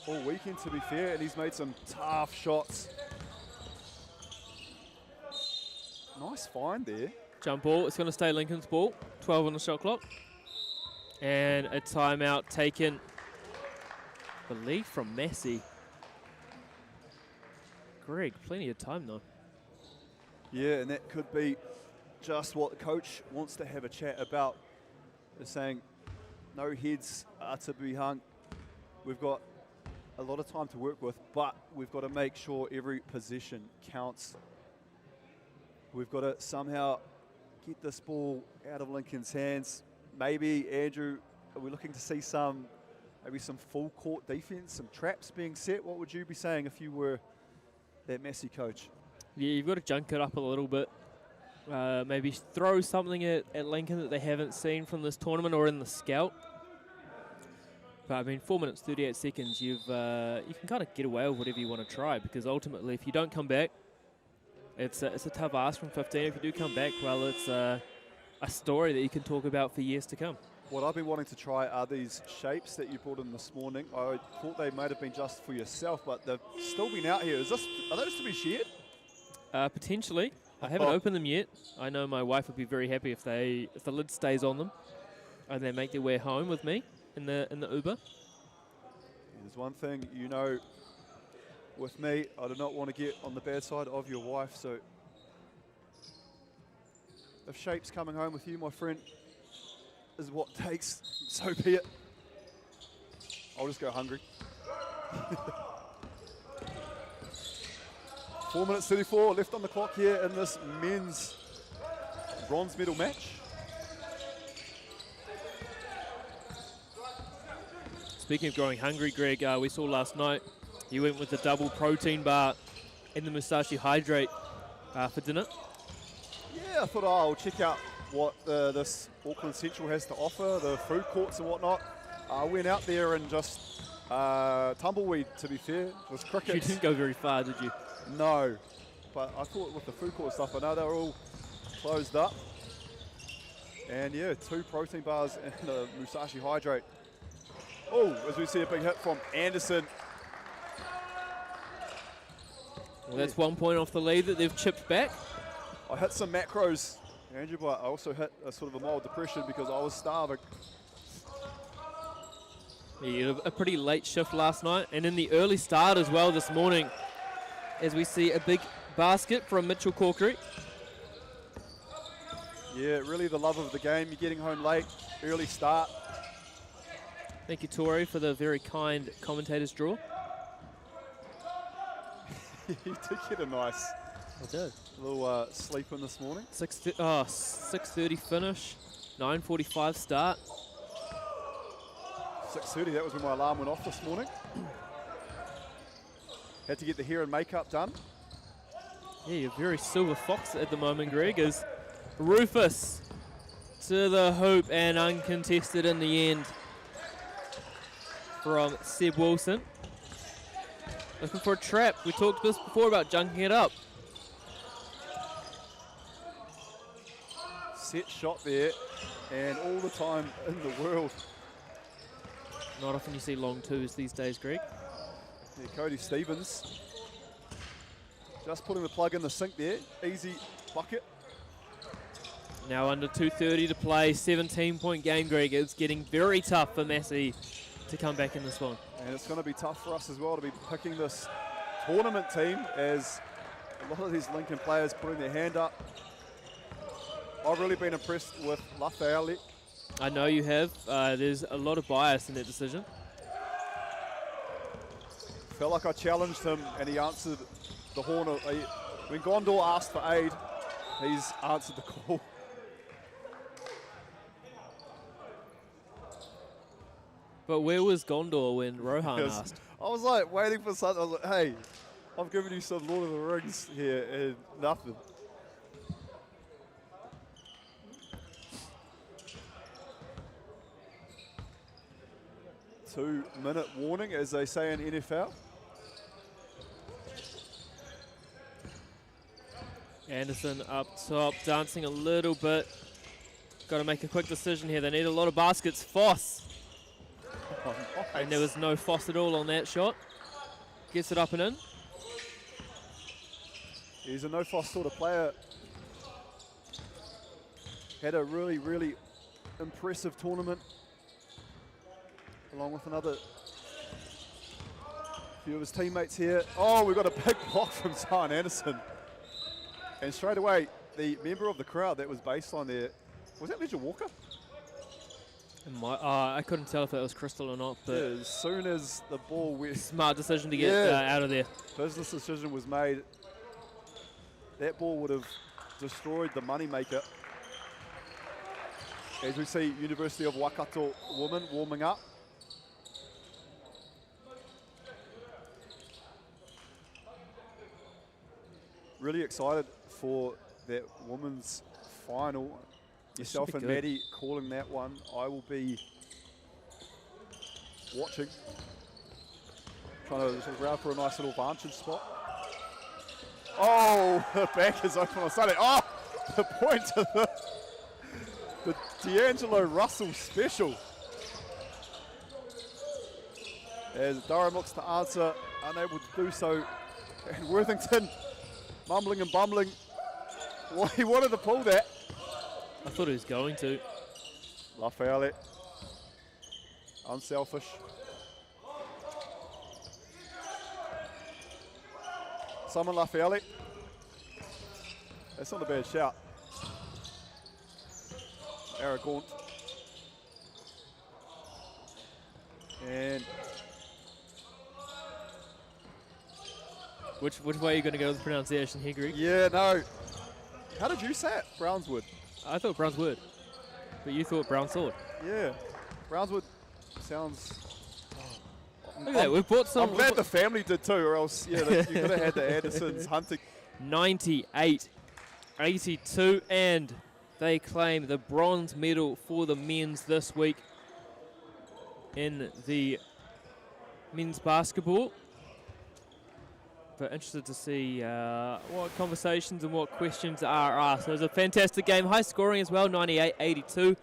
all weekend, to be fair, and he's made some tough shots. Nice find there. Jump ball. It's going to stay Lincoln's ball. 12 on the shot clock. And a timeout taken, I believe, from Massey. Greg, plenty of time though. Yeah, and that could be just what the coach wants to have a chat about. They're saying no heads are to be hung. We've got a lot of time to work with, but we've got to make sure every possession counts. We've got to somehow get this ball out of Lincoln's hands. Maybe, Andrew, are we looking to see maybe some full court defense, some traps being set? What would you be saying if you were that Massey coach? Yeah, you've got to junk it up a little bit. Maybe throw something at Lincoln that they haven't seen from this tournament or in the scout. But I mean, 4 minutes, 38 seconds, you can kind of get away with whatever you want to try, because ultimately, if you don't come back, it's a tough ask from 15. If you do come back, well, it's a story that you can talk about for years to come. What I've been wanting to try are these shapes that you brought in this morning. I thought they might have been just for yourself, but they've still been out here. Are those to be shared? Potentially. I haven't opened them yet. I know my wife would be very happy if the lid stays on them and they make their way home with me in the Uber. There's one thing you know with me, I do not want to get on the bad side of your wife, so if Shape's coming home with you, my friend, is what takes, so be it. I'll just go hungry. 4 minutes 34 left on the clock here in this men's bronze medal match. Speaking of growing hungry, Greg, we saw last night you went with the double protein bar and the Musashi Hydrate for dinner. Yeah, I thought I'll check out what this Auckland Central has to offer, the food courts and whatnot. I went out there and just tumbleweed, to be fair. It was cricket. You didn't go very far, did you? No, but I thought with the food court stuff, I know they were all closed up. And yeah, 2 protein bars and a Musashi Hydrate. Oh, as we see a big hit from Anderson. Well, that's 1 point off the lead that they've chipped back. I hit some macros, Andrew, but I also hit a sort of a mild depression because I was starving. Yeah, a pretty late shift last night, and in the early start as well this morning, as we see a big basket from Mitchell Corkery. Yeah, really the love of the game. You're getting home late, early start. Thank you, Tori, for the very kind commentator's draw. You did get a nice little sleep in this morning. 6:30 finish, 9:45 start. 6:30, that was when my alarm went off this morning. Had to get the hair and makeup done. Yeah, you're very silver fox at the moment, Greg, as Rufus to the hoop and uncontested in the end from Seb Wilson. Looking for a trap. We talked this before about junking it up. Set shot there, and all the time in the world. Not often you see long twos these days, Greg. Yeah, Cody Stevens just putting the plug in the sink there. Easy bucket. Now under 2:30 to play, 17-point game, Greg. It's getting very tough for Massey to come back in this one. And it's going to be tough for us as well to be picking this tournament team, as a lot of these Lincoln players putting their hand up. I've really been impressed with Lafayette. I know you have. There's a lot of bias in that decision. Felt like I challenged him and he answered the horn. When Gondor asked for aid, he's answered the call. But where was Gondor when Rohan asked? I was like waiting for something. I was like, hey, I've given you some Lord of the Rings here and nothing. 2-minute warning, as they say in NFL. Anderson up top, dancing a little bit. Got to make a quick decision here. They need a lot of baskets. Foss. Oh, nice. And there was no Foss at all on that shot. Gets it up and in. He's a no-Foss sort of player. Had a really, really impressive tournament, along with another few of his teammates here. Oh, we've got a big block from Zion Anderson. And straight away, the member of the crowd that was baseline there, was that Legend Walker? I couldn't tell if that was Crystal or not, but Yeah, as soon as the ball went, smart decision to get out of there. business decision was made. That ball would have destroyed the moneymaker. As we see University of Waikato women warming up. Really excited for that women's final. Yourself and good. Maddie calling that one. I will be watching. Trying to sort of grab for a nice little vantage spot. Oh, the back is open on Sunday. Oh, the point to the D'Angelo Russell special. As Durham looks to answer, unable to do so. And Worthington mumbling and bumbling. Well, he wanted to pull that. I thought he was going to. Lafayette, unselfish. Simon Lafayette. That's not a bad shout. Aragorn. And Which way are you going to go with the pronunciation here, Greg? yeah, no. How did you say it? Brownswood. I thought Brownswood, but you thought Brown Sword. Yeah. Brownswood sounds. Look at that, we've bought some. I'm glad the family did too, or else you could have had the Andersons hunting. 98-82, and they claim the bronze medal for the men's this week in the men's basketball. But interested to see what conversations and what questions are asked. It was a fantastic game, high scoring as well, 98-82.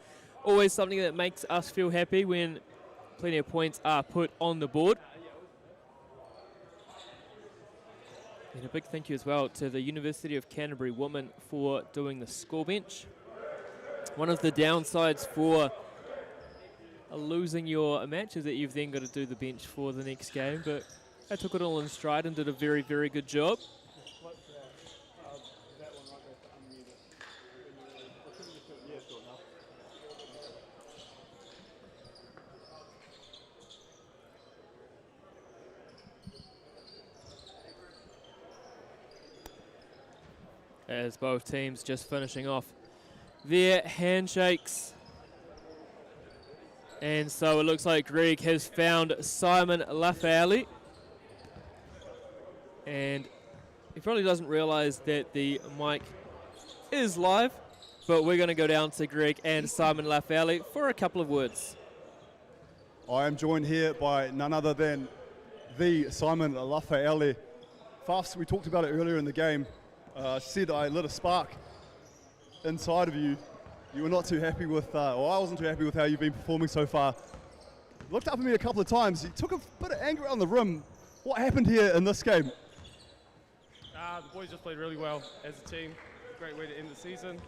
Always something that makes us feel happy when plenty of points are put on the board. And a big thank you as well to the University of Canterbury women for doing the score bench. One of the downsides for losing your match is that you've then got to do the bench for the next game, but they took it all in stride and did a very, very good job. As both teams just finishing off their handshakes. And so it looks like Greg has found Simon Lafayette. And he probably doesn't realize that the mic is live, but we're going to go down to Greg and Simon Lafayette for a couple of words. I am joined here by none other than the Simon Lafayette. Fafs, we talked about it earlier in the game. Said I lit a spark inside of you. You were not too happy with, or I wasn't too happy with how you've been performing so far. Looked up at me a couple of times. You took a bit of anger on the rim. What happened here in this game? The boys just played really well as a team. Great way to end the season. And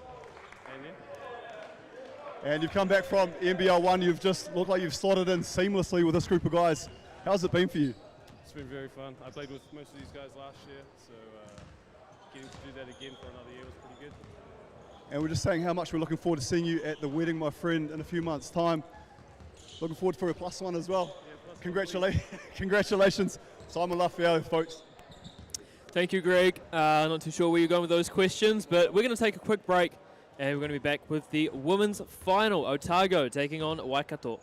yeah. And you've come back from NBL 1. You've just looked like you've slotted in seamlessly with this group of guys. How's it been for you? It's been very fun. I played with most of these guys last year, so getting to do that again for another year was pretty good. And we're just saying how much we're looking forward to seeing you at the wedding, my friend, in a few months' time. Looking forward for a +1 as well. Yeah, Congratulations, Simon Lafayette, folks. Thank you, Greg. Not too sure where you're going with those questions, but we're going to take a quick break, and we're going to be back with the women's final. Otago taking on Waikato.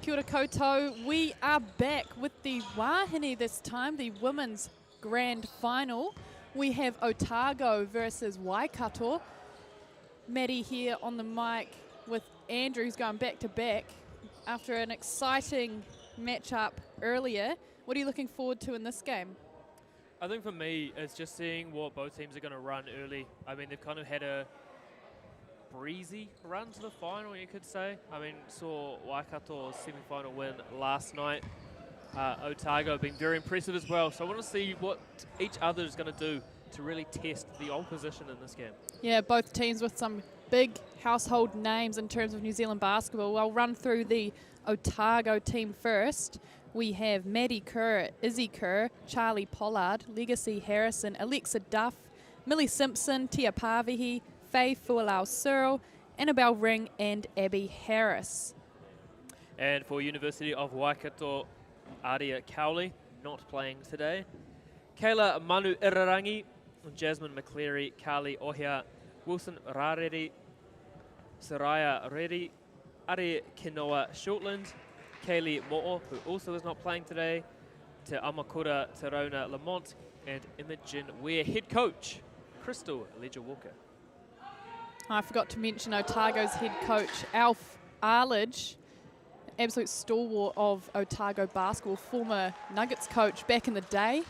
Kia ora koutou. We are back with the Wahine this time, the women's grand final. We have Otago versus Waikato. Maddie here on the mic with Andrew, who's going back to back after an exciting matchup earlier. What are you looking forward to in this game? I think for me, it's just seeing what both teams are going to run early. I mean, they've kind of had a breezy run to the final, you could say. I mean, saw Waikato's semi-final win last night. Otago have been very impressive as well. So I want to see what each other is going to do to really test the opposition in this game. Yeah, both teams with some big household names in terms of New Zealand basketball. I'll run through the Otago team first. We have Maddie Kerr, Izzy Kerr, Charlie Pollard, Legacy Harrison, Alexa Duff, Millie Simpson, Tia Pavihi, Faye Fualau-Searle, Annabelle Ring and Abby Harris. And for University of Waikato, Aria Cowley not playing today. Kayla Manu Irarangi, Jasmine McCleary, Carly Ohia, Wilson Rareri, Saraya Reddy, Ari Kinoa Shortland, Kaylee Mo'o, who also is not playing today, Te Amakura Terona Lamont, and Imogen Ware. Head coach, Crystal Ledger-Walker. I forgot to mention Otago's head coach, Alf Arledge, absolute stalwart of Otago basketball, former Nuggets coach back in the day.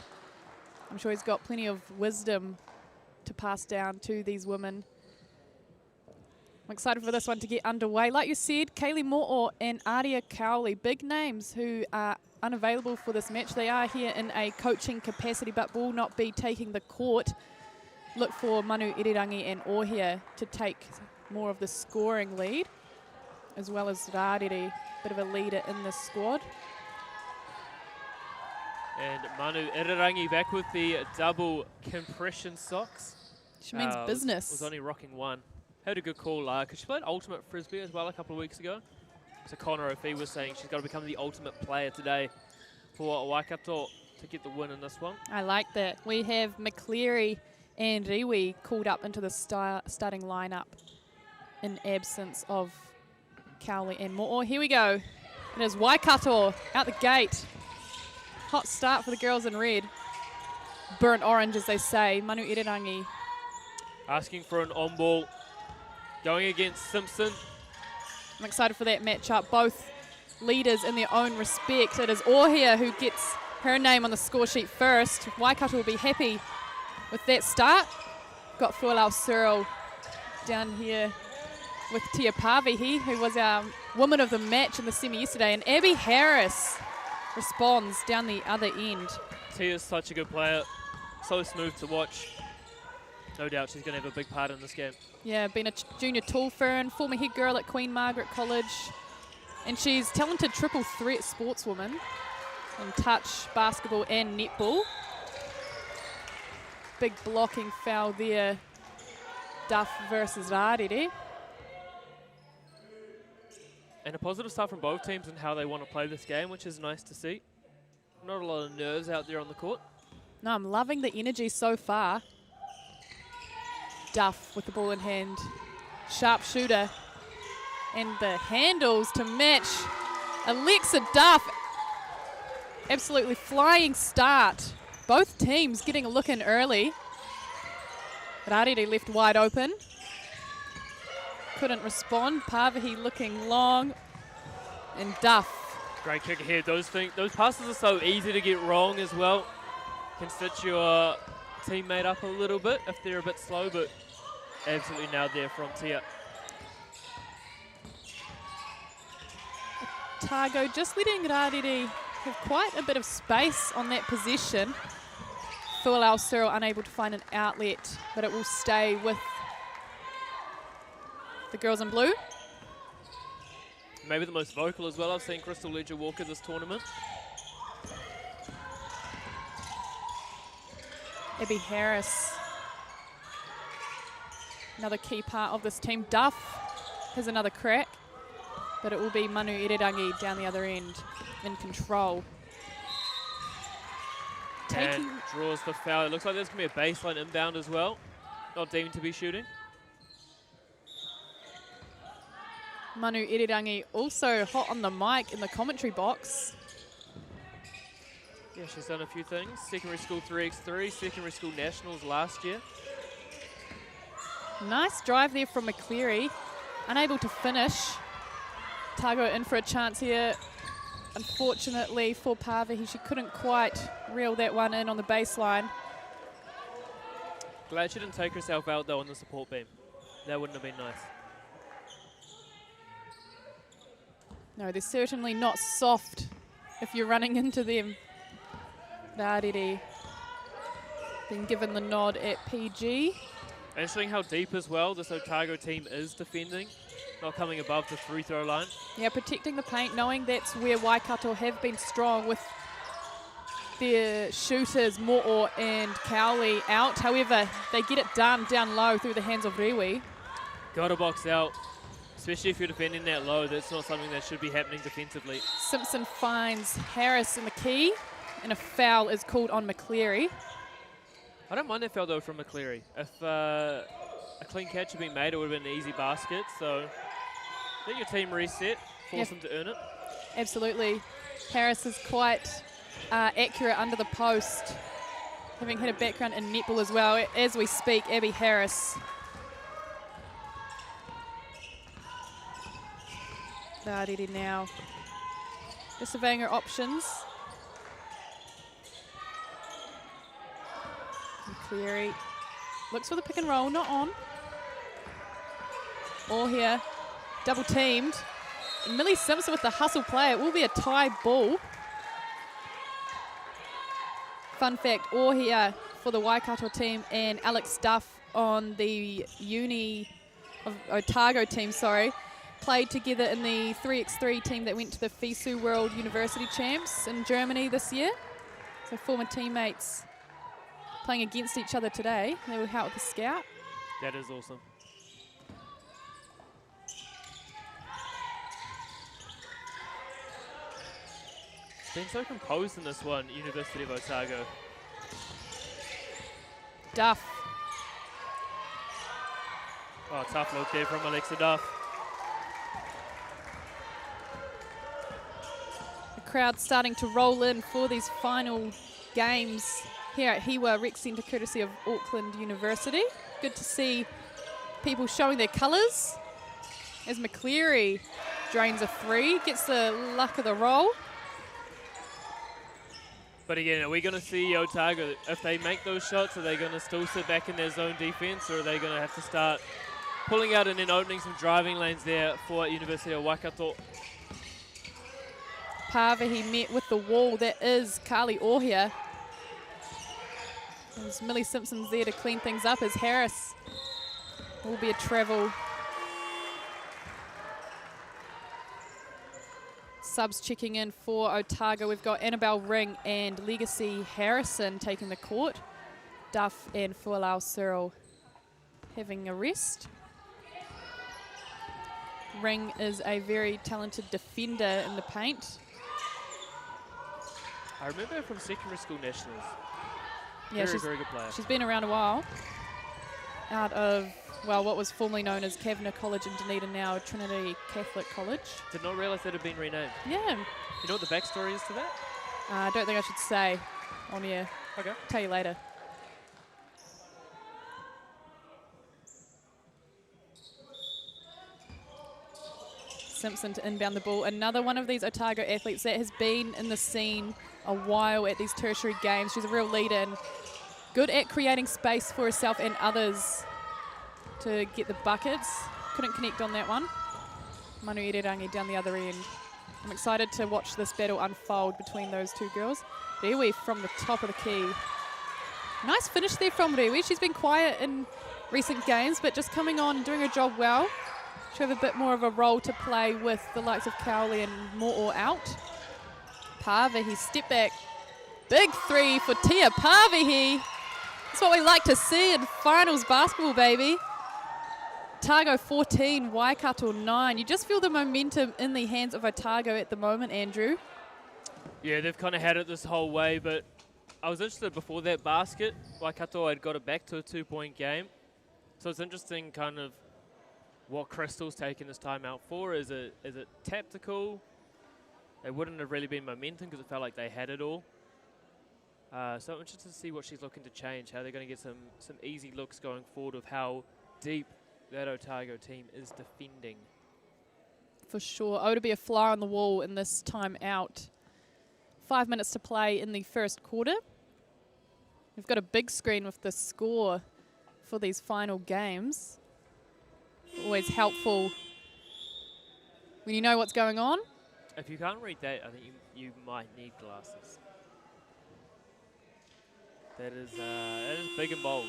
I'm sure he's got plenty of wisdom to pass down to these women. I'm excited for this one to get underway. Like you said, Kaylee Mo'o and Aria Cowley, big names who are unavailable for this match. They are here in a coaching capacity but will not be taking the court. Look for Manu Irirangi and Ohia to take more of the scoring lead, as well as Rarere, bit of a leader in the squad. And Manu Irirangi back with the double compression socks. She means business. Was only rocking one. Had a good call because she played Ultimate Frisbee as well a couple of weeks ago. So Connor O'Fee was saying she's got to become the ultimate player today for Waikato to get the win in this one. I like that. We have McCleary and Riwi called up into the starting lineup in absence of Cowley and Mo'o. Here we go. It is Waikato out the gate. Hot start for the girls in red. Burnt orange, as they say. Manu Irirangi. Asking for an on-ball. Going against Simpson. I'm excited for that matchup. Both leaders in their own respect. It is Ohia who gets her name on the score sheet first. Waikato will be happy with that start. Got Fualau-Searle down here with Tia Pavihi, who was our woman of the match in the semi yesterday. And Abby Harris responds down the other end. Tia's such a good player. So smooth to watch. No doubt she's going to have a big part in this game. Yeah, been a junior tall fern, former head girl at Queen Margaret College. And she's talented triple threat sportswoman in touch, basketball and netball. Big blocking foul there. Duff versus Rarere. And a positive start from both teams in how they want to play this game, which is nice to see. Not a lot of nerves out there on the court. No, I'm loving the energy so far. Duff with the ball in hand. Sharp shooter. And the handles to match. Alexa Duff. Absolutely flying start. Both teams getting a look in early. Rarere left wide open. Couldn't respond. Pavihi looking long. And Duff. Great kick ahead. Those passes are so easy to get wrong as well. Can stitch your teammate up a little bit if they're a bit slow, but absolutely nailed there from Tia. Otago just letting Rarere have quite a bit of space on that possession. Fualau-Searle unable to find an outlet, but it will stay with the girls in blue. Maybe the most vocal as well. I've seen Crystal Ledger-Walker this tournament. Abby Harris, another key part of this team. Duff has another crack, but it will be Manu Irirangi down the other end in control. And draws the foul. It looks like there's going to be a baseline inbound as well. Not deemed to be shooting. Manu Irirangi also hot on the mic in the commentary box. Yeah, she's done a few things. Secondary school 3x3, secondary school nationals last year. Nice drive there from McCleary. Unable to finish. Otago in for a chance here. Unfortunately for Pavihi, she couldn't quite reel that one in on the baseline. Glad she didn't take herself out though on the support beam. That wouldn't have been nice. No, they're certainly not soft if you're running into them. Rarere being given the nod at PG. Interesting how deep as well this Otago team is defending, not coming above the free throw line. Yeah, protecting the paint, knowing that's where Waikato have been strong with their shooters, Mo'o and Cowley out. However, they get it done down low through the hands of Rewi. Got to box out, especially if you're defending that low. That's not something that should be happening defensively. Simpson finds Harris in the key, and a foul is called on McCleary. I don't mind that foul though from McCleary. If a clean catch had been made, it would have been an easy basket. So let your team reset, force them to earn it. Absolutely. Harris is quite accurate under the post, having had a background in netball as well. As we speak, Abby Harris. Vardy now. Just surveying her options. McCleary looks for the pick and roll, not on. All here, double teamed. And Millie Simpson with the hustle play. It will be a tie ball. Fun fact, all here for the Waikato team and Alex Duff on the Otago team, played together in the 3x3 team that went to the FISU World University Champs in Germany this year. So former teammates playing against each other today. They were out with the scout. That is awesome. Been so composed in this one, University of Otago. Duff. Oh, tough look there from Alexa Duff. The crowd starting to roll in for these final games here at Hiwa Rec Centre, courtesy of Auckland University. Good to see people showing their colours as McCleary drains a three, gets the luck of the roll. But again, are we going to see Otago, if they make those shots, are they going to still sit back in their zone defence, or are they going to have to start pulling out and then opening some driving lanes there for University of Waikato? Pāwehi met with the wall. That is Carly Ohia. There's Millie Simpson's there to clean things up as Harris will be a travel. Subs checking in for Otago. We've got Annabelle Ring and Legacy Harrison taking the court. Duff and Fualau Searle having a rest. Ring is a very talented defender in the paint. I remember her from secondary school nationals. Yeah, very, very good player. She's been around a while. Out of, well, what was formerly known as Kavanagh College in Dunedin, now Trinity Catholic College. Did not realise that had been renamed. Yeah. You know what the backstory is to that? I don't think I should say on air. Okay. Tell you later. Simpson to inbound the ball. Another one of these Otago athletes that has been in the scene a while at these tertiary games. She's a real leader and good at creating space for herself and others to get the buckets. Couldn't connect on that one. Manu Irirangi down the other end. I'm excited to watch this battle unfold between those two girls. Rewi from the top of the key. Nice finish there from Rewi. She's been quiet in recent games, but just coming on and doing her job well. She'll have a bit more of a role to play with the likes of Cowley and Mo'o out. Pāwehi step back. Big three for Tia Pāwehi. That's what we like to see in finals basketball, baby. Otago 14, Waikato 9. You just feel the momentum in the hands of Otago at the moment, Andrew. Yeah, they've kind of had it this whole way, but I was interested before that basket. Waikato had got it back to a 2-point game. So it's interesting kind of what Crystal's taken this time out for. Is it tactical? It wouldn't have really been momentum because it felt like they had it all. So I'm interested to see what she's looking to change, how they're going to get some easy looks going forward of how deep that Otago team is defending. For sure. Oh, to be a fly on the wall in this time out. 5 minutes to play in the first quarter. We've got a big screen with the score for these final games. Always helpful when you know what's going on. If you can't read that, I think you might need glasses. That is big and bold.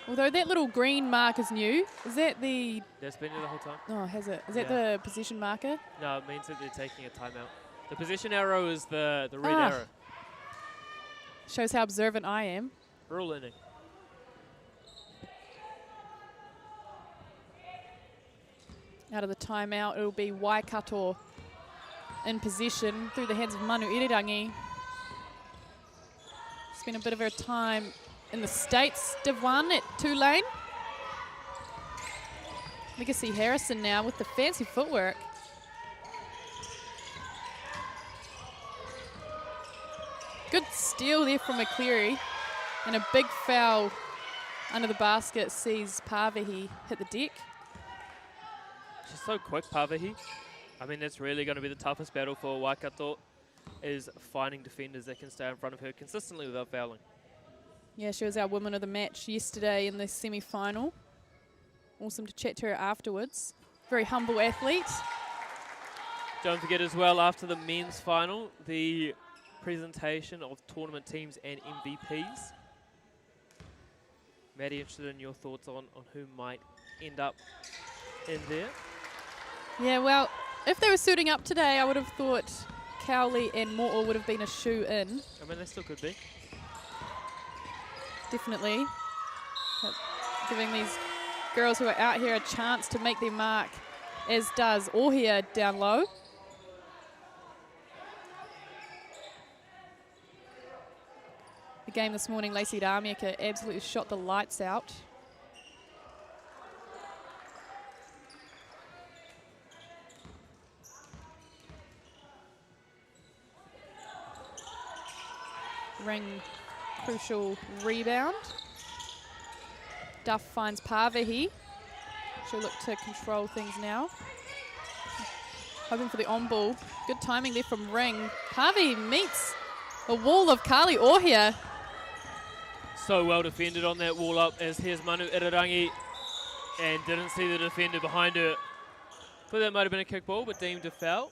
Although that little green mark is new. Is that the... That's been there the whole time. Oh, has it? Is that Yeah. the position marker? No, it means that they're taking a timeout. The position arrow is the red arrow. Shows how observant I am. We're all learning. Out of the timeout, it'll be Waikato in position through the hands of Manu Irirangi. Spent a bit of her time in the States, Div 1 at Tulane. Legacy Harrison now with the fancy footwork. Good steal there from McCleary. And a big foul under the basket sees Pāwehi hit the deck. She's so quick, Pāwehi. I mean, that's really going to be the toughest battle for Waikato, is finding defenders that can stay in front of her consistently without fouling. Yeah, she was our woman of the match yesterday in the semi-final. Awesome to chat to her afterwards. Very humble athlete. Don't forget as well, after the men's final, the presentation of tournament teams and MVPs. Maddie, interested in your thoughts on who might end up in there? Yeah, well, if they were suiting up today, I would have thought Cowley and Mo'o would have been a shoe-in. I mean, they still could be. Definitely. But giving these girls who are out here a chance to make their mark, as does Ohia down low. The game this morning, Lacey Ramiaka absolutely shot the lights out. Ring crucial rebound. Duff finds Pāwehi. She'll look to control things now. Hoping for the on-ball. Good timing there from Ring. Pāwehi meets a wall of Kali Ohia. So well defended on that wall up, as here's Manu Irirangi and didn't see the defender behind her. Thought that might have been a kickball, but deemed a foul.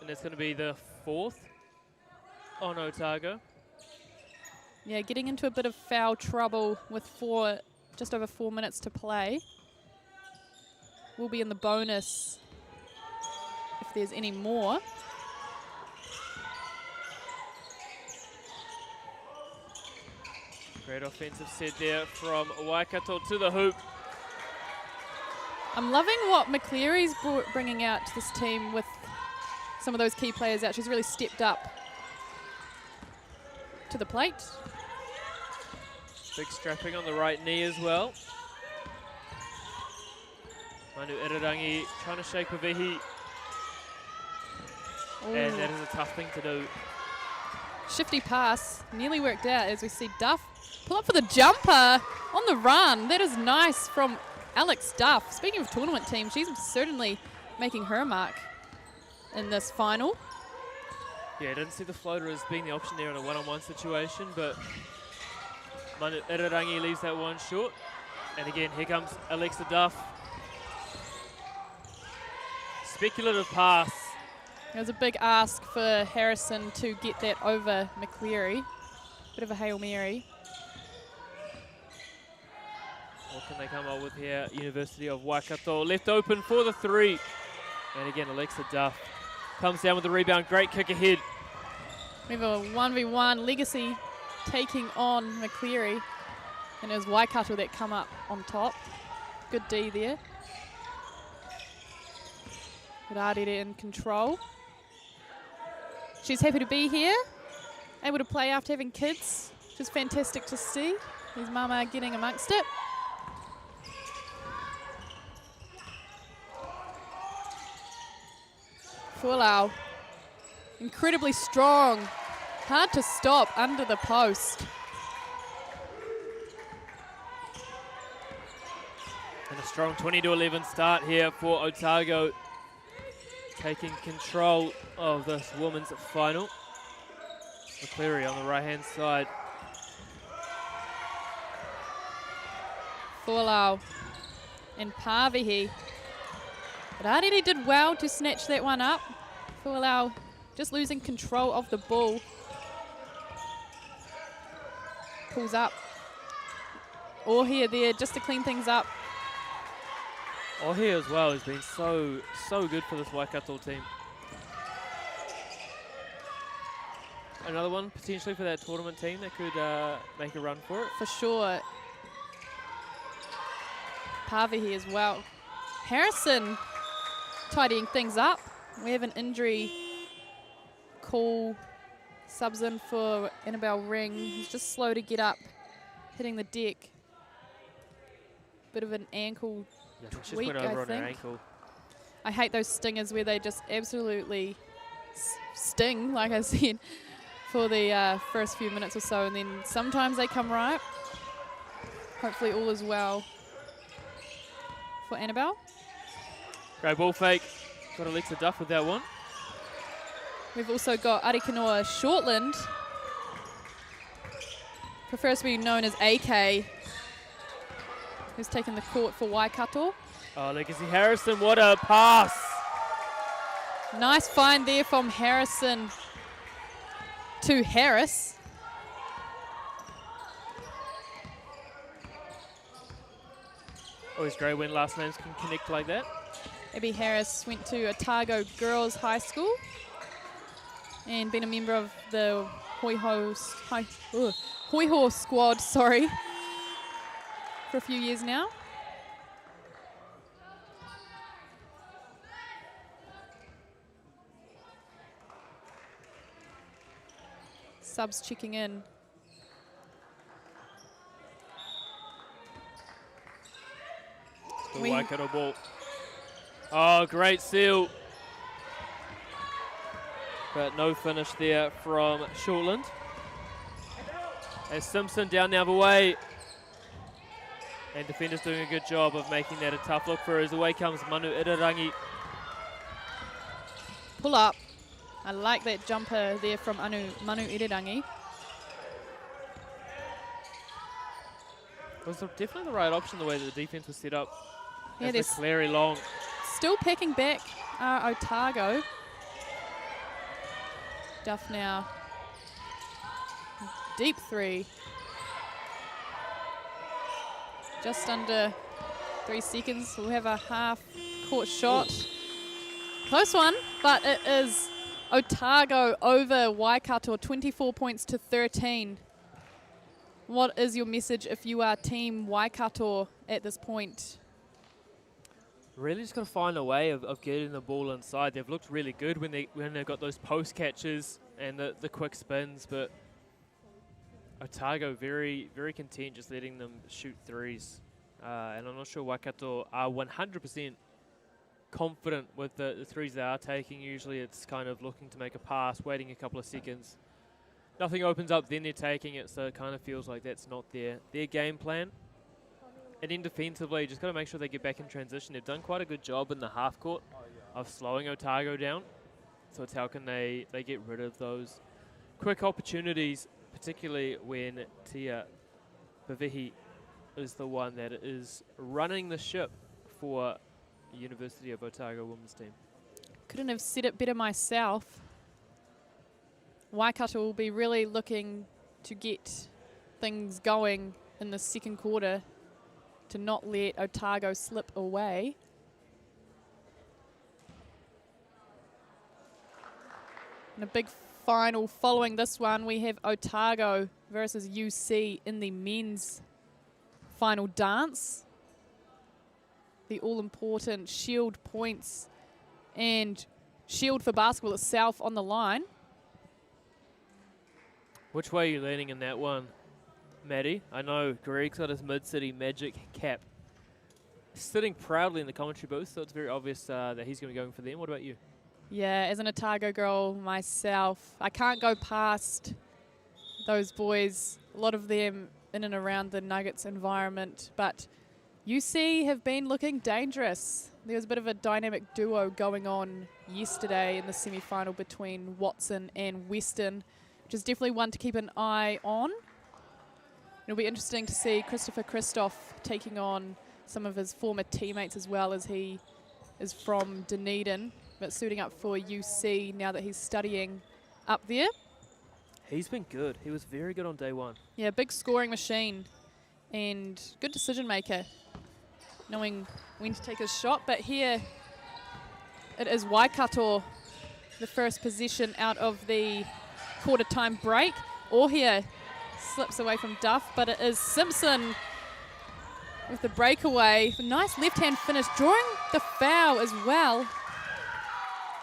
And that's going to be the fourth on Otago. Yeah, getting into a bit of foul trouble with just over 4 minutes to play. We'll be in the bonus if there's any more. Great offensive set there from Waikato to the hoop. I'm loving what McCleary's bringing out to this team with some of those key players out. She's really stepped up to the plate. Big strapping on the right knee as well. Manu Irirangi trying to shake Pāwehi. And that is a tough thing to do. Shifty pass, nearly worked out as we see Duff pull up for the jumper on the run. That is nice from Alex Duff. Speaking of tournament team, she's certainly making her mark in this final. Yeah, I didn't see the floater as being the option there in a one-on-one situation, but Manu Irirangi leaves that one short. And again, here comes Alexa Duff. Speculative pass. It was a big ask for Harrison to get that over McCleary. Bit of a Hail Mary. What can they come up with here? University of Waikato left open for the three. And again, Alexa Duff comes down with the rebound. Great kick ahead. We have a 1v1 Legacy taking on McCleary. And it was Waikato that come up on top. Good D there. Rarere in control. She's happy to be here. Able to play after having kids, which is fantastic to see. There's Mama getting amongst it. Fulau, incredibly strong. Hard to stop under the post. And a strong 20-11 start here for Otago, taking control of this women's final. McCleary on the right-hand side. Fulau and Pāwehi. Rarere did well to snatch that one up. Fulau just losing control of the ball. Pulls up. Ohia there just to clean things up. Ohia as well has been so good for this Waikato team. Another one potentially for that tournament team that could make a run for it. For sure. Pavihi as well. Harrison tidying things up. We have an injury call. Subs in for Annabelle Ring. He's just slow to get up, hitting the deck. Bit of an ankle Yeah, I think she's tweak, went over I on her think. ankle. I hate those stingers where they just absolutely sting, like I said, for the first few minutes or so, and then sometimes they come right. Hopefully all is well for Annabelle. Great ball fake. Got Alexa Duff with that one. We've also got Arikanoa Shortland, prefers to be known as AK, who's taken the court for Waikato. Oh, Legacy Harrison, what a pass. Nice find there from Harrison to Harris. Always great when last names can connect like that. Abby Harris went to Otago Girls High School and been a member of the Hoi Ho squad, for a few years now. Subs checking in. The Waikato ball. Oh, great seal. But no finish there from Shortland. As Simpson down the other way. And defenders doing a good job of making that a tough look for her. As away comes Manu Irarangi. Pull up. I like that jumper there from Manu Irirangi. It was definitely the right option the way that the defense was set up. Yeah, As they're McCleary long. still packing back Otago. Duff now. Deep three. Just under 3 seconds. We'll have a half court shot. Close one, but it is Otago over Waikato, 24 points to 13. What is your message if you are Team Waikato at this point? Really just got to find a way of getting the ball inside. They've looked really good when they've got those post catches and the quick spins, but Otago very, very content just letting them shoot threes. And I'm not sure Waikato are 100% confident with the threes they are taking. Usually it's kind of looking to make a pass, waiting a couple of seconds. Nothing opens up, then they're taking it, so it kind of feels like that's not their game plan. And then defensively, just got to make sure they get back in transition. They've done quite a good job in the half court of slowing Otago down. So it's how can they get rid of those quick opportunities, particularly when Tia Pavihi is the one that is running the ship for University of Otago women's team. Couldn't have said it better myself. Waikato will be really looking to get things going in the second quarter to not let Otago slip away. And a big final following this one, we have Otago versus UC in the men's final dance. The all-important Shield points and Shield for basketball itself on the line. Which way are you leaning in that one, Maddie? I know Greg's got his Mid-City Magic cap sitting proudly in the commentary booth, so it's very obvious that he's going to be going for them. What about you? Yeah, as an Otago girl myself, I can't go past those boys, a lot of them in and around the Nuggets environment, but UC have been looking dangerous. There was a bit of a dynamic duo going on yesterday in the semi-final between Watson and Weston, which is definitely one to keep an eye on. It'll be interesting to see Christopher Christoph taking on some of his former teammates as well, as he is from Dunedin, but suiting up for UC now that he's studying up there. He's been good. He was very good on day one. Yeah, big scoring machine. and good decision maker, knowing when to take his shot. But here it is Waikato, the first possession out of the quarter time break. Ohia slips away from Duff, but it is Simpson with the breakaway. Nice left-hand finish, drawing the foul as well.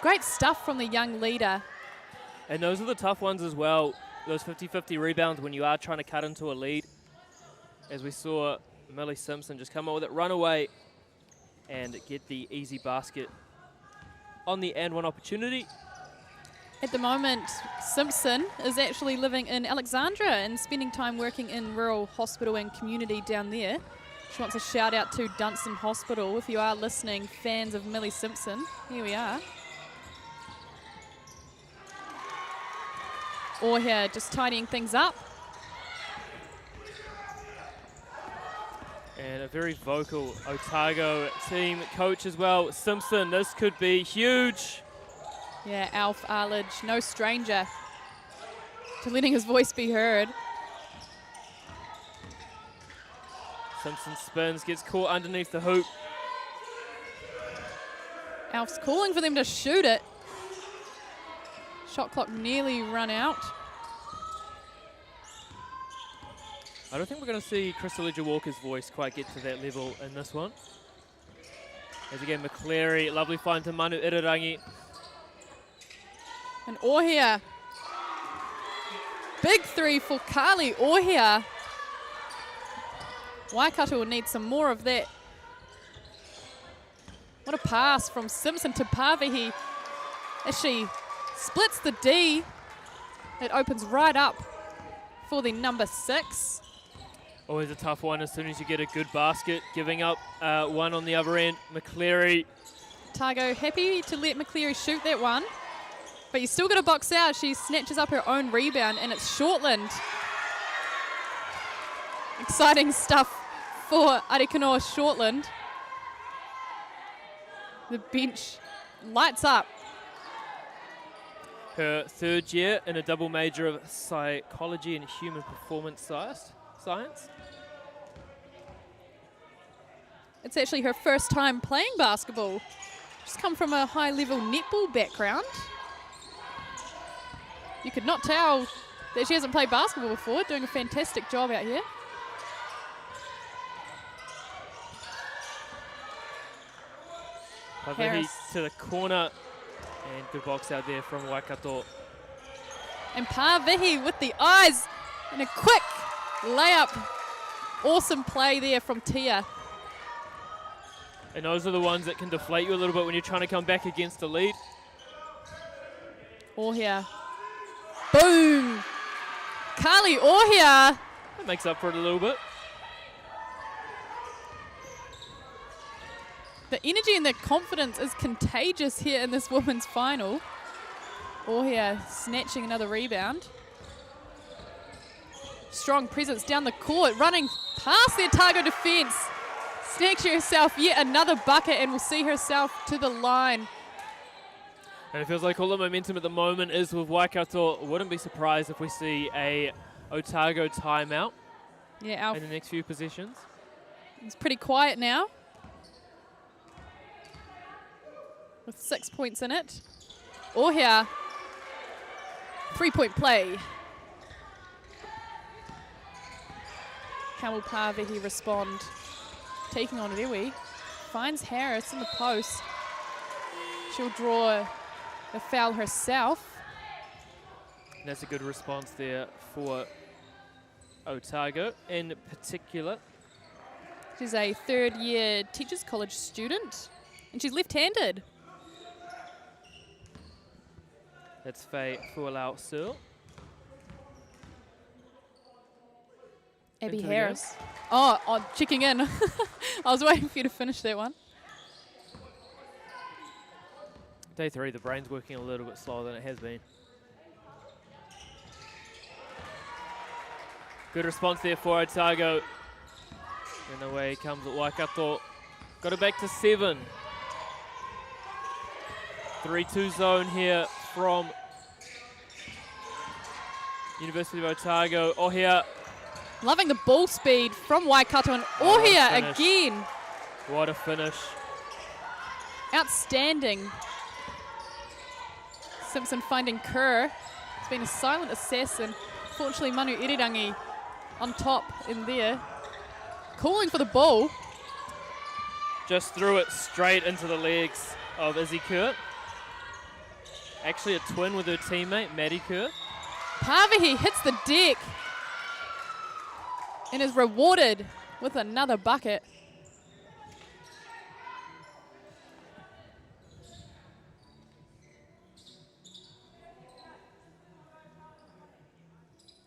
Great stuff from the young leader. And those are the tough ones as well, those 50-50 rebounds when you are trying to cut into a lead. As we saw Millie Simpson just come up with it, run away, and get the easy basket on the and one opportunity. At the moment, Simpson is actually living in Alexandra and spending time working in rural hospital and community down there. She wants a shout out to Dunstan Hospital. If you are listening, fans of Millie Simpson, here we are. Or here, just tidying things up. And a very vocal Otago team coach as well. Simpson, this could be huge. Yeah, Alf Arledge, no stranger to letting his voice be heard. Simpson spins, gets caught underneath the hoop. Alf's calling for them to shoot it. Shot clock nearly run out. I don't think we're going to see Crystal Walker's voice quite get to that level in this one. As again, McCleary, lovely find to Manu Irarangi. And Ohia. Big three for Carly Ohia. Waikato will need some more of that. What a pass from Simpson to Pavihi as she splits the D. It opens right up for the number 6. Always a tough one as soon as you get a good basket. Giving up one on the other end. McCleary. Targo happy to let McCleary shoot that one. But you still got to box out. She snatches up her own rebound, and it's Shortland. Exciting stuff for Arikanoa Shortland. The bench lights up. Her third year in a double major of psychology and human performance science. It's actually her first time playing basketball. She's come from a high-level netball background. You could not tell that she hasn't played basketball before, doing a fantastic job out here. Pavihi to the corner, and good box out there from Waikato. And Pavihi with the eyes and a quick layup. Awesome play there from Tia. And those are the ones that can deflate you a little bit when you're trying to come back against the lead. Ohia. Boom! Carly Ohia. That makes up for it a little bit. The energy and the confidence is contagious here in this women's final. Ohia snatching another rebound. Strong presence down the court, running past the Otago defence. Snatching herself yet another bucket and will see herself to the line. And it feels like all the momentum at the moment is with Waikato. Wouldn't be surprised if we see a Otago timeout in the next few possessions. It's pretty quiet now, with 6 points in it. Ohia, 3-point play. How will Pavihi respond? Taking on Rewi. Finds Harris in the post. She'll draw the foul herself. And that's a good response there for Otago in particular. She's a third-year Teachers College student, and she's left-handed. That's Faye Fualau Searle. Abby Into the Harris. Oh, checking in. I was waiting for you to finish that one. Day 3, the brain's working a little bit slower than it has been. Good response there for Otago. And away comes Waikato. Got it back to 7. 3-2 zone here from University of Otago. Ohia Loving the ball speed from Waikato, and Oh, what a Ohia finish. again. What a finish. Outstanding. Simpson finding Kerr. It's been a silent assassin. Fortunately, Manu Irirangi on top in there. Calling for the ball. Just threw it straight into the legs of Izzy Kerr. Actually a twin with her teammate, Maddie Kerr. Pāwehi hits the deck and is rewarded with another bucket.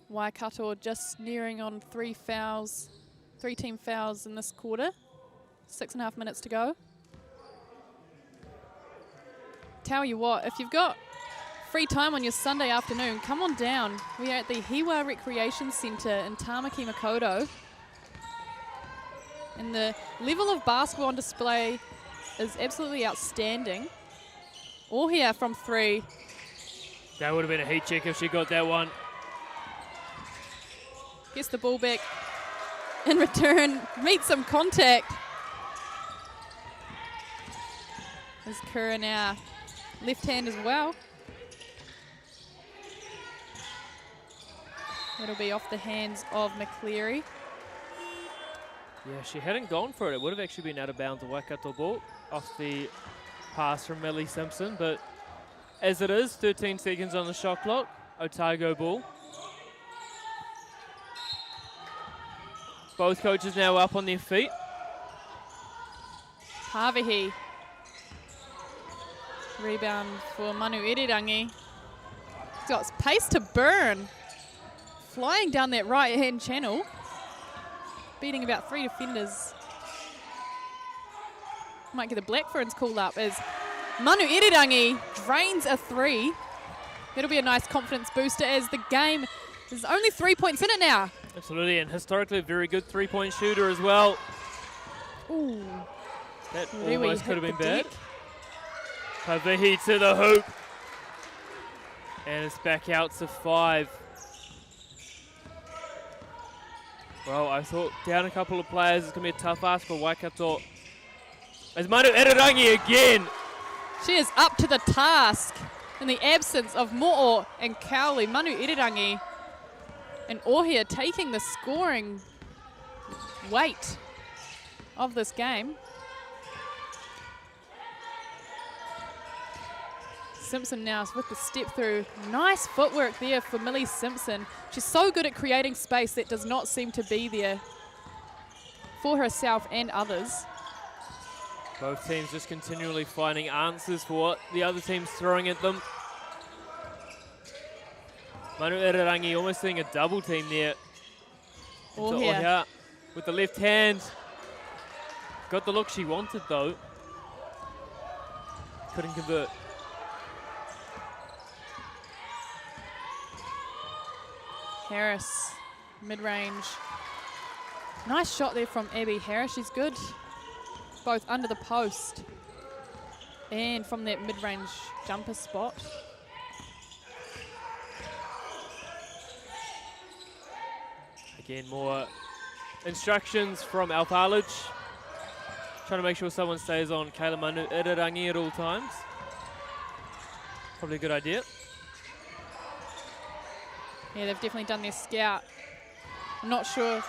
Waikato just nearing on 3 team fouls in this quarter. 6.5 minutes to go. Tell you what, if you've got free time on your Sunday afternoon, come on down. We are at the Hiwa Recreation Centre in Tāmaki Makaurau. And the level of basketball on display is absolutely outstanding. Ohia from 3. That would have been a heat check if she got that one. Gets the ball back in return, meets some contact. Is Kerr now left hand as well. That'll be off the hands of McCleary. Yeah, she hadn't gone for it. It would have actually been out of bounds, a Waikato ball off the pass from Millie Simpson. But as it is, 13 seconds on the shot clock. Otago ball. Both coaches now up on their feet. Pāwehi. Rebound for Manu Irirangi. He's got pace to burn. Flying down that right-hand channel. Beating about 3 defenders. Might get the Black Ferns call up as Manu Irirangi drains a 3. That'll be a nice confidence booster as the game is only 3 points in it now. Absolutely, and historically a very good three-point shooter as well. Ooh. That Rewe almost could have hit been the bad. deck. Pāwehi to the hoop. And it's back out to 5. Well, I thought down a couple of players, it's going to be a tough ask for Waikato. As Manu Irirangi again. She is up to the task in the absence of Mo'o and Cowley. Manu Irirangi and Ohia taking the scoring weight of this game. Simpson now with the step through. Nice footwork there for Millie Simpson. She's so good at creating space that does not seem to be there for herself and others. Both teams just continually finding answers for what the other team's throwing at them. Manu Irirangi almost seeing a double team there. Into Ohia. Ohia with the left hand. Got the look she wanted though. Couldn't convert. Harris, mid-range. Nice shot there from Abby Harris. She's good both under the post and from that mid-range jumper spot. Again, more instructions from Alphalage. Trying to make sure someone stays on Kayla Manu Irirangi at all times. Probably a good idea. Yeah, they've definitely done their scout. I'm not sure.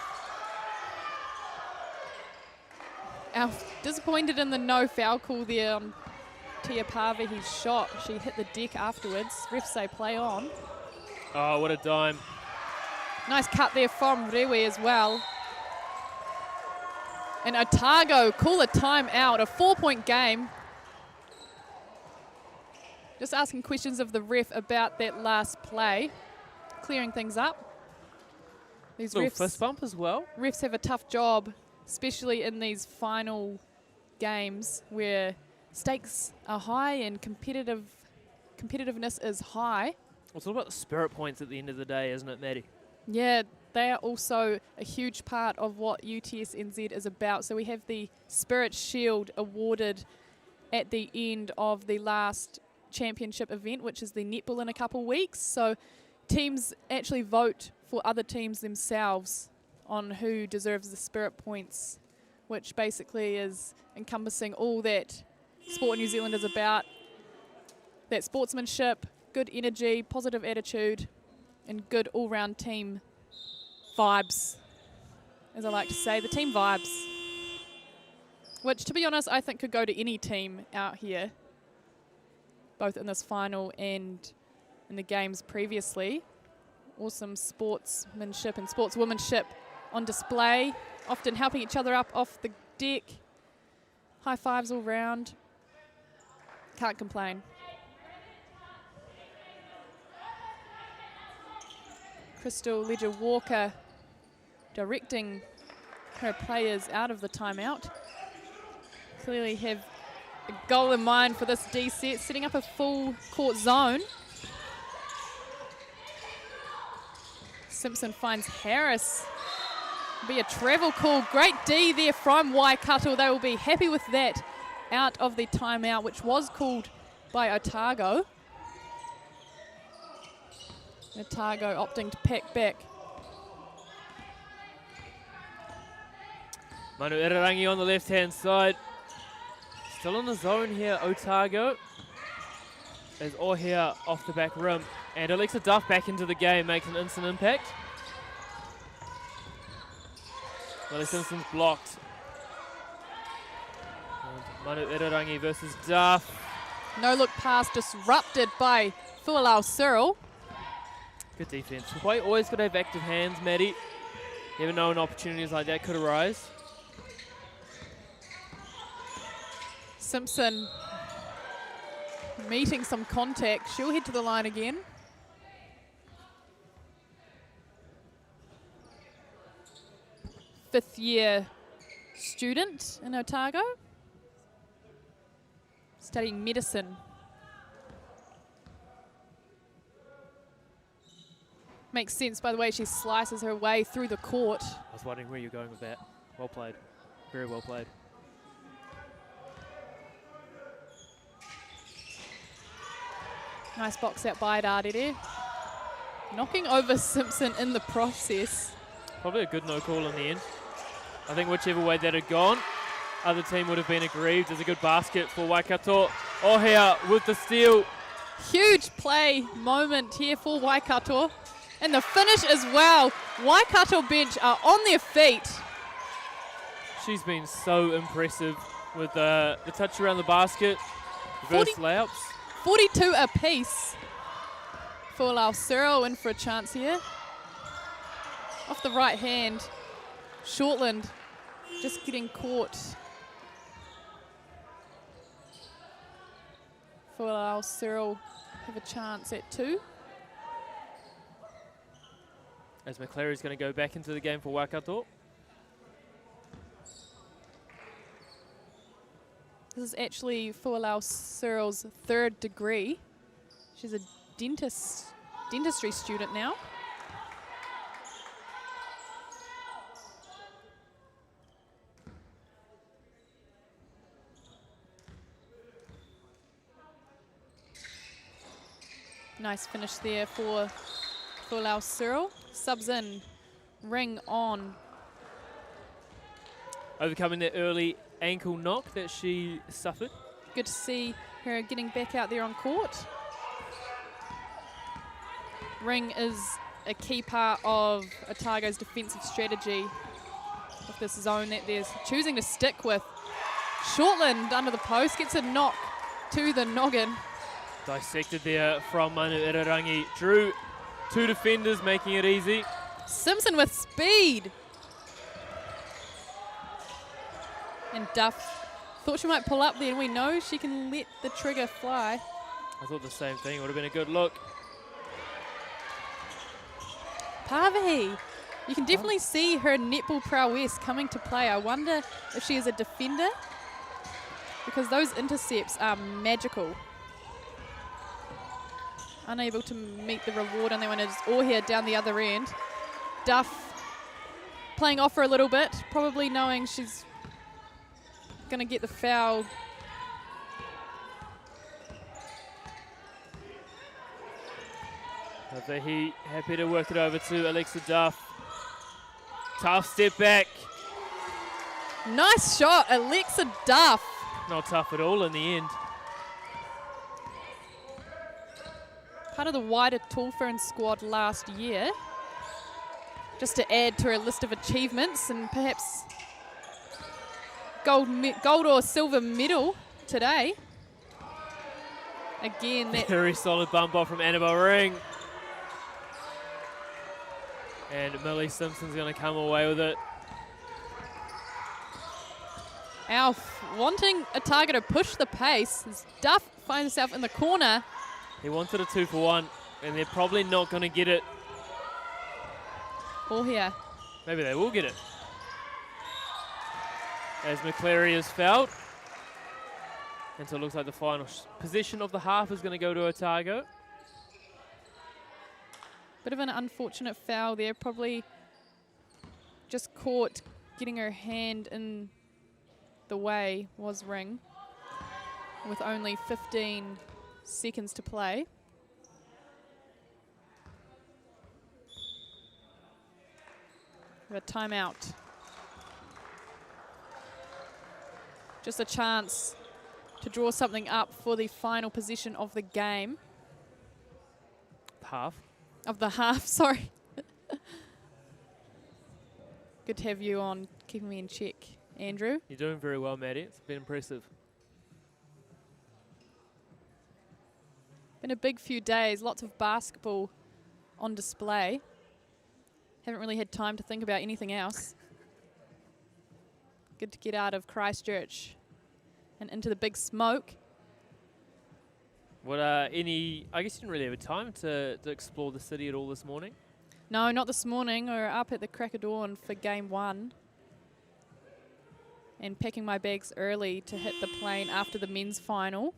Disappointed in the no foul call there on Tia Pāwehi's shot. She hit the deck afterwards. Refs say play on. Oh, what a dime. Nice cut there from Rewe as well. And Otago call a timeout, a 4-point game. Just asking questions of the ref about that last play. Clearing things up. These Little fist refs, bump as well. refs have a tough job, especially in these final games where stakes are high and competitiveness is high. Well, it's all about the spirit points at the end of the day, isn't it, Maddie? Yeah, they are also a huge part of what UTSNZ is about. So we have the Spirit Shield awarded at the end of the last championship event, which is the netball in a couple weeks. So teams actually vote for other teams themselves on who deserves the spirit points, which basically is encompassing all that Sport New Zealand is about. That sportsmanship, good energy, positive attitude, and good all-round team vibes, as I like to say, the team vibes. Which, to be honest, I think could go to any team out here, both in this final and in the games previously. Awesome sportsmanship and sportswomanship on display, often helping each other up off the deck. High fives all round. Can't complain. Crystal Ledger-Walker directing her players out of the timeout. Clearly have a goal in mind for this D set, setting up a full court zone. Simpson finds Harris. Be a travel call. Great D there from Waikato. They will be happy with that out of the timeout, which was called by Otago. Otago opting to pack back. Manu Irarangi on the left-hand side. Still in the zone here, Otago. As Ohia off the back rim. And Alexa Duff back into the game, makes an instant impact. Willie Simpson's blocked. And Manu Irarangi versus Duff. No look pass disrupted by Fualau Cyril. Good defense. Hawaii always got to have active hands, Maddie. You never know when opportunities like that could arise. Simpson meeting some contact. She'll head to the line again. Fifth-year student in Otago, studying medicine. Makes sense by the way she slices her way through the court. I was wondering where you're going with that. Well played. Very well played. Nice box out by Dardere. Knocking over Simpson in the process. Probably a good no call in the end. I think whichever way that had gone, other team would have been aggrieved. There's a good basket for Waikato. Ohia with the steal. Huge play moment here for Waikato. And the finish as well. Waikato bench are on their feet. She's been so impressive with the touch around the basket. Reverse layups. 42 apiece. Fualau Cyril in for a chance here. Off the right hand. Shortland just getting caught. Fualau Cyril have a chance at 2. As McClary's going to go back into the game for Waikato. This is actually Fualau Cyril's 3rd degree. She's a dentistry student now. Nice finish there for Fualau Cyril. Subs in, ring on. Overcoming that early ankle knock that she suffered. Good to see her getting back out there on court. Ring is a key part of Otago's defensive strategy with this zone that they're choosing to stick with. Shortland under the post, gets a knock to the noggin. Dissected there from Manu Irarangi. Drew 2 defenders, making it easy. Simpson with speed. And Duff thought she might pull up there, and we know she can let the trigger fly. I thought the same thing. It would have been a good look. Pavehi. You can definitely see her netball prowess coming to play. I wonder if she is a defender, because those intercepts are magical. Unable to meet the reward on that one. It's Ohia down the other end. Duff playing off her a little bit, probably knowing she's going to get the foul. He happy to work it over to Alexa Duff. Tough step back. Nice shot, Alexa Duff. Not tough at all in the end. Part of the wider Tall Ferns squad last year. Just to add to her list of achievements and perhaps gold or silver medal today. Again, that Very solid bump off from Annabelle Ring. And Millie Simpson's going to come away with it. Alf wanting Otago to push the pace as Duff finds herself in the corner. He wanted a 2-for-1, and they're probably not going to get it. Ball here. Maybe they will get it. As McCleary is fouled. And so it looks like the final possession of the half is going to go to Otago. Bit of an unfortunate foul there. Probably just caught getting her hand in the way was Ring with only 15 seconds to play. We have a timeout. Just a chance to draw something up for the final position of the game. Half. Of the half, sorry. Good to have you on, keeping me in check, Andrew. You're doing very well, Maddie. It's been impressive. Been a big few days, lots of basketball on display. Haven't really had time to think about anything else. Good to get out of Christchurch and into the big smoke. What I guess you didn't really have time to explore the city at all this morning? No, not this morning. We were up at the crack of dawn for game 1. And packing my bags early to hit the plane after the men's final.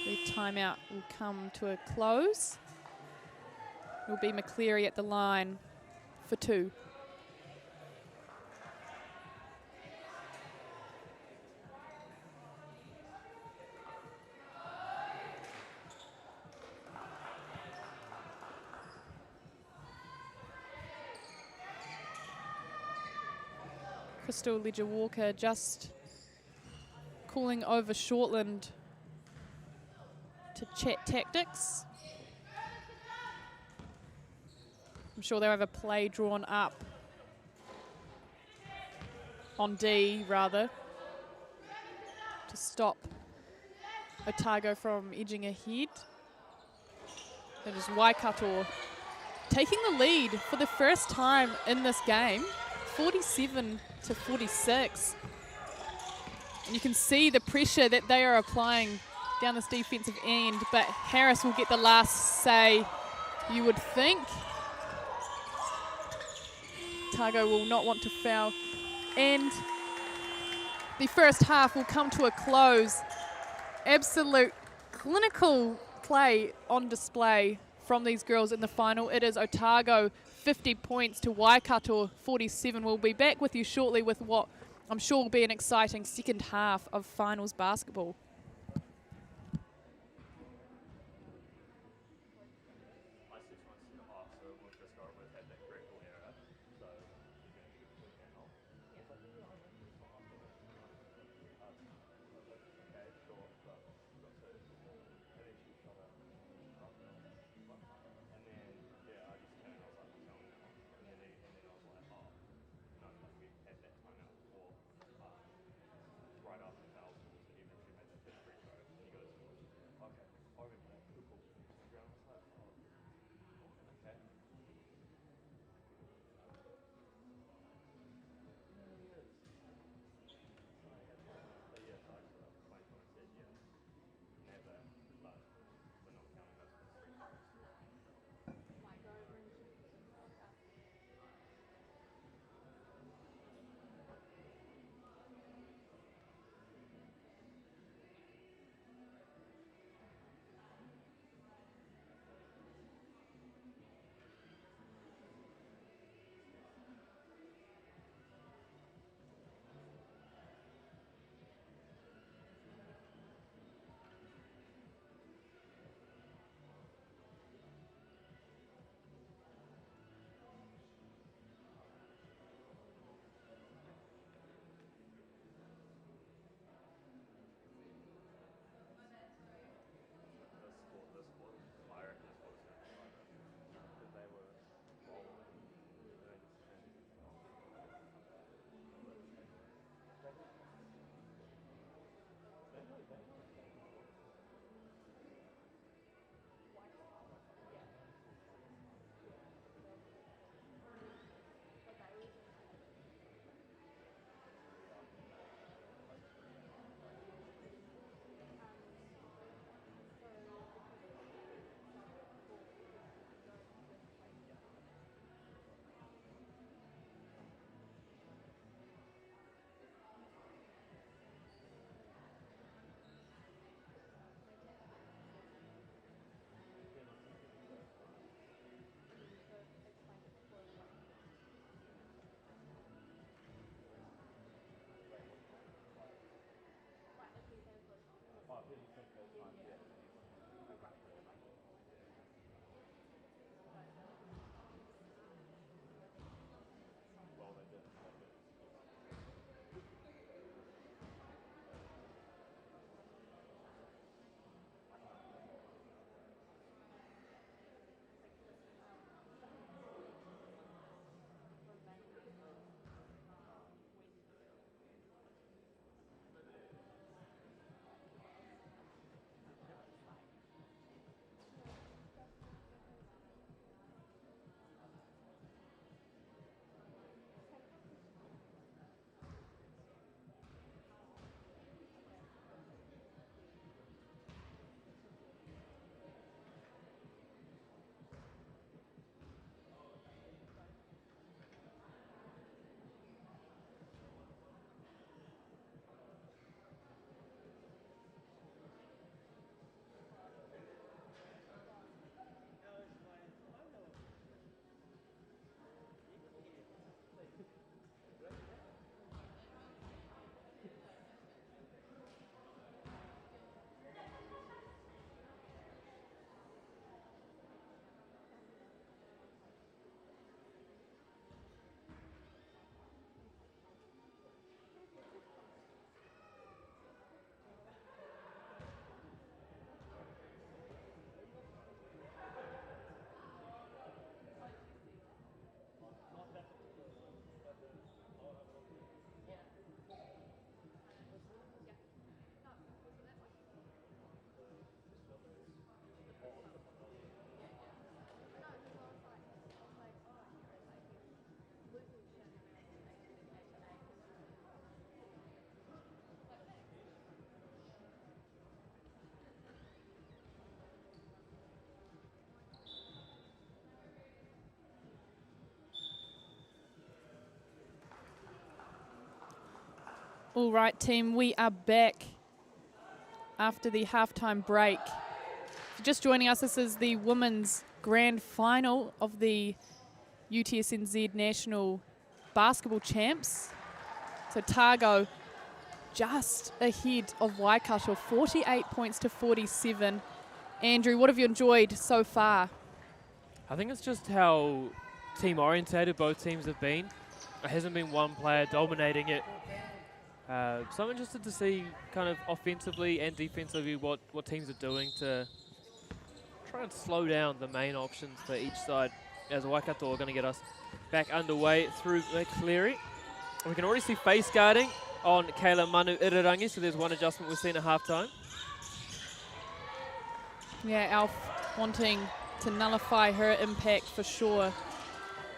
The timeout will come to a close. It will be McCleary at the line for 2. Crystal Ledger-Walker just calling over Shortland to chat tactics. I'm sure they'll have a play drawn up on D, rather, to stop Otago from edging ahead. That is Waikato taking the lead for the first time in this game, 47-46. And you can see the pressure that they are applying down this defensive end, but Harris will get the last say, you would think. Otago will not want to foul. And the first half will come to a close. Absolute clinical play on display from these girls in the final. It is Otago 50 points to Waikato 47. We'll be back with you shortly with what I'm sure will be an exciting second half of finals basketball. All right, team, we are back after the halftime break. If you're just joining us, this is the women's grand final of the UTSNZ National Basketball Champs. So Otago just ahead of Waikato, 48 points to 47. Andrew, what have you enjoyed so far? I think it's just how team-orientated both teams have been. There hasn't been one player dominating it. So I'm interested to see kind of offensively and defensively what teams are doing to try and slow down the main options for each side, as Waikato are going to get us back underway through McCleary. We can already see face guarding on Kayla Manu Irirangi, so there's one adjustment we've seen at halftime. Yeah, Alf wanting to nullify her impact for sure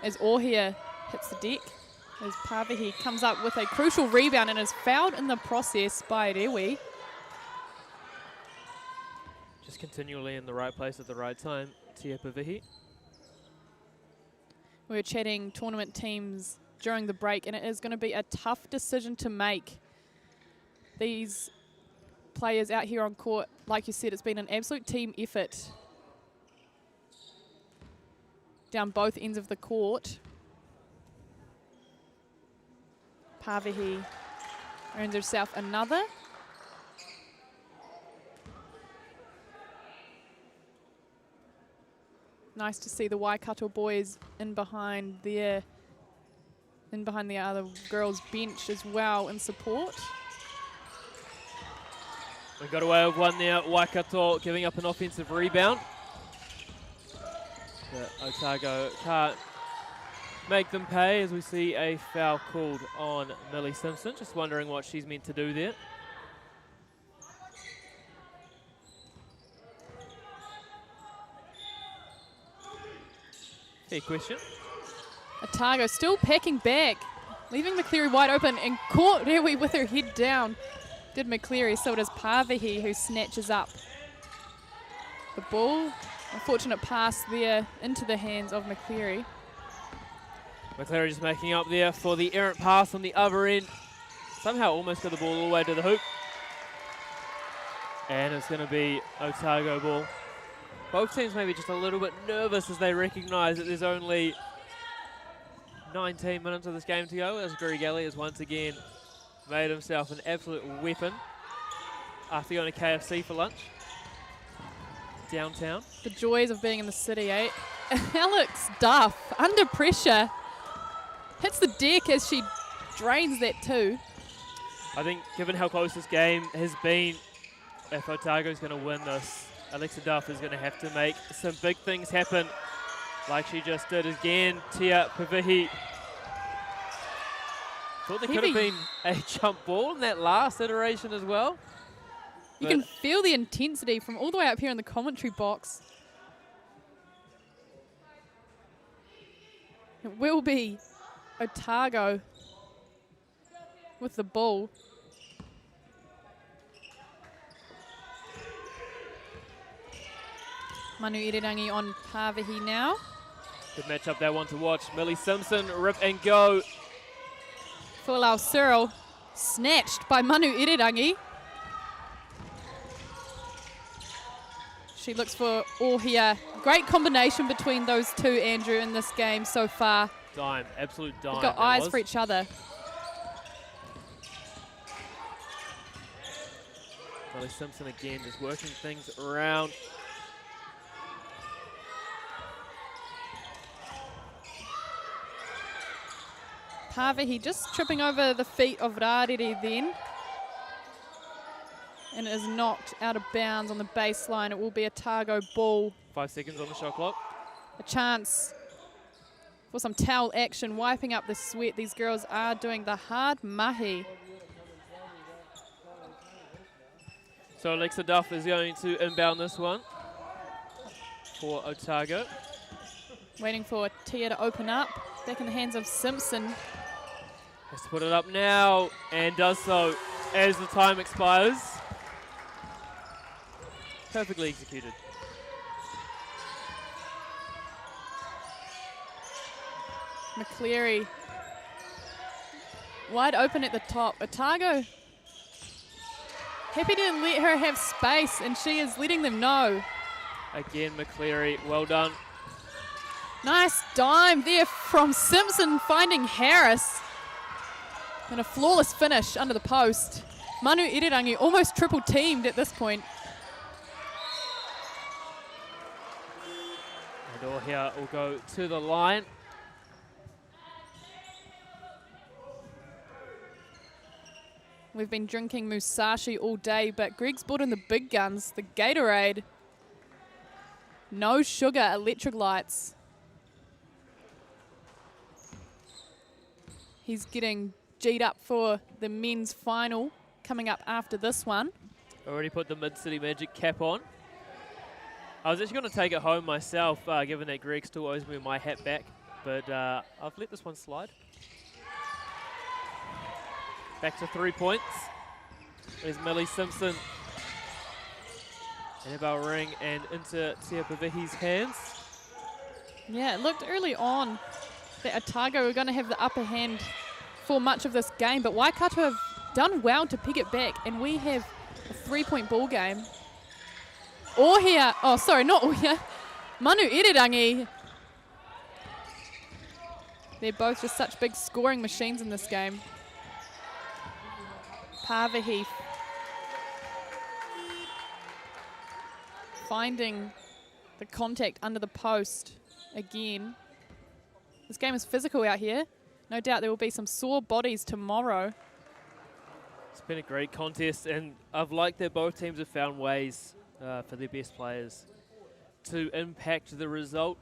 as Ohia hits the deck. As Pavihi comes up with a crucial rebound and is fouled in the process by Rewi. Just continually in the right place at the right time, Tia Pavihi. We were chatting tournament teams during the break, and it is going to be a tough decision to make. These players out here on court, like you said, it's been an absolute team effort down both ends of the court. Pavihi earns herself another. Nice to see the Waikato boys in behind the other girls' bench as well in support. We got away with one there. Waikato giving up an offensive rebound. But Otago can't make them pay as we see a foul called on Millie Simpson. Just wondering what she's meant to do there. Fair question. Otago still packing back, leaving McCleary wide open and caught Rewi with her head down. Did McCleary, so does Pavihi, who snatches up the ball. Unfortunate pass there into the hands of McCleary. McCleary just making up there for the errant pass on the other end. Somehow almost got the ball all the way to the hoop. And it's going to be Otago ball. Both teams maybe just a little bit nervous as they recognise that there's only 19 minutes of this game to go, as Greg Ellie has once again made himself an absolute weapon after going to KFC for lunch downtown. The joys of being in the city, eh? Alex Duff, under pressure, hits the deck as she drains that too. I think given how close this game has been, if Otago's going to win this, Alexa Duff is going to have to make some big things happen, like she just did again. Tia Pavihi. Thought there could have been a jump ball in that last iteration as well. You can feel the intensity from all the way up here in the commentary box. It will be Otago with the ball. Manu Irirangi on Pavihi now. Good matchup that one to watch. Millie Simpson, rip and go. Fulau Cyril snatched by Manu Irirangi. She looks for Ohia. Great combination between those two, Andrew, in this game so far. Dime, absolute dime. They've got eyes for each other. Millie Simpson again just working things around. Pavihi just tripping over the feet of Rariri then. And is knocked out of bounds on the baseline. It will be a Otago ball. 5 seconds on the shot clock. A chance for some towel action, wiping up the sweat. These girls are doing the hard mahi. So Alexa Duff is going to inbound this one for Otago. Waiting for Tia to open up. Back in the hands of Simpson. Has to put it up now and does so as the time expires. Perfectly executed. McCleary Wide open at the top. Otago happy to let her have space, and she is letting them know. Again, McCleary, well done. Nice dime there from Simpson, finding Harris. And a flawless finish under the post. Manu Irirangi almost triple teamed at this point. And all here will go to the line. We've been drinking Musashi all day, but Greg's brought in the big guns, the Gatorade. No sugar electric lights. He's getting G'd up for the men's final coming up after this one. Already put the Mid-City Magic cap on. I was actually going to take it home myself, given that Greg still owes me my hat back, but I've let this one slide. Back to 3 points. There's Millie Simpson. Annabelle Ring and into Tia Pavihi's hands. Yeah, it looked early on that Otago were going to have the upper hand for much of this game, but Waikato have done well to pick it back, and we have a 3-point ball game. Ohia, oh sorry, not Ohia, Manu Irirangi. They're both just such big scoring machines in this game. Pavihi finding the contact under the post again. This game is physical out here. No doubt there will be some sore bodies tomorrow. It's been a great contest, and I've liked that both teams have found ways for their best players to impact the result.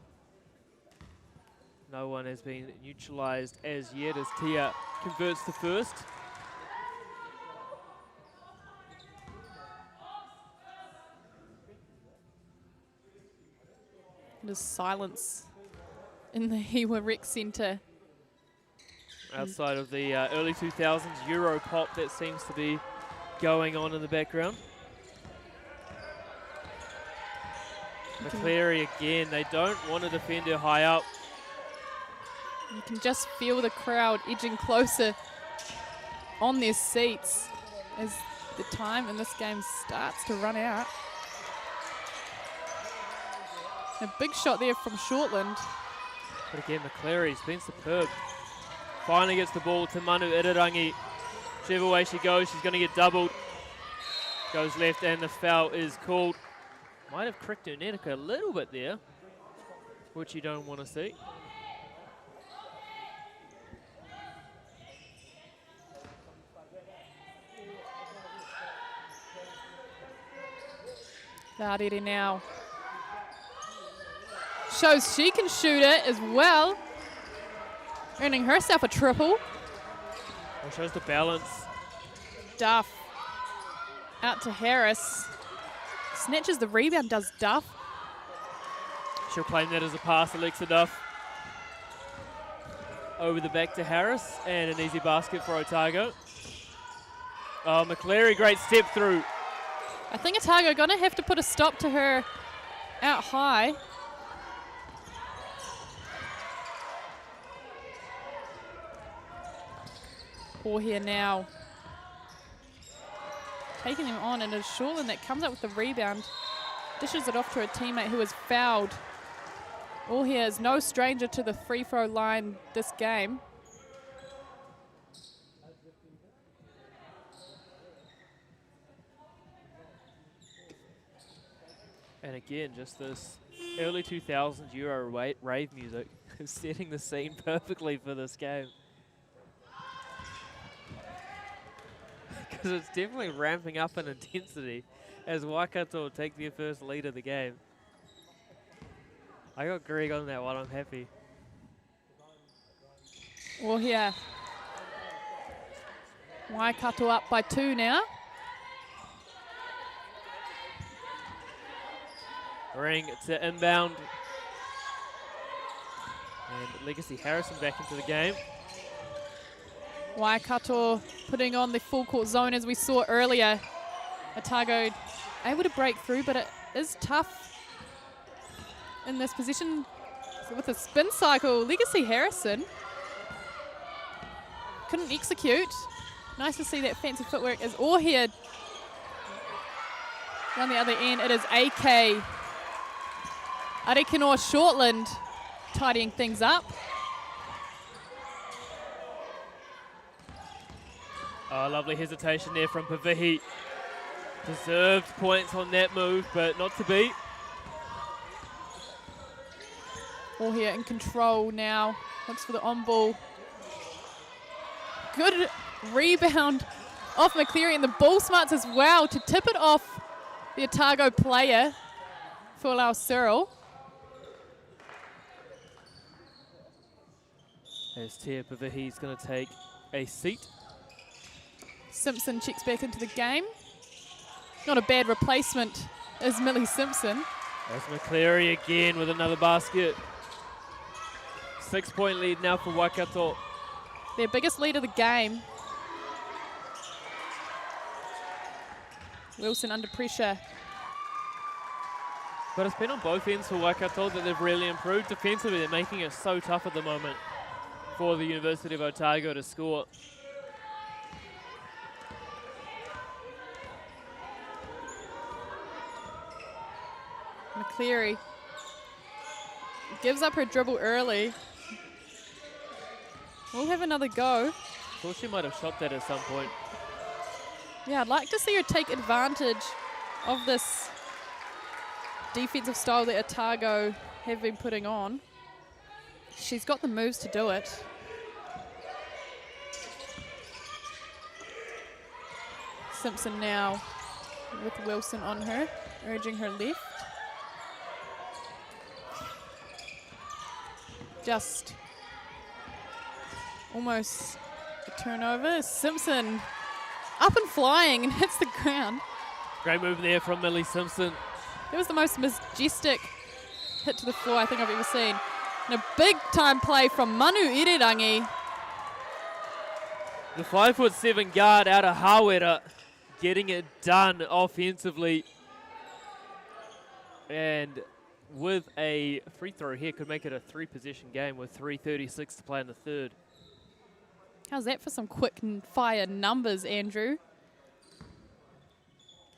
No one has been neutralised as yet as Tia converts the first. There's silence in the Hiwa Rec Centre. Outside of the early 2000s Euro pop that seems to be going on in the background. McCleary again, they don't want to defend her high up. You can just feel the crowd edging closer on their seats as the time in this game starts to run out. A big shot there from Shortland. But again, McCleary's been superb. Finally gets the ball to Manu Irirangi. Whichever way she goes, she's going to get doubled. Goes left and the foul is called. Might have cricked her net a little bit there, which you don't want to see. Laudere now shows she can shoot it as well, earning herself a triple. Well, shows the balance. Duff out to Harris. Snatches the rebound, does Duff. She'll claim that as a pass, Alexa Duff. Over the back to Harris, and an easy basket for Otago. Oh, McCleary, great step through. I think Otago going to have to put a stop to her out high. Or here now. Taking him on, and it's Shortland that comes up with the rebound. Dishes it off to a teammate who is fouled. All here is no stranger to the free throw line this game. And again, just this early 2000s Euro rave music is setting the scene perfectly for this game. Because it's definitely ramping up in intensity as Waikato take their first lead of the game. I got Greg on that one, I'm happy. Well, here, Waikato up by 2 now. Ring to inbound. And Legacy Harrison back into the game. Waikato putting on the full court zone as we saw earlier. Otago able to break through, but it is tough in this position. So with a spin cycle, Legacy Harrison couldn't execute. Nice to see that fancy footwork as Ohia down the other end. It is AK Arekinoa Shortland tidying things up. Oh, lovely hesitation there from Pavihi. Deserved points on that move, but not to be. Ohia in control now. Looks for the on-ball. Good rebound off McCleary, and the ball smarts as well to tip it off the Otago player, Fulau Cyril. As Tia Pavihi's going to take a seat. Simpson checks back into the game. Not a bad replacement is Millie Simpson. There's McCleary again with another basket. 6-point lead now for Waikato. Their biggest lead of the game. Wilson under pressure. But it's been on both ends for Waikato that they've really improved defensively. They're making it so tough at the moment for the University of Otago to score. McCleary gives up her dribble early. We'll have another go. Thought she might have shot that at some point. Yeah, I'd like to see her take advantage of this defensive style that Otago have been putting on. She's got the moves to do it. Simpson now with Wilson on her, urging her left. Just almost a turnover. Simpson up and flying and hits the ground. Great move there from Millie Simpson. It was the most majestic hit to the floor I think I've ever seen. And a big time play from Manu Irirangi. The 5'7" guard out of Hawera getting it done offensively. And with a free throw here, could make it a 3-possession game with 3:36 to play in the third. How's that for some quick fire numbers, Andrew?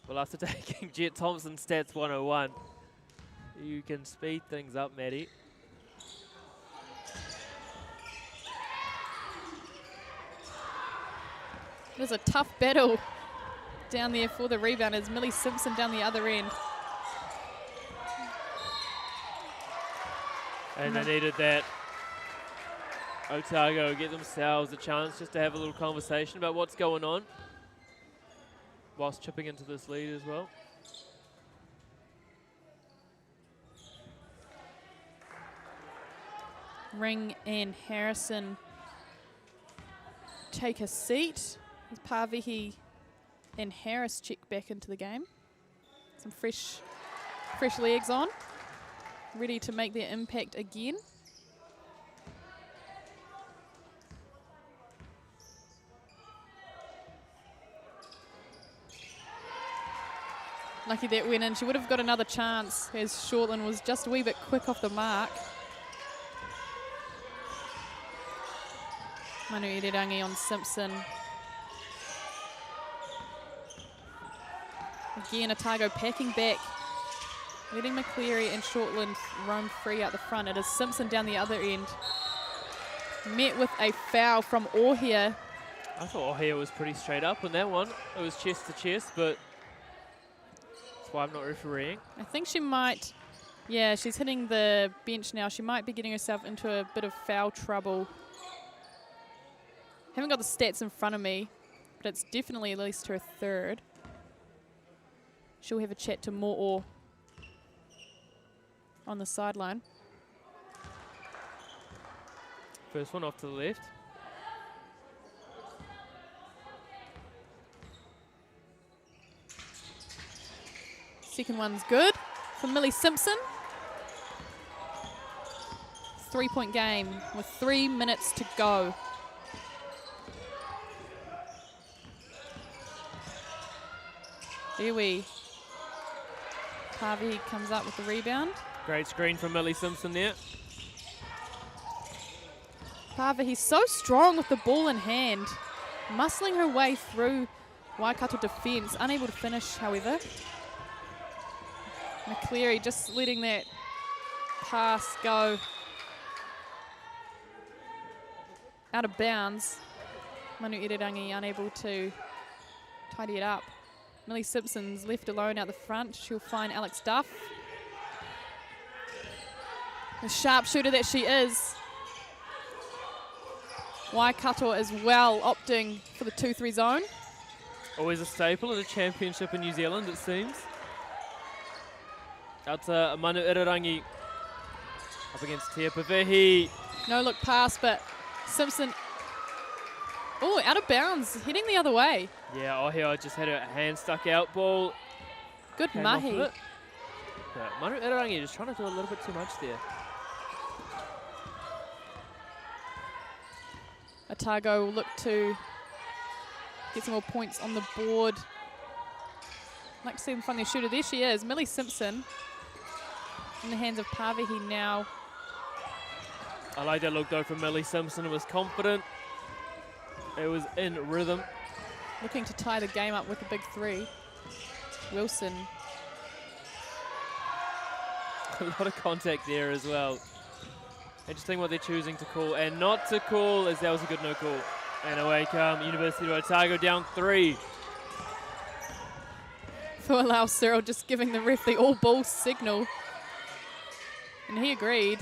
Well, after taking Jet Thompson's Stats 101, you can speed things up, Maddie. There's a tough battle down there for the rebound as Millie Simpson down the other end. And they needed that. Otago get themselves a chance just to have a little conversation about what's going on whilst chipping into this lead as well. Ring and Harrison take a seat as Pavihi and Harris check back into the game. Some fresh legs on, ready to make their impact again. Lucky that went in. She would have got another chance as Shortland was just a wee bit quick off the mark. Manu Irirangi on Simpson. Again, Otago packing back, letting McCleary and Shortland roam free out the front. It is Simpson down the other end. Met with a foul from Ohia. I thought Ohia was pretty straight up on that one. It was chest to chest, but that's why I'm not refereeing. I think she might, yeah, she's hitting the bench now. She might be getting herself into a bit of foul trouble. Haven't got the stats in front of me, but it's definitely at least her third. She'll have a chat to Mo'o on the sideline. First one off to the left. Second one's good for Millie Simpson. 3-point game with 3 minutes to go. Iwi. Harvey comes up with the rebound. Great screen from Millie Simpson there. Pāwehi so strong with the ball in hand, muscling her way through Waikato defence, unable to finish, however. McCleary just letting that pass go out of bounds. Manu Irirangi unable to tidy it up. Millie Simpson's left alone out the front. She'll find Alex Duff. The sharpshooter that she is. Waikato as well, opting for the 2-3 zone. Always a staple of the championship in New Zealand, it seems. Out to Manu Irirangi. Up against Tia Pāwehi. No look pass, but Simpson, oh, out of bounds, heading the other way. Yeah, Ohio just had her hand stuck out. Ball. Good came off of mahi. it. Yeah, Manu Irirangi just trying to do a little bit too much there. Otago will look to get some more points on the board. Like to see them find their shooter. There she is, Millie Simpson. In the hands of Pāwehi now. I like that look though from Millie Simpson. It was confident. It was in rhythm. Looking to tie the game up with a big 3. Wilson. A lot of contact there as well. Interesting what they're choosing to call and not to call, as that was a good no call. And away come University of Otago down 3. Fualau Cyril just giving the ref the all ball signal. And he agreed.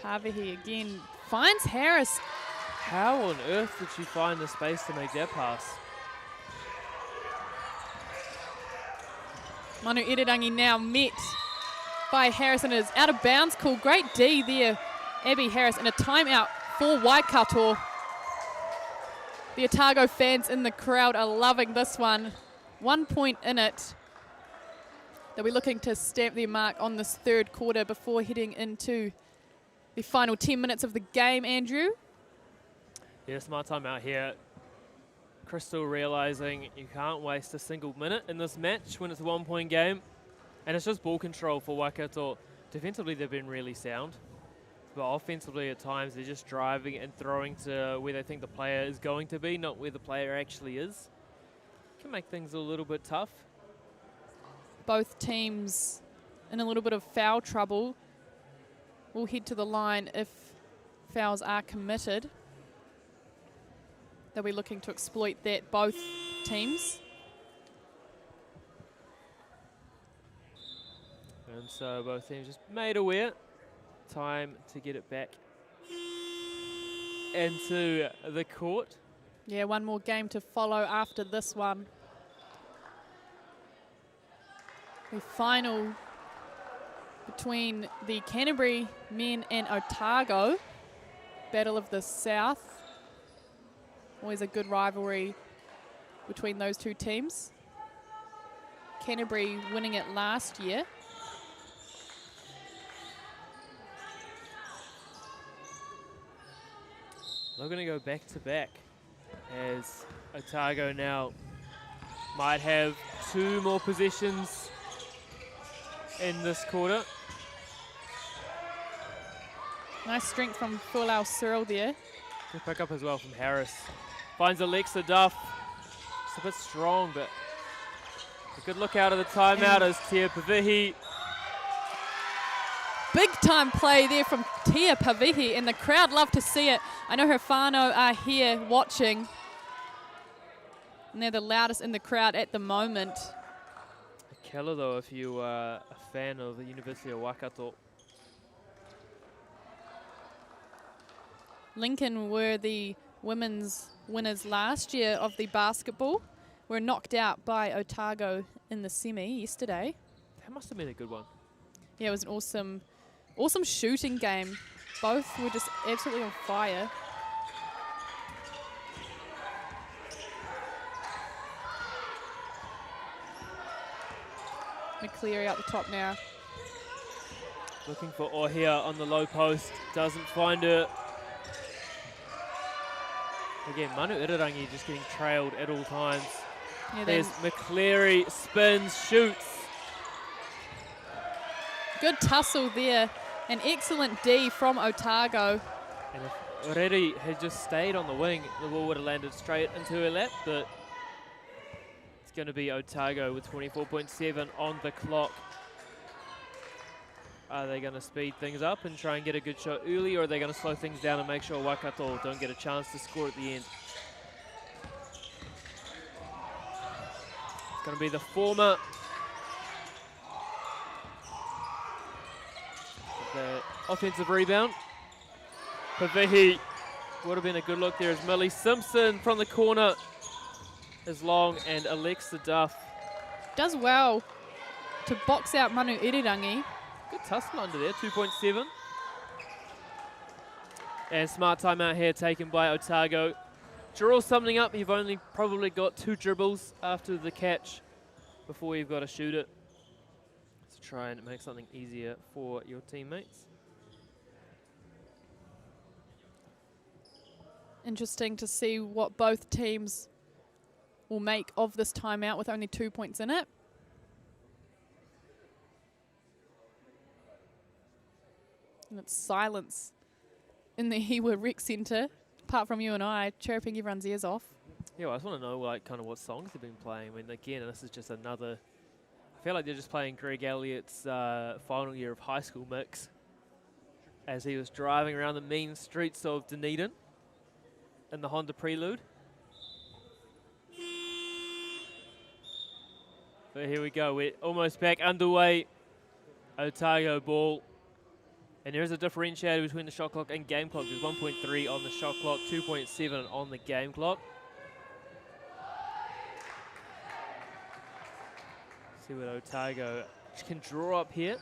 Pāwehi again finds Harris. How on earth did she find the space to make that pass? Manu Irirangi now met by Harris and it is out of bounds call. Great D there, Abby Harris, and a timeout for Waikato. The Otago fans in the crowd are loving this one. 1 point in it. They'll be looking to stamp their mark on this third quarter before heading into the final 10 minutes of the game, Andrew. Yeah, smart time out here. Crystal realising you can't waste a single minute in this match when it's a 1 point game. And it's just ball control for Waikato. Defensively, they've been really sound. But offensively, at times, they're just driving and throwing to where they think the player is going to be, not where the player actually is. Can make things a little bit tough. Both teams in a little bit of foul trouble. We'll head to the line if fouls are committed. They'll be looking to exploit that, both teams. And so both teams just made aware. Time to get it back into the court. Yeah, one more game to follow after this one. The final between the Canterbury men and Otago. Battle of the South. Always a good rivalry between those two teams. Canterbury winning it last year. They're going to go back to back as Otago now might have 2 more possessions in this quarter. Nice strength from Fualau Cyril there. Good pick up as well from Harris. Finds Alexa Duff. It's a bit strong, but a good look out of the timeout as Tia Pāwehi. Big time play there from Tia Pāwehi, and the crowd love to see it. I know her whānau are here watching, and they're the loudest in the crowd at the moment. Keller, though, if you are a fan of the University of Waikato. Lincoln were the women's winners last year of the basketball. Were knocked out by Otago in the semi yesterday. That must have been a good one. Yeah, it was an awesome shooting game. Both were just absolutely on fire. McCleary out the top now. Looking for Ohia on the low post. Doesn't find her. Again, Manu Irirangi just getting trailed at all times. Yeah, There's McCleary, spins, shoots. good tussle there An excellent D from Otago. And if Reri had just stayed on the wing, the ball would have landed straight into her lap, but it's going to be Otago with 24.7 on the clock. Are they going to speed things up and try and get a good shot early, or are they going to slow things down and make sure Waikato don't get a chance to score at the end? It's going to be the former. The offensive rebound. Pavihi would have been a good look there as Millie Simpson from the corner is long, and Alexa Duff Does well to box out Manu Irirangi. good tussle under there, 2.7. And smart timeout here taken by Otago. Draw something up. You've only probably got 2 dribbles after the catch before you've got to shoot it. Let's try and make something easier for your teammates. Interesting to see what both teams will make of this timeout with only 2 points in it. And it's silence in the Hiwa Rec Centre, apart from you and I chirping everyone's ears off. Yeah, well, I just want to know like kind of what songs they've been playing. I mean, again, this is just another. I feel like they're just playing Greg Elliott's final year of high school mix as he was driving around the mean streets of Dunedin in the Honda Prelude. But here we go. We're almost back underway. Otago ball. And there is a differentiator between the shot clock and game clock. There's 1.3 on the shot clock, 2.7 on the game clock. See what Otago can draw up here.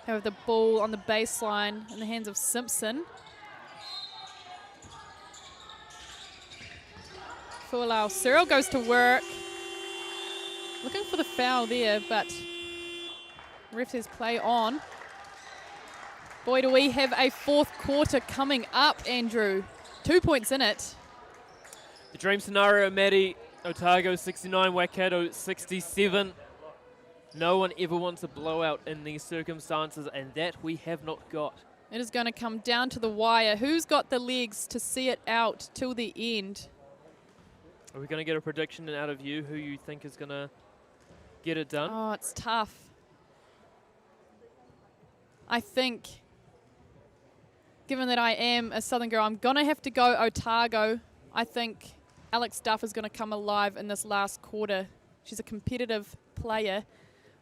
Have the ball on the baseline in the hands of Simpson. Fualau Cyril goes to work. Looking for the foul there, but ref says play on. Boy, do we have a fourth quarter coming up, Andrew. 2 points in it. The dream scenario, Maddie. Otago 69, Waikato 67. No one ever wants a blowout in these circumstances, and that we have not got. It is going to come down to the wire. Who's got the legs to see it out till the end? Are we going to get a prediction out of you who you think is going to get it done? Oh, it's tough. I think, given that I am a Southern girl, I'm going to have to go Otago. I think Alex Duff is going to come alive in this last quarter. She's a competitive player,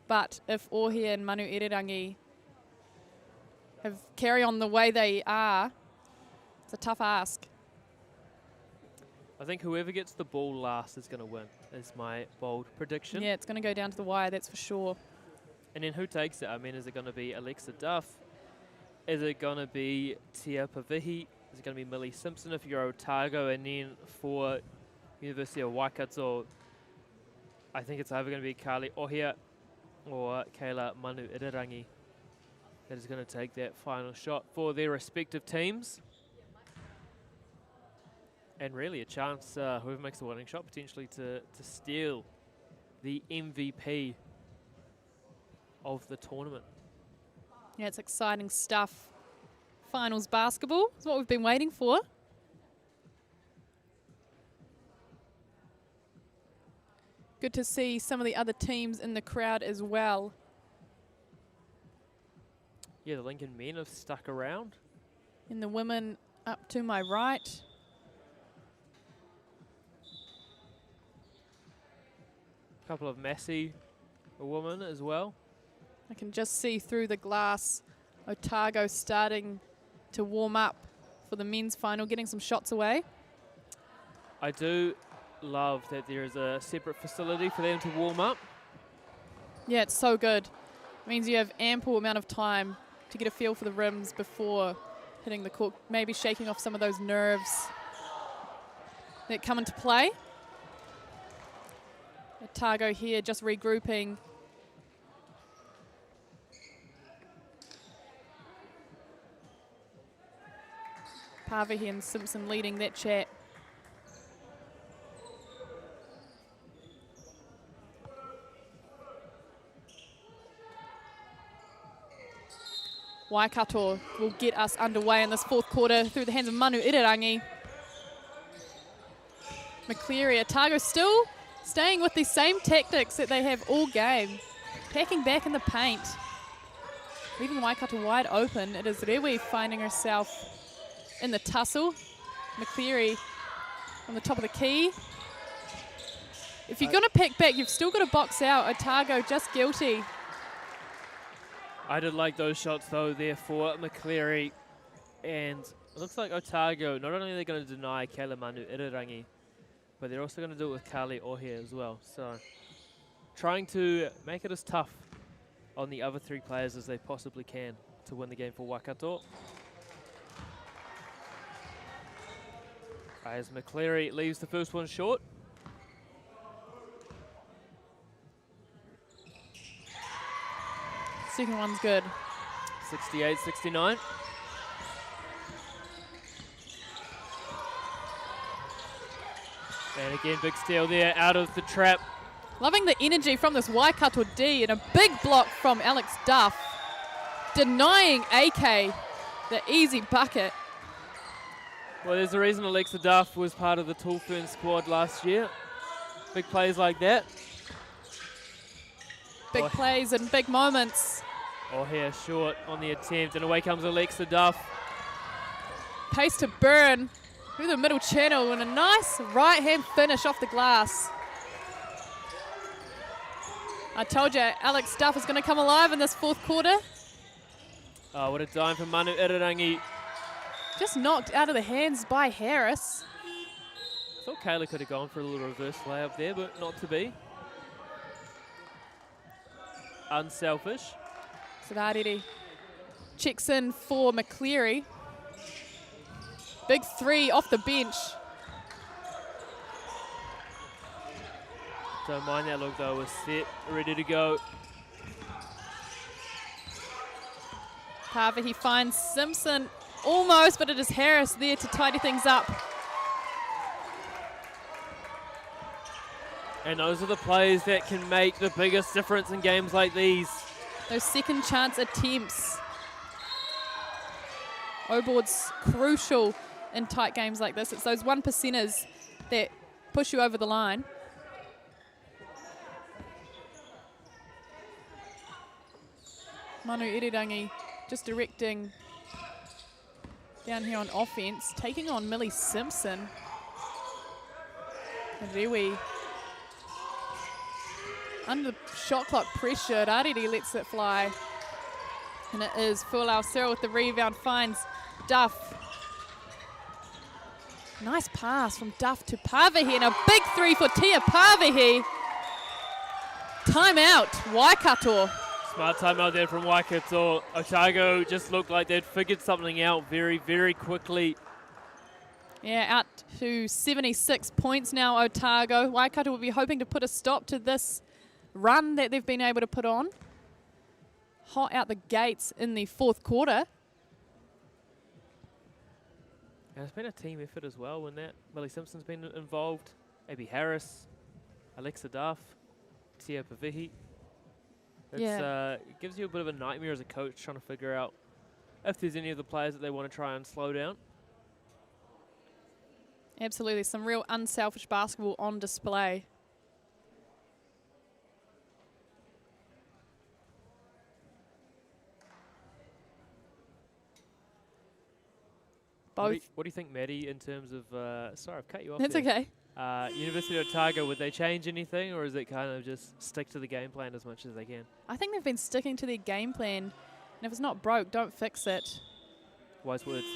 but if Ohi and Manu Irirangi carry on the way they are, it's a tough ask. I think whoever gets the ball last is going to win, is my bold prediction. Yeah, it's going to go down to the wire, that's for sure. And then who takes it? I mean, is it going to be Alexa Duff? Is it going to be Tia Pavihi? Is it going to be Millie Simpson if you're Otago? And then for University of Waikato, I think it's either going to be Kali Ohia or Kayla Manu Irirangi that is going to take that final shot for their respective teams. And really a chance, whoever makes the winning shot, potentially to steal the MVP of the tournament. Yeah, it's exciting stuff. Finals basketball is what we've been waiting for. Good to see some of the other teams in the crowd as well. Yeah, the Lincoln men have stuck around. And the women up to my right. A couple of Massey, a woman as well. I can just see through the glass Otago starting to warm up for the men's final, getting some shots away. I do love that there is a separate facility for them to warm up. Yeah, it's so good. It means you have ample amount of time to get a feel for the rims before hitting the court, maybe shaking off some of those nerves that come into play. Otago here just regrouping. Pavihi and Simpson leading that chat. Waikato will get us underway in this fourth quarter through the hands of Manu Irirangi. McCleary, Otago still staying with the same tactics that they have all game. Packing back in the paint. Leaving Waikato wide open. It is Rewe finding herself in the tussle. McCleary on the top of the key. If you're going to pack back, you've still got to box out. Otago just guilty. I did like those shots though there for McCleary, and it looks like Otago, not only are they going to deny Kayla Manu Irirangi, but they're also going to do it with Kali Ohia as well. So trying to make it as tough on the other three players as they possibly can to win the game for Waikato. As McCleary leaves the first one short. Second one's good. 68-69. And again, big steal there out of the trap. Loving the energy from this Waikato D and a big block from Alex Duff. Denying AK the easy bucket. Well, there's a reason Alexa Duff was part of the Tulfern squad last year. Big plays like that. Big plays and big moments. Here short on the attempt, and away comes Alexa Duff. Pace to burn through the middle channel and a nice right-hand finish off the glass. I told you, Alex Duff is going to come alive in this fourth quarter. Oh, what a dime from Manu Irirangi. Just knocked out of the hands by Harris. Thought Kayla could have gone for a little reverse layup there, but not to be. Unselfish. Sadariri checks in for McCleary. Big three off the bench. Don't mind that look though, we're set, ready to go. However, he finds Simpson almost, but it is Harris there to tidy things up. And those are the plays that can make the biggest difference in games like these. Those second chance attempts. O-board's crucial in tight games like this. It's those 1%ers that push you over the line. Manu Irirangi just directing down here on offense, taking on Millie Simpson. And Rewe under shot clock pressure, Rariri lets it fly. And it is Fualau Cyril with the rebound, finds Duff. Nice pass from Duff to Pāwehi, and a big three for Tia Pāwehi. Timeout, Waikato. Smart timeout there from Waikato. Otago just looked like they'd figured something out very, very quickly. Yeah, out to 76 points now, Otago. Waikato will be hoping to put a stop to this run that they've been able to put on. Hot out the gates in the fourth quarter. And it's been a team effort as well when that Millie Simpson's been involved. Maybe Harris, Alexa Duff, Tia Pāwehi. It gives you a bit of a nightmare as a coach trying to figure out if there's any of the players that they want to try and slow down. Absolutely, some real unselfish basketball on display. Both. What do you think, Maddie, in terms of... sorry, I've cut you off That's there. okay. University of Otago, would they change anything, or is it kind of just stick to the game plan as much as they can? I think they've been sticking to their game plan, and if it's not broke, don't fix it. Wise words.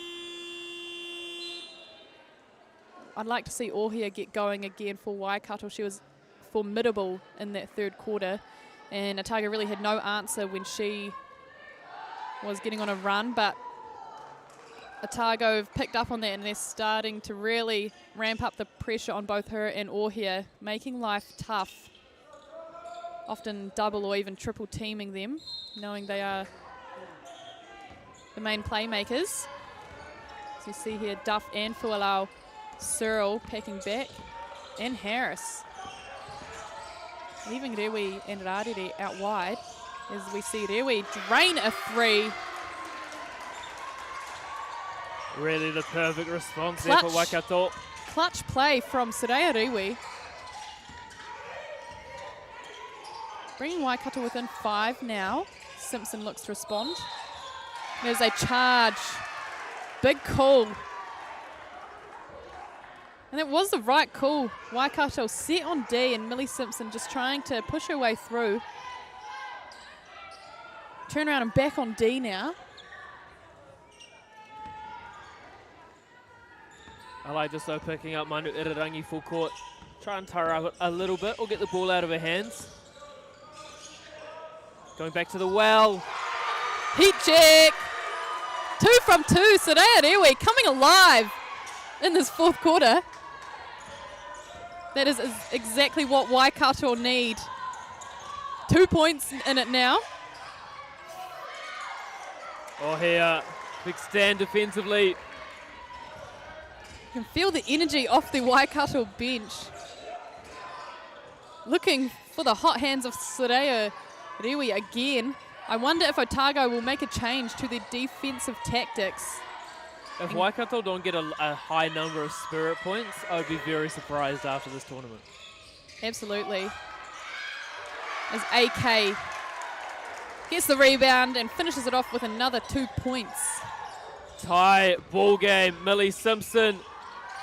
I'd like to see Ohia get going again for Waikato. She was formidable in that third quarter, and Otago really had no answer when she was getting on a run, but Otago have picked up on that, and they're starting to really ramp up the pressure on both her and Ohia, making life tough. Often double or even triple teaming them, knowing they are the main playmakers. As you see here, Duff and Fualau Cyril packing back, and Harris. Leaving Rewe and Rariri out wide, as we see Rewe drain a three. Really the perfect response there for Waikato. Clutch play from Tertiary. Bringing Waikato within 5 now. Simpson looks to respond. There's a charge. Big call. And it was the right call. Waikato set on D and Millie Simpson just trying to push her way through. Turn around and back on D now. I like this though, picking up Manu Irirangi full court. Try and tire her a little bit or get the ball out of her hands. Going back to the well. Heat check. 2 from 2. Tertiary coming alive in this 4th quarter. That is exactly what Waikato need. 2 points in it now. Oh, here, big stand defensively. You can feel the energy off the Waikato bench. Looking for the hot hands of Tertiary again. I wonder if Otago will make a change to their defensive tactics. If Waikato don't get a high number of spirit points, I would be very surprised after this tournament. Absolutely. As AK gets the rebound and finishes it off with another 2 points. Tie ball game. Millie Simpson,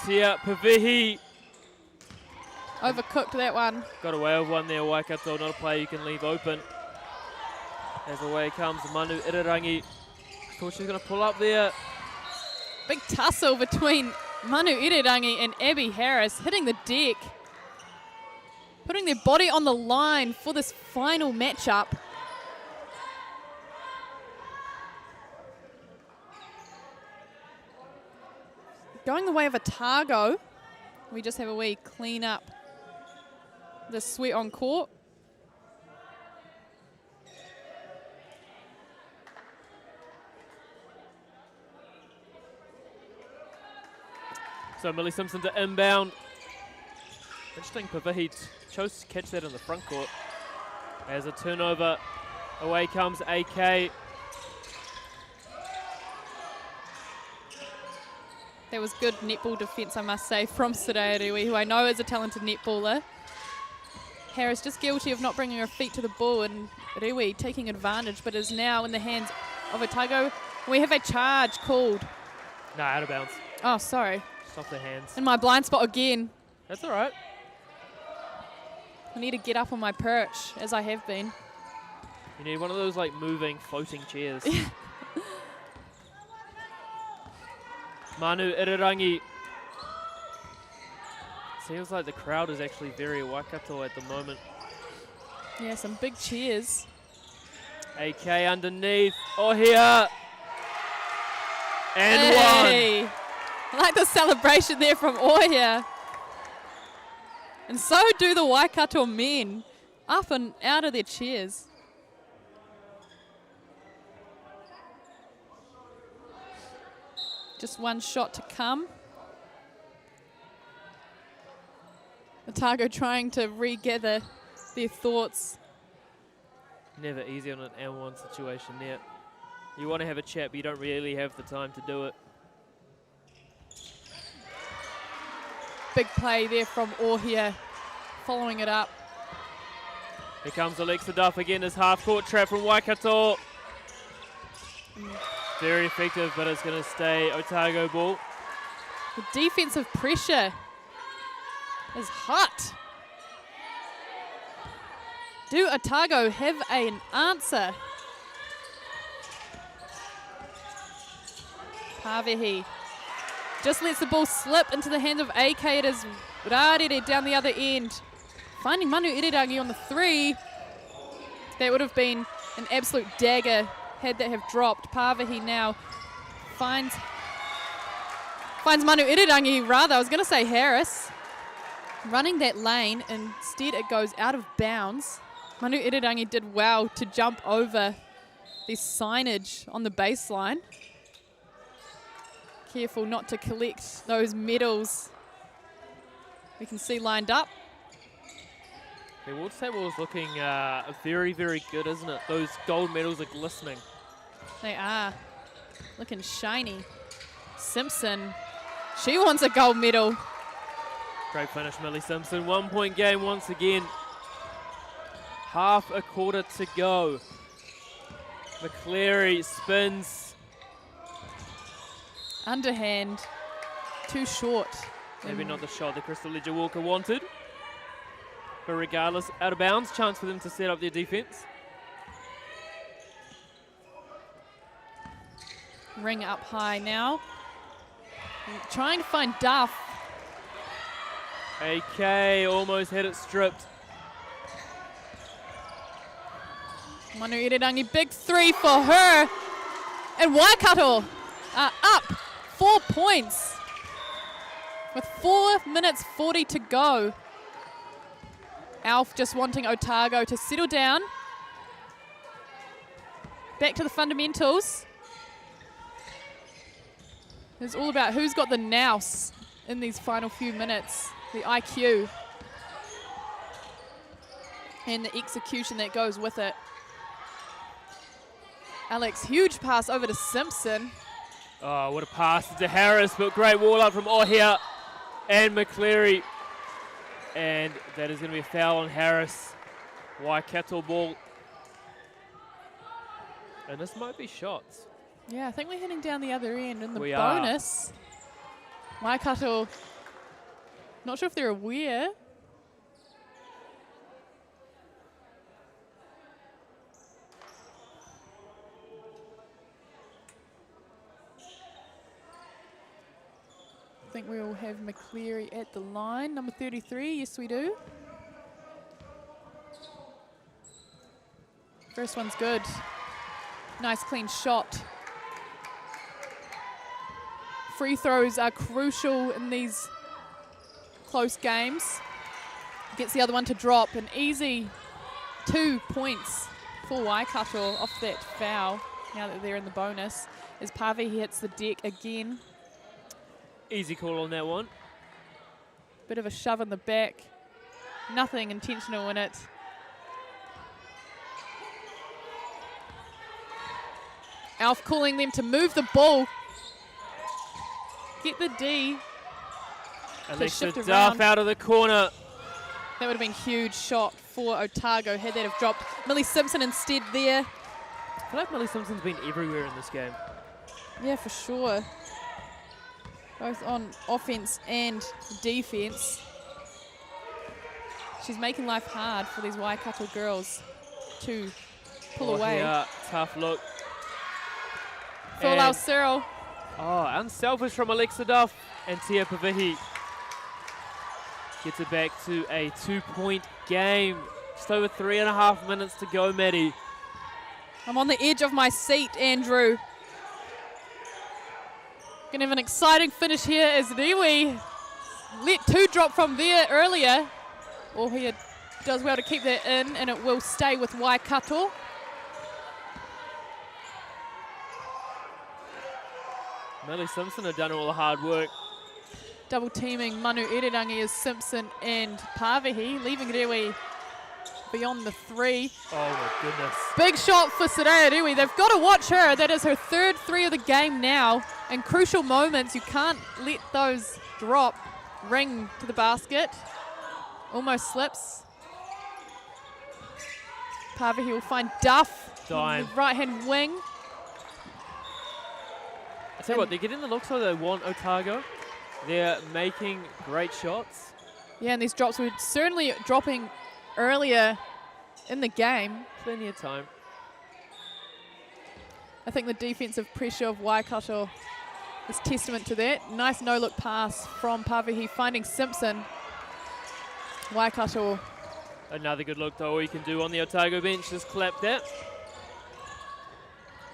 Tia Pavihi. Overcooked that one. Got away with one there, Waikato. Not a play you can leave open. As away comes Manu Irirangi. Thought she was going to pull up there. Big tussle between Manu Irirangi and Abby Harris, hitting the deck. Putting their body on the line for this final matchup. Going the way of Otago. We just have a wee clean up the sweat on court. So Millie Simpson to inbound. Interesting, Pavihi chose to catch that in the front court. As a turnover, away comes AK. That was good netball defence, I must say, from Tertiary, who I know is a talented netballer. Harris just guilty of not bringing her feet to the ball, and Rewi taking advantage, but is now in the hands of Otago. We have a charge called. Nah, out of bounds. Oh, sorry. Just off the hands. In my blind spot again. That's all right. I need to get up on my perch, as I have been. You need one of those like moving, floating chairs. Manu Irirangi. Feels like the crowd is actually very Waikato at the moment. Yeah, some big cheers. AK underneath. Oh, here. And hey. one. I like the celebration there from Ohia. And so do the Waikato men, up and out of their chairs. Just one shot to come. Otago trying to regather their thoughts. Never easy on an L1 situation there. You want to have a chat, but you don't really have the time to do it. Big play there from Ohia, following it up. Here comes Alexa Duff again, this half-court trap from Waikato. Very effective, but it's going to stay Otago ball. The defensive pressure is hot. Do Otago have an answer? Pavehi just lets the ball slip into the hands of AK. It is Rarere down the other end. Finding Manu Irirangi on the three. That would have been an absolute dagger had that have dropped. Pavehi now finds Manu Irirangi, rather, I was going to say Harris, running that lane. Instead it goes out of bounds. Manu Irirangi did well to jump over the signage on the baseline. Careful not to collect those medals we can see lined up. The awards table is looking very, very good, isn't it? Those gold medals are glistening. They are looking shiny. Simpson, she wants a gold medal. Great finish, Millie Simpson. 1 point game once again. Half a quarter to go. McCleary spins. Underhand, too short. Maybe not the shot that Crystal Ledger Walker wanted. But regardless, out of bounds, chance for them to set up their defense. Ring up high now. Trying to find Duff. AK almost had it stripped. Manu Irirangi, big three for her. And Waikato are up 4 points with 4 minutes 40 to go. Alf just wanting Otago to settle down. Back to the fundamentals. It's all about who's got the nous in these final few minutes, the IQ and the execution that goes with it. Alex, huge pass over to Simpson. Oh, what a pass to Harris, but great wall up from Ohia and McCleary. And that is going to be a foul on Harris. Waikato ball. And this might be shots. Yeah, I think we're heading down the other end in the We are. bonus. Waikato, not sure if they're aware. I think we will have McCleary at the line. Number 33, yes we do. First one's good. Nice clean shot. Free throws are crucial in these close games. Gets the other one to drop. An easy 2 points for Waikato off that foul, now that they're in the bonus. As Pavi hits the deck again. Easy call on that one. Bit of a shove in the back. Nothing intentional in it. Alf calling them to move the ball. Get the D. Alexa shift Duff around. out of the corner. That would have been a huge shot for Otago had that have dropped. Millie Simpson instead there. I feel like Millie Simpson's been everywhere in this game. Yeah, for sure. Both on offense and defense. She's making life hard for these Waikato girls to pull away. Yeah, tough look. Full And- Cyril. Oh, unselfish from Alexa Duff, and Tia Pavihi gets it back to a 2 point game. Just over 3.5 minutes to go, Maddie. I'm on the edge of my seat, Andrew. Gonna have an exciting finish here as Niwi let 2 drop from there earlier. Ohia does well to keep that in, and it will stay with Waikato. Millie Simpson have done all the hard work. Double teaming Manu Irirangi is Simpson and Pavihi, leaving Rewi beyond the 3. Oh my goodness. Big shot for Soraya Rewi. They've got to watch her. That is her 3rd 3 of the game now. In crucial moments, you can't let those drop. Ring to the basket. Almost slips. Pavihi will find Duff. Dime. on the right-hand wing. I tell you what, they're getting the looks like they want Otago. They're making great shots. Yeah, and these drops were certainly dropping earlier in the game. Plenty of time. I think the defensive pressure of Waikato is testament to that. Nice no-look pass from Pavihi, finding Simpson. Waikato. Another good look though, all you can do on the Otago bench, just clap that.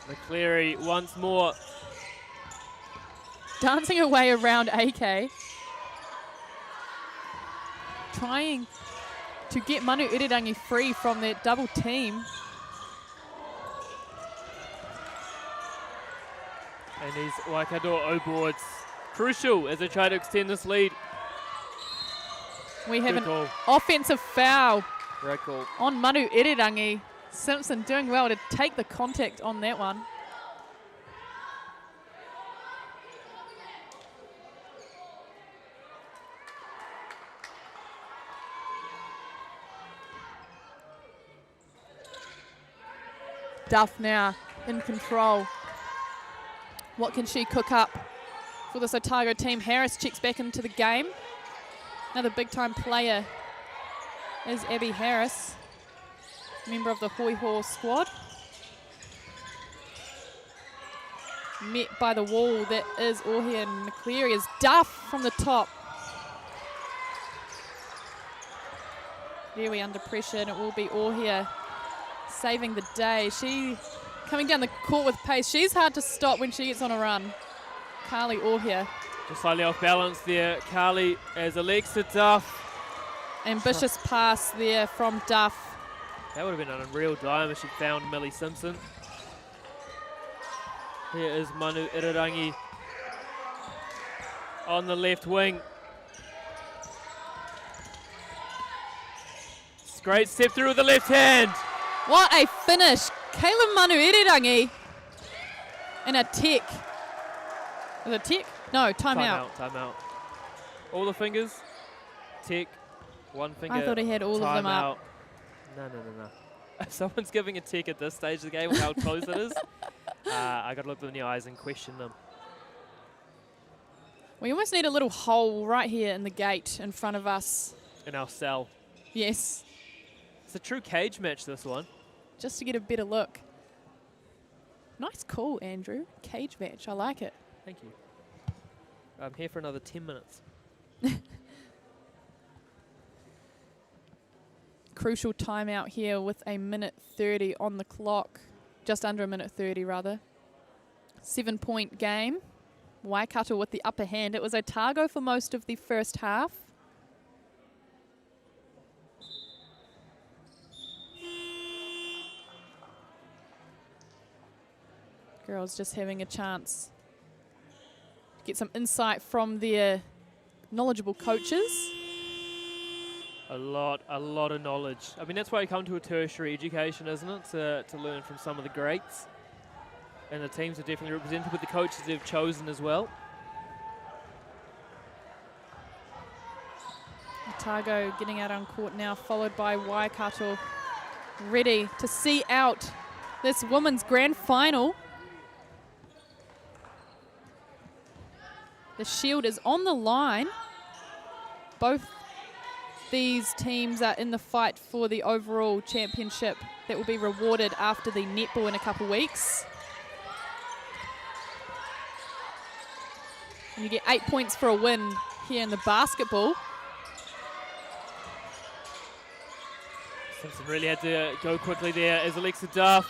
McCleary once more. Dancing her way around AK. Trying to get Manu Irirangi free from that double team. And these Waikato O-boards crucial as they try to extend this lead. We have Good an call. offensive foul Great call. on Manu Irirangi. Simpson doing well to take the contact on that one. Duff now in control. What can she cook up for this Otago team? Harris checks back into the game. Another big-time player is Abby Harris, member of the Hoi Ho squad. Met by the wall, that is Ohia and McCleary as Duff from the top. Very under pressure, and it will be Ohia saving the day. She coming down the court with pace. She's hard to stop when she gets on a run. Carly Ohia. Just slightly off balance there, Carly, as Alexa Duff. Ambitious pass there from Duff. That would have been an unreal dime if she found Millie Simpson. Here is Manu Irarangi on the left wing. Great step through with the left hand. What a finish. Kayla Manu Irirangi. And a tick. Was it a tick? No, timeout. Timeout. All the fingers. Tick. One finger. I thought he had all of them up. No. If someone's giving a tick at this stage of the game with how close it is, I got to look them in the eyes and question them. We almost need a little hole right here in the gate in front of us. In our cell. Yes. It's a true cage match, this one. Just to get a better look. Nice call, Andrew. Cage match. I like it. Thank you. I'm here for another 10 minutes. Crucial timeout here with a minute 30 on the clock. Just under a minute 30, rather. 7-point game. Waikato with the upper hand. It was Otago for most of the first half. Girls just having a chance to get some insight from their knowledgeable coaches. A lot of knowledge. I mean, that's why you come to a tertiary education, isn't it? To learn from some of the greats. And the teams are definitely represented with the coaches they've chosen as well. Otago getting out on court now, followed by Waikato, ready to see out this women's grand final. The shield is on the line. Both these teams are in the fight for the overall championship that will be rewarded after the netball in a couple weeks. And you get 8 points for a win here in the basketball. Simpson really had to go quickly there as Alexa Duff.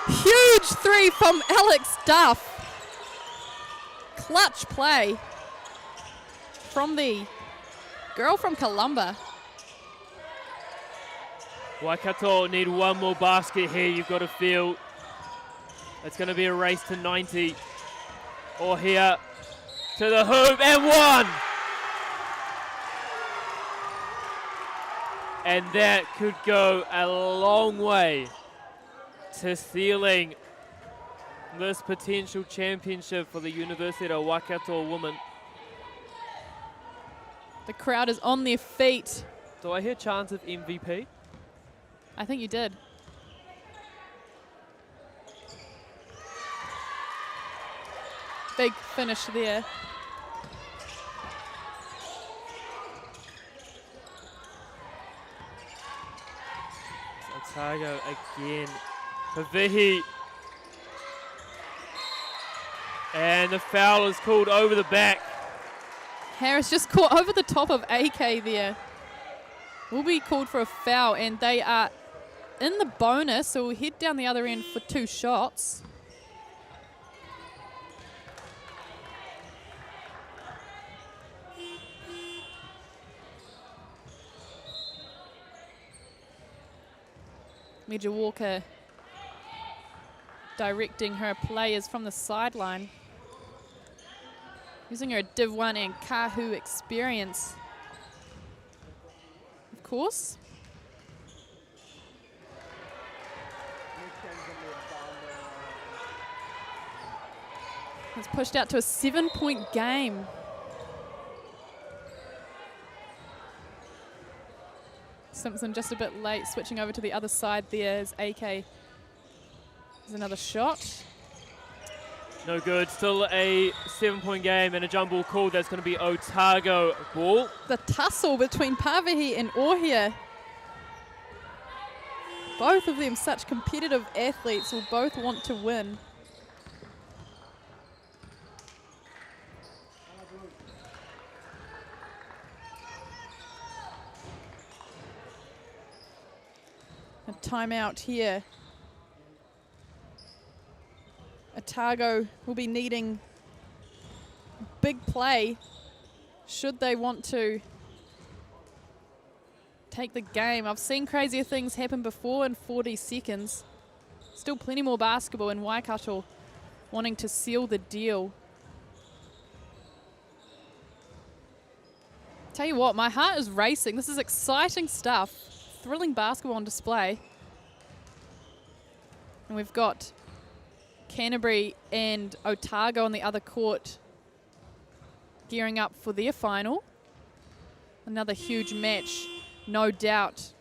Huge three from Alex Duff. Clutch play from the girl from Columba. Waikato need one more basket here. You've got to feel it's going to be a race to 90. Or here to the hoop and one. And that could go a long way to sealing this potential championship for the University of Waikato women. The crowd is on their feet. Do I hear chants of MVP? I think you did. Big finish there. Otago again. Pavihi. And the foul is called over the back. Harris just caught over the top of AK there. Will be called for a foul, and they are in the bonus, so we'll head down the other end for 2 shots. Major Walker directing her players from the sideline. Using her Div 1 and Kahu experience, of course. It's pushed out to a 7-point game. Simpson just a bit late, switching over to the other side there as AK There's another shot. No good. Still a 7-point game and a jump ball called. That's going to be Otago ball. The tussle between Pavehi and Ohia. Both of them such competitive athletes will both want to win. A timeout here. Otago will be needing big play should they want to take the game. I've seen crazier things happen before in 40 seconds. Still plenty more basketball in Waikato wanting to seal the deal. Tell you what, my heart is racing. This is exciting stuff. Thrilling basketball on display. And we've got Canterbury and Otago on the other court gearing up for their final. Another huge match, no doubt,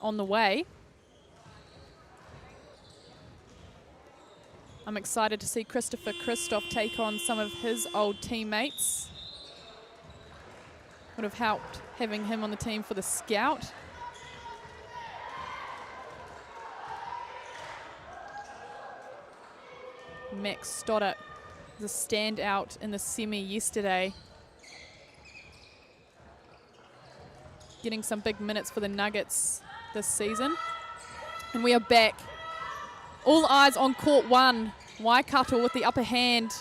on the way. I'm excited to see Christopher Christoph take on some of his old teammates. Would have helped having him on the team for the Scout. Max Stoddart was a standout in the semi yesterday. Getting some big minutes for the Nuggets this season. And we are back. All eyes on court one. Waikato with the upper hand.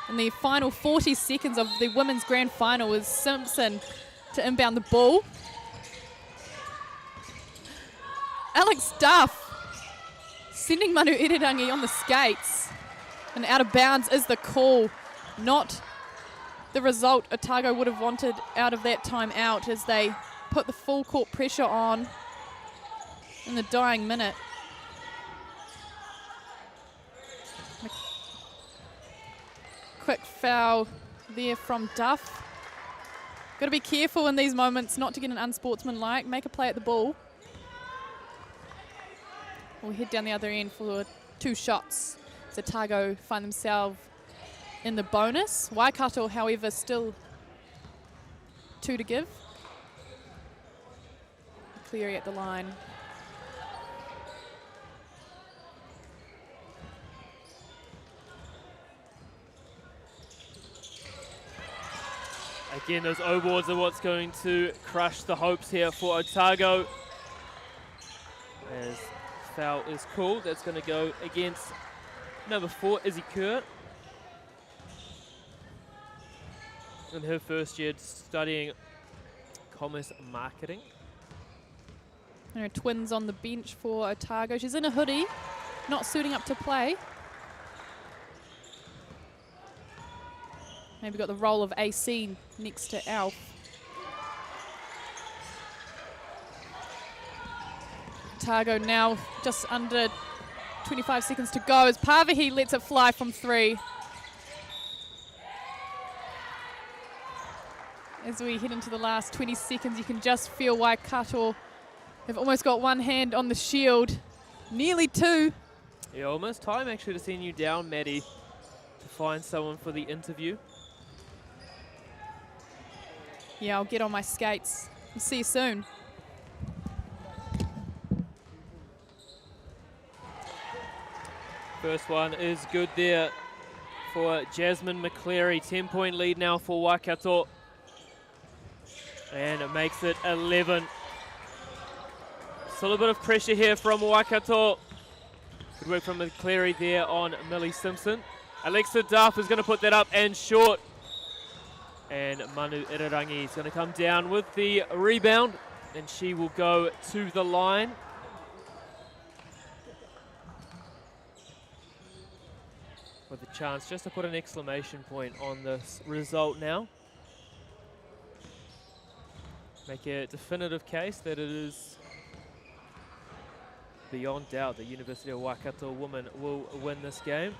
In the final 40 seconds of the women's grand final is Simpson to inbound the ball. Alex Duff sending Manu Irirangi on the skates. And out of bounds is the call. Not the result Otago would have wanted out of that timeout as they put the full court pressure on in the dying minute. Quick foul there from Duff. Got to be careful in these moments not to get an unsportsmanlike. Make a play at the ball. We'll head down the other end for 2 shots. So Otago find themselves in the bonus. Waikato, however, still 2 to give. Cleary at the line. Again, those O-boards are what's going to crush the hopes here for Otago. As foul is called, that's going to go against number 4, Izzy Kerr. In her first year studying commerce marketing. And her twins on the bench for Otago. She's in a hoodie, not suiting up to play. Maybe got the role of AC next to Alf. Otago now just under 25 seconds to go as Pavehi lets it fly from 3. As we head into the last 20 seconds, you can just feel Waikato have almost got one hand on the shield. Nearly 2. Yeah, almost time actually to send you down, Maddie, to find someone for the interview. Yeah, I'll get on my skates. We'll see you soon. First one is good there for Jasmine McCleary. 10-point lead now for Waikato. And it makes it 11. Still a bit of pressure here from Waikato. Good work from McCleary there on Millie Simpson. Alexa Duff is going to put that up and short. And Manu Irirangi is going to come down with the rebound. And she will go to the line. With a chance just to put an exclamation point on this result now. Make a definitive case that it is beyond doubt that University of Waikato women will win this game.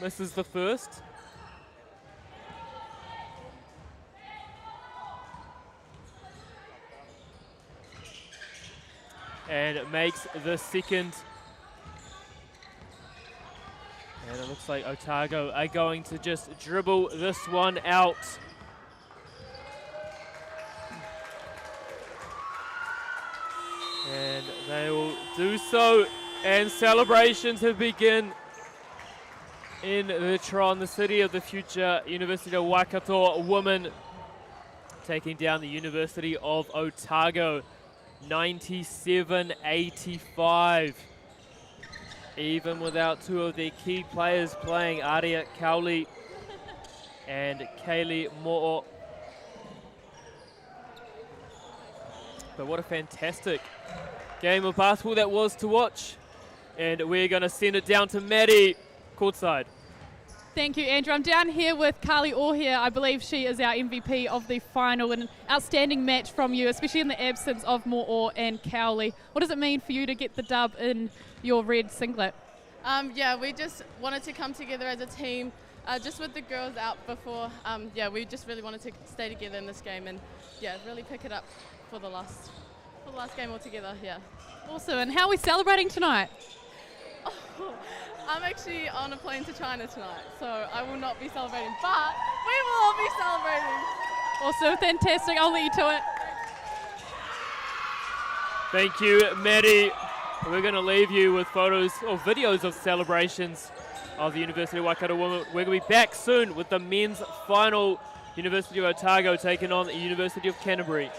Misses the first. and makes the second. And it looks like Otago are going to just dribble this one out. And they will do so, and celebrations have begun in the Tron, the city of the future. University of Waikato women taking down the University of Otago, 97-85. Even without two of their key players playing, Aria Cowley and Kaylee Moore. But what a fantastic game of basketball that was to watch. And we're going to send it down to Maddie, courtside. Thank you, Andrew. I'm down here with Carly Orr. I believe she is our MVP of the final, and an outstanding match from you, especially in the absence of Moore and Cowley. What does it mean for you to get the dub in your red singlet? Yeah, we just wanted to come together as a team, just with the girls out before. Yeah, we just really wanted to stay together in this game and, yeah, really pick it up for the last game altogether, yeah. Awesome. And how are we celebrating tonight? I'm actually on a plane to China tonight, so I will not be celebrating, but we will all be celebrating. Awesome, fantastic. I'll let you to it. Thank you, Maddie. We're going to leave you with photos or videos of celebrations of the University of Waikato women. We're going to be back soon with the men's final. University of Otago taking on the University of Canterbury.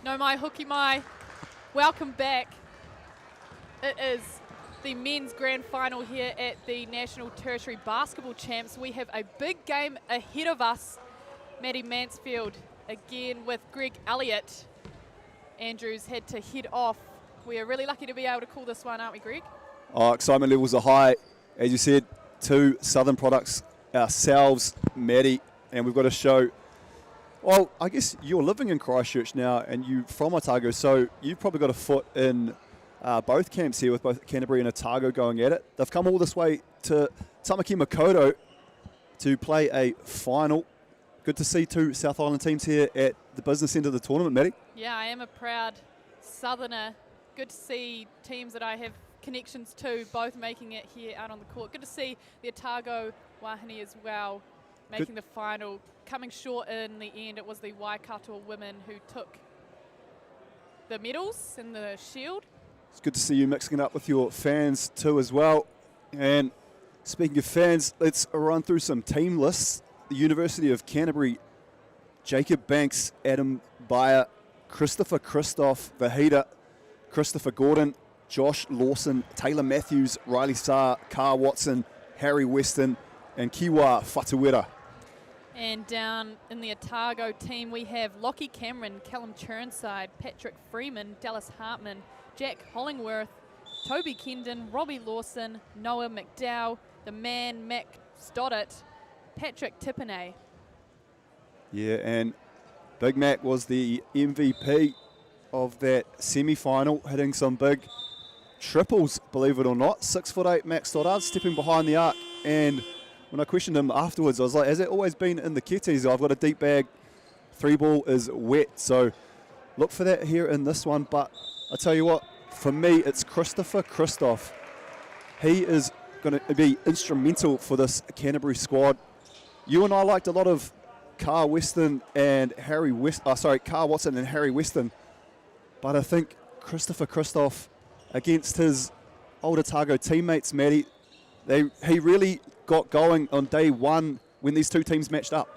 No mai, hoki mai. Welcome back. It is the men's grand final here at the National Tertiary Basketball Champs. We have a big game ahead of us. Maddie Mansfield again with Greg Elliott. Andrews had to head off. We are really lucky to be able to call this one, aren't we, Greg? Oh, excitement levels are high. As you said, 2 Southern products, ourselves, Maddie, and we've got to show. Well, I guess you're living in Christchurch now and you from Otago, so you've probably got a foot in both camps here with both Canterbury and Otago going at it. They've come all this way to Tamaki Makaurau to play a final. Good to see 2 South Island teams here at the business end of the tournament, Maddie. Yeah, I am a proud Southerner. Good to see teams that I have connections to both making it here out on the court. Good to see the Otago Wahine as well making the final. Coming short in the end, it was the Waikato women who took the medals and the shield. It's good to see you mixing it up with your fans too as well. And speaking of fans, let's run through some team lists. The University of Canterbury, Jacob Banks, Adam Bayer, Christopher Christoph, Vahida, Christopher Gordon, Josh Lawson, Taylor Matthews, Riley Saar, Carl Watson, Harry Weston, and Kiwa Whatuera. And down in the Otago team, we have Lockie Cameron, Callum Churnside, Patrick Freeman, Dallas Hartman, Jack Hollingworth, Toby Kendon, Robbie Lawson, Noah McDowell, the man Mac Stoddart, Patrick Tipene. Yeah, and Big Mac was the MVP of that semi-final, hitting some big triples, believe it or not. 6'8" Max Stoddard stepping behind the arc, and when I questioned him afterwards, I was like, has it always been in the kitties? I've got a deep bag, 3 ball is wet, so look for that here in this one. But I tell you what, for me, it's Christopher Christoph. He is going to be instrumental for this Canterbury squad. You and I liked a lot of Carl Watson and Harry Weston, but I think Christopher Christoph against his old Otago teammates, Maddie, he really got going on day one when these 2 teams matched up.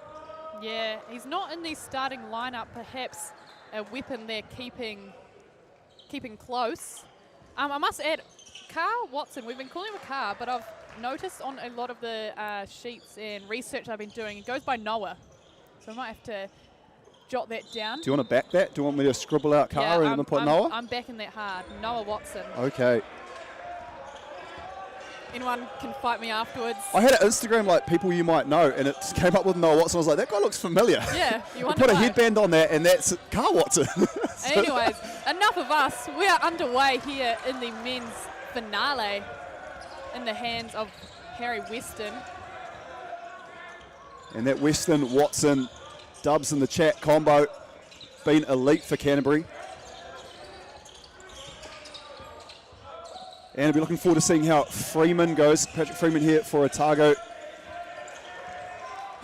Yeah, he's not in the starting lineup, perhaps a weapon they're keeping close. I must add, Carl Watson, we've been calling him a car, but I've noticed on a lot of the sheets and research I've been doing, it goes by Noah. So I might have to jot that down. Do you want to back that? Do you want me to scribble out car and then put Noah? I'm backing that hard. Noah Watson. Okay. Anyone can fight me afterwards. I had an Instagram like people you might know, and it just came up with Noah Watson. I was like, that guy looks familiar. Yeah, you I wonder put a why. headband on that, and that's Carl Watson. Anyways, enough of us. We are underway here in the men's finale in the hands of Harry Weston. And that Weston-Watson dubs in the chat combo been elite for Canterbury. And I'll be looking forward to seeing how Freeman goes. Patrick Freeman here for Otago.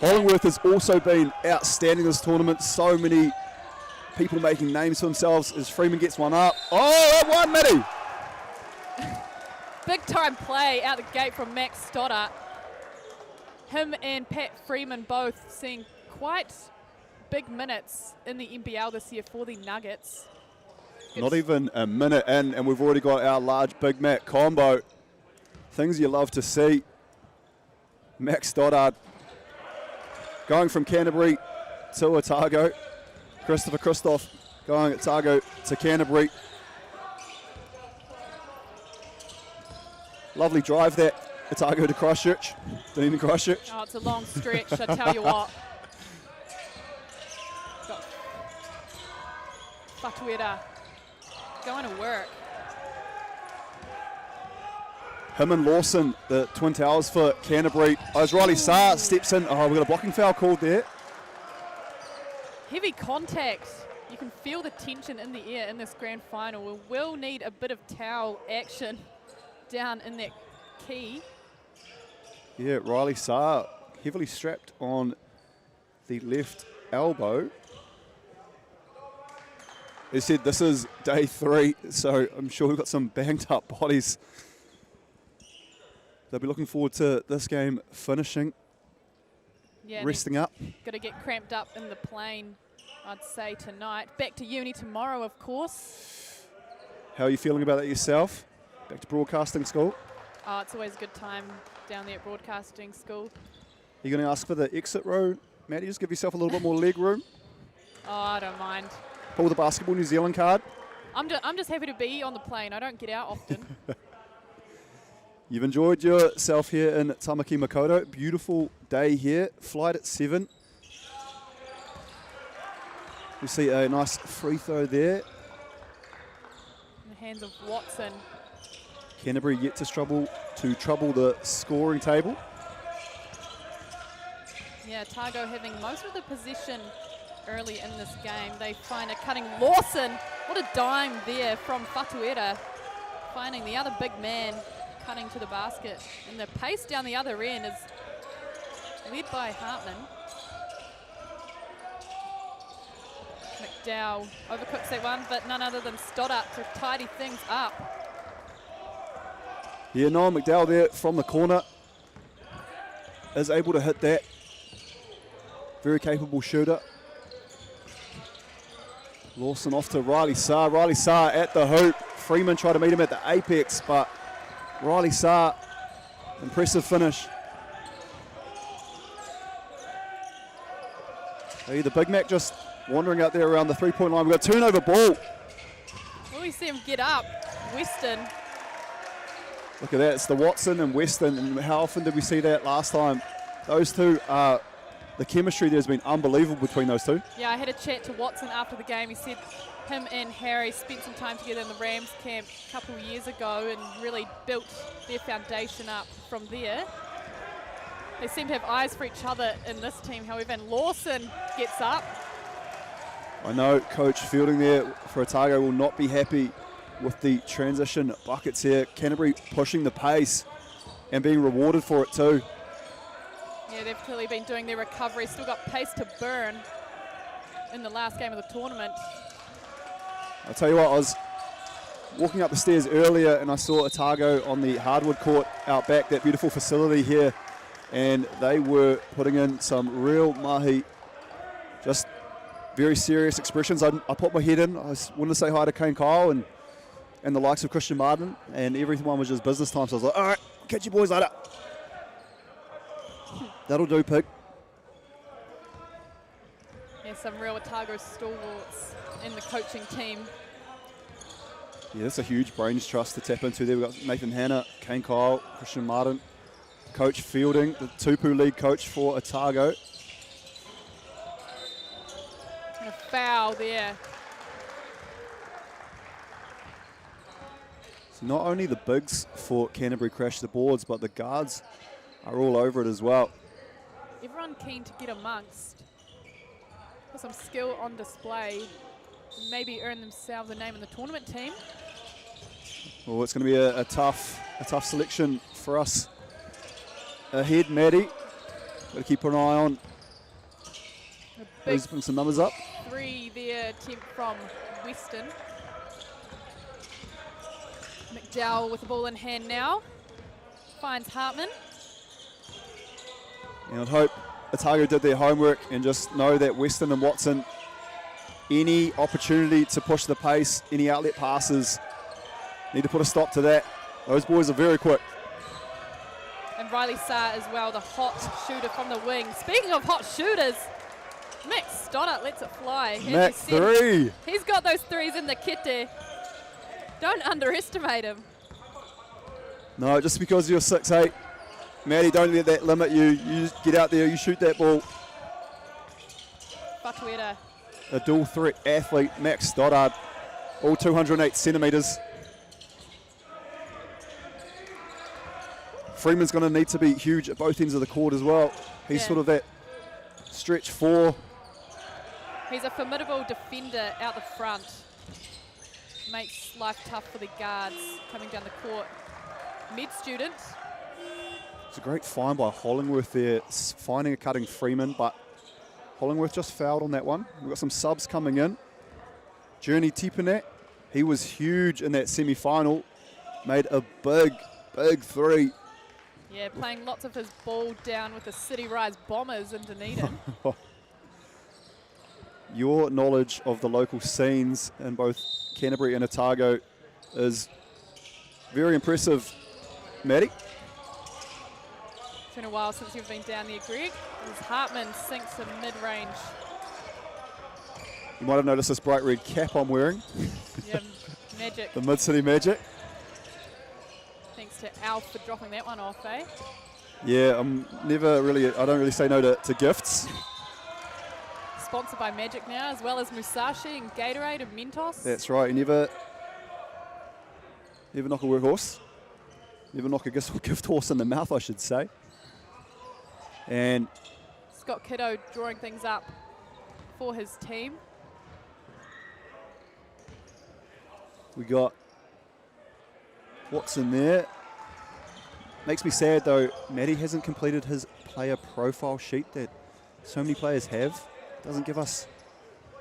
Hollingworth has also been outstanding this tournament. So many people making names for themselves as Freeman gets one up. Oh, that one, Matty! Big time play out the gate from Max Stoddart. Him and Pat Freeman both seeing quite big minutes in the NBL this year for the Nuggets. Not even a minute in, and we've already got our large Big Mac combo. Things you love to see. Max Stoddard going from Canterbury to Otago. Christopher Christoph going Otago to Canterbury. Lovely drive that Otago to Christchurch. Dunedin Christchurch. Oh, it's a long stretch, I tell you what. Got Whatuera going to work. Him and Lawson, the Twin Towers for Canterbury. As Riley Saar steps in. Oh, we've got a blocking foul called there. Heavy contact. You can feel the tension in the air in this grand final. We will need a bit of towel action down in that key. Yeah, Riley Saar heavily strapped on the left elbow. They said this is day 3, so I'm sure we've got some banged up bodies. They'll be looking forward to this game finishing, Yeah, resting up. got to get cramped up in the plane I'd say tonight. Back to uni tomorrow, of course. How are you feeling about that yourself? Back to broadcasting school? Oh, it's always a good time down there at broadcasting school. Are you going to ask for the exit row, Maddie? Just give yourself a little bit more leg room. Oh, I don't mind. Pull the Basketball New Zealand card. I'm just happy to be on the plane. I don't get out often. You've enjoyed yourself here in Tamaki Makaurau. Beautiful day here. Flight at 7. We see a nice free throw there. In the hands of Watson. Canterbury yet to trouble the scoring table. Yeah, Otago having most of the position early in this game. They find a cutting Lawson. What a dime there from Fatuera. Finding the other big man cutting to the basket. And the pace down the other end is led by Hartman. McDowell overcooks that one, but none other than Stoddart to tidy things up. Yeah, Noah McDowell there from the corner is able to hit that. Very capable shooter. Lawson off to Riley Saar. Riley Saar at the hoop. Freeman tried to meet him at the apex, but Riley Saar, impressive finish. Hey, the Big Mac just wandering out there around the three-point line. We've got a turnover ball. Will we see him get up? Weston. Look at that. It's the Watson and Weston. And how often did we see that last time? Those two, the chemistry there has been unbelievable between those two. Yeah, I had a chat to Watson after the game. He said him and Harry spent some time together in the Rams camp a couple of years ago and really built their foundation up from there. They seem to have eyes for each other in this team, however, and Lawson gets up. I know Coach Fielding there for Otago will not be happy with the transition buckets here. Canterbury pushing the pace and being rewarded for it too. Yeah, they've clearly been doing their recovery. Still got pace to burn in the last game of the tournament. I'll tell you what, I was walking up the stairs earlier and I saw Otago on the hardwood court out back, that beautiful facility here, and they were putting in some real mahi, just very serious expressions. I put my head in. I wanted to say hi to Kane Kyle and the likes of Christian Martin, and everyone was just business time. So I was like, all right, catch you boys later. That'll do, Pig. Yeah, some real Otago stalwarts in the coaching team. Yeah, that's a huge brains trust to tap into there. We've got Nathan Hanna, Kane Kyle, Christian Martin, Coach Fielding, the Tupu league coach for Otago. And a foul there. So not only the bigs for Canterbury crash the boards, but the guards are all over it as well. Everyone keen to get amongst. Got some skill on display. Maybe earn themselves a name in the tournament team. Well, it's going to be a tough selection for us ahead, Maddie. Got to keep an eye on who's putting some numbers up. 3 there, attempt from Weston. McDowell with the ball in hand now. Finds Hartman. And I'd hope Otago did their homework and just know that Weston and Watson, any opportunity to push the pace, any outlet passes, need to put a stop to that. Those boys are very quick. And Riley Saar as well, the hot shooter from the wing. Speaking of hot shooters, Max Stoddart lets it fly. Max 3. He's got those threes in the kete. Don't underestimate him. No, just because you're 6'8", Maddie, don't let that limit you. You just get out there, you shoot that ball. Fatuera. A dual threat athlete, Max Stoddard, all 208 centimetres. Freeman's going to need to be huge at both ends of the court as well. He's sort of that stretch 4. He's a formidable defender out the front. Makes life tough for the guards coming down the court. Mid student. It's a great find by Hollingworth there, finding a cutting Freeman, but Hollingworth just fouled on that one. We've got some subs coming in. Journey Tipanet, he was huge in that semi-final, made a big 3. Yeah, playing lots of his ball down with the City Rise Bombers in Dunedin. your knowledge of the local scenes in both Canterbury and Otago is very impressive, Maddie. It's been a while since you've been down there, Greg. As Hartman sinks a mid-range. You might have noticed this bright red cap I'm wearing. Yeah, magic. The Mid-City Magic. Thanks to Alf for dropping that one off, eh? Yeah, I don't really say no to gifts. Sponsored by Magic now, as well as Musashi and Gatorade and Mentos. That's right, you never knock a workhorse. Never knock a gift horse in the mouth, I should say. And Scott Kiddo drawing things up for his team. we got Watson there. Makes me sad though, Matty hasn't completed his player profile sheet that so many players have. Doesn't give us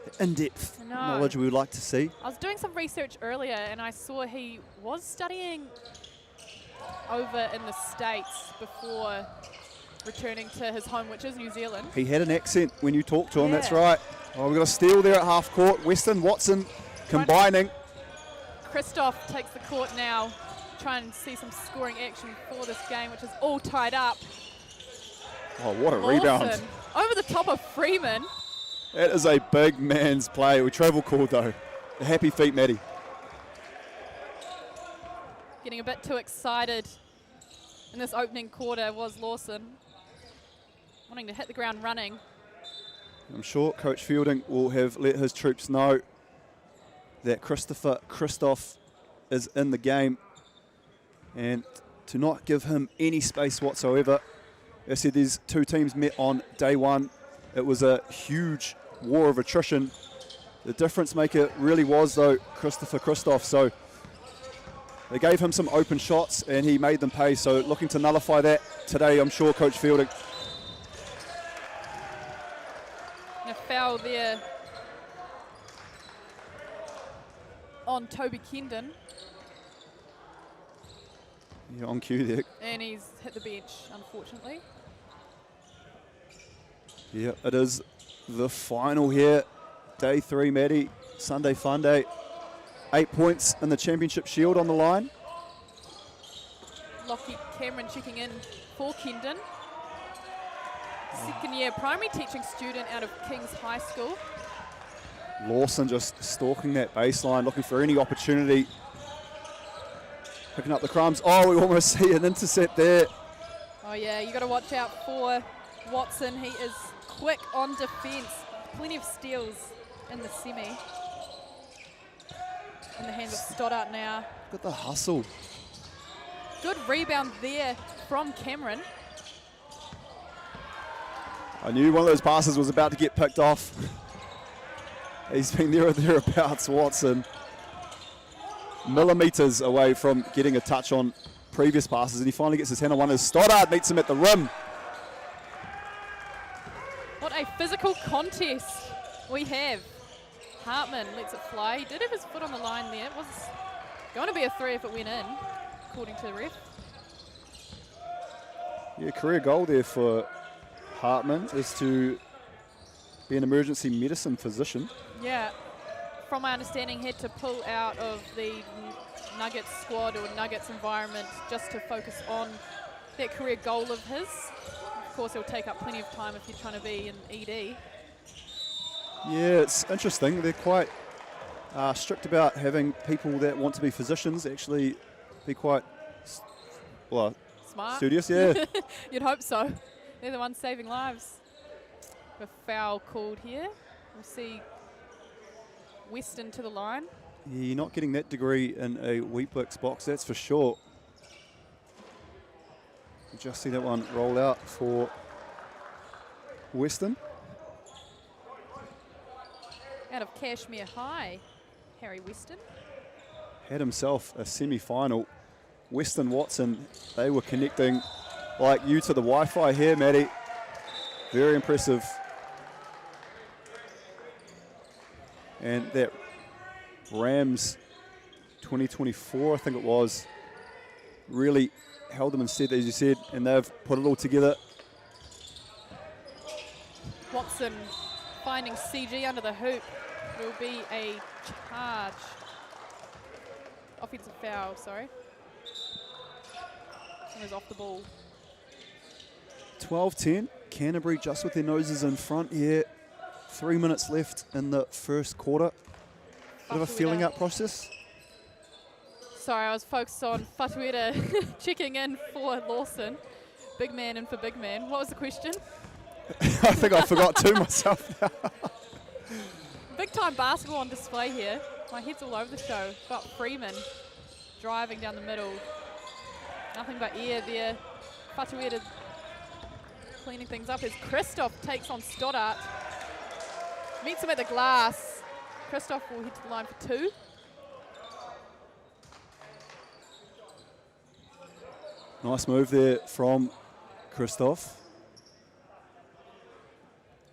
the in-depth knowledge we would like to see. I was doing some research earlier and I saw he was studying over in the States before returning to his home, which is New Zealand. He had an accent when you talked to him, Yeah. that's right. Oh, we've got a steal there at half court. Weston, Watson combining. Christoph takes the court now, trying to see some scoring action for this game, which is all tied up. Oh, what a rebound. Lawson over the top of Freeman. That is a big man's play. We travel called though. The happy feet, Matty. Getting a bit too excited in this opening quarter was Lawson. Wanting to hit the ground running. I'm sure Coach Fielding will have let his troops know that Christoph is in the game and to not give him any space whatsoever. As I said, these two teams met on day one. It was a huge war of attrition. The difference maker really was, though, Christoph. So they gave him some open shots and he made them pay. So looking to nullify that today, I'm sure, Coach Fielding. And a foul there on Toby Kendon. Yeah, on cue there. And he's hit the bench, unfortunately. Yeah, it is the final here. Day 3, Maddie. Sunday fun day. 8 points in the championship shield on the line. Lockie Cameron checking in for Kendon. Second year primary teaching student out of King's High School. Lawson just stalking that baseline, looking for any opportunity. Picking up the crumbs. Oh, we almost see an intercept there. Oh yeah, you got to watch out for Watson. He is quick on defence. Plenty of steals in the semi. In the hands of Stoddart now. Look at the hustle. Good rebound there from Cameron. I knew one of those passes was about to get picked off. He's been there or thereabouts, Watson. Millimetres away from getting a touch on previous passes, and he finally gets his hand on one as Stoddart meets him at the rim. What a physical contest we have. Hartman lets it fly. He did have his foot on the line there. It was going to be a 3 if it went in, according to the ref. Yeah, career goal there for Hartman is to be an emergency medicine physician. Yeah, from my understanding, he had to pull out of the Nuggets squad or Nuggets environment just to focus on that career goal of his. Of course, it'll take up plenty of time if you're trying to be an ED. Yeah, it's interesting. They're quite strict about having people that want to be physicians actually be quite Smart. studious. Yeah. You'd hope so. They're the ones saving lives. A foul called here. We'll see Weston to the line. Yeah, you're not getting that degree in a Wheatworks box, that's for sure. You just see that one roll out for Weston. Out of Cashmere High, Harry Weston. Had himself a semi-final. Weston Watson, they were connecting like you to the Wi-Fi here, Matty. Very impressive. And that Rams 2024, I think it was, really held them in stead, as you said, and they've put it all together. Watson finding CG under the hoop. It will be a charge. Offensive foul, sorry. And is off the ball. 12-10. Canterbury just with their noses in front here. 3 minutes left in the first quarter. Bit of a feeling out process. Sorry, I was focused on Fatuera checking in for Lawson. Big man in for big man. What was the question? I think I forgot to myself now. Big time basketball on display here. My head's all over the show. Got Freeman driving down the middle. Nothing but air there. Fatuera cleaning things up as Christoph takes on Stoddart. Meets him at the glass. Christoph will head to the line for 2. Nice move there from Christoph.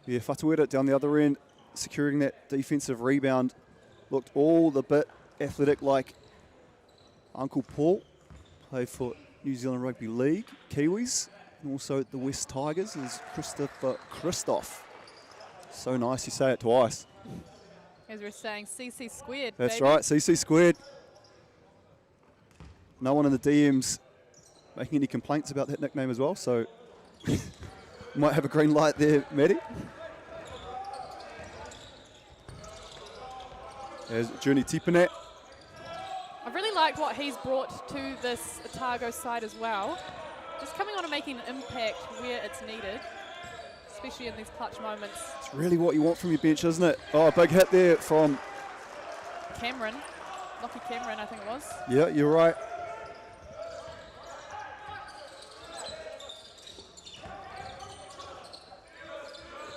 Yeah, Fatuera down the other end, securing that defensive rebound. Looked all the bit athletic like Uncle Paul. Played for New Zealand Rugby League, Kiwis, and also the West Tigers is Christoph. So nice you say it twice. As we're saying, CC squared, That's baby. right, CC squared. No one in the DMs making any complaints about that nickname as well, so might have a green light there, Maddie. There's Journey Tipanet. I really like what he's brought to this Otago side as well. Just coming on and making an impact where it's needed, especially in these clutch moments. It's really what you want from your bench, isn't it? Oh, a big hit there from Cameron, Lockie Cameron, I think it was. Yeah, you're right.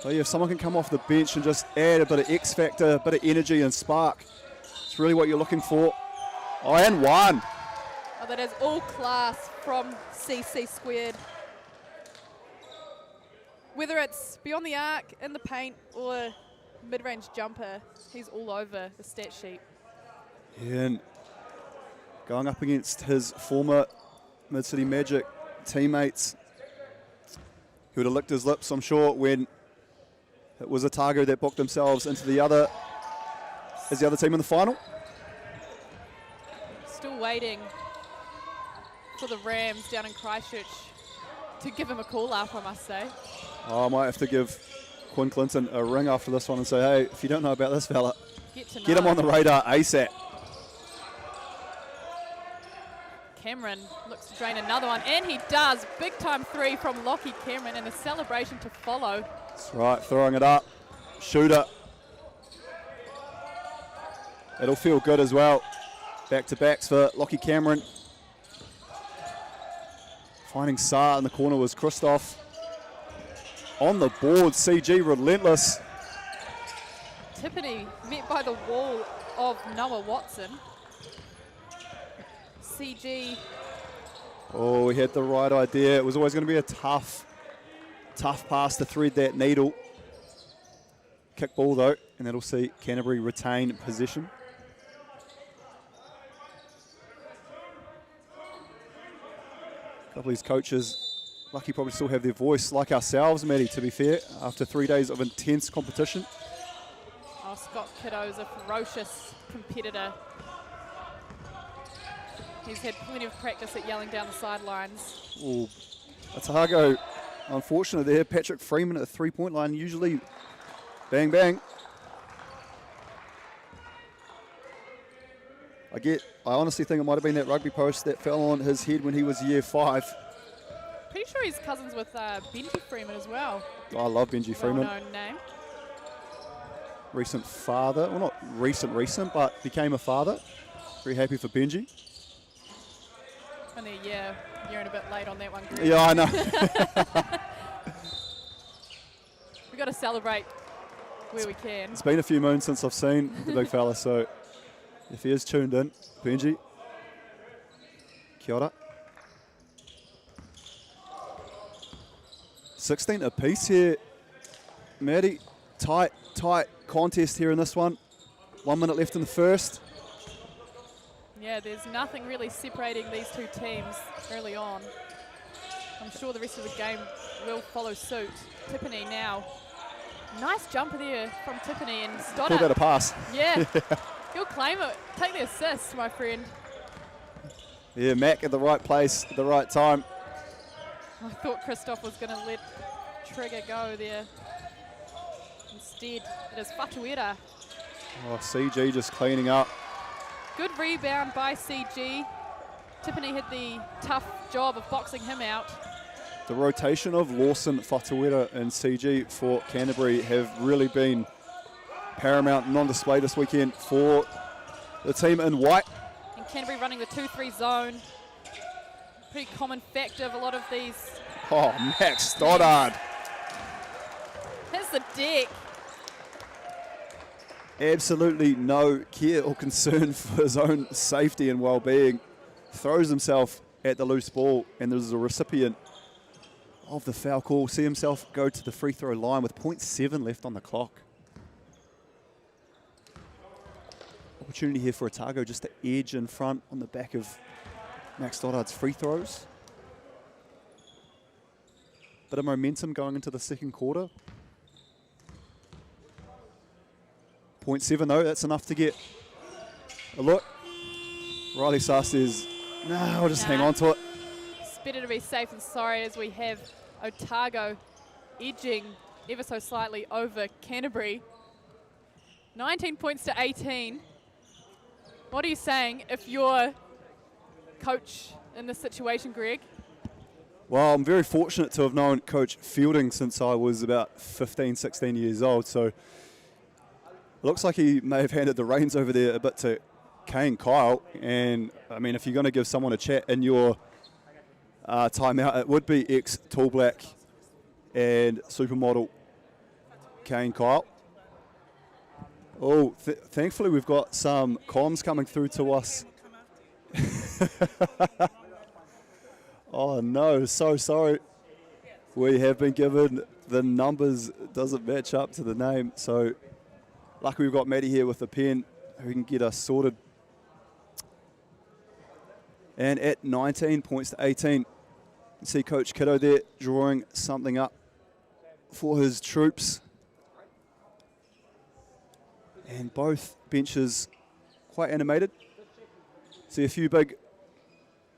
So yeah, if someone can come off the bench and just add a bit of X factor, a bit of energy and spark, it's really what you're looking for. Oh, and one. Oh, that is all class from CC squared. Whether it's beyond the arc, in the paint, or mid-range jumper, he's all over the stat sheet. Yeah, and going up against his former Mid-City Magic teammates, he would have licked his lips, I'm sure, when it was Otago that booked themselves into the other team in the final. Still waiting for the Rams down in Christchurch to give him a call up, I must say. Oh, I might have to give Quinn Clinton a ring after this one and say, hey, if you don't know about this fella, get him on the radar ASAP. Cameron looks to drain another one, and he does. Big time 3 from Lockie Cameron, and a celebration to follow. That's right, throwing it up. Shooter. It'll feel good as well. Back-to-backs for Lockie Cameron. Finding Saar in the corner was Christoph. On the board, CG relentless. Tiffany met by the wall of Noah Watson. CG. Oh, he had the right idea. It was always going to be a tough pass to thread that needle. Kick ball though, and that'll see Canterbury retain possession. A couple of these coaches, lucky probably still have their voice, like ourselves, Maddie, to be fair, after 3 days of intense competition. Oh, Scott Kiddo's a ferocious competitor. He's had plenty of practice at yelling down the sidelines. Ooh, Otago, unfortunate there. Patrick Freeman at the three-point line, usually bang, bang. I honestly think it might have been that rugby post that fell on his head when he was year 5. Pretty sure he's cousins with Benji Freeman as well. I love Benji Freeman. Well-known name. Recent father, well not recent, but became a father. Very happy for Benji. Only a year and a bit late on that one. Greg. Yeah, I know. We've got to celebrate where we can. It's been a few moons since I've seen the big fella, so if he is tuned in, Benji. Kia ora. 16 apiece here. Maddie, tight contest here in this one. 1 minute left in the first. Yeah, there's nothing really separating these two teams early on. I'm sure the rest of the game will follow suit. Tiffany now Nice jumper there from Tiffany and Called that a Stoddard. pass. Yeah, he'll claim it. Take the assist, my friend. Yeah, Mac at the right place at the right time. I thought Christoph was going to let Trigger go there. Instead, it is Fatuera. Oh, CG just cleaning up. Good rebound by CG. Tiffany had the tough job of boxing him out. The rotation of Lawson, Fatuera and CG for Canterbury have really been paramount and on display this weekend for the team in white. And Canterbury running the 2-3 zone. Pretty common factor of a lot of these. Oh, Max Stoddard. That's the deck. Absolutely no care or concern for his own safety and well-being. Throws himself at the loose ball, and there's a recipient of the foul call. See himself go to the free throw line with 0.7 left on the clock. Opportunity here for Otago just to edge in front on the back of Max Stoddard's free throws. Bit of momentum going into the second quarter. 0.7 though, that's enough to get a look. Riley Saar says, no, I'll just hang on to it. It's better to be safe than sorry, as we have Otago edging ever so slightly over Canterbury. 19 points to 18. What are you saying if you're coach in this situation, Greg? Well, I'm very fortunate to have known Coach Fielding since I was about 15, 16 years old. So it looks like he may have handed the reins over there a bit to Kane Kyle. And, I mean, if you're going to give someone a chat in your timeout, it would be ex-Tall Black and supermodel Kane Kyle. Oh, thankfully we've got some comms coming through to us. Oh no, so sorry. We have been given the numbers doesn't match up to the name. So lucky we've got Maddie here with a pen who can get us sorted. And at 19 points to 18, you see Coach Kiddo there drawing something up for his troops. And both benches quite animated. See a few big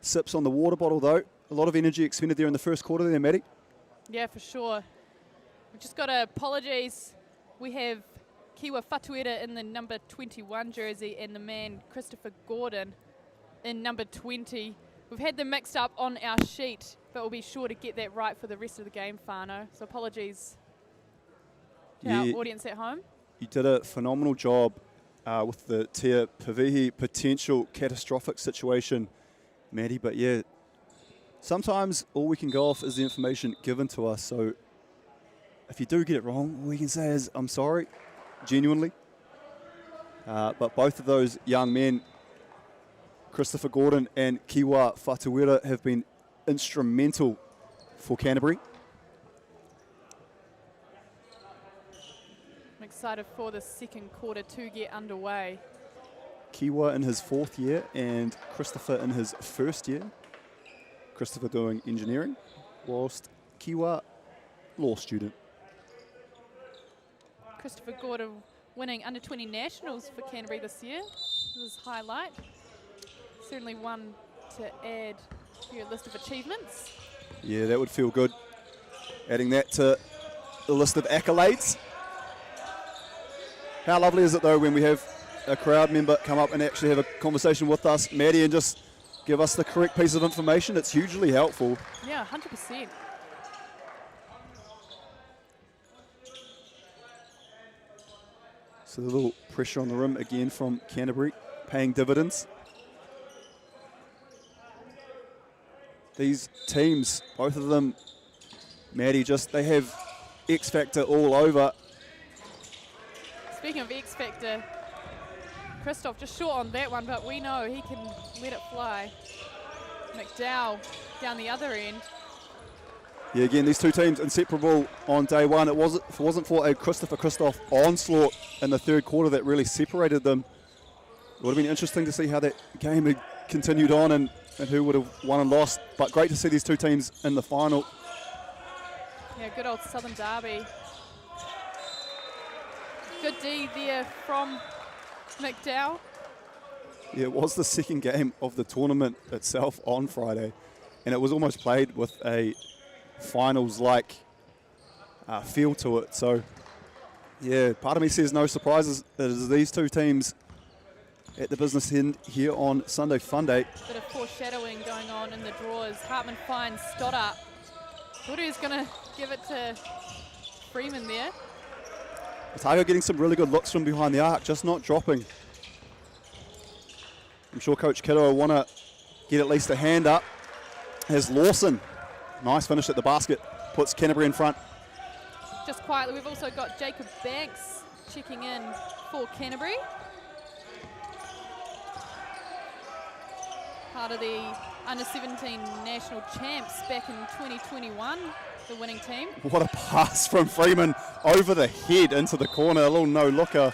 sips on the water bottle though. A lot of energy expended there in the first quarter there, Maddie. Yeah, for sure. We've just got to apologise. We have Hiwa Fatuera in the number 21 jersey and the man Christopher Gordon in number 20. We've had them mixed up on our sheet, but we'll be sure to get that right for the rest of the game, Whānau. So apologies to our audience at home. You did a phenomenal job with the Te Pavihi potential catastrophic situation, Maddie. But yeah, sometimes all we can go off is the information given to us. So if you do get it wrong, all we can say is, I'm sorry, genuinely. But both of those young men, Christopher Gordon and Hiwa Fatuera, have been instrumental for Canterbury. I'm excited for the second quarter to get underway. Hiwa in his 4th year and Christopher in his 1st year. Christopher doing engineering, whilst Hiwa, law student. Christopher Gordon winning under 20 nationals for Canterbury this year. This is highlight. Certainly one to add to your list of achievements. Yeah, that would feel good. Adding that to the list of accolades. How lovely is it though when we have a crowd member come up and actually have a conversation with us, Maddie, and just give us the correct piece of information? It's hugely helpful. Yeah, 100%. So a little pressure on the rim again from Canterbury, paying dividends. These teams, both of them, Maddie, they have X Factor all over. Speaking of X Factor, Christoph just short on that one, but we know he can let it fly. McDowell down the other end. Yeah, again, these two teams inseparable on day one. If it wasn't for a Christoph onslaught in the third quarter that really separated them, it would have been interesting to see how that game had continued on and who would have won and lost. But great to see these two teams in the final. Yeah, good old Southern Derby. Good D there from McDowell. Yeah, it was the second game of the tournament itself on Friday, and it was almost played with a finals-like feel to it. So, yeah, part of me says no surprises. It is these two teams at the business end here on Sunday Funday. Bit of foreshadowing going on in the draws. Hartman finds Stoddart. Thought he was going to give it to Freeman there. Otago getting some really good looks from behind the arc, just not dropping. I'm sure Coach Kiddo will want to get at least a hand up. Here's Lawson. Nice finish at the basket. Puts Canterbury in front. Just quietly, we've also got Jacob Banks checking in for Canterbury. Part of the under-17 national champs back in 2021, the winning team. What a pass from Freeman over the head into the corner. A little no-looker.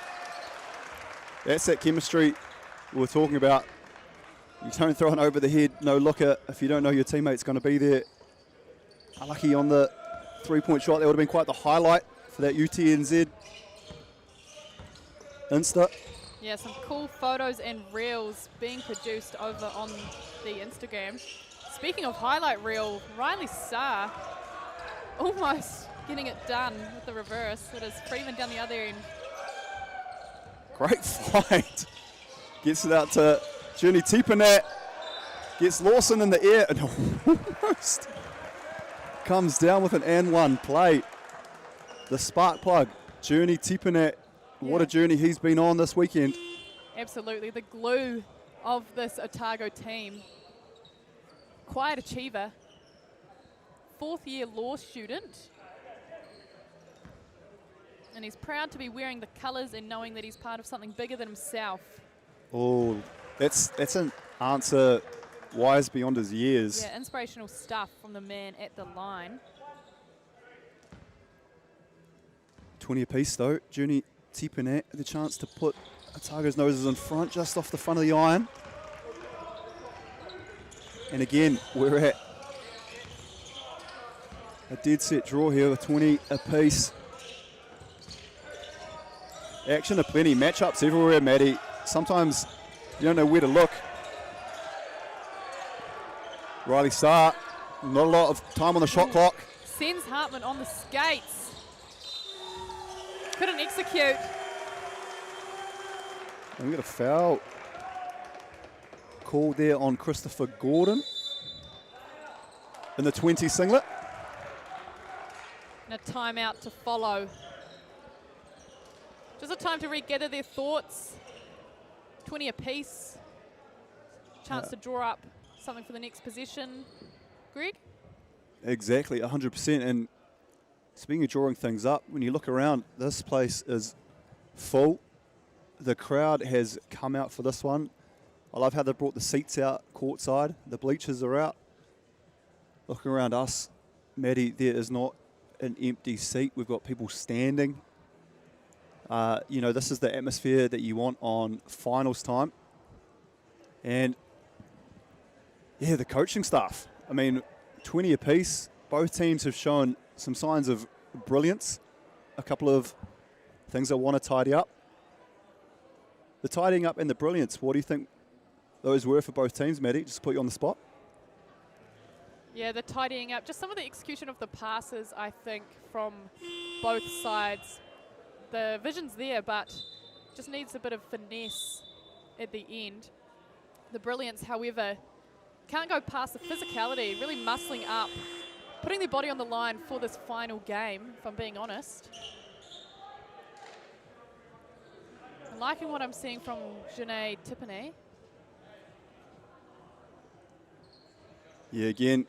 That's that chemistry we're talking about. You don't throw it over the head, no-looker, if you don't know your teammate's going to be there. Unlucky on the three-point shot. That would have been quite the highlight for that UTNZ Insta. Yeah, some cool photos and reels being produced over on the Instagram. Speaking of highlight reel, Riley Sarr almost getting it done with the reverse. It is Freeman down the other end. Great fight. Gets it out to Journey Tipanet. Gets Lawson in the air and almost comes down with an and one play. The spark plug, Journey Tipanet. What a journey he's been on this weekend. Absolutely, the glue of this Otago team. Quiet achiever. Fourth-year law student. And he's proud to be wearing the colours and knowing that he's part of something bigger than himself. Oh, that's an answer wise beyond his years. Yeah, inspirational stuff from the man at the line. 20 apiece though. Journey Tipanet, the chance to put Otago's noses in front, just off the front of the iron. And again, we're at a dead set draw here with 20 apiece. Action aplenty, matchups everywhere, Maddie. Sometimes you don't know where to look. Riley Sarr, not a lot of time on the shot clock. Sends Hartman on the skates. Couldn't execute. And we got a foul called there on Christopher Gordon in the 20 singlet. And a timeout to follow. Just a time to regather their thoughts. 20 apiece. Chance to draw up something for the next possession. Greg? Exactly, 100%. And speaking of drawing things up, when you look around, this place is full. The crowd has come out for this one. I love how they brought the seats out courtside. The bleachers are out. Looking around us, Maddie, there is not an empty seat. We've got people standing. You know, this is the atmosphere that you want on finals time. And, yeah, the coaching staff. I mean, 20 apiece. Both teams have shown some signs of brilliance. A couple of things I want to tidy up. The tidying up and the brilliance, what do you think those were for both teams, Maddie? Just to put you on the spot. Yeah, the tidying up. Just some of the execution of the passes, I think, from both sides. The vision's there, but just needs a bit of finesse at the end. The brilliance, however, can't go past the physicality, really muscling up, putting their body on the line for this final game, if I'm being honest. I'm liking what I'm seeing from Journey Tipanet. Yeah, again,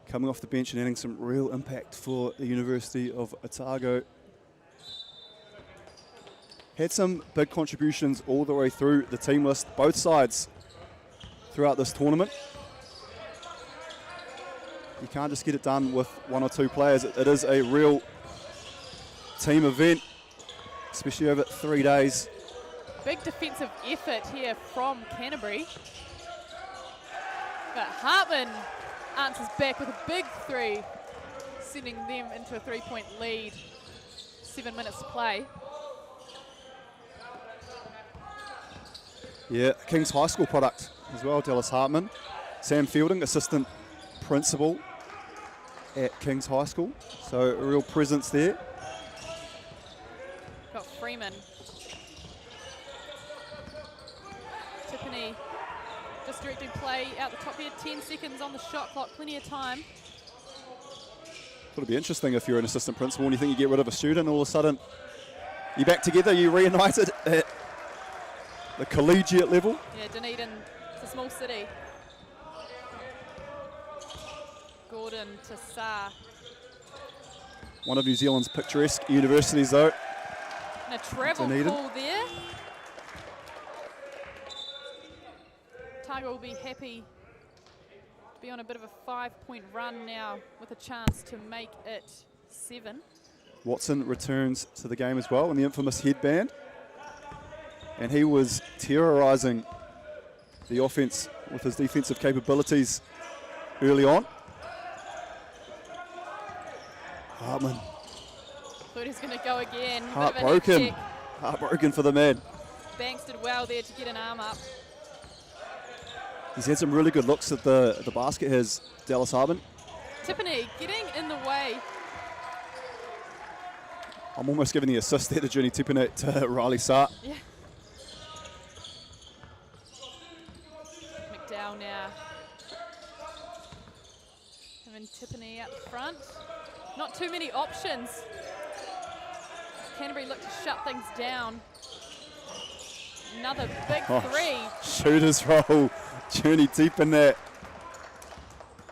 coming off the bench and adding some real impact for the University of Otago. Had some big contributions all the way through the team list, both sides throughout this tournament. You can't just get it done with one or two players. It is a real team event, especially over 3 days. Big defensive effort here from Canterbury. But Hartman answers back with a big three, sending them into a 3-point lead. 7 minutes to play. Yeah, King's High School product as well, Dallas Hartman. Sam Fielding, assistant principal at King's High School. So a real presence there. Got Freeman. Tiffany just directing play out the top here. 10 seconds on the shot clock, plenty of time. It'll be interesting if you're an assistant principal and you think you get rid of a student, all of a sudden you're back together, you're reunited at the collegiate level. Yeah, Dunedin, it's a small city. Gordon to Saar. One of New Zealand's picturesque universities though. And a travel Dunedin. call there. Otago will be happy to be on a bit of a 5-point run now with a chance to make it 7. Watson returns to the game as well in the infamous headband. And he was terrorising the offence with his defensive capabilities early on. Hartman, Thought he was going to go again. Bit of a head heartbroken. check. Heartbroken for the man. Banks did well there to get an arm up. He's had some really good looks at the basket, has Dallas Hartman. Tiffany getting in the way. I'm almost giving the assist there to Junie Tippinett to Riley Saar. Yeah. McDowell now. Having Tiffany up front. Not too many options. Canterbury look to shut things down. Another big three. Shooter's roll, Junie Tippinett.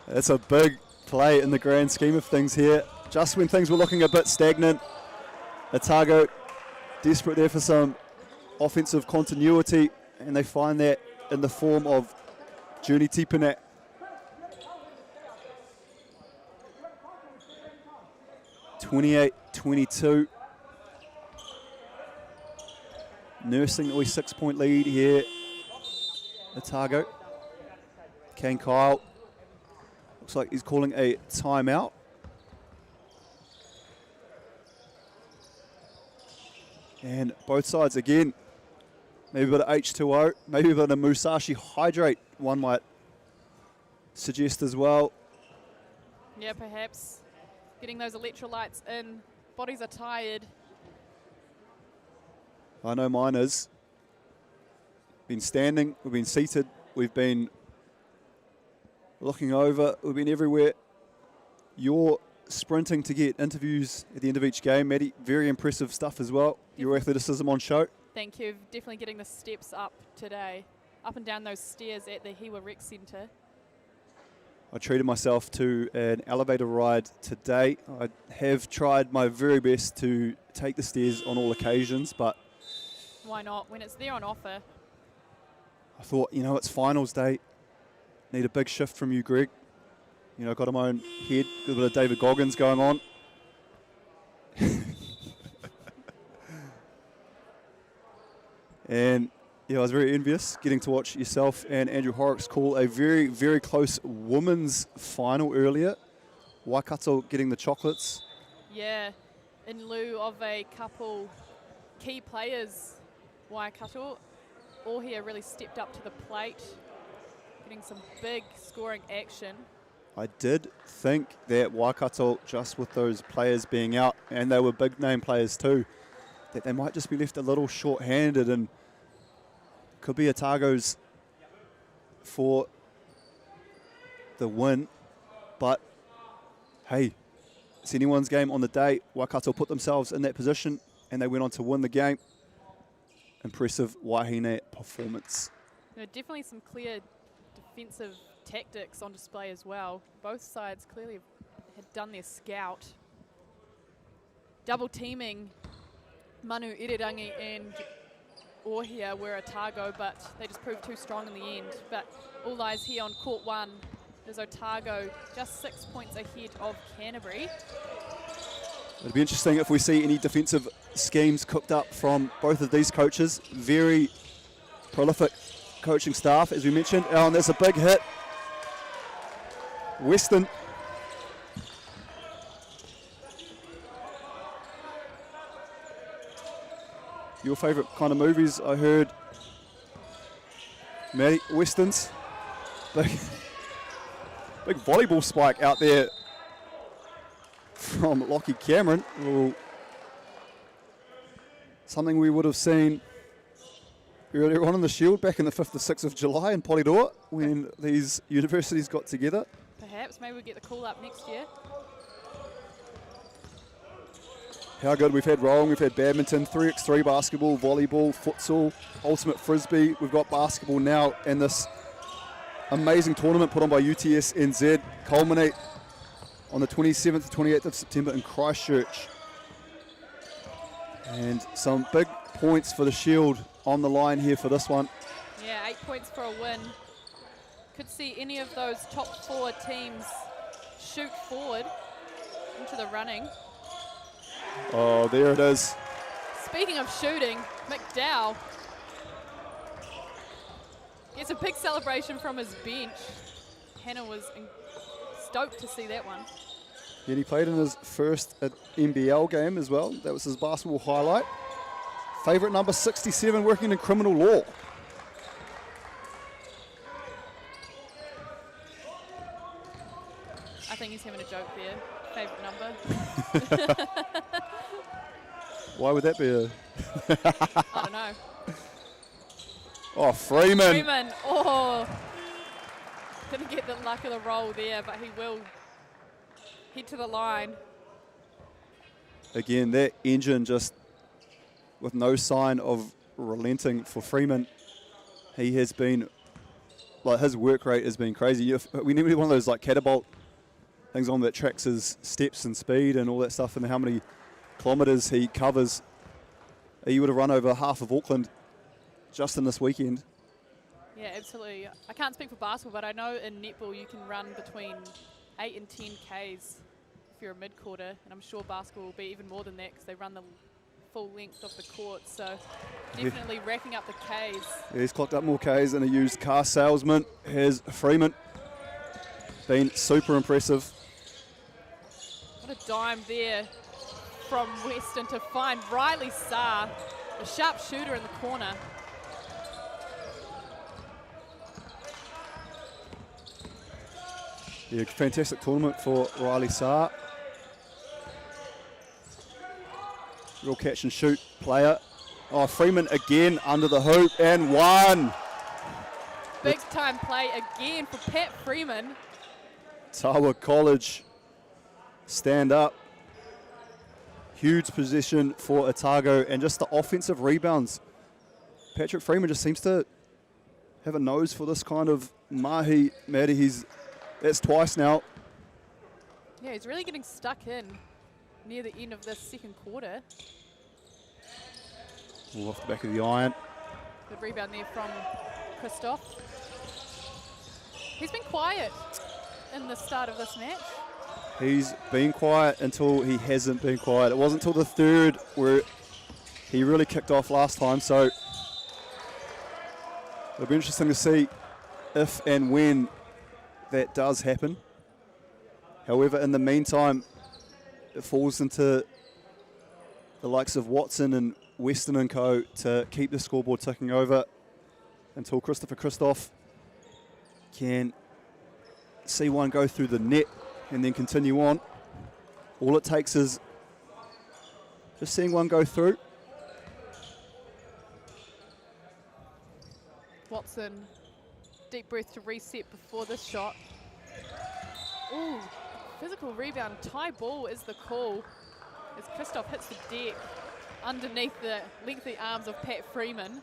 That's a big play in the grand scheme of things here. Just when things were looking a bit stagnant, Otago desperate there for some offensive continuity, and they find that in the form of Junie Tippinett. (28-22). Nursing a wee 6-point lead here. Otago. Kane Kyle looks like he's calling a timeout. And both sides again, maybe a bit of H2O, maybe a bit of Musashi Hydrate, one might suggest as well. Yeah, perhaps getting those electrolytes in. Bodies are tired. I know mine is. Been standing, we've been seated, we've been looking over, we've been everywhere. You're sprinting to get interviews at the end of each game. Maddie, very impressive stuff as well. Your athleticism on show. Thank you. Definitely getting the steps up today. Up and down those stairs at the Hiwa Rec Centre. I treated myself to an elevator ride today. I have tried my very best to take the stairs on all occasions, but Why not? When it's there on offer. I thought, you know, it's finals day. Need a big shift from you, Greg. You know, got in my own head. Got a bit of David Goggins going on. And yeah, I was very envious getting to watch yourself and Andrew Horrocks call a very, very close women's final earlier. Waikato getting the chocolates. Yeah, in lieu of a couple key players, Waikato. All here really stepped up to the plate, getting some big scoring action. I did think that Waikato, just with those players being out, and they were big name players too, that they might just be left a little short-handed, and could be Otago's for the win. But hey, it's anyone's game on the day. Waikato put themselves in that position and they went on to win the game. Impressive Wahine performance. There are definitely some clear defensive tactics on display as well. Both sides clearly had done their scout. Double teaming Manu Irirangi and Ohia were Otago, but they just proved too strong in the end. But all eyes here on court one. There's Otago just 6 points ahead of Canterbury. It'll be interesting if we see any defensive schemes cooked up from both of these coaches. Very prolific coaching staff, as we mentioned. Oh, and there's a big hit. Weston. your favourite kind of movies, I heard. Matty, Westerns. Big volleyball spike out there from Lockie Cameron. Ooh. Something we would have seen earlier on in the Shield back in the 5th or 6th of July in Polydor when these universities got together. Perhaps, maybe we'll get the call up next year. How good. We've had rowing, we've had badminton, 3x3 basketball, volleyball, futsal, ultimate frisbee. We've got basketball now, and this amazing tournament put on by UTS NZ culminate on the 27th to 28th of September in Christchurch. And some big points for the Shield on the line here for this one. Yeah, 8 points for a win. Could see any of those top 4 teams shoot forward into the running. Oh, there it is. Speaking of shooting, McDowell gets a big celebration from his bench. Hannah was stoked to see that one. And he played in his first NBL game as well. That was his basketball highlight. Favourite number 67, working in criminal law. I think he's having a joke there. Favourite number. Why would that be a... I don't know. Oh, Freeman. Freeman, oh. Didn't get the luck of the roll there, but he will head to the line. Again, that engine just with no sign of relenting for Freeman. He has been, like, his work rate has been crazy. We need one of those like catapult things on that tracks his steps and speed and all that stuff and how many kilometres he covers. He would have run over half of Auckland just in this weekend. Yeah, absolutely. I can't speak for basketball, but I know in netball you can run between 8 and 10 Ks if you're a mid-quarter, and I'm sure basketball will be even more than that because they run the full length of the court, so definitely racking up the Ks. Yeah, he's clocked up more Ks than a used car salesman. Has Freeman. Been super impressive. What a dime there from Weston to find Riley Saar, a sharp shooter in the corner. Yeah, fantastic tournament for Riley Saar. Real catch and shoot player. Oh, Freeman again under the hoop and one. Big time play again for Pat Freeman. Tawa College stand up. Huge position for Otago, and just the offensive rebounds. Patrick Freeman just seems to have a nose for this kind of mahi. Maddie, that's twice now. Yeah, he's really getting stuck in near the end of this second quarter. Ooh, off the back of the iron. Good rebound there from Christoph. He's been quiet in the start of this match. He's been quiet until he hasn't been quiet. It wasn't until the third where he really kicked off last time, so it'll be interesting to see if and when that does happen. However, in the meantime, it falls into the likes of Watson and Weston and co to keep the scoreboard ticking over until Christopher Christoph can see one go through the net and then continue on. All it takes is just seeing one go through. Watson, deep breath to reset before this shot. Ooh, physical rebound. Tie ball is the call as Christoph hits the deck underneath the lengthy arms of Pat Freeman.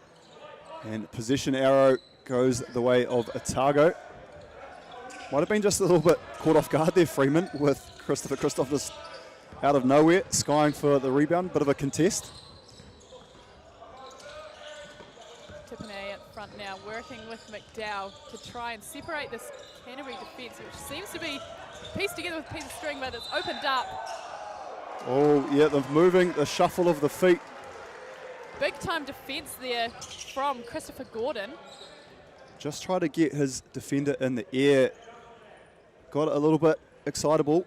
And possession arrow goes the way of Otago. Might have been just a little bit caught off guard there, Freeman, with Christopher Christoph just out of nowhere, skying for the rebound. Bit of a contest. Tipene up front now, working with McDowell to try and separate this Canterbury defence, which seems to be pieced together with a piece of string, but it's opened up. Oh, yeah, the moving, the shuffle of the feet. Big time defence there from Christopher Gordon. Just try to get his defender in the air. Got a little bit excitable.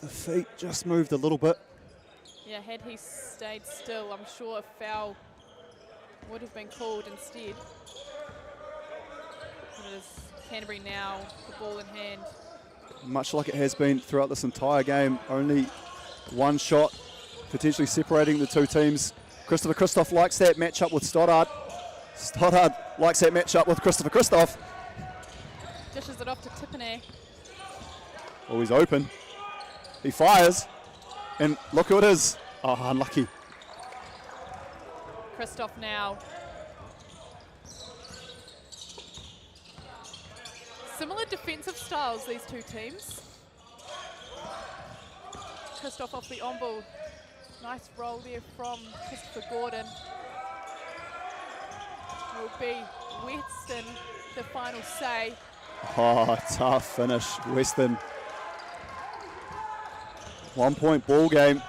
The feet just moved a little bit. Yeah, had he stayed still, I'm sure a foul would have been called instead. It is Canterbury now, the ball in hand. Much like it has been throughout this entire game, only one shot potentially separating the two teams. Christopher Christoph likes that matchup with Stoddard. Stoddard likes that matchup with Christopher Christoph. Dishes it off to Tippene. Oh, he's open. He fires. And look who it is. Oh, unlucky. Christoph now. Similar defensive styles, these two teams. Christoph off the on-ball. Nice roll there from Christopher Gordon. Will be Weston the final say. Oh, tough finish, Weston. 1 point ball game.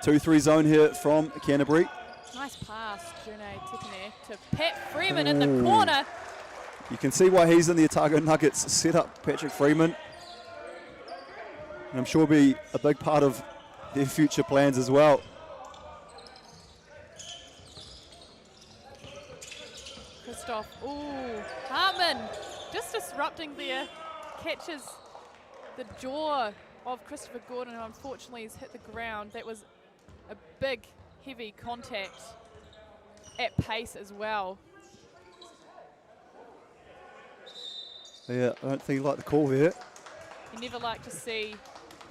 2-3 zone here from Canterbury. Nice pass, June Tippene to Pat Freeman in the corner. You can see why he's in the Otago Nuggets. Set up Patrick Freeman. And I'm sure be a big part of their future plans as well. Christoph, ooh, Hartman just disrupting there. Catches the jaw of Christopher Gordon, who unfortunately has hit the ground. That was a big, heavy contact at pace as well. Yeah, I don't think he liked the call there. You never like to see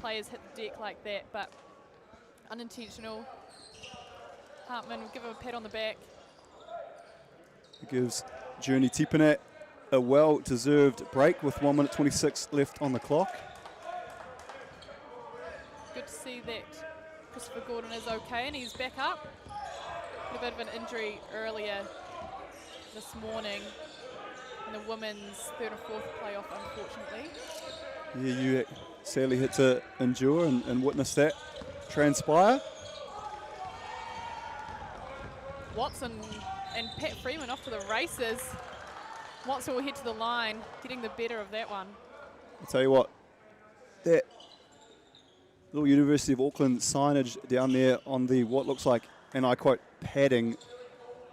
players hit the deck like that, but unintentional. Hartman will give him a pat on the back. It gives Journey Tippene a well-deserved break with 1 minute 26 left on the clock. Good to see that Christopher Gordon is okay and he's back up. A bit of an injury earlier this morning in the women's third or fourth playoff, unfortunately. Yeah, you sadly had to endure and witness that transpire. Watson and Pat Freeman off to the races. Watson will head to the line, getting the better of that one. I'll tell you what, that little University of Auckland signage down there on the what looks like, and I quote, padding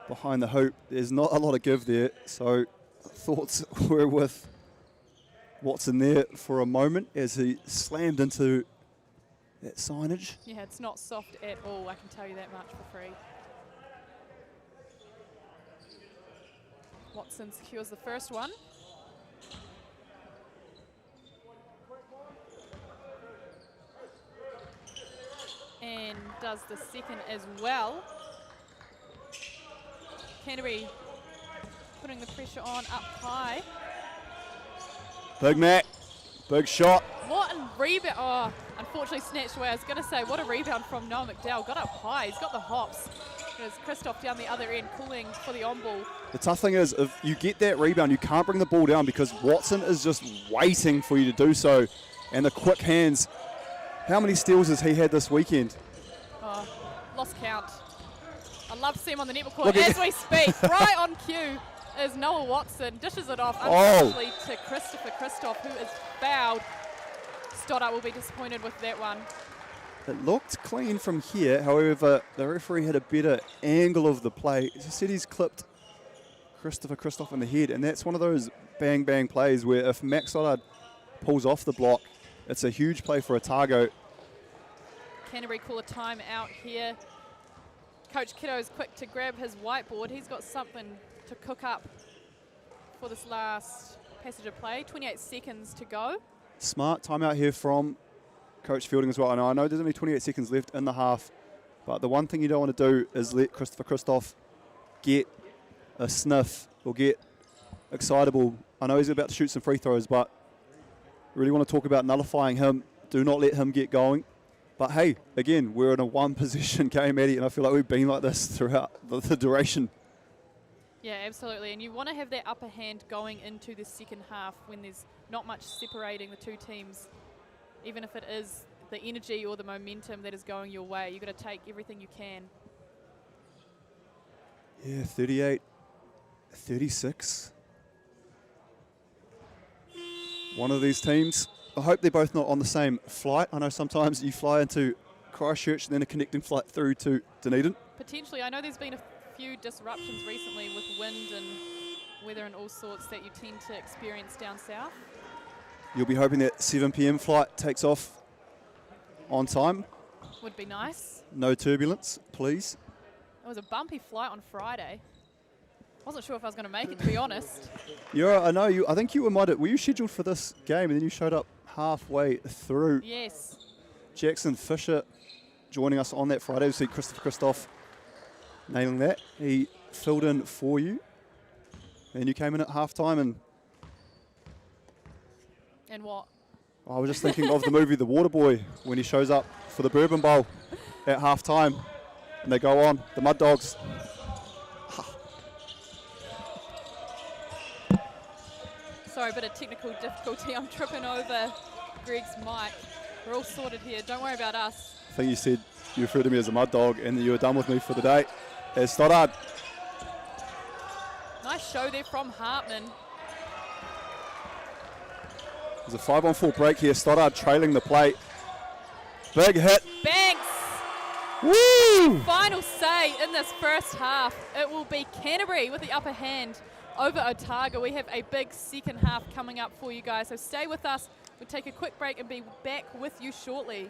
behind the hoop, there's not a lot of give there, so thoughts were with Watson there for a moment as he slammed into that signage. Yeah, it's not soft at all, I can tell you that much for free. Watson secures the first one. And does the second as well. Canterbury putting the pressure on up high. Big Mac, big shot. What a rebound. Oh, unfortunately snatched away. I was going to say, what a rebound from Noah McDowell. Got up high. He's got the hops. There's Christoph down the other end, calling for the on-ball. The tough thing is, if you get that rebound, you can't bring the ball down because Watson is just waiting for you to do so. And the quick hands. How many steals has he had this weekend? Oh, lost count. I love to see him on the netball court as we speak. Right on cue is Noah Watson. Dishes it off, unfortunately, to Christopher Christoph, who is fouled. Stoddart will be disappointed with that one. It looked clean from here. However, the referee had a better angle of the play. He said he's clipped Christopher Christoph in the head, and that's one of those bang-bang plays where if Max Stoddart pulls off the block, it's a huge play for Otago. Canterbury call a time out here. Coach Kiddo is quick to grab his whiteboard. He's got something to cook up for this last passage of play. 28 seconds to go. Smart timeout here from Coach Fielding as well. And I know there's only 28 seconds left in the half, but the one thing you don't want to do is let Christopher Christoph get a sniff or get excitable. I know he's about to shoot some free throws, but really want to talk about nullifying him. Do not let him get going. But hey, again, we're in a one-possession game, Eddie, and I feel like we've been like this throughout the duration. Yeah, absolutely. And you want to have that upper hand going into the second half when there's not much separating the two teams. Even if it is the energy or the momentum that is going your way, you've got to take everything you can. Yeah, 38, 36. One of these teams, I hope they're both not on the same flight. I know sometimes you fly into Christchurch, and then a connecting flight through to Dunedin. Potentially. I know there's been a few disruptions recently with wind and weather and all sorts that you tend to experience down south. You'll be hoping that 7 p.m. flight takes off on time. Would be nice. No turbulence, please. It was a bumpy flight on Friday. Wasn't sure if I was going to make it, to be honest. I know you. I think you were you scheduled for this game, and then you showed up halfway through. Yes. Jackson Fisher joining us on that Friday. We see Christopher Christoph nailing that. He filled in for you, and you came in at halftime. And what? I was just thinking of the movie The Waterboy when he shows up for the Bourbon Bowl at halftime, and they go on the Mud Dogs. Sorry, a bit of technical difficulty. I'm tripping over Greg's mic. We're all sorted here. Don't worry about us. I think you referred to me as a mud dog, and you were done with me for the day. As Stoddard. Nice show there from Hartman. There's a 5-on-4 break here. Stoddard trailing the plate. Big hit. Banks. Woo! Final say in this first half. It will be Canterbury with the upper hand over Otago. We have a big second half coming up for you guys, so stay with us. We'll take a quick break and be back with you shortly.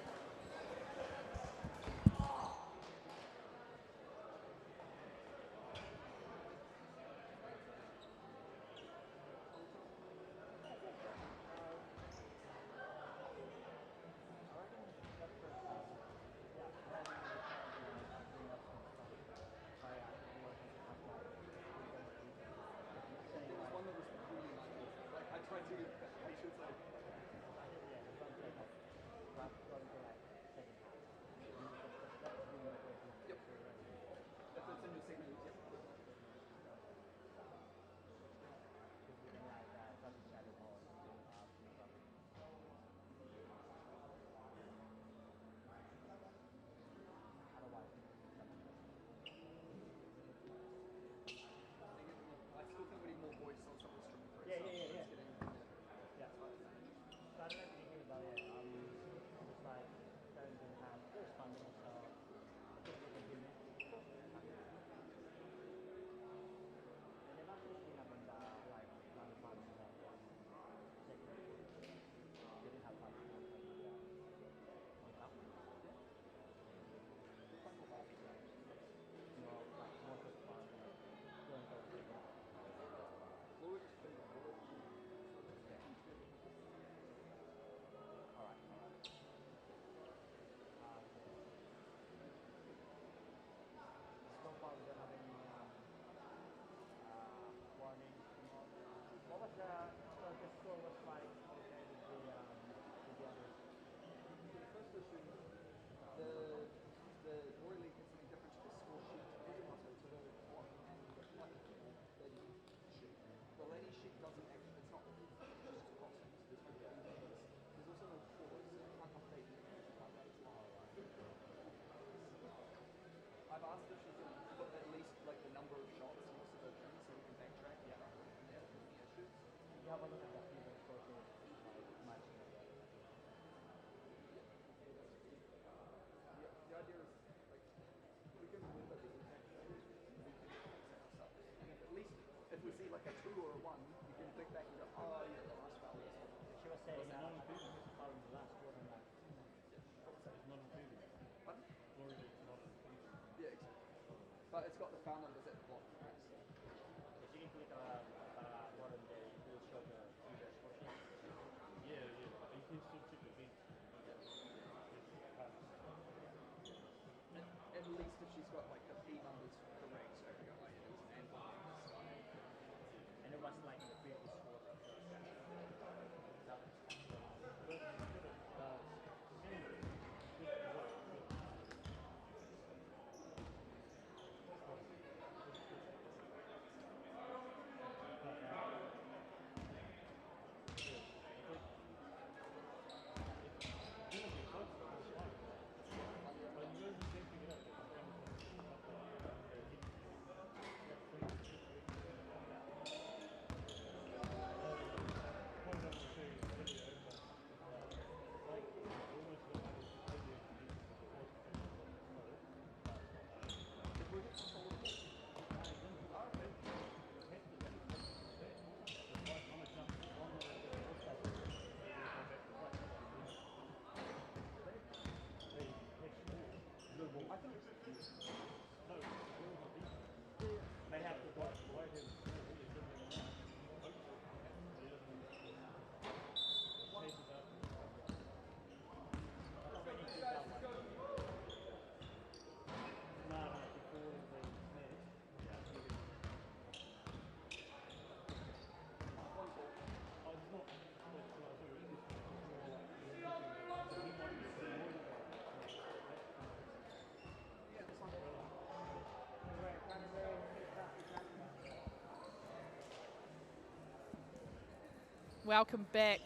Welcome back.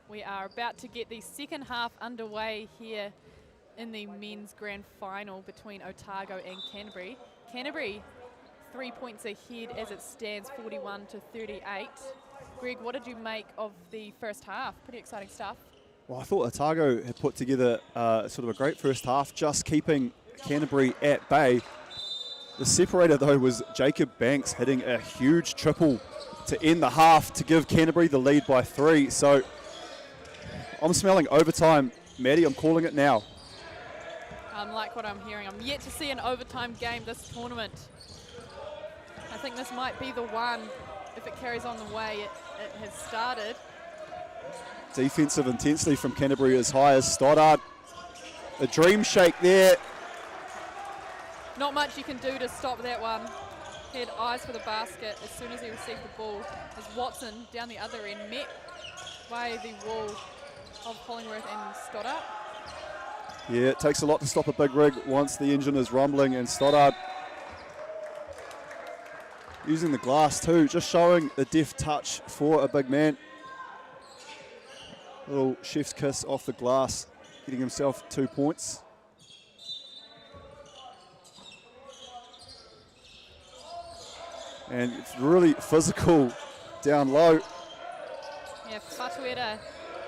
We are about to get the second half underway here in the men's grand final between Otago and Canterbury. Canterbury 3 points ahead as it stands, 41-38. Greg, what did you make of the first half? Pretty exciting stuff. Well, I thought Otago had put together sort of a great first half, just keeping Canterbury at bay. The separator, though, was Jacob Banks hitting a huge triple to end the half to give Canterbury the lead by 3. So I'm smelling overtime. Maddie, I'm calling it now. Unlike what I'm hearing, I'm yet to see an overtime game this tournament. I think this might be the one if it carries on the way it has started. Defensive intensity from Canterbury as high as Stoddard. A dream shake there. Not much you can do to stop that one. He had eyes for the basket as soon as he received the ball, as Watson down the other end met by the wall of Hollingworth and Stoddard. Yeah, it takes a lot to stop a big rig once the engine is rumbling, and Stoddard using the glass too, just showing a deft touch for a big man. Little chef's kiss off the glass, getting himself 2 points. And it's really physical down low. Yeah, Fatuera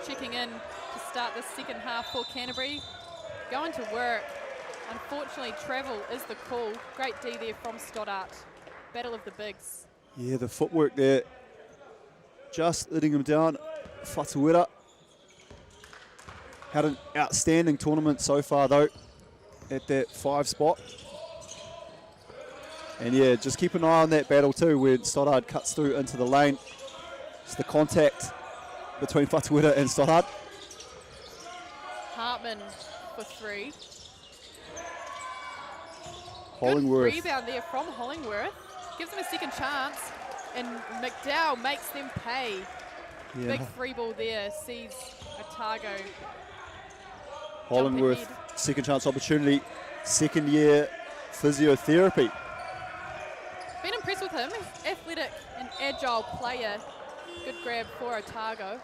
checking in to start the second half for Canterbury. Going to work. Unfortunately, travel is the call. Great D there from Stoddart. Battle of the bigs. Yeah, the footwork there, just letting him down. Fatuera had an outstanding tournament so far, though, at that 5 spot. And yeah, just keep an eye on that battle too, when Stoddard cuts through into the lane. It's the contact between Fatuera and Stoddard. Hartman for 3. Hollingworth. Good rebound there from Hollingworth. Gives them a second chance. And McDowell makes them pay. Yeah. Big free ball there sees Otago. Hollingworth, jump ahead. second chance opportunity, second year physiotherapy. Been impressed with him. Athletic and agile player. Good grab for Otago.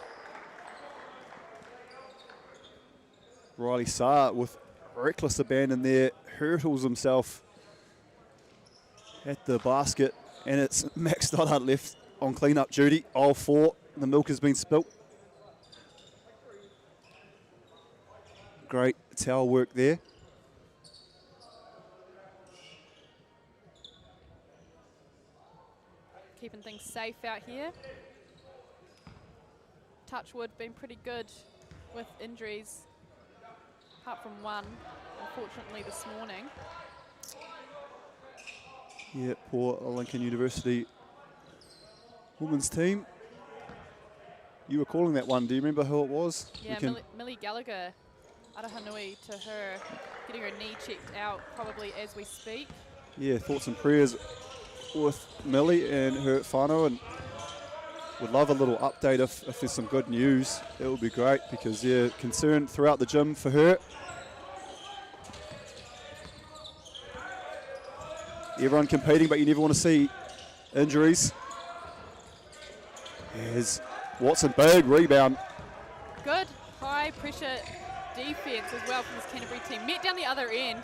Riley Saar with reckless abandon there, hurtles himself at the basket, and it's Max Stoddard left on clean-up duty. All 4, the milk has been spilt. Great towel work there. Keeping things safe out here. Touchwood been pretty good with injuries, apart from one, unfortunately, this morning. Yeah, poor Lincoln University women's team. You were calling that one. Do you remember who it was? Yeah, Millie Gallagher, Arahanui to her, getting her knee checked out probably as we speak. Yeah, thoughts and prayers with Millie and her whānau, and would love a little update if there's some good news. It would be great, because yeah, concern throughout the gym for her. Everyone competing, but you never want to see injuries. Here's Watson, big rebound. Good high pressure defense as well from this Canterbury team. Met down the other end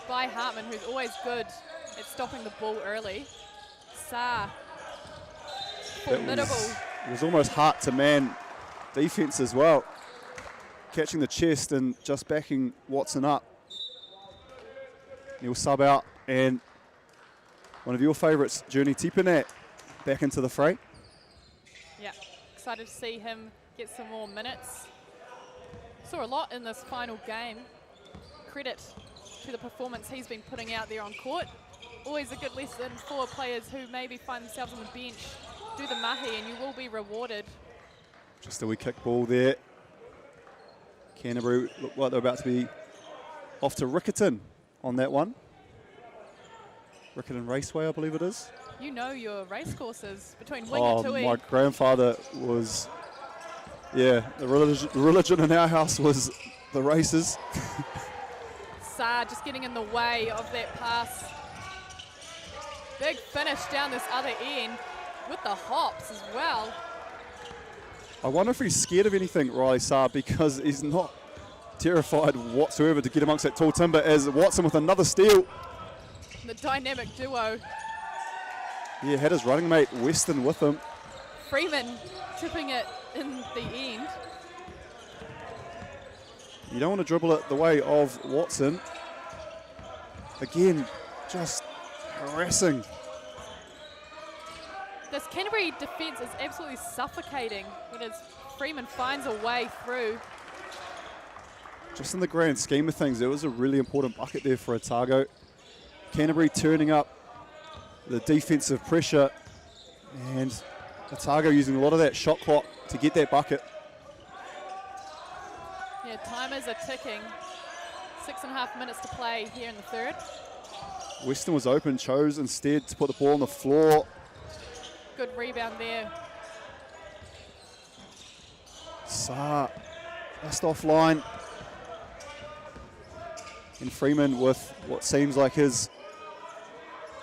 by Hartman, who's always good at stopping the ball early. Saar, formidable. It was almost heart to man defense as well. Catching the chest and just backing Watson up. He'll sub out, and one of your favourites, Journey Tipanat, back into the fray. Yeah, excited to see him get some more minutes. Saw a lot in this final game. Credit to the performance he's been putting out there on court. Always a good lesson for players who maybe find themselves on the bench. Do the mahi and you will be rewarded. Just a wee kick ball there. Canterbury look like they're about to be off to Riccarton on that one. Riccarton Raceway, I believe it is. You know your race courses between Wingatui. My grandfather was, yeah, the religion in our house was the races. Saar just getting in the way of that pass. Big finish down this other end with the hops as well. I wonder if he's scared of anything, Riley Saab, because he's not terrified whatsoever to get amongst that tall timber, as Watson with another steal. The dynamic duo. Yeah, had his running mate Weston with him. Freeman tipping it in the end. You don't want to dribble it the way of Watson. Again, just harassing. This Canterbury defence is absolutely suffocating when Freeman finds a way through. Just in the grand scheme of things, it was a really important bucket there for Otago. Canterbury turning up the defensive pressure, and Otago using a lot of that shot clock to get that bucket. Yeah, timers are ticking. 6.5 minutes to play here in the third. Weston was open, chose instead to put the ball on the floor. Good rebound there. Saar, just offline. And Freeman with what seems like his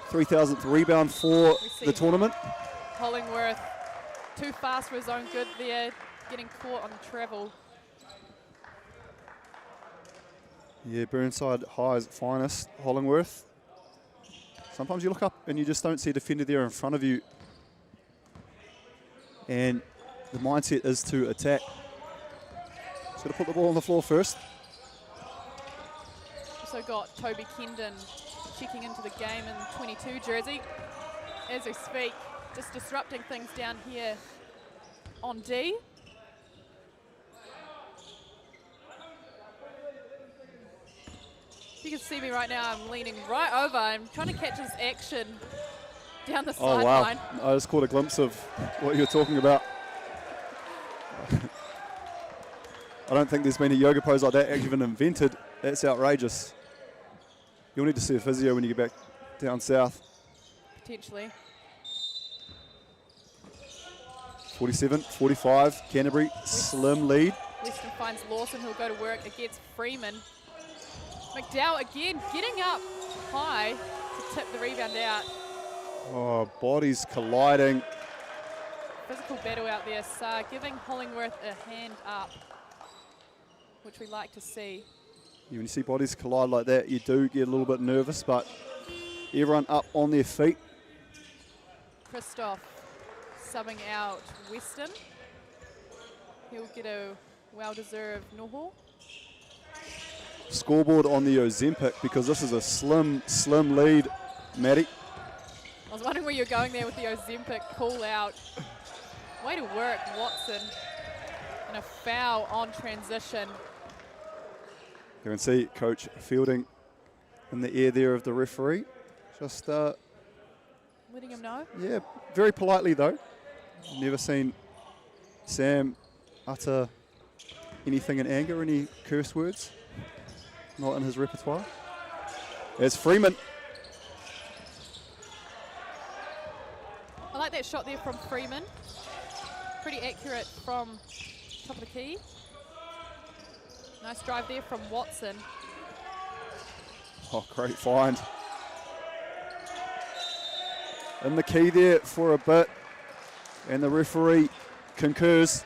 3,000th rebound for the tournament. Hollingworth, too fast for his own good there, getting caught on the travel. Yeah, Burnside High's finest, Hollingworth. Sometimes you look up and you just don't see a defender there in front of you. And the mindset is to attack. Just got to put the ball on the floor first. Also got Toby Kendon checking into the game in 22 jersey. As we speak, just disrupting things down here on D. You can see me right now, I'm leaning right over. I'm trying to catch his action down the sideline. Oh, wow. I just caught a glimpse of what you're talking about. I don't think there's been a yoga pose like that even invented. That's outrageous. You'll need to see a physio when you get back down south. Potentially. 47-45, Canterbury, slim lead. Weston finds Lawson, who'll go to work against Freeman. McDowell again getting up high to tip the rebound out. Oh, bodies colliding. Physical battle out there. Saar giving Hollingworth a hand up, which we like to see. When you see bodies collide like that, you do get a little bit nervous, but everyone up on their feet. Christoph subbing out Weston. He'll get a well-deserved noho. Scoreboard on the Ozempic, because this is a slim lead, Maddie. I was wondering where you're going there with the Ozempic call out. Way to work, Watson. And a foul on transition. You can see Coach Fielding in the ear there of the referee. Just, letting him know? Yeah, very politely though. Never seen Sam utter anything in anger, any curse words. Not in his repertoire. There's Freeman. I like that shot there from Freeman. Pretty accurate from top of the key. Nice drive there from Watson. Oh, great find. In the key there for a bit. And the referee concurs.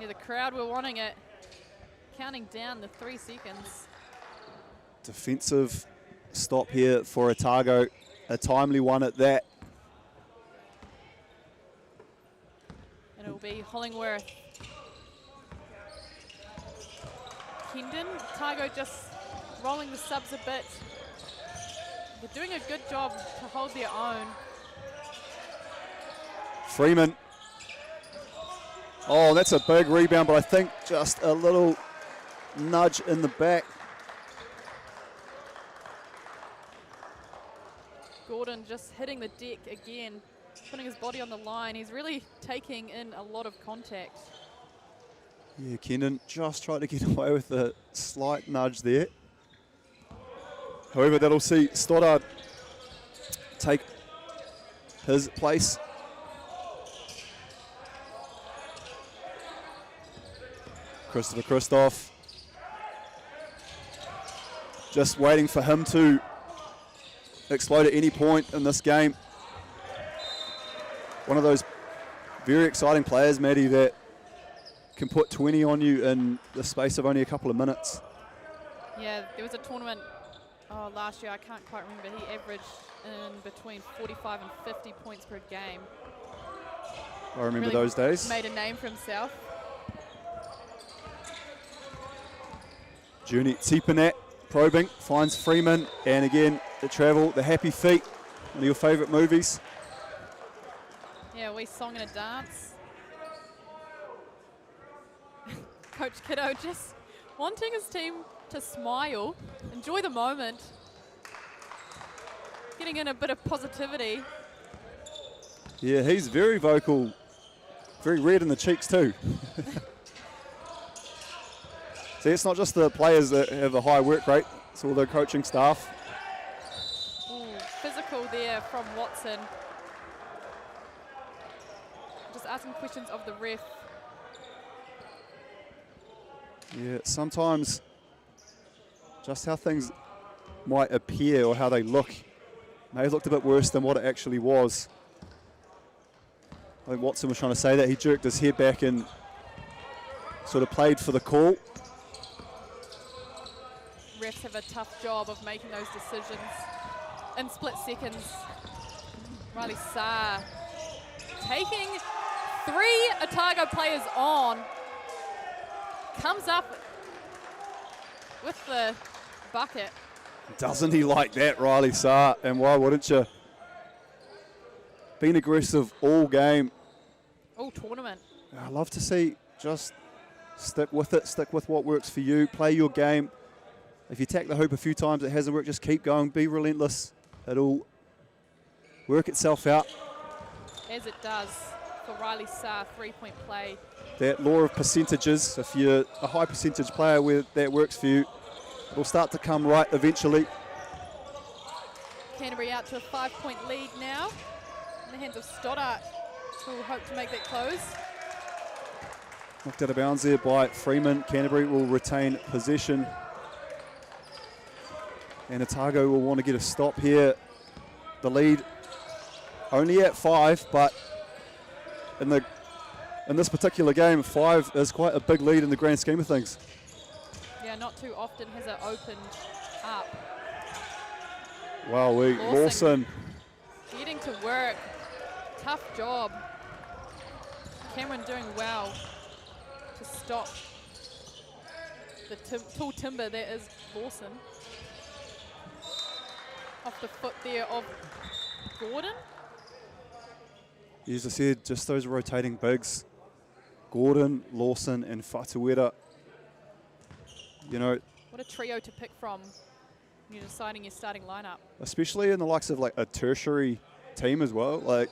Yeah, the crowd were wanting it. Counting down the 3 seconds. Defensive stop here for Otago. A timely one at that. And it will be Hollingworth. Kendon, Otago just rolling the subs a bit. They're doing a good job to hold their own. Freeman. Oh, that's a big rebound, but I think just a little nudge in the back. Gordon just hitting the deck again, putting his body on the line. He's really taking in a lot of contact. Yeah, Kendon just tried to get away with a slight nudge there. However, that'll see Stoddard take his place. Christopher Christoph. Just waiting for him to explode at any point in this game. One of those very exciting players, Maddie, that can put 20 on you in the space of only a couple of minutes. Yeah, there was a tournament last year, I can't quite remember, he averaged in between 45 and 50 points per game. I remember Really those days. Made a name for himself. Juni Tsipanat probing, finds Freeman, and again, the travel, the happy feet, one of your favourite movies. Yeah, we song and a dance. Coach Kiddo just wanting his team to smile, enjoy the moment, getting in a bit of positivity. Yeah, he's very vocal, very red in the cheeks too. See, it's not just the players that have a high work rate, it's all the coaching staff. Ooh, physical there from Watson. Just asking questions of the ref. Yeah, sometimes just how things might appear or how they look may have looked a bit worse than what it actually was. I think Watson was trying to say that. He jerked his head back and sort of played for the call. Refs have a tough job of making those decisions in split seconds. Riley Saar taking 3 Otago players on. Comes up with the bucket. Doesn't he like that, Riley Saar? And why wouldn't you? Been aggressive all game. All tournament. I love to see just stick with it, stick with what works for you, play your game. If you tack the hoop a few times, it hasn't worked, just keep going, be relentless. It'll work itself out. As it does for Riley Saar, 3-point play. That law of percentages, if you're a high percentage player where that works for you, it'll start to come right eventually. Canterbury out to a 5-point lead now. In the hands of Stoddart, who will hope to make that close. Knocked out of bounds there by Freeman. Canterbury will retain possession. And Otago will want to get a stop here. The lead only at 5, but in this particular game, 5 is quite a big lead in the grand scheme of things. Yeah, not too often has it opened up. Wow, Lawson. Getting to work. Tough job. Cameron doing well to stop the tall timber that is Lawson. Off the foot there of Gordon. As I said, just those rotating bigs. Gordon, Lawson, and Fatuera. You know, what a trio to pick from when you're deciding your starting lineup. Especially in the likes of like a tertiary team as well. Like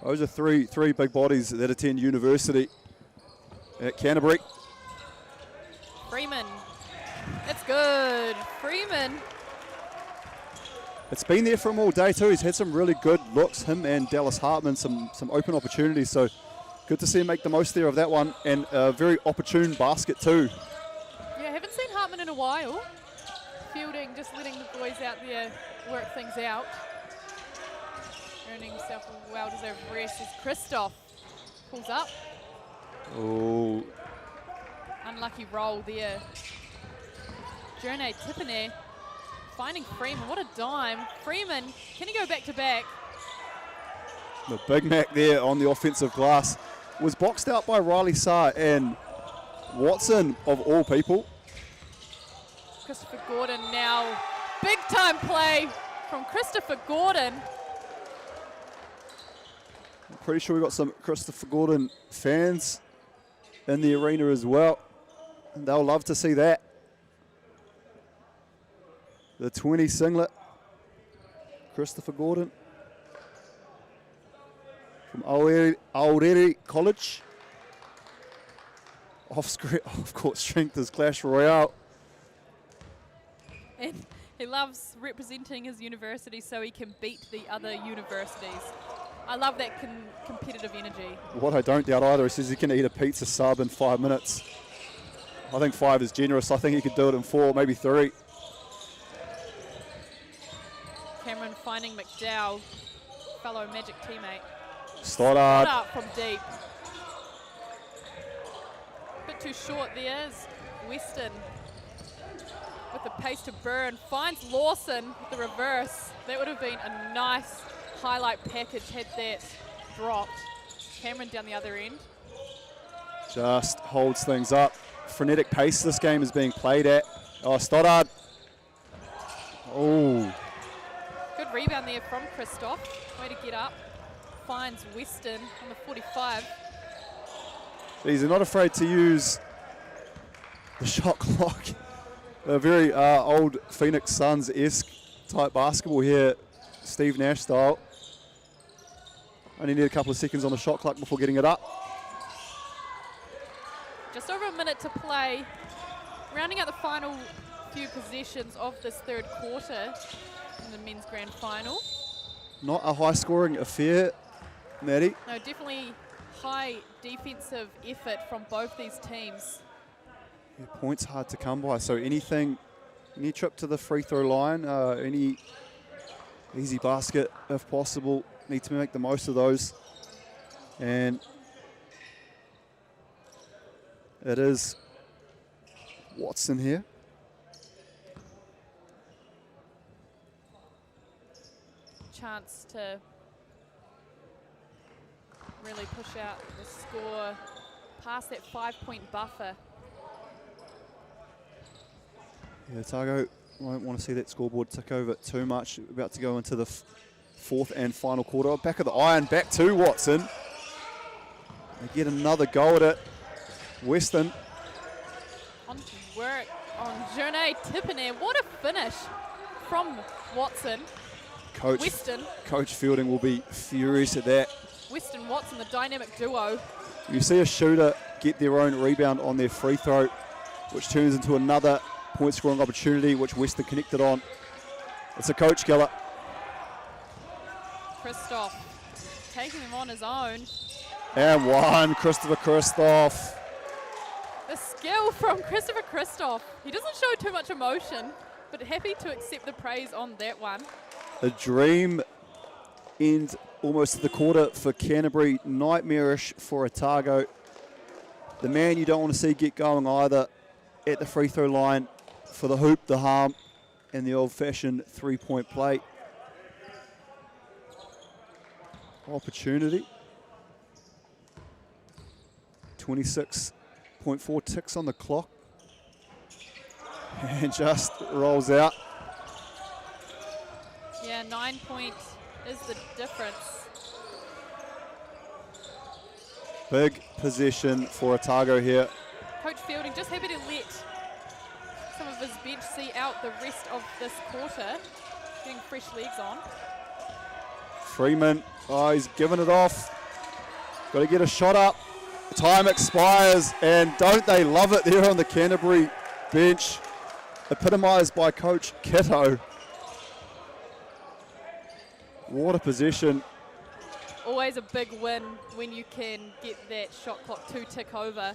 those are three big bodies that attend university at Canterbury. Freeman. It's good. Freeman. It's been there for him all day too. He's had some really good looks, him and Dallas Hartman, some open opportunities. So good to see him make the most there of that one. And a very opportune basket too. Yeah, I haven't seen Hartman in a while. Fielding, just letting the boys out there work things out. Earning himself a well-deserved rest as Christoph pulls up. Oh. Unlucky roll there. Jerne Tipene finding Freeman. What a dime. Freeman, can he go back to back? The Big Mac there on the offensive glass was boxed out by Riley Saar and Watson of all people. Christopher Gordon now. Big time play from Christopher Gordon. I'm pretty sure we got some Christopher Gordon fans in the arena as well. And they'll love to see that. The 20 singlet, Christopher Gordon from Aorere College. Off-court strength is Clash Royale. And he loves representing his university so he can beat the other universities. I love that competitive energy. What I don't doubt either, he says he can eat a pizza sub in 5 minutes. I think 5 is generous. I think he could do it in 4, maybe 3. Cameron finding McDowell, fellow Magic teammate. Stoddard. Stoddard from deep. Bit too short there is Weston with the pace to burn. Finds Lawson with the reverse. That would have been a nice highlight package had that dropped. Cameron down the other end. Just holds things up. Frenetic pace this game is being played at. Oh, Stoddard. Oh. Good rebound there from Christoph. Way to get up. Finds Weston on the 45. He's not afraid to use the shot clock. A very old Phoenix Suns-esque type basketball here, Steve Nash style. Only need a couple of seconds on the shot clock before getting it up. Just over a minute to play. Rounding out the final few possessions of this third quarter in the men's grand final. Not a high-scoring affair, Maddie. No, definitely high defensive effort from both these teams. Yeah, points hard to come by, so anything, any trip to the free throw line, any easy basket if possible, need to make the most of those. And it is Watson here. Chance to really push out the score past that 5-point buffer. Yeah, Otago won't want to see that scoreboard tick over too much. About to go into the fourth and final quarter. Back of the iron, back to Watson. They get another go at it. Weston. On to work on Journey Tippiner. What a finish from Watson. Weston. Coach Fielding will be furious at that. Weston Watson, the dynamic duo. You see a shooter get their own rebound on their free throw, which turns into another point scoring opportunity, which Weston connected on. It's a coach killer. Christoph taking him on his own. And one, Christopher Christoph. The skill from Christopher Christoph. He doesn't show too much emotion, but happy to accept the praise on that one. A dream end almost to the quarter for Canterbury. Nightmarish for Otago. The man you don't want to see get going either at the free throw line for the hoop, the harm, and the old-fashioned three-point play. Opportunity. 26.4 ticks on the clock. And just rolls out. Yeah, 9 points is the difference. Big possession for Otago here. Coach Fielding just happy to let some of his bench see out the rest of this quarter, getting fresh legs on. Freeman, oh, he's given it off. Got to get a shot up. Time expires, and don't they love it there on the Canterbury bench, epitomised by Coach Kitto. What a possession. Always a big win when you can get that shot clock to tick over,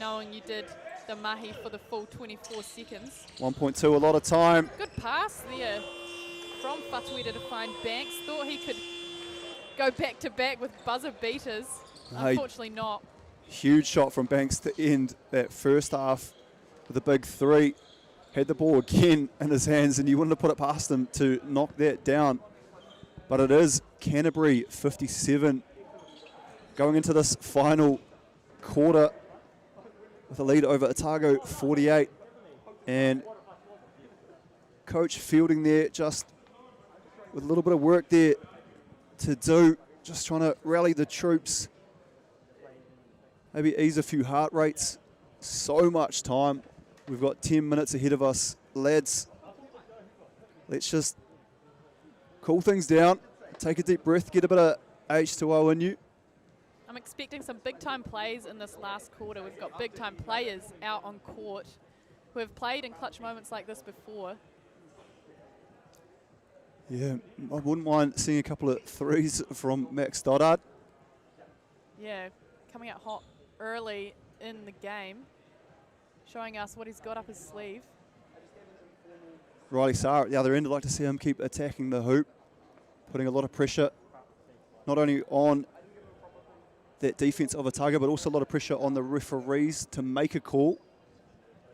knowing you did the mahi for the full 24 seconds. 1.2, a lot of time. Good pass there from Fatueta to find Banks. Thought he could go back-to-back with buzzer beaters. Unfortunately not. Huge shot from Banks to end that first half with a big three. Had the ball again in his hands, and you wouldn't have put it past him to knock that down. But it is Canterbury 57 going into this final quarter with a lead over Otago 48. And Coach Fielding there just with a little bit of work there to do, just trying to rally the troops, maybe ease a few heart rates. So much time. We've got 10 minutes ahead of us. Lads, let's just cool things down, take a deep breath, get a bit of H2O in you. I'm expecting some big-time plays in this last quarter. We've got big-time players out on court who have played in clutch moments like this before. Yeah, I wouldn't mind seeing a couple of threes from Max Stoddard. Yeah, coming out hot early in the game, showing us what he's got up his sleeve. Riley Sarr at the other end, I'd like to see him keep attacking the hoop, putting a lot of pressure, not only on that defense of Otago, but also a lot of pressure on the referees to make a call.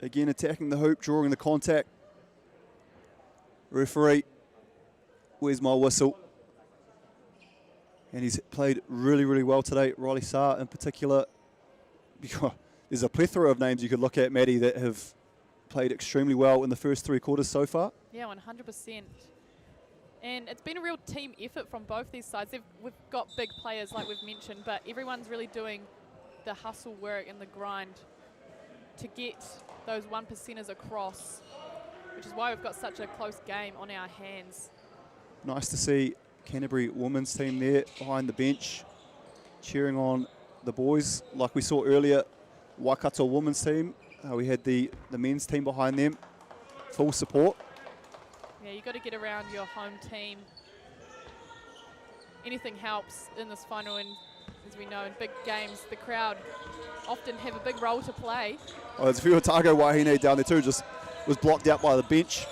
Again, attacking the hoop, drawing the contact. Referee, where's my whistle? And he's played really, really well today. Riley Saar in particular. There's a plethora of names you could look at, Maddie, that have played extremely well in the first 3 quarters so far. Yeah, 100%. And it's been a real team effort from both these sides. We've got big players like we've mentioned, but everyone's really doing the hustle work and the grind to get those 1%ers across, which is why we've got such a close game on our hands. Nice to see Canterbury women's team there behind the bench, cheering on the boys. Like we saw earlier, Waikato women's team, we had the men's team behind them, full support. Yeah, you've got to get around your home team. Anything helps in this final, and as we know, in big games, the crowd often have a big role to play. Oh, there's a few Otago Wahine down there too, just was blocked out by the bench.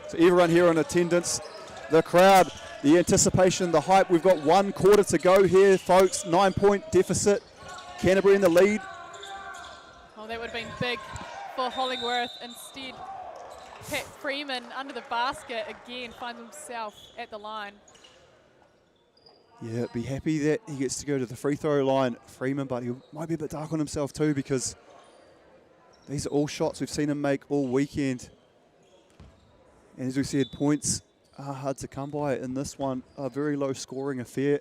So everyone here in attendance, the crowd, the anticipation, the hype. We've got 1 quarter to go here, folks. 9-point deficit. Canterbury in the lead. Oh, that would have been big for Hollingworth. Instead, Pat Freeman under the basket again finds himself at the line. Yeah, be happy that he gets to go to the free throw line, Freeman, but he might be a bit dark on himself too, because these are all shots we've seen him make all weekend. And as we said, points are hard to come by in this one. A very low scoring affair.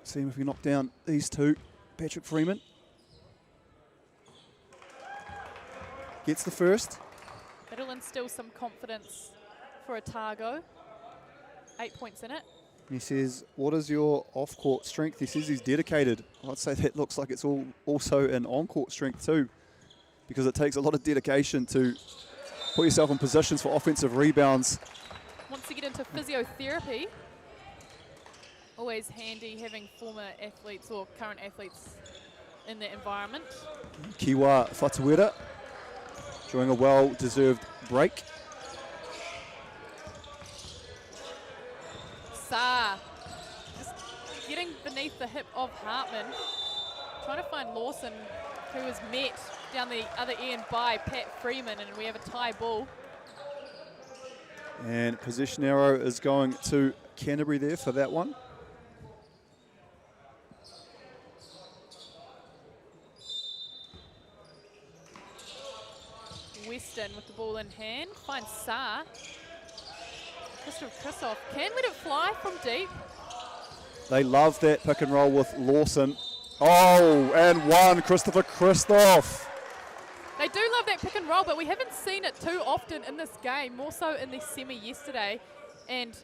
See if we knock down these two. Patrick Freeman gets the first. That'll instill some confidence for Otago. 8 points in it. He says, what is your off-court strength? He says he's dedicated. I'd say that looks like it's also an on-court strength too, because it takes a lot of dedication to put yourself in positions for offensive rebounds. Wants to get into physiotherapy. Always handy having former athletes or current athletes in the environment. Kiwa Whatuera enjoying a well-deserved break. Saar just getting beneath the hip of Hartman, trying to find Lawson, who was met down the other end by Pat Freeman, and we have a tie ball. And possession arrow is going to Canterbury there for that one. Weston with the ball in hand, finds Saar. Christoph can let it fly from deep. They love that pick and roll with Lawson. Oh, and one, Christopher Christoph. They do love that pick and roll, but we haven't seen it too often in this game, more so in the semi yesterday. And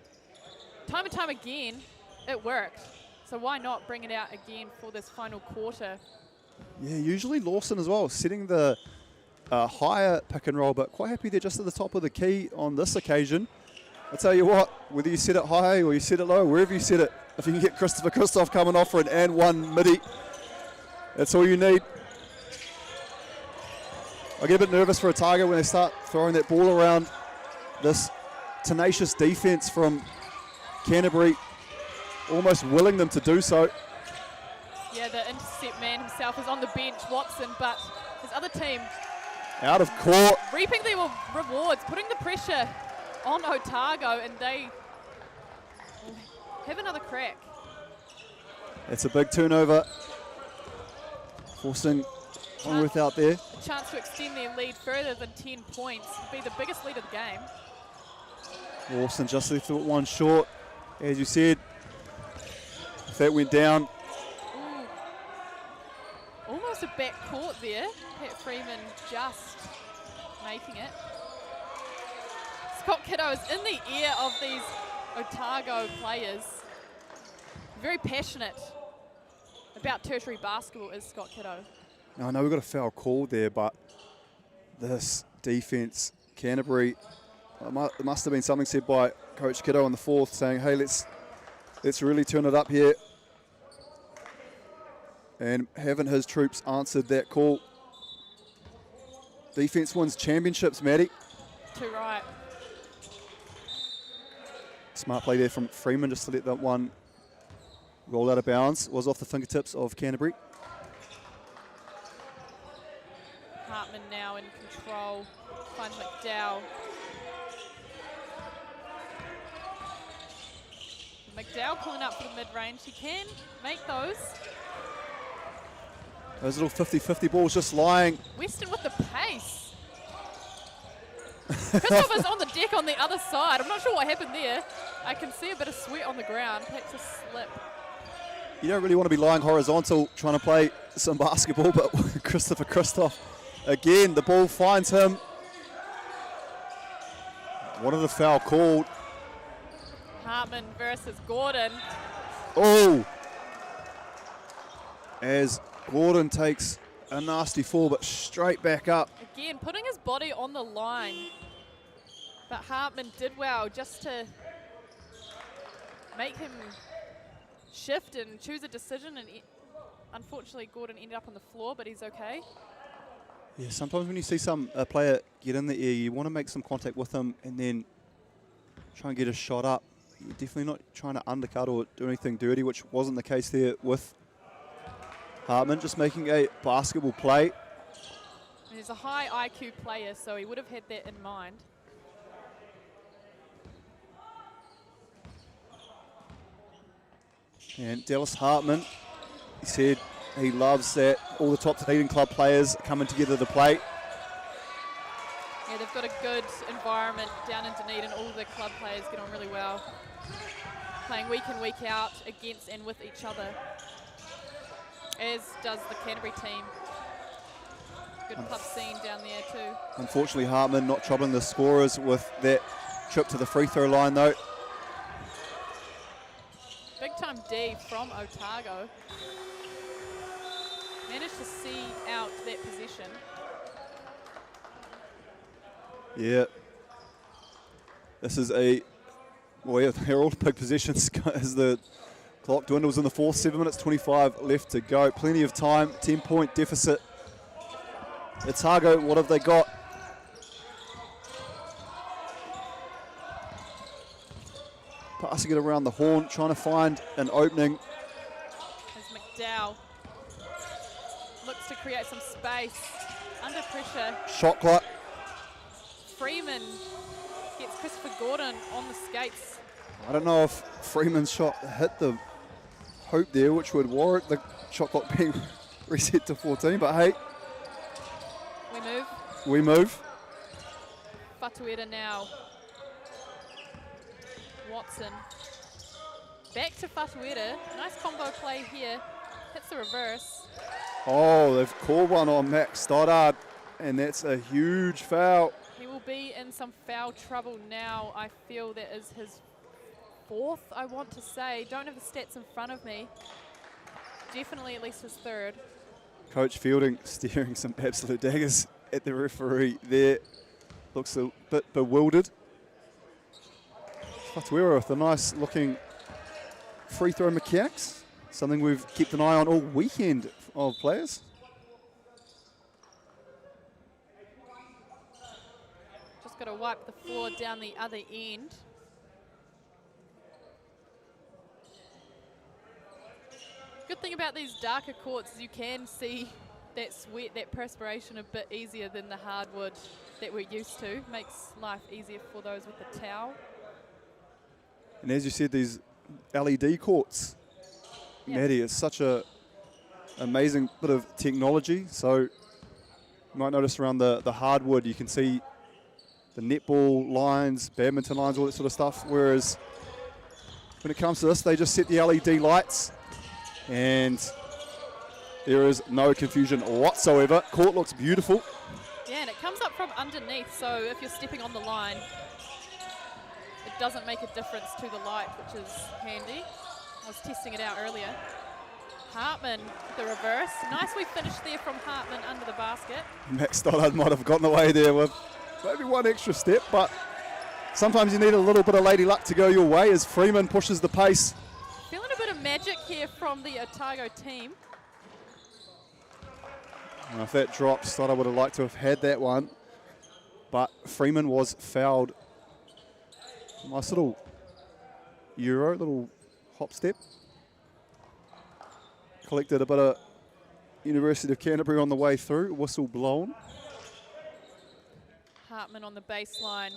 time and time again, it worked. So why not bring it out again for this final quarter? Yeah, usually Lawson as well, setting the higher pick and roll, but quite happy they're just at the top of the key on this occasion. I tell you what, whether you set it high or you set it low, wherever you set it, if you can get Christopher Christoph coming off for an and one midi, that's all you need. I get a bit nervous for Otago when they start throwing that ball around. This tenacious defense from Canterbury, almost willing them to do so. Yeah, the intercept man himself is on the bench, Watson, but his other team out of court, reaping their rewards, putting the pressure on Otago, and they have another crack. It's a big turnover, forcing Hollingworth out there. A chance to extend their lead further than 10 points, be the biggest lead of the game. Lawson just left it one short. As you said, if that went down. Ooh. Almost a back court there. Pat Freeman just making it. Scott Kiddo is in the ear of these Otago players. Very passionate about tertiary basketball is Scott Kiddo. Now, I know we've got a foul call there, but this defense, Canterbury, it must have been something said by Coach Kiddo in the fourth saying, hey, let's really turn it up here. And haven't his troops answered that call? Defense wins championships, Maddie. Too right. Smart play there from Freeman just to let that one Rolled out of bounds, was off the fingertips of Canterbury. Hartman now in control, finds McDowell. McDowell pulling up for the mid-range. He can make those. Those little 50-50 balls just lying. Weston with the pace. Christopher's on the deck on the other side. I'm not sure what happened there. I can see a bit of sweat on the ground. Perhaps a slip. You don't really want to be lying horizontal trying to play some basketball, but Christopher Christoph, again, the ball finds him. Wanted a foul called. Hartman versus Gordon. Oh! As Gordon takes a nasty fall, but straight back up. Again, putting his body on the line. But Hartman did well just to make him shift and choose a decision. And unfortunately, Gordon ended up on the floor, but he's okay. Yeah, sometimes when you see a player get in the air, you want to make some contact with them and then try and get a shot up. You're definitely not trying to undercut or do anything dirty, which wasn't the case there with Hartman, just making a basketball play. He's a high IQ player, so he would have had that in mind. And Dallas Hartman, he said he loves that all the top Dunedin club players coming together to play. Yeah, they've got a good environment down in Dunedin. All the club players get on really well, playing week in, week out against and with each other, as does the Canterbury team. Good club scene down there too. Unfortunately, Hartman not troubling the scorers with that trip to the free throw line though. Big time D from Otago. Managed to see out that position. Yeah. This is well, yeah, they're all big positions as the clock dwindles in the fourth. 7 minutes 25 left to go. Plenty of time. 10-point deficit. Otago, what have they got? Passing it around the horn, trying to find an opening. As McDowell looks to create some space under pressure. Shot clock. Freeman gets Christopher Gordon on the skates. I don't know if Freeman's shot hit the hoop there, which would warrant the shot clock being reset to 14, but hey. We move. Fatuera now. Watson. Back to Fatuera. Nice combo play here. Hits the reverse. Oh, they've called one on Max Stoddard, and that's a huge foul. He will be in some foul trouble now. I feel that is his fourth, I want to say. Don't have the stats in front of me. Definitely at least his third. Coach Fielding steering some absolute daggers at the referee there. Looks a bit bewildered. Fatuera with a nice looking free throw mechanics. Something we've kept an eye on all weekend of players. Just got to wipe the floor down the other end. Good thing about these darker courts is you can see that sweat, that perspiration a bit easier than the hardwood that we're used to. Makes life easier for those with the towel. And as you said, these LED courts, Yep. Maddie, it's such a amazing bit of technology. So you might notice around the hardwood, you can see the netball lines, badminton lines, all that sort of stuff. Whereas when it comes to this, they just set the LED lights and there is no confusion whatsoever. Court looks beautiful. Yeah, and it comes up from underneath, so if you're stepping on the line, it doesn't make a difference to the light, which is handy. I was testing it out earlier. Hartman, the reverse. Nicely finished there from Hartman under the basket. Max Stoddard might have gotten away there with maybe one extra step, but sometimes you need a little bit of lady luck to go your way as Freeman pushes the pace. Feeling a bit of magic here from the Otago team. And if that drops, Stoddard would have liked to have had that one, but Freeman was fouled. Nice little Euro, little hop step. collected a bit of University of Canterbury on the way through. Whistle blown. Hartman on the baseline.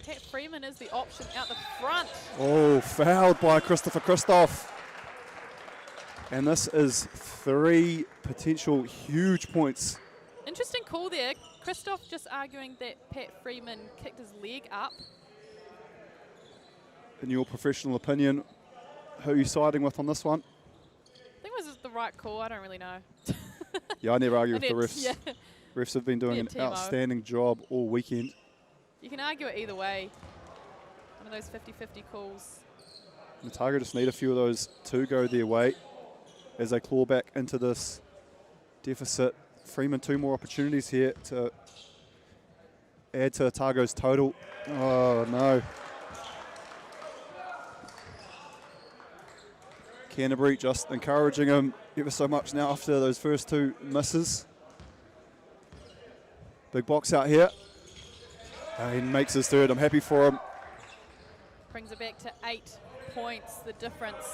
Pat Freeman is the option out the front. Oh, fouled by Christopher Christoph. And this is 3 potential huge points. Interesting call there. Christoph just arguing that Pat Freeman kicked his leg up. In your professional opinion, who are you siding with on this one? I think it was the right call. I don't really know. Yeah, I never argue with the And refs. yeah. Refs have been doing an Timo. outstanding job all weekend. You can argue it either way. One of those 50-50 calls. Otago just need a few of those to go their way as they claw back into this deficit. Freeman 2 more opportunities here to add to Otago's total. Oh no. Canterbury just encouraging him ever so much now after those first 2 misses. Big box out here. He makes his third. I'm happy for him. Brings it back to 8 points, the difference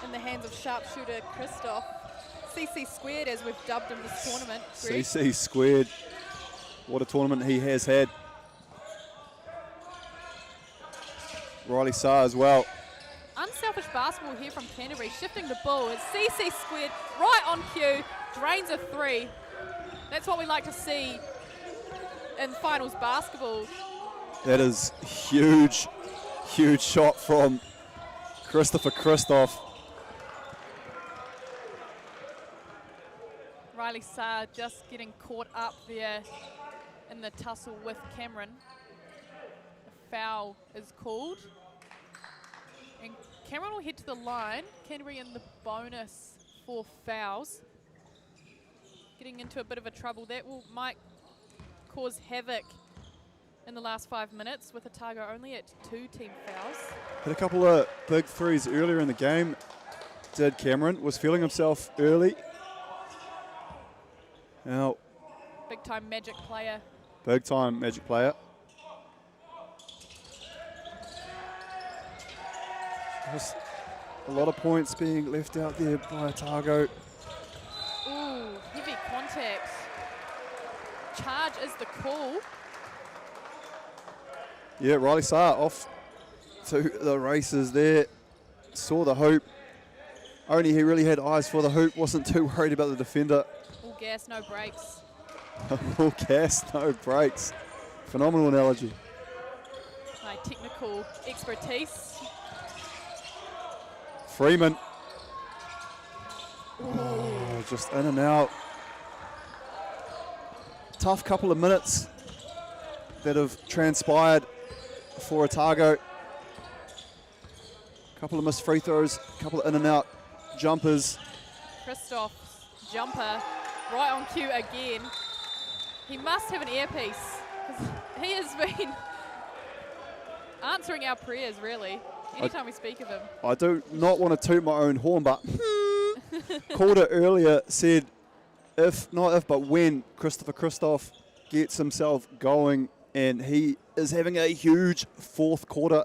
in the hands of sharpshooter Christoph. CC squared, as we've dubbed him this tournament. Greg. CC squared. What a tournament he has had. Riley Saar as well. Unselfish basketball here from Canterbury, shifting the ball. It's CC squared right on cue, drains a 3. That's what we like to see in finals basketball. That is huge, huge shot from Christopher Christoph. Riley Saar just getting caught up there in the tussle with Cameron. A foul is called. And Cameron will head to the line. Canterbury in the bonus for fouls. Getting into a bit of a trouble. That might cause havoc in the last 5 minutes with Otago only at 2 team fouls. Hit a couple of big threes earlier in the game. Did Cameron. Was feeling himself early. Now, Big time Magic player. big time Magic player. Just a lot of points being left out there by Otago. Ooh, heavy contact. Charge is the call. Yeah, Riley Saar off to the races there. Saw the hoop. Only he really had eyes for the hoop. Wasn't too worried about the defender. All gas, no brakes. All gas, no brakes. Phenomenal analogy. My technical expertise. Freeman. Oh, just in and out. Tough couple of minutes that have transpired for Otago. Couple of missed free throws, couple of in and out jumpers. Christoph's jumper right on cue again. He must have an earpiece because he has been answering our prayers really anytime we speak of him. I do not want to toot my own horn, but called it earlier, said but when Christopher Christoph gets himself going, and he is having a huge 4th quarter.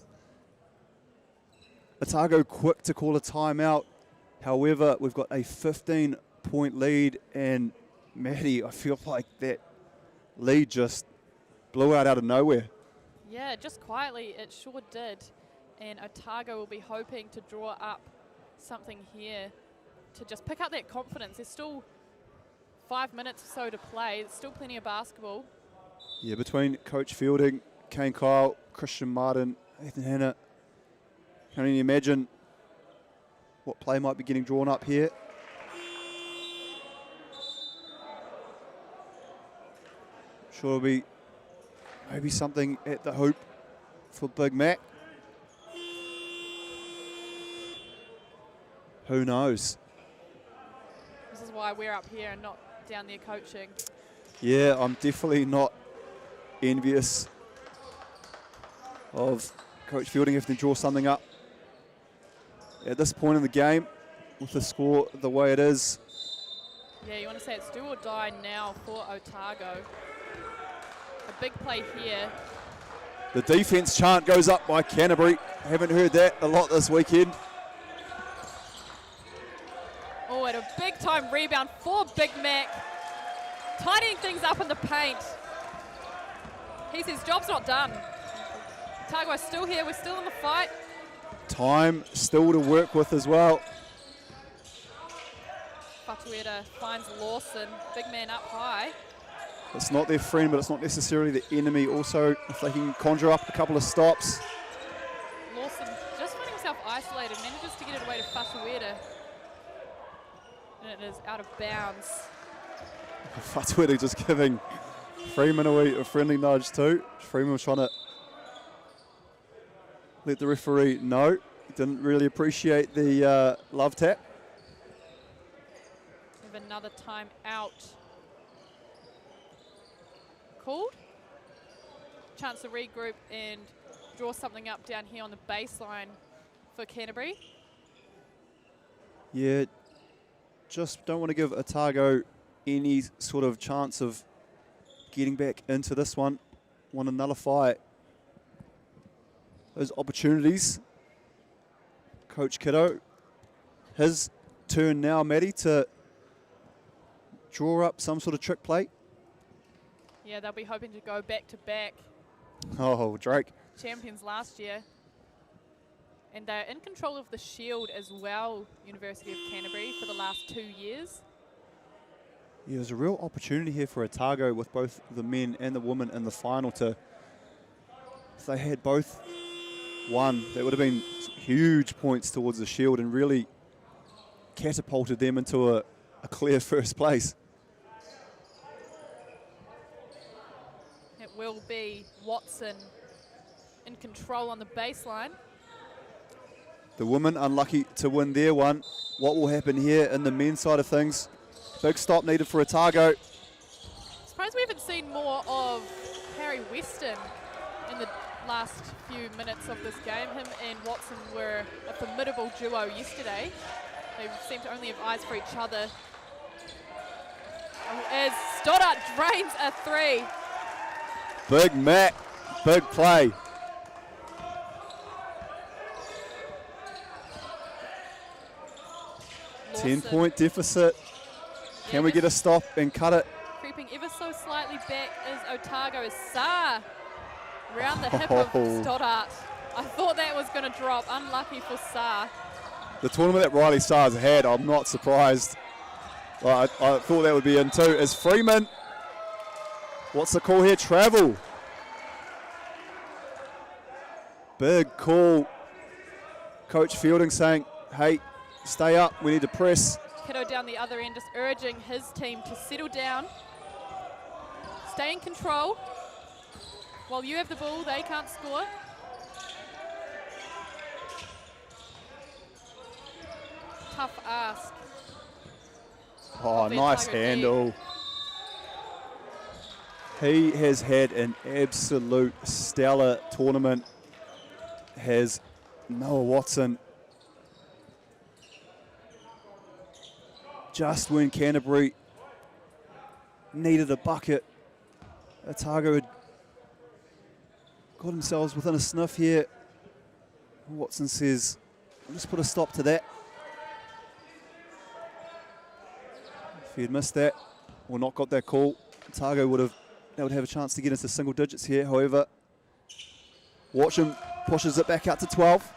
Otago quick to call a timeout. However, we've got a 15-point lead, and Maddie, I feel like that lead just blew out of nowhere. Yeah, just quietly it sure did. And Otago will be hoping to draw up something here to just pick up that confidence. There's still 5 minutes or so to play. There's still plenty of basketball. Yeah, between Coach Fielding, Kane Kyle, Christian Martin, Ethan Hanna, can you imagine what play might be getting drawn up here? Sure, it'll be maybe something at the hoop for Big Mac. Who knows? This is why we're up here and not down there coaching. Yeah, I'm definitely not envious of Coach Fielding having to draw something up at this point in the game with the score the way it is. Yeah, you want to say it's do or die now for Otago. A big play here. The defence chant goes up by Canterbury. Haven't heard that a lot this weekend. Oh, and a big time rebound for Big Mac. Tidying things up in the paint. He says job's not done. Otago's still here, we're still in the fight. Time still to work with as well. Fatuera finds Lawson, big man up high. It's not their friend, but it's not necessarily the enemy. Also, if they can conjure up a couple of stops. Lawson just finding himself isolated, manages to get it away to Fatuera. And it is out of bounds. Fatuera just giving Freeman a friendly nudge too. Freeman was trying to let the referee know. He didn't really appreciate the love tap. We have another time out called. Chance to regroup and draw something up down here on the baseline for Canterbury. Yeah, just don't want to give Otago any sort of chance of getting back into this one. Want to nullify those opportunities. Coach Kiddo, his turn now, Maddie, to draw up some sort of trick play. Yeah, they'll be hoping to go back to back. Oh, Drake. Champions last year. And they're in control of the shield as well, University of Canterbury, for the last 2 years. Yeah, there's a real opportunity here for Otago with both the men and the women in the final to, if they had both won, that would have been huge points towards the shield and really catapulted them into a clear first place. It will be Watson in control on the baseline. The women unlucky to win their one. What will happen here in the men's side of things? Big stop needed for Otago. Surprised we haven't seen more of Harry Weston in the last few minutes of this game. Him and Watson were a formidable duo yesterday. They seem to only have eyes for each other. As Stoddart drains a three. Big Mac, big play. Lawson. 10-point deficit. Can we get a stop and cut it? Creeping ever so slightly back is Otago as Saar round the hip of Stoddart. I thought that was going to drop. Unlucky for Saar. The tournament that Riley Saar's had, I'm not surprised. Well, I thought that would be in too. Is Freeman. What's the call here? Travel. Big call. Coach Fielding saying, hey, stay up. We need to press. Kiddo down the other end, just urging his team to settle down, stay in control. While you have the ball, they can't score. Tough ask. Oh, nice handle. He has had an absolute stellar tournament. Has Noah Watson. Just when Canterbury needed a bucket, Otago had got themselves within a sniff here. Watson says, let's put a stop to that. If he had missed that or not got that call, Otago would have a chance to get into single digits here. However, Watson pushes it back out to 12.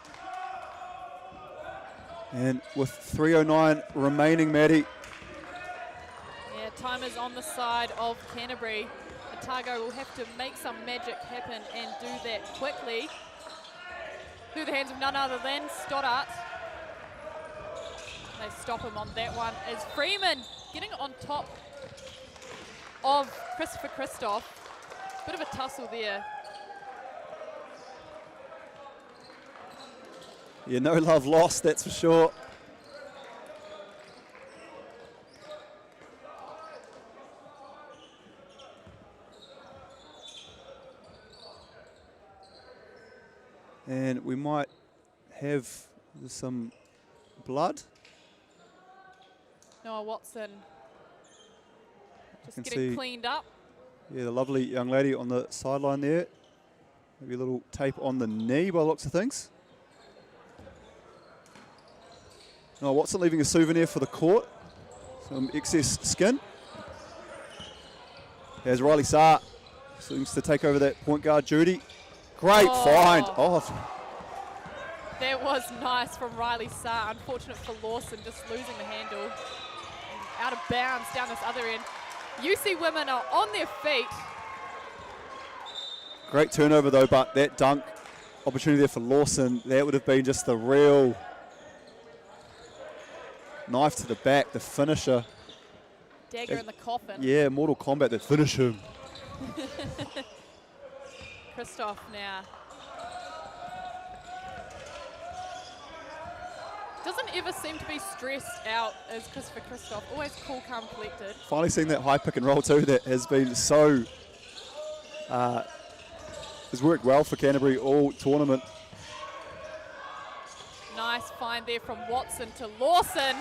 And with 3:09 remaining, Maddie. Yeah, time is on the side of Canterbury. Otago will have to make some magic happen and do that quickly. Through the hands of none other than Stoddart. They stop him on that one as Freeman getting on top of Christopher Christoph. Bit of a tussle there. Yeah, no love lost, that's for sure. And we might have some blood. Noah Watson just can getting see- cleaned up. Yeah, the lovely young lady on the sideline there. Maybe a little tape on the knee by the looks of things. Oh, Watson leaving a souvenir for the court. Some excess skin. There's Riley Saar. Seems to take over that point guard duty. Great find. Oh, That was nice from Riley Saar. Unfortunate for Lawson, just losing the handle. And out of bounds down this other end. UC women are on their feet. great turnover though, but that dunk opportunity there for Lawson, that would have been just the real knife to the back, the finisher. Dagger in the coffin. Yeah, Mortal Kombat, that finish him. Christoph now. Doesn't ever seem to be stressed out as Christopher Christoph. Always cool, calm, collected. Finally seeing that high pick and roll too that has been so, has worked well for Canterbury all tournament. Nice find there from Watson to Lawson.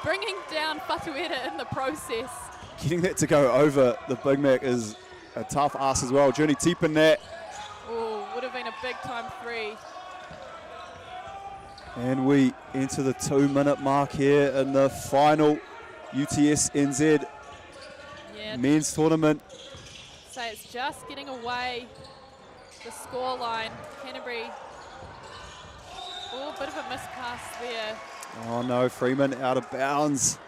Bringing down Fatueta in the process. Getting that to go over the Big Mac is a tough ask as well. Journey Teepin that. Oh, would have been a big time three. And we enter the 2-minute mark here in the final UTS NZ men's tournament. So it's just getting away the scoreline. Canterbury, oh, bit of a mispass there. Oh no, Freeman out of bounds.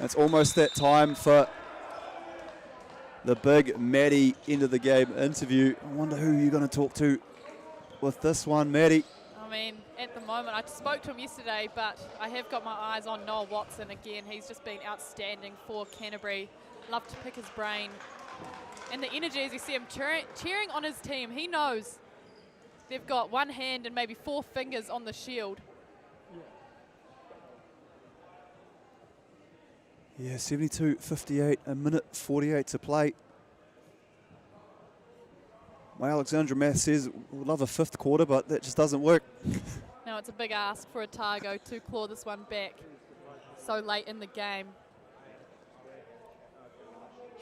It's almost that time for the big Maddie end of the game interview. I wonder who you're going to talk to with this one, Maddie. I mean, at the moment, I spoke to him yesterday, but I have got my eyes on Noah Watson again. He's just been outstanding for Canterbury. Love to pick his brain. And the energy as you see him cheering on his team. He knows they've got one hand and maybe 4 fingers on the shield. Yeah, 72-58, a minute 48 to play. My Alexandra math says we'd love a 5th quarter, but that just doesn't work. Now it's a big ask for Otago to claw this one back so late in the game.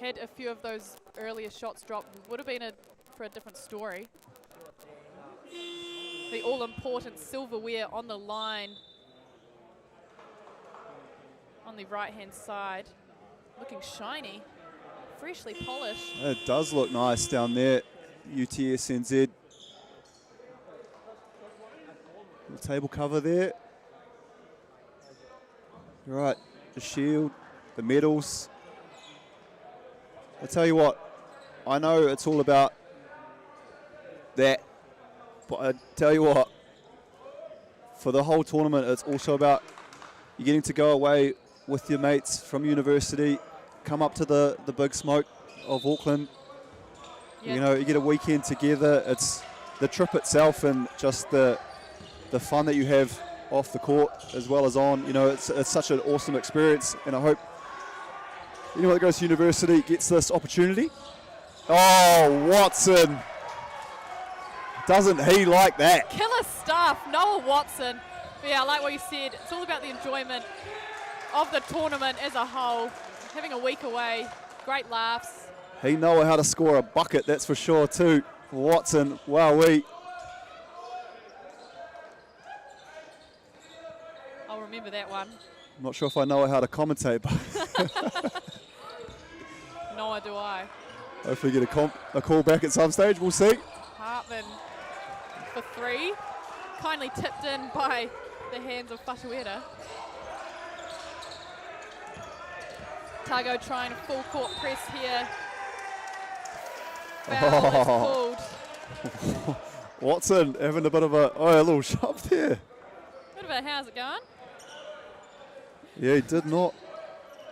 Had a few of those earlier shots dropped, would have been for a different story. The all-important silverware on the line on the right-hand side, looking shiny, freshly polished. It does look nice down there, UTS NZ. The table cover there. Right, the shield, the medals. I tell you what, I know it's all about that, but I tell you what, for the whole tournament, it's also about you getting to go away with your mates from university, come up to the big smoke of Auckland. Yep. You know, you get a weekend together. It's the trip itself and just the fun that you have off the court as well as on. You know, it's such an awesome experience, and I hope anyone that goes to university gets this opportunity. Oh, Watson. Doesn't he like that? Killer stuff, Noah Watson. But yeah, I like what you said. It's all about the enjoyment of the tournament as a whole. Having a week away, great laughs. He know how to score a bucket, that's for sure too. Watson, wowee. I'll remember that one. I'm not sure if I know how to commentate, but Nor do I. hopefully get a call back at some stage, we'll see. Hartman for 3. Kindly tipped in by the hands of Fatueta. Tago trying a full court press here. Foul is called. Watson having a bit of a little shove there. Bit of a how's it going? Yeah, he did not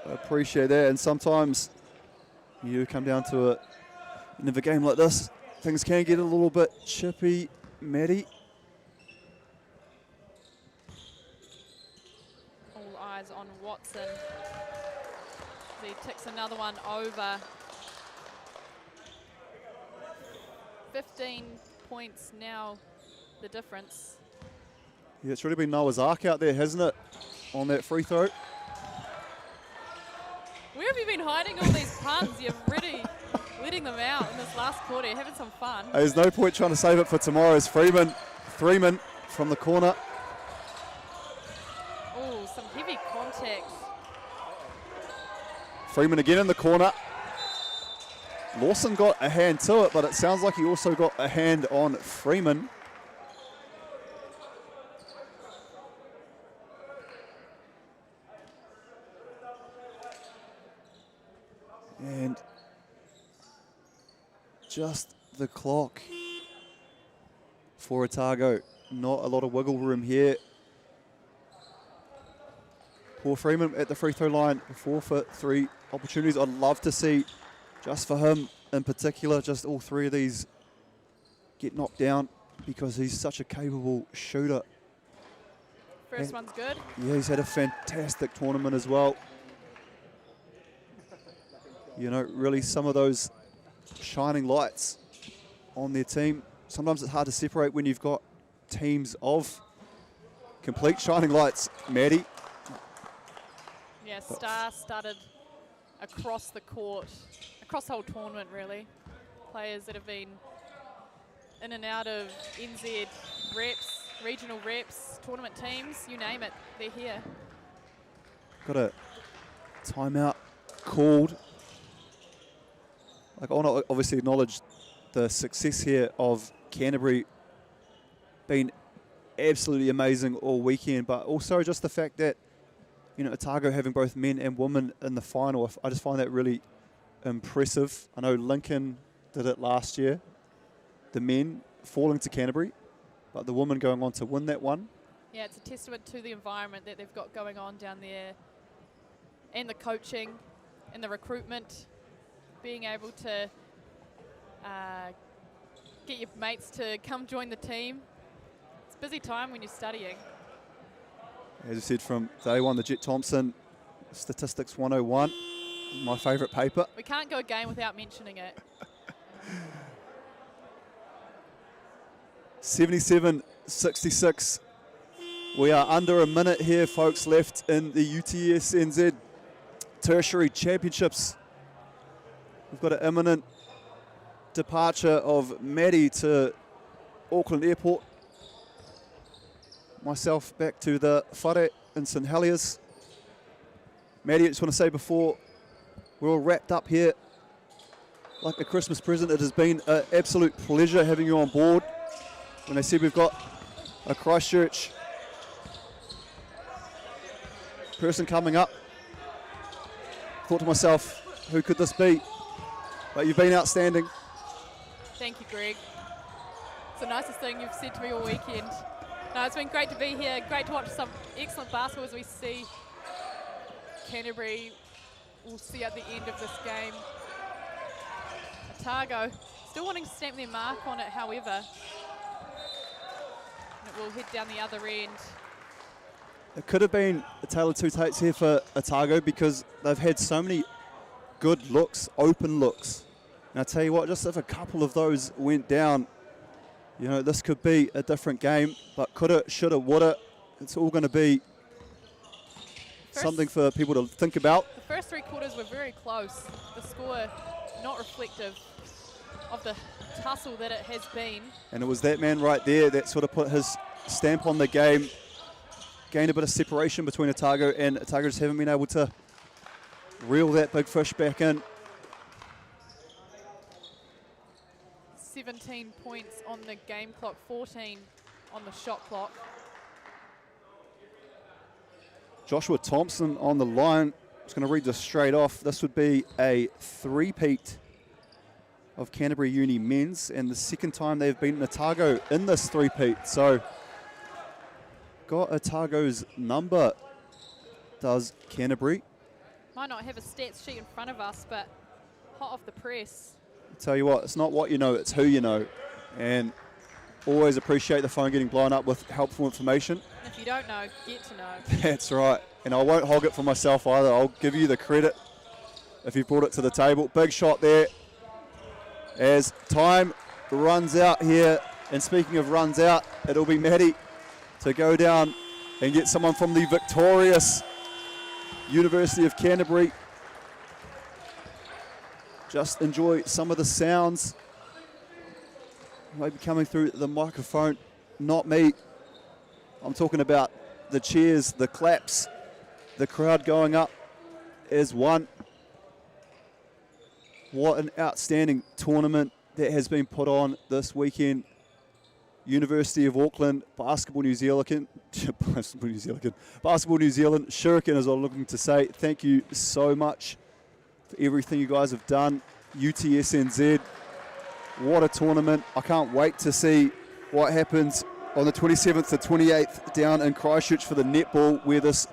appreciate that, and sometimes you come down to it in a game like this, things can get a little bit chippy, Maddie. All eyes on Watson. He ticks another one over. 15 points now, the difference. Yeah, it's really been Noah's Ark out there, hasn't it, on that free throw? Where have you been hiding all these puns? You've letting them out in this last quarter, having some fun. There's no point trying to save it for tomorrow. As Freeman from the corner. Oh, some heavy contact. Freeman again in the corner. Lawson got a hand to it, but it sounds like he also got a hand on Freeman. And just the clock for Otago. Not a lot of wiggle room here. Poor Freeman at the free throw line, 4 for 3 opportunities. I'd love to see, just for him in particular, just all 3 of these get knocked down because he's such a capable shooter. First one's good. Yeah, he's had a fantastic tournament as well. You know, really some of those shining lights on their team. Sometimes it's hard to separate when you've got teams of complete shining lights. Maddie. Yeah, started across the court, across the whole tournament really. Players that have been in and out of NZ reps, regional reps, tournament teams, you name it, they're here. Got a timeout called. Like, I want to obviously acknowledge the success here of Canterbury. Been absolutely amazing all weekend, but also just the fact that, you know, Otago having both men and women in the final, I just find that really impressive. I know Lincoln did it last year, the men falling to Canterbury, but the women going on to win that one. Yeah, it's a testament to the environment that they've got going on down there, and the coaching and the recruitment, being able to get your mates to come join the team. It's a busy time when you're studying. As I said, from day one, the Jet Thompson Statistics 101, my favourite paper. We can't go a game without mentioning it. 77-66. We are under a minute here, folks, left in the UTS NZ Tertiary Championships. We've got an imminent departure of Maddie to Auckland Airport. Myself back to the whare in St Heliers. Maddie, I just want to say before we're all wrapped up here, like a Christmas present, it has been an absolute pleasure having you on board. When they said we've got a Christchurch person coming up, I thought to myself, who could this be? But you've been outstanding. Thank you, Greg. It's the nicest thing you've said to me all weekend. No, it's been great to be here. Great to watch some excellent basketball as we see Canterbury. We'll see at the end of this game. Otago still wanting to stamp their mark on it, however. And it will head down the other end. It could have been a tale of two tapes here for Otago because they've had so many good looks, open looks. And I tell you what, just if a couple of those went down, you know, this could be a different game. But coulda, shoulda, woulda. It's all going to be something for people to think about. The first 3 quarters were very close. The score not reflective of the tussle that it has been. And it was that man right there that sort of put his stamp on the game, gained a bit of separation between Otago, and Otago just haven't been able to reel that big fish back in. 17 points on the game clock, 14 on the shot clock. Joshua Thompson on the line. I was going to read this straight off. This would be a three-peat of Canterbury Uni men's, and the second time they've beaten Otago in this three-peat. So, got Otago's number, does Canterbury. Might not have a stats sheet in front of us, but hot off the press. I tell you what, it's not what you know, it's who you know. And always appreciate the phone getting blown up with helpful information. And if you don't know, get to know. That's right. And I won't hog it for myself either. I'll give you the credit if you brought it to the table. Big shot there as time runs out here. And speaking of runs out, it'll be Maddie to go down and get someone from the victorious University of Canterbury. just enjoy some of the sounds maybe coming through the microphone. Not me. I'm talking about the cheers, the claps, the crowd going up as one. What an outstanding tournament that has been put on this weekend. University of Auckland, Basketball New Zealand, Basketball New Zealand, Shuriken is all looking to say thank you so much for everything you guys have done. UTSNZ, what a tournament. I can't wait to see what happens on the 27th to 28th down in Christchurch for the netball, where this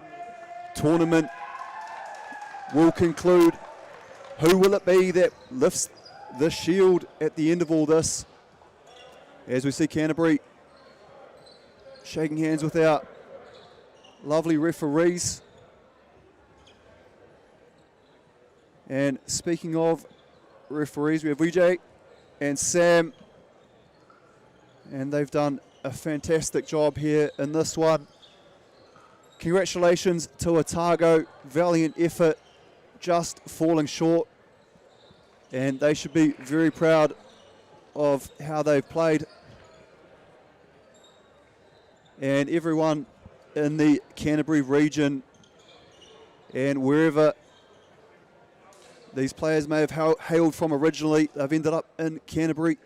tournament will conclude. Who will it be that lifts the shield at the end of all this? As we see Canterbury shaking hands with our lovely referees. And speaking of referees, we have Vijay and Sam, and they've done a fantastic job here in this one. Congratulations to Otago, valiant effort, just falling short, and they should be very proud of how they've played. And everyone in the Canterbury region and wherever these players may have hailed from originally, they've ended up in Canterbury.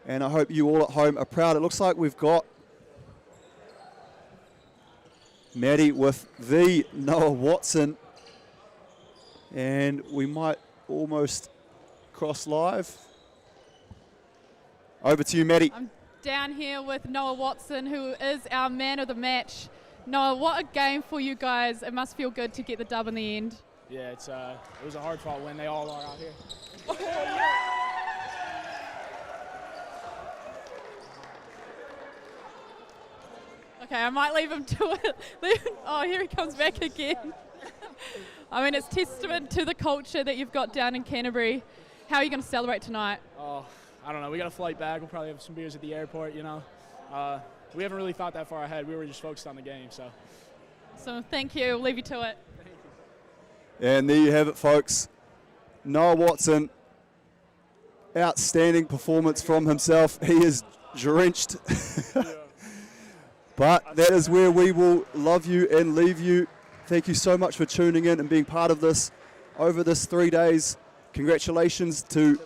And I hope you all at home are proud. It looks like we've got Maddie with the Noah Watson, and we might almost cross live. Over to you, Maddie. I'm down here with Noah Watson, who is our man of the match. Noah, what a game for you guys. It must feel good to get the dub in the end. Yeah, it was a hard-fought win. They all are out here. Okay, I might leave him to it. Oh, here he comes back again. I mean, it's testament to the culture that you've got down in Canterbury. How are you going to celebrate tonight? Oh, I don't know. We got a flight back. We'll probably have some beers at the airport, you know. We haven't really thought that far ahead. We were just focused on the game, so. So thank you. We'll leave you to it. And there you have it, folks. Noah Watson, outstanding performance from himself. He is drenched. But that is where we will love you and leave you. Thank you so much for tuning in and being part of this over this 3 days. Congratulations to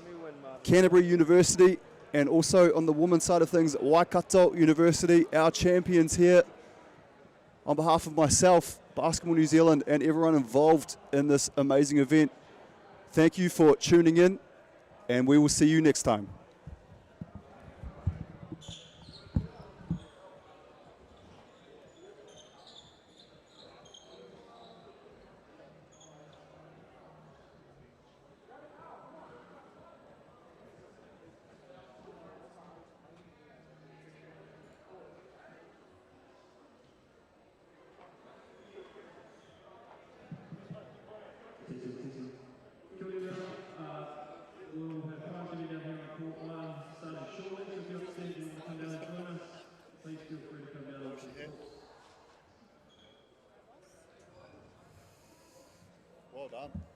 Canterbury University, and also on the women's side of things, Waikato University, our champions here. On behalf of myself, Basketball New Zealand, and everyone involved in this amazing event, thank you for tuning in, and we will see you next time. Well done.